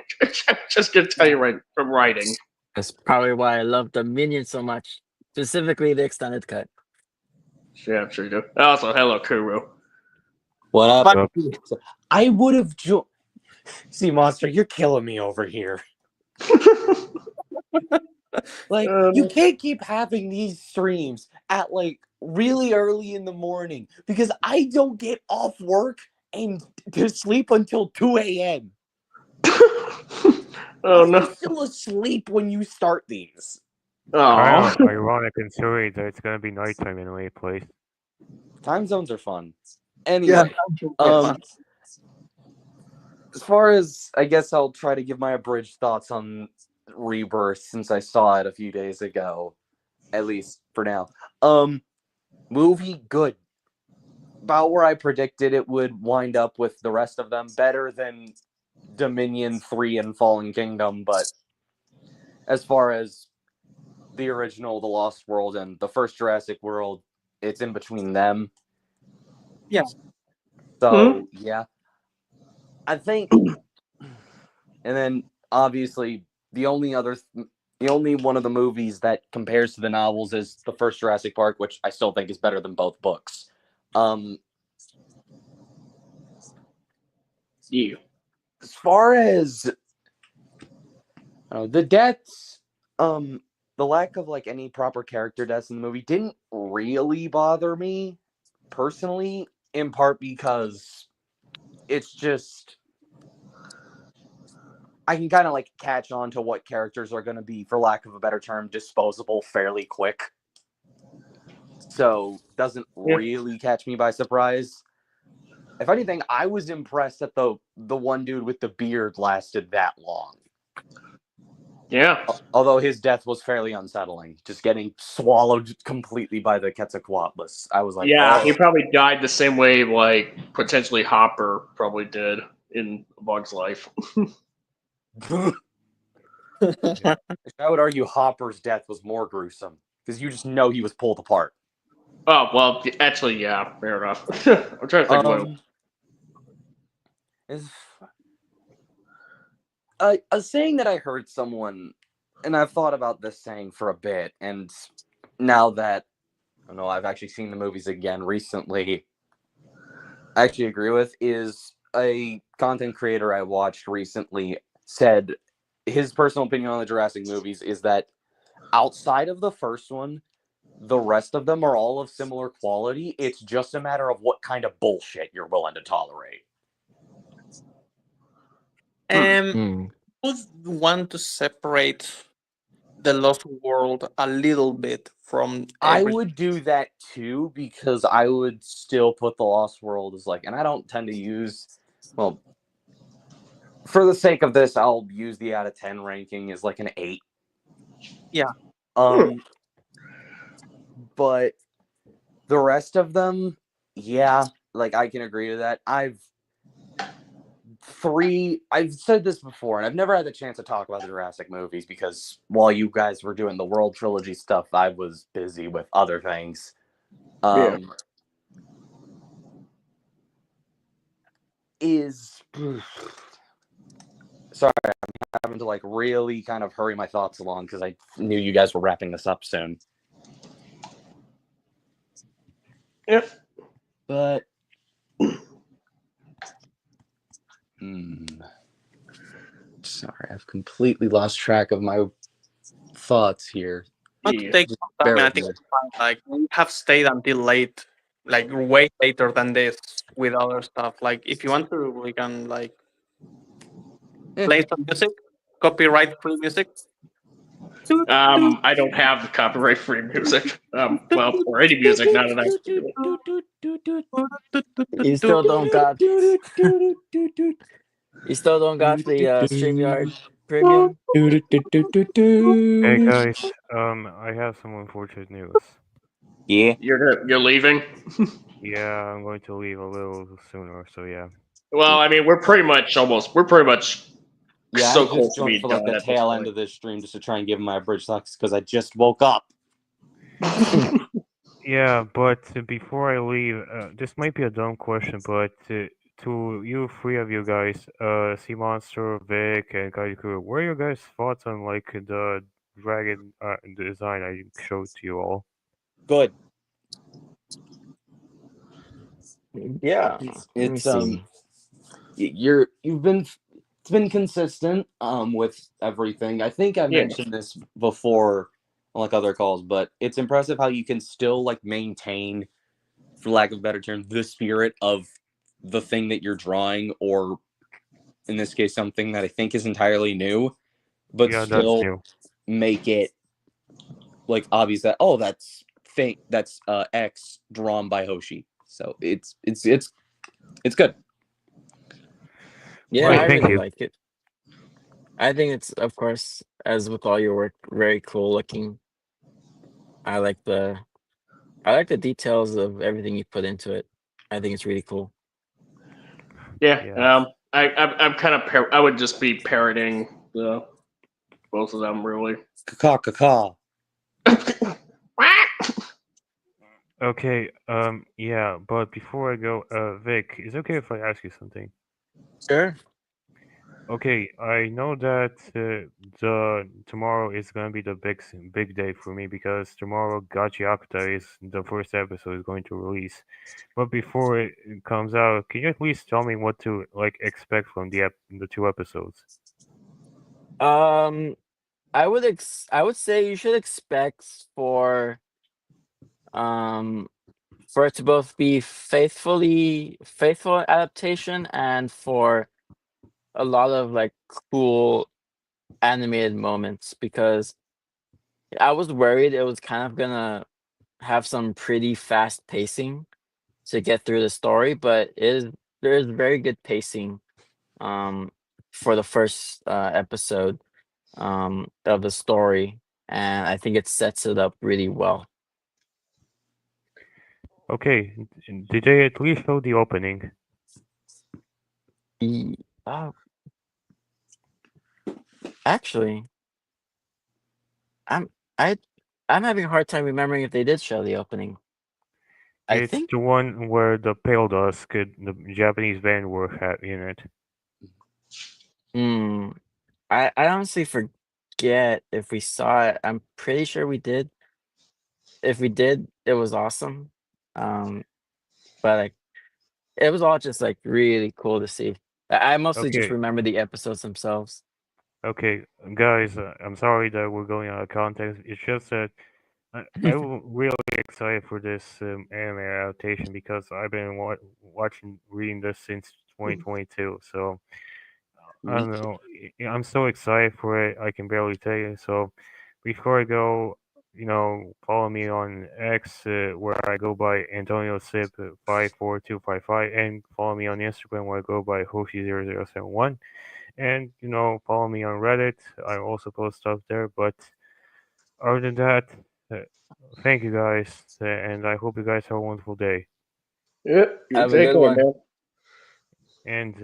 S1: just gonna tell you right from writing.
S3: That's probably why I love the Minions so much, specifically the extended cut.
S1: Yeah, I'm sure you do. Also, hello, Kuro.
S5: What up?
S2: Fight
S4: Yup.
S2: me.
S5: I would have See, Monster, you're killing me over here. Like, you can't keep having these streams at like really early in the morning because I don't get off work and to sleep until 2 a.m.
S1: Oh
S5: I'm
S1: no.
S5: still asleep when you start these.
S1: Oh.
S4: Kind of ironic considering that it's gonna be nighttime in any place.
S5: Time zones are fun.
S2: Yeah,
S5: Anyway,
S2: fun.
S5: as far as I guess I'll try to give my abridged thoughts on Rebirth since I saw it a few days ago, at least for now. Movie good. About where I predicted it would wind up with the rest of them. Better than Dominion 3 and Fallen Kingdom, but as far as the original, The Lost World, and the first Jurassic World, it's in between them.
S2: Yeah.
S5: So, yeah. I think, and then obviously the only one of the movies that compares to the novels is the first Jurassic Park, which I still think is better than both books.
S1: Yeah.
S5: As far as the deaths, the lack of like any proper character deaths in the movie didn't really bother me personally, in part because it's just I can kind of like catch on to what characters are going to be, for lack of a better term, disposable fairly quick. So doesn't really catch me by surprise. If anything, I was impressed that the one dude with the beard lasted that long.
S1: Yeah.
S5: Although his death was fairly unsettling, just getting swallowed completely by the Quetzalcoatlus. I was like,
S1: Yeah,
S5: oh.
S1: he probably died the same way, like, potentially Hopper probably did in A Bug's Life.
S5: I would argue Hopper's death was more gruesome because you just know he was pulled apart.
S1: Oh, well, actually, yeah, fair enough. I'm trying to think what.
S5: A saying that I heard someone, and I've thought about this saying for a bit, and now that I know I've actually seen the movies again recently, I actually agree with, is a content creator I watched recently said his personal opinion on the Jurassic movies is that outside of the first one, the rest of them are all of similar quality. It's just a matter of what kind of bullshit you're willing to tolerate.
S2: Would want to separate the Lost World a little bit from
S5: I
S2: everything.
S5: would do that too, because I would still put the Lost World as like, and I don't tend to use, well, for the sake of this, I'll use the out of 10 ranking as like an 8.
S2: Yeah.
S5: But the rest of them, yeah, like I can agree to that. I've said this before, and I've never had the chance to talk about the Jurassic movies because while you guys were doing the World Trilogy stuff, I was busy with other things.
S1: Yeah.
S5: Sorry, I'm having to like really kind of hurry my thoughts along because I knew you guys were wrapping this up soon.
S1: Yep.
S5: But sorry, I've completely lost track of my thoughts here.
S2: Want to take
S5: Just
S2: some
S5: bear
S2: time, and I
S5: with
S2: think
S5: me.
S2: it's fine. Like we have stayed until late, like way later than this with other stuff. Like if you want to, we can like play some music, copyright free music.
S1: I don't have the copyright-free music. Well, or any music, not that I.
S3: You still don't got. You still don't got the StreamYard. premium.
S4: Hey guys, I have some unfortunate news.
S5: Yeah.
S1: You're leaving.
S4: Yeah, I'm going to leave a little sooner, so yeah.
S1: Well, I mean, we're pretty much
S5: Yeah,
S1: so
S5: I
S1: close
S5: just
S1: to
S5: joined
S1: being
S5: for like
S1: done
S5: the
S1: at this
S5: tail end
S1: point.
S5: of this stream just to try and give him my abridged thoughts because I just woke up.
S4: Yeah, but before I leave, this might be a dumb question, but to you three of you guys, Sea Monster, Vic, and Kaiju, what are your guys' thoughts on like the dragon design I showed to you all?
S5: Good.
S3: Yeah.
S5: It's,
S3: Let me
S5: it's
S3: see.
S5: you've been it's been consistent with everything. I think I
S1: Yeah.
S5: mentioned this before on like other calls, but it's impressive how you can still like maintain, for lack of a better term, the spirit of the thing that you're drawing, or in this case, something that I think is entirely new, but
S4: Yeah, that's
S5: still
S4: new.
S5: make it like obvious that that's X drawn by Hoshi. So it's good.
S3: Yeah,
S4: Right,
S3: I
S4: thank
S3: really
S4: you.
S3: like it. I think it's, of course, as with all your work, very cool looking. I like the details of everything you put into it. I think it's really cool.
S1: Yeah.
S4: Yes.
S1: I'm kind of I would just be parroting the both of them really.
S5: Caw.
S4: Okay, yeah, but before I go, Vic, is it okay if I ask you something?
S3: Sure.
S4: Okay, I know that the tomorrow is gonna be the big day for me because tomorrow Gachi Akuta is the first episode is going to release. But before it comes out, can you at least tell me what to like expect from the two episodes?
S3: Um, I would say you should expect um for it to both be faithful adaptation and for a lot of like cool animated moments, because I was worried it was kind of gonna have some pretty fast pacing to get through the story, but there is very good pacing um for the first episode of the story, and I think it sets it up really well.
S4: Okay, did they at least show the opening?
S3: E- uh, Actually, I'm I I'm having a hard time remembering if they did show the opening. I
S4: It's
S3: think
S4: the one where the Pale Dusk, the Japanese band were in it.
S3: hmm, I honestly forget if we saw it. I'm pretty sure we did. If we did, it was awesome. Um, but like it was all just like really cool to see. I mostly just
S4: Okay,
S3: remember the episodes themselves.
S4: okay, guys, I'm sorry that we're going out of context. It's just that I'm really excited for this anime adaptation because I've been watching, reading this since 2022. So I don't know. I'm so excited for it. I can barely tell you. So before I go, follow me on X, where I go by Antonio Sip 54255, and follow me on Instagram where I go by Hoshi0071. And follow me on Reddit. I also post stuff there. But other than that, uh, thank you guys, and I hope you guys have a wonderful day.
S1: Yeah, you
S3: Have a
S1: take
S3: good
S1: one,
S3: one.
S1: man.
S4: And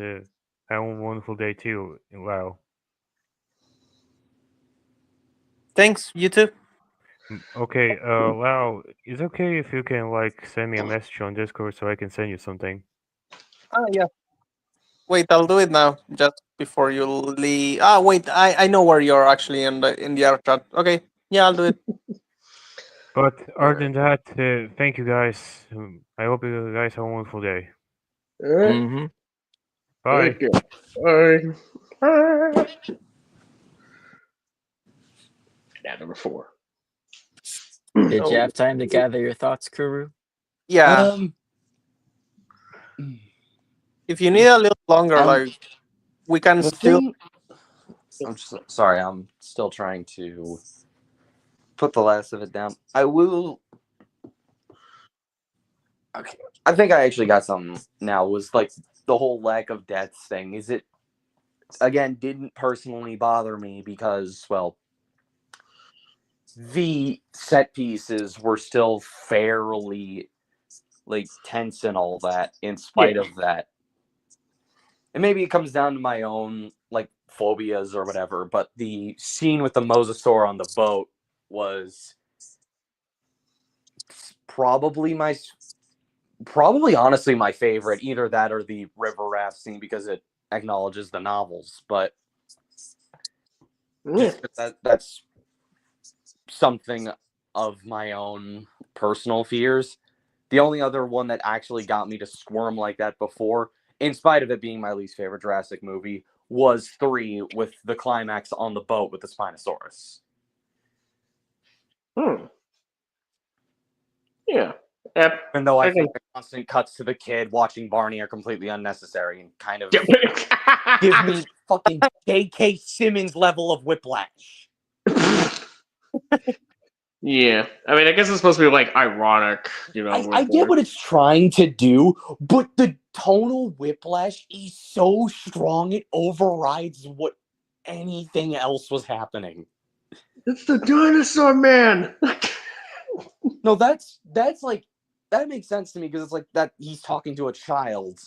S4: have a wonderful day too. Wow.
S2: Thanks, you too.
S4: Okay, Lau, is it okay if you can like send me a message on Discord so I can send you something?
S2: Oh yeah. Wait, I'll do it now. Just before you leave. Ah, wait. I know where you're actually in the other chat. Okay. Yeah, I'll do it.
S4: But other than that, thank you guys. I hope you guys have a wonderful day.
S1: All right.
S3: Mm-hmm.
S4: Bye.
S1: Thank you. Bye. Bye. Now number 4.
S3: Did you
S1: Oh,
S3: have time to gather your thoughts, Kuru?
S2: Yeah.
S5: Um,
S2: If you need a little longer,
S5: um,
S2: like we can
S5: the
S2: still.
S5: thing. I'm just sorry. I'm still trying to put the last of it down. I will. Okay. I think I actually got something now. Was like the whole lack of deaths thing. Is it again, didn't personally bother me because, well, the set pieces were still fairly like tense and all that in spite of that. And maybe it comes down to my own like phobias or whatever, but the scene with the mosasaur on the boat was probably honestly my favorite. Either that or the river raft scene because it acknowledges the novels, but
S1: Yeah.
S5: that's something of my own personal fears. The only other one that actually got me to squirm like that before, in spite of it being my least favorite Jurassic movie, was 3 with the climax on the boat with the Spinosaurus.
S1: Yeah. Yep.
S5: Even though I
S1: I can-
S5: think the constant cuts to the kid watching Barney are completely unnecessary and kind of give me fucking J.K. Simmons level of whiplash.
S1: Yeah. I mean, I guess it's supposed to be like ironic, you know.
S5: I get what it's trying to do, but the tonal whiplash is so strong it overrides what anything else was happening.
S1: It's the dinosaur man.
S5: No, that's like that makes sense to me because it's like that he's talking to a child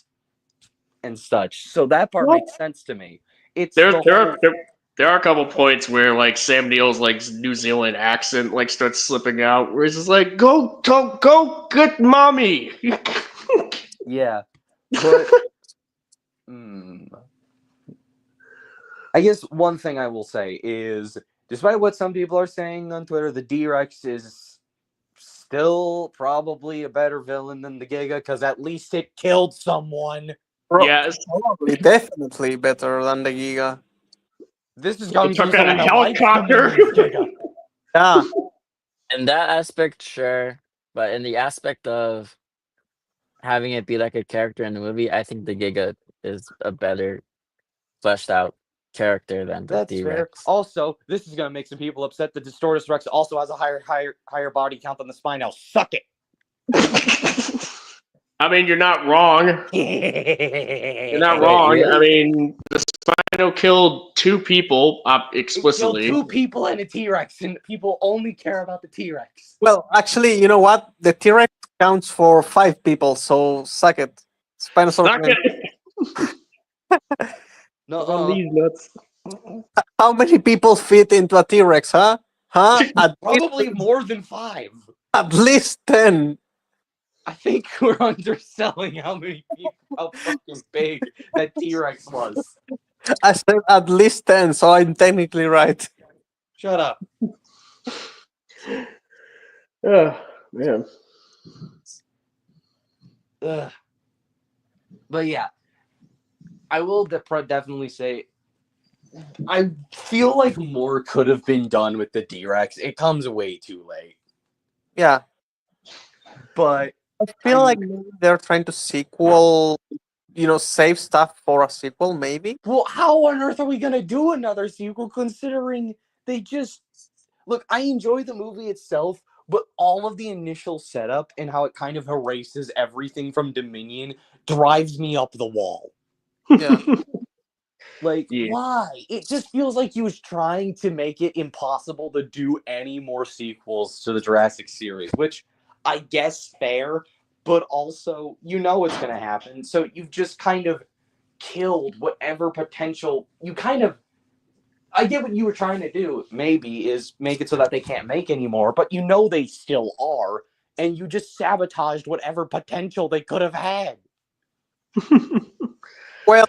S5: and such. So that part
S1: Well,
S5: makes sense to me. It's
S1: there,
S5: the
S1: there,
S5: whole,
S1: are, there are a couple points where like Sam Neill's like New Zealand accent like starts slipping out, where he's just like, "Go, get mommy."
S5: yeah, but I guess one thing I will say is, despite what some people are saying on Twitter, the D-Rex is still probably a better villain than the Giga because at least it killed someone.
S1: Yes,
S2: Probably, definitely better than the Giga.
S5: This is
S1: he
S5: going to
S1: took
S5: be
S1: out a
S5: someone that likes
S1: helicopter.
S5: Dominion's Giga.
S2: Yeah,
S3: In that aspect, sure, but in the aspect of having it be like a character in the movie, I think the Giga is a better fleshed out character than the
S5: That's fair.
S3: T-Rex.
S5: Also, this is going to make some people upset. The Distortus Rex also has a higher body count than the Spino. Suck it.
S1: I mean, you're not wrong. You're not wrong.
S3: really?
S1: I mean, the Spino killed 2 people explicitly.
S5: It killed 2 people and a T-Rex, and people only care about the T-Rex.
S2: well, actually, you know what? The T-Rex counts for 5 people, so suck it. Spinosaurus.
S1: Not
S2: Man.
S1: gonna-
S5: No,
S1: on these nuts.
S2: How many people fit into a T-Rex, huh? Huh?
S5: probably more than 5.
S2: At least 10.
S5: I think we're underselling how fucking big that T-Rex was.
S2: I said at least 10, so I'm technically right.
S5: Shut up.
S1: Oh, man.
S5: Ugh. But yeah, I will definitely say I feel like more could have been done with the D-Rex. It comes way too late.
S2: Yeah.
S5: But
S2: I feel like maybe they're trying to sequel, save stuff for a sequel, maybe.
S5: well, how on earth are we gonna do another sequel considering they just look, I enjoy the movie itself, but all of the initial setup and how it kind of erases everything from Dominion drives me up the wall.
S2: Yeah.
S5: Like,
S1: Yeah.
S5: why? It just feels like he was trying to make it impossible to do any more sequels to the Jurassic series, which I guess fair, but also you know what's going to happen. So you've just kind of killed whatever potential I get what you were trying to do, maybe, is make it so that they can't make anymore, but you know they still are, and you just sabotaged whatever potential they could have had.
S2: Well,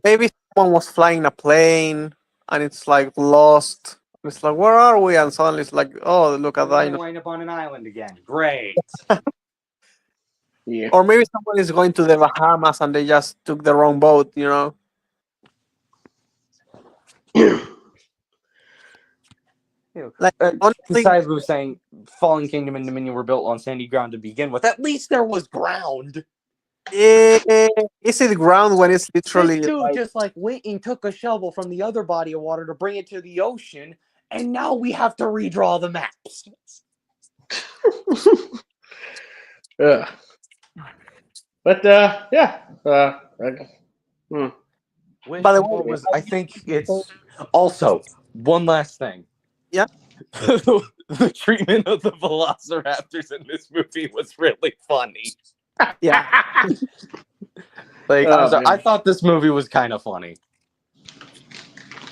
S2: maybe someone was flying a plane and it's like lost. It's like, where are we? And suddenly it's like, oh, look at
S5: We're
S2: that.
S5: going to wind up on an island again. Great.
S1: Yeah.
S2: Or maybe someone is going to the Bahamas and they just took the wrong boat, Like, honestly,
S5: Besides, we were saying Fallen Kingdom and Dominion were built on sandy ground to begin with. At least there was ground.
S2: is it ground when it's literally
S5: This dude
S2: like,
S5: just like went and took a shovel from the other body of water to bring it to the ocean, and now we have to redraw the maps.
S1: But yeah.
S5: wish
S2: By the
S5: more
S2: way,
S5: was. I think it's also one last thing.
S2: Yeah.
S5: The treatment of the velociraptors in this movie was really funny.
S2: yeah,
S5: Like,
S1: Oh,
S5: I'm sorry, I
S1: man.
S5: thought this movie was kind of funny.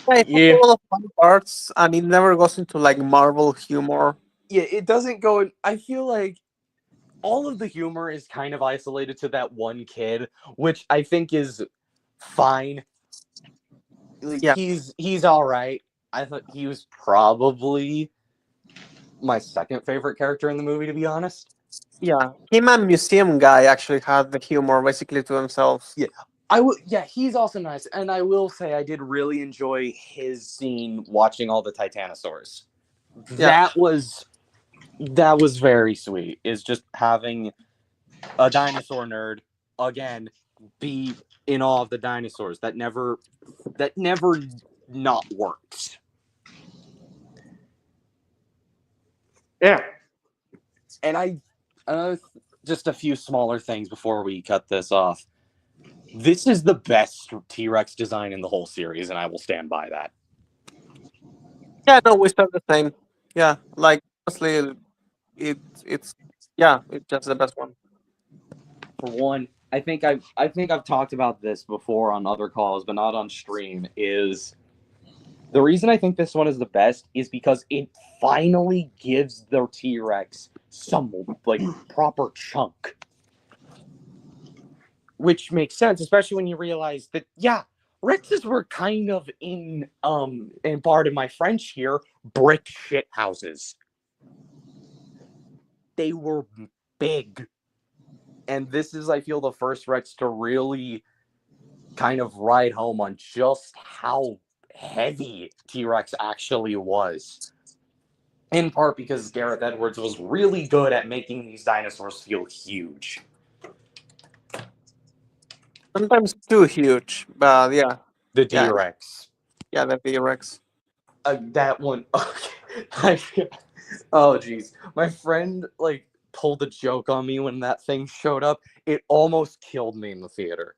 S2: it has
S1: Yeah.
S2: a lot of fun parts, and it never goes into like Marvel humor.
S5: Yeah, it doesn't go in. I feel like all of the humor is kind of isolated to that one kid, which I think is fine. Like,
S2: Yeah.
S5: he's all right. I thought he was probably my second favorite character in the movie, to be honest.
S2: Yeah, him and Museum Guy actually had the humor basically to themselves.
S5: Yeah. Yeah, he's also nice, and I will say I did really enjoy his scene watching all the Titanosaurs.
S2: Yeah.
S5: That was very sweet. Is just having a dinosaur nerd again be in awe of the dinosaurs. That never not works.
S1: Yeah.
S5: And just a few smaller things before we cut this off. This is the best T-Rex design in the whole series, and I will stand by that.
S2: Yeah, no, we start the same. Yeah, like honestly, it's it's just the best one.
S5: For one, I think I've talked about this before on other calls, but not on stream. Is the reason I think this one is the best is because it finally gives the T-Rex some like proper chunk. Which makes sense, especially when you realize that Rexes were kind of in pardon my French here, brick shit houses. They were big. And this is, I feel, the first Rex to really kind of ride home on just how heavy T-Rex actually was. In part because Gareth Edwards was really good at making these dinosaurs feel huge.
S2: Sometimes too huge, but yeah,
S5: The
S2: Yeah.
S5: T-Rex.
S2: yeah, the T-Rex.
S5: That one. Okay. Oh, jeez. My friend, like, pulled a joke on me when that thing showed up. It almost killed me in the theater.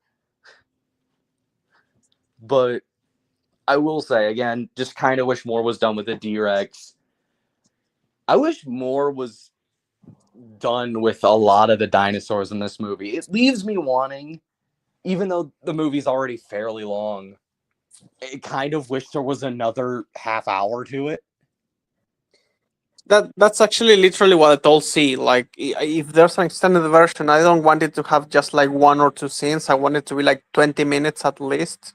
S5: But I will say, again, just kind of wish more was done with the D-Rex. I wish more was done with a lot of the dinosaurs in this movie. It leaves me wanting, even though the movie's already fairly long, I kind of wish there was another half hour to it.
S2: That's actually literally what I told C. Like, if there's an extended version, I don't want it to have just like one or two scenes. I want it to be like 20 minutes at least.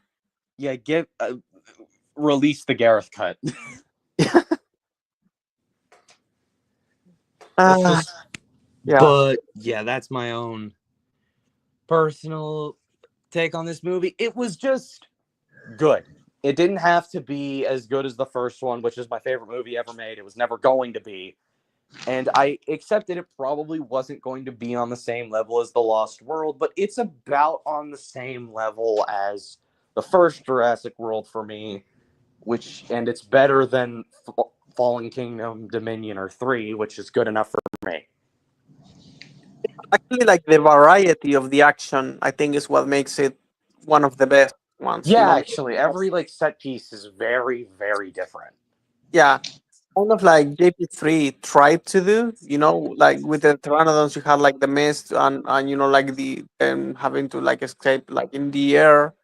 S5: Yeah, release the Gareth cut.
S2: Ah, yeah.
S5: But yeah, that's my own personal take on this movie. It was just good. It didn't have to be as good as the first one, which is my favorite movie ever made. It was never going to be. And I accepted it probably wasn't going to be on the same level as The Lost World, but it's about on the same level as the first Jurassic World for me, and it's better than Fallen Kingdom, Dominion, or 3, which is good enough for me.
S2: Actually, like the variety of the action, I think is what makes it one of the best ones.
S5: Yeah, actually, every like set piece is very, very different.
S2: Yeah, kind of like JP3 tried to do. Like with the Pteranodons, you had like the mist and like the having to like escape like in the air.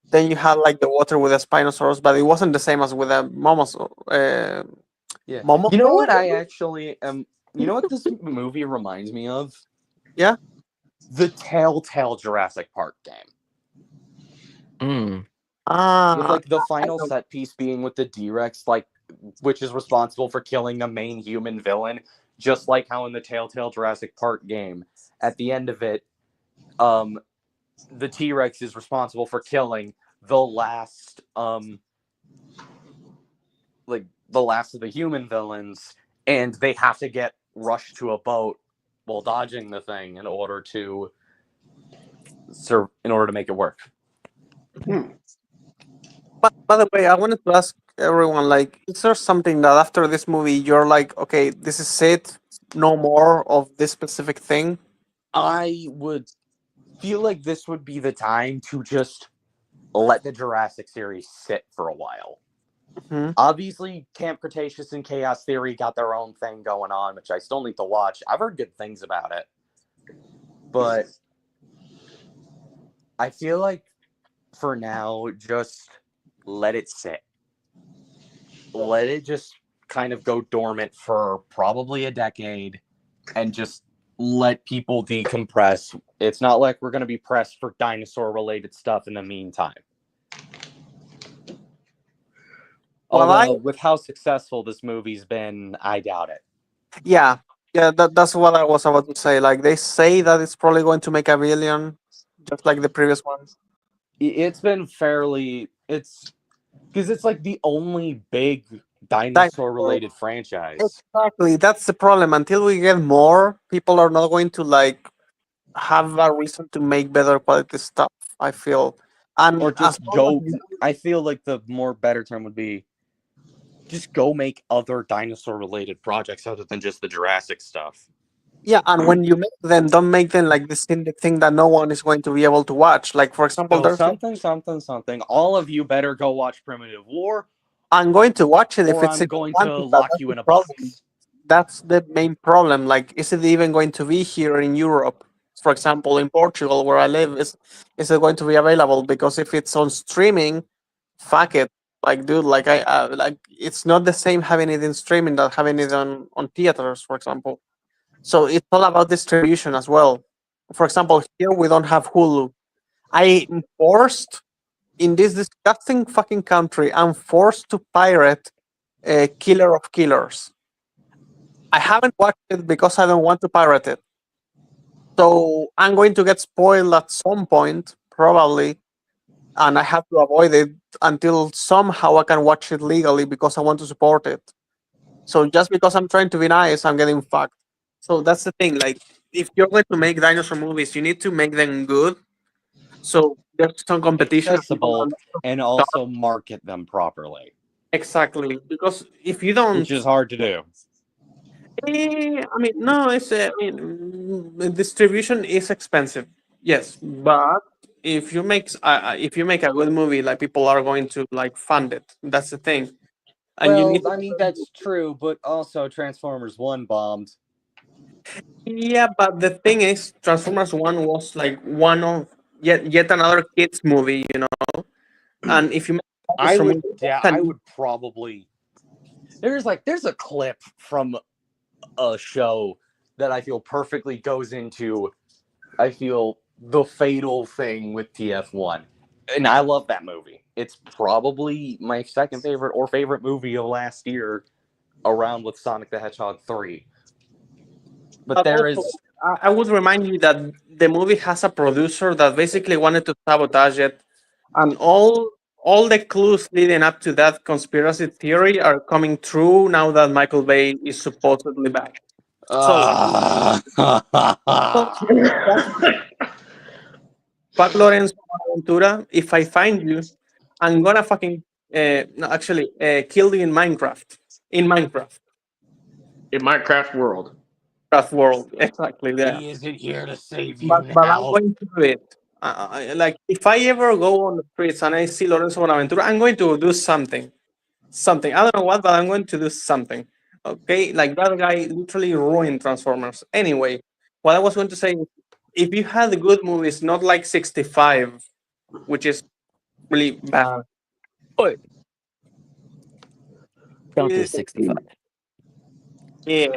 S2: Then you had like the water with the Spinosaurus, but it wasn't the same as with the Momosaur.
S5: Yeah.
S2: Momosaur?
S5: You know what I actually am? You know what this movie reminds me of?
S2: Yeah.
S5: The Telltale Jurassic Park game. With like the final set piece being with the D-Rex, like which is responsible for killing the main human villain, just like how in the Telltale Jurassic Park game, at the end of it, the T-Rex is responsible for killing the last the last of the human villains, and they have to get rushed to a boat while dodging the thing in order to make it work.
S2: But by the way, I wanted to ask everyone, like, is there something that after this movie you're like, okay, this is it, no more of this specific thing?
S5: I would feel like this would be the time to just let the Jurassic series sit for a while.
S2: Mhm.
S5: Obviously, Camp Cretaceous and Chaos Theory got their own thing going on, which I still need to watch. I've heard good things about it. But I feel like for now, just let it sit. Let it just kind of go dormant for probably a decade and just let people decompress. It's not like we're going to be pressed for dinosaur related stuff in the meantime.
S2: Well,
S5: Although, with how successful this movie's been, I doubt it.
S2: yeah, that's what I was about to say. Like they say that it's probably going to make 1 billion, just like the previous one.
S5: It's been fairly. It's because it's like the only big dinosaur related franchise.
S2: Exactly, that's the problem. Until we get more, people are not going to like have a reason to make better quality stuff. I feel, and
S5: Or
S2: as
S5: just
S2: long
S5: go.
S2: as
S5: I feel like the more better term would be just go make other dinosaur related projects other than just the Jurassic stuff.
S2: yeah, and when you make them, don't make them like this thing that no one is going to be able to watch. Like for example,
S5: So
S2: there's
S5: something. All of you better go watch Primitive War,
S2: I'm going to watch it if
S5: or
S2: it's
S5: I'm
S2: in
S5: going to
S2: Atlantic, but
S5: lock
S2: that's
S5: you
S2: the
S5: in a
S2: problem.
S5: box.
S2: That's the main problem. Like, is it even going to be here in Europe? For example, in Portugal, where I live, is it going to be available? Because if it's on streaming, fuck it. Like, dude, like like it's not the same having it in streaming that having it on theaters, for example. So it's all about distribution as well. For example, here we don't have Hulu. I am forced in this disgusting fucking country. I'm forced to pirate Killer of Killers. I haven't watched it because I don't want to pirate it. So I'm going to get spoiled at some point, probably, and I have to avoid it until somehow I can watch it legally because I want to support it. So just because I'm trying to be nice, I'm getting fucked. So that's the thing. Like, if you're going to make dinosaur movies, you need to make them good. So there's some competition. And people
S5: Accessible,
S2: are
S5: and also market them properly,
S2: exactly because if you don't
S5: which is hard to do.
S2: I mean, no, it's. I mean, distribution is expensive. Yes, but if you make a good movie, like people are going to like fund it. That's the thing, and you
S5: Well,
S2: need. To,
S5: I mean, that's true, but also Transformers 1 bombed.
S2: yeah, but the thing is, Transformers One was like one of yet another kids movie, And if you make a
S5: I
S2: dinosaur
S5: would,
S2: movie,
S5: yeah, I would probably. There's a clip from a show that I feel perfectly goes into, I feel, the fatal thing with TF1. And I love that movie. It's probably my second favorite or favorite movie of last year, around with Sonic the Hedgehog 3. But
S2: But
S5: there
S2: also,
S5: is.
S2: I would remind you that the movie has a producer that basically wanted to sabotage it, and all the clues leading up to that conspiracy theory are coming true now that Michael Bay is supposedly back. So, Pat Lorenzo Aventura, if I find you, I'm gonna fucking no, actually kill you in Minecraft. In Minecraft,
S1: In Minecraft world.
S2: Minecraft world, exactly. Yeah.
S5: He isn't here to save you
S2: But I'm
S5: now.
S2: going to do it. Like if I ever go on the streets and I see Lorenzo Bonaventura, I'm going to do something. Something. I don't know what, but I'm going to do something. Okay, like that guy literally ruined Transformers. Anyway, what I was going to say, is, if you had good movies, not like 65, which is really bad.
S3: Don't do
S2: eh,
S3: 65.
S2: Yeah,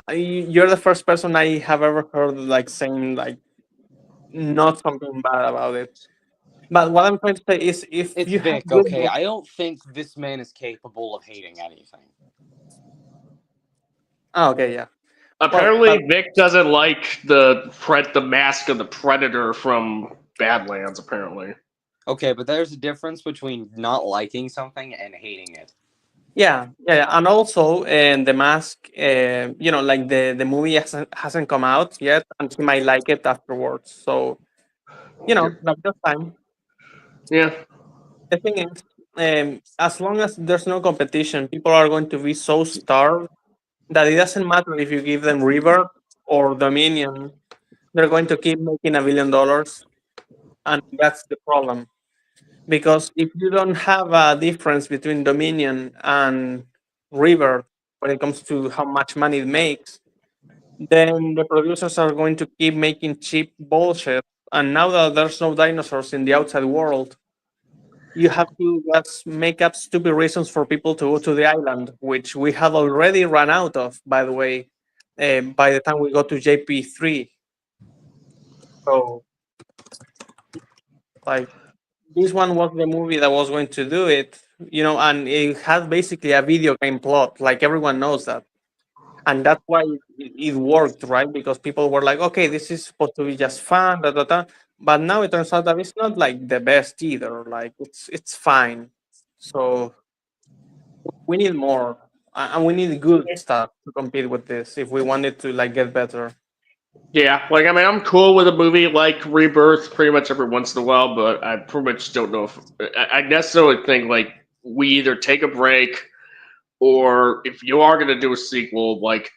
S2: you're the first person I have ever heard like saying like not something bad about it. But what I'm trying to say is, if
S5: It's
S2: you have
S5: Vic,
S2: good
S5: okay? I don't think this man is capable of hating anything.
S2: okay, yeah. Well,
S1: Apparently, Vic doesn't like the mask of the Predator from Badlands. Apparently,
S5: Okay, but there's a difference between not liking something and hating it.
S2: yeah, and also the mask, like the movie hasn't come out yet, and he might like it afterwards. So like just time.
S1: yeah.
S2: The thing is, as long as there's no competition, people are going to be so starved that it doesn't matter if you give them Rebirth or Dominion. They're going to keep making $1 billion. and that's the problem. Because if you don't have a difference between Dominion and River when it comes to how much money it makes, then the producers are going to keep making cheap bullshit. And now that there's no dinosaurs in the outside world, you have to just make up stupid reasons for people to go to the island, which we have already run out of, by the way, by the time we go to JP3. So, like, this one was the movie that was going to do it, and it had basically a video game plot. Like, everyone knows that. And that's why it worked, right? Because people were like, okay, this is supposed to be just fun, da, da, da. But now it turns out that it's not like the best either. Like, it's fine. So we need more, and we need good stuff to compete with this if we want it to like get better.
S1: Yeah, like I mean, I'm cool with a movie like Rebirth pretty much every once in a while, but I pretty much don't know if I necessarily think like we either take a break or if you are going to do a sequel, like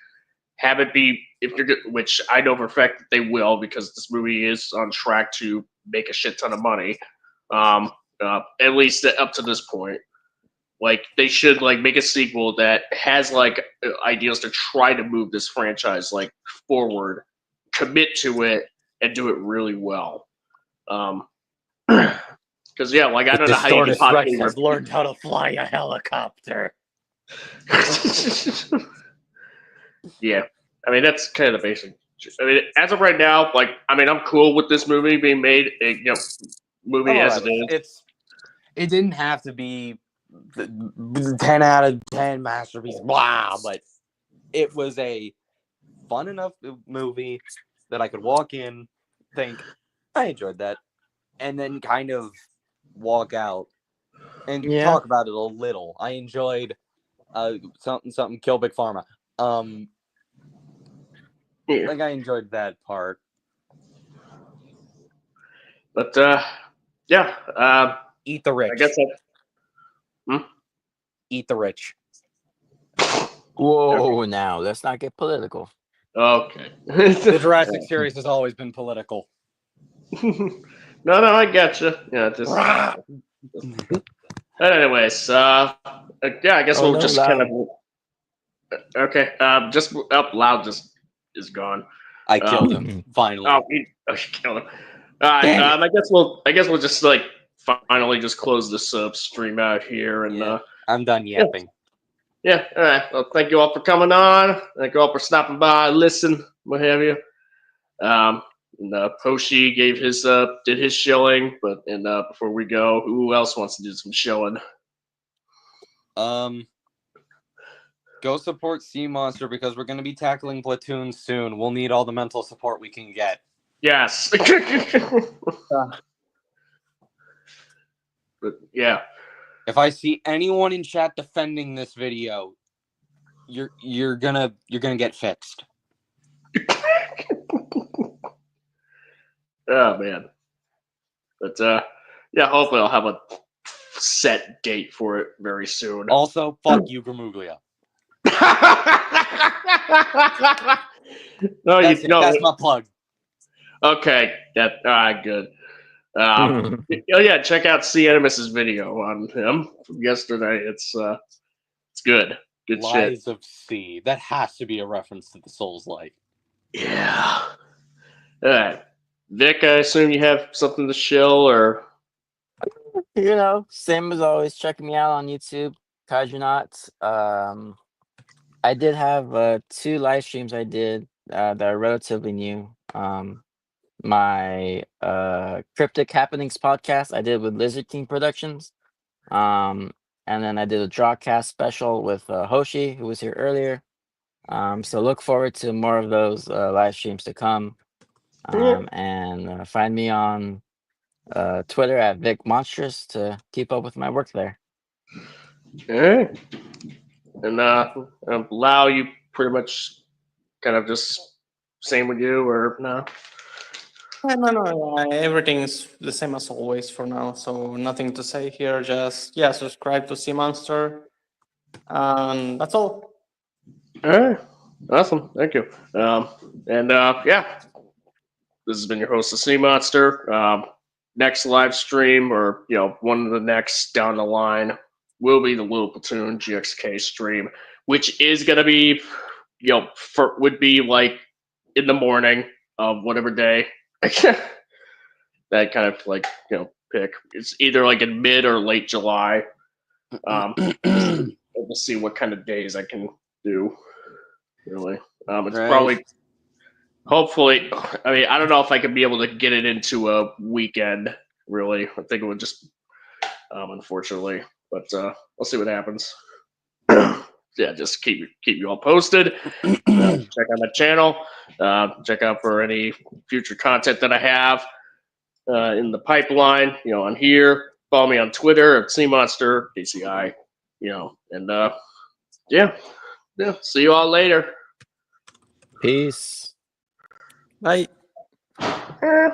S1: have it be if you're which I know for a fact that they will because this movie is on track to make a shit ton of money, at least up to this point. Like they should like make a sequel that has like ideas to try to move this franchise like forward, commit to it, and do it really well. Because yeah, like I don't know how you can possibly
S5: has learned how to fly a helicopter.
S1: Yeah, I mean that's kind of the basic. I mean, as of right now, like I mean, I'm cool with this movie being made. Movie as it is.
S5: It didn't have to be the 10 out of 10 masterpiece, blah, but it was a fun enough movie that I could walk in, think, I enjoyed that, and then kind of walk out and
S3: Yeah.
S5: talk about it a little. I enjoyed something Kill Big Pharma.
S1: Yeah.
S5: Like I enjoyed that part.
S1: But yeah,
S5: Eat the rich.
S1: I guess
S5: Eat the rich.
S3: Whoa, now let's not get political.
S1: okay.
S5: The Jurassic series has always been political.
S1: No, I gotcha. Yeah, just. But anyways, yeah, I guess
S3: Oh,
S1: we'll
S3: no,
S1: just
S3: Loud.
S1: kind of. Okay, just up loud just is gone.
S5: I killed him finally.
S1: Oh, you killed him. All right,
S5: Damn
S1: I guess we'll just like finally just close this stream out here and
S5: Yeah. I'm done yapping.
S1: yeah. All right. Well, thank you all for coming on. Thank you all for stopping by, listen, what have you. And Hoshi gave his did his shilling, but before we go, who else wants to do some shilling?
S5: Go support Sea Monster because we're going to be tackling Platoon soon. We'll need all the mental support we can get.
S1: Yes. But yeah.
S5: If I see anyone in chat defending this video, you're gonna get fixed.
S1: Oh man. But yeah, hopefully I'll have a set date for it very soon.
S5: Also, fuck you, Gramuglia.
S1: No,
S5: That's my plug.
S1: Okay. All right, good. Oh yeah, check out C Animus's video on him from yesterday. It's good. Good
S5: Lies
S1: shit.
S5: of C. That has to be a reference to the Souls Light.
S1: Yeah. All right. Vic, I assume you have something to shill or
S3: Same as always, checking me out on YouTube, Kaijunauts. I did have 2 live streams I did that are relatively new. My Cryptic Happenings podcast I did with Lizard King Productions. And then I did a Drawcast special with Hoshi, who was here earlier. So look forward to more of those live streams to come. And find me on Twitter at Vic Monstrous to keep up with my work there.
S1: okay. And Lau, you pretty much kind of just same with you or no?
S2: No. Everything's the same as always for now. So nothing to say here. Just subscribe to Sea Monster, and that's all.
S1: All right. Awesome. Thank you. And yeah, this has been your host, the Sea Monster. next live stream, or one of the next down the line, will be the Little Platoon GXK stream, which is gonna be, would be like in the morning of whatever day. That kind of like pick. It's either like in mid or late July. We'll see what kind of days I can do. Really, it's
S5: Right.
S1: probably, hopefully. I mean, I don't know if I could be able to get it into a weekend. Really, I think it would just, unfortunately, but we'll see what happens. Yeah, just keep you all posted. Check out my channel. Check out for any future content that I have in the pipeline. On here. Follow me on Twitter at CMonster DCI. And yeah. See you all later.
S6: Peace.
S2: Bye.
S1: Eh.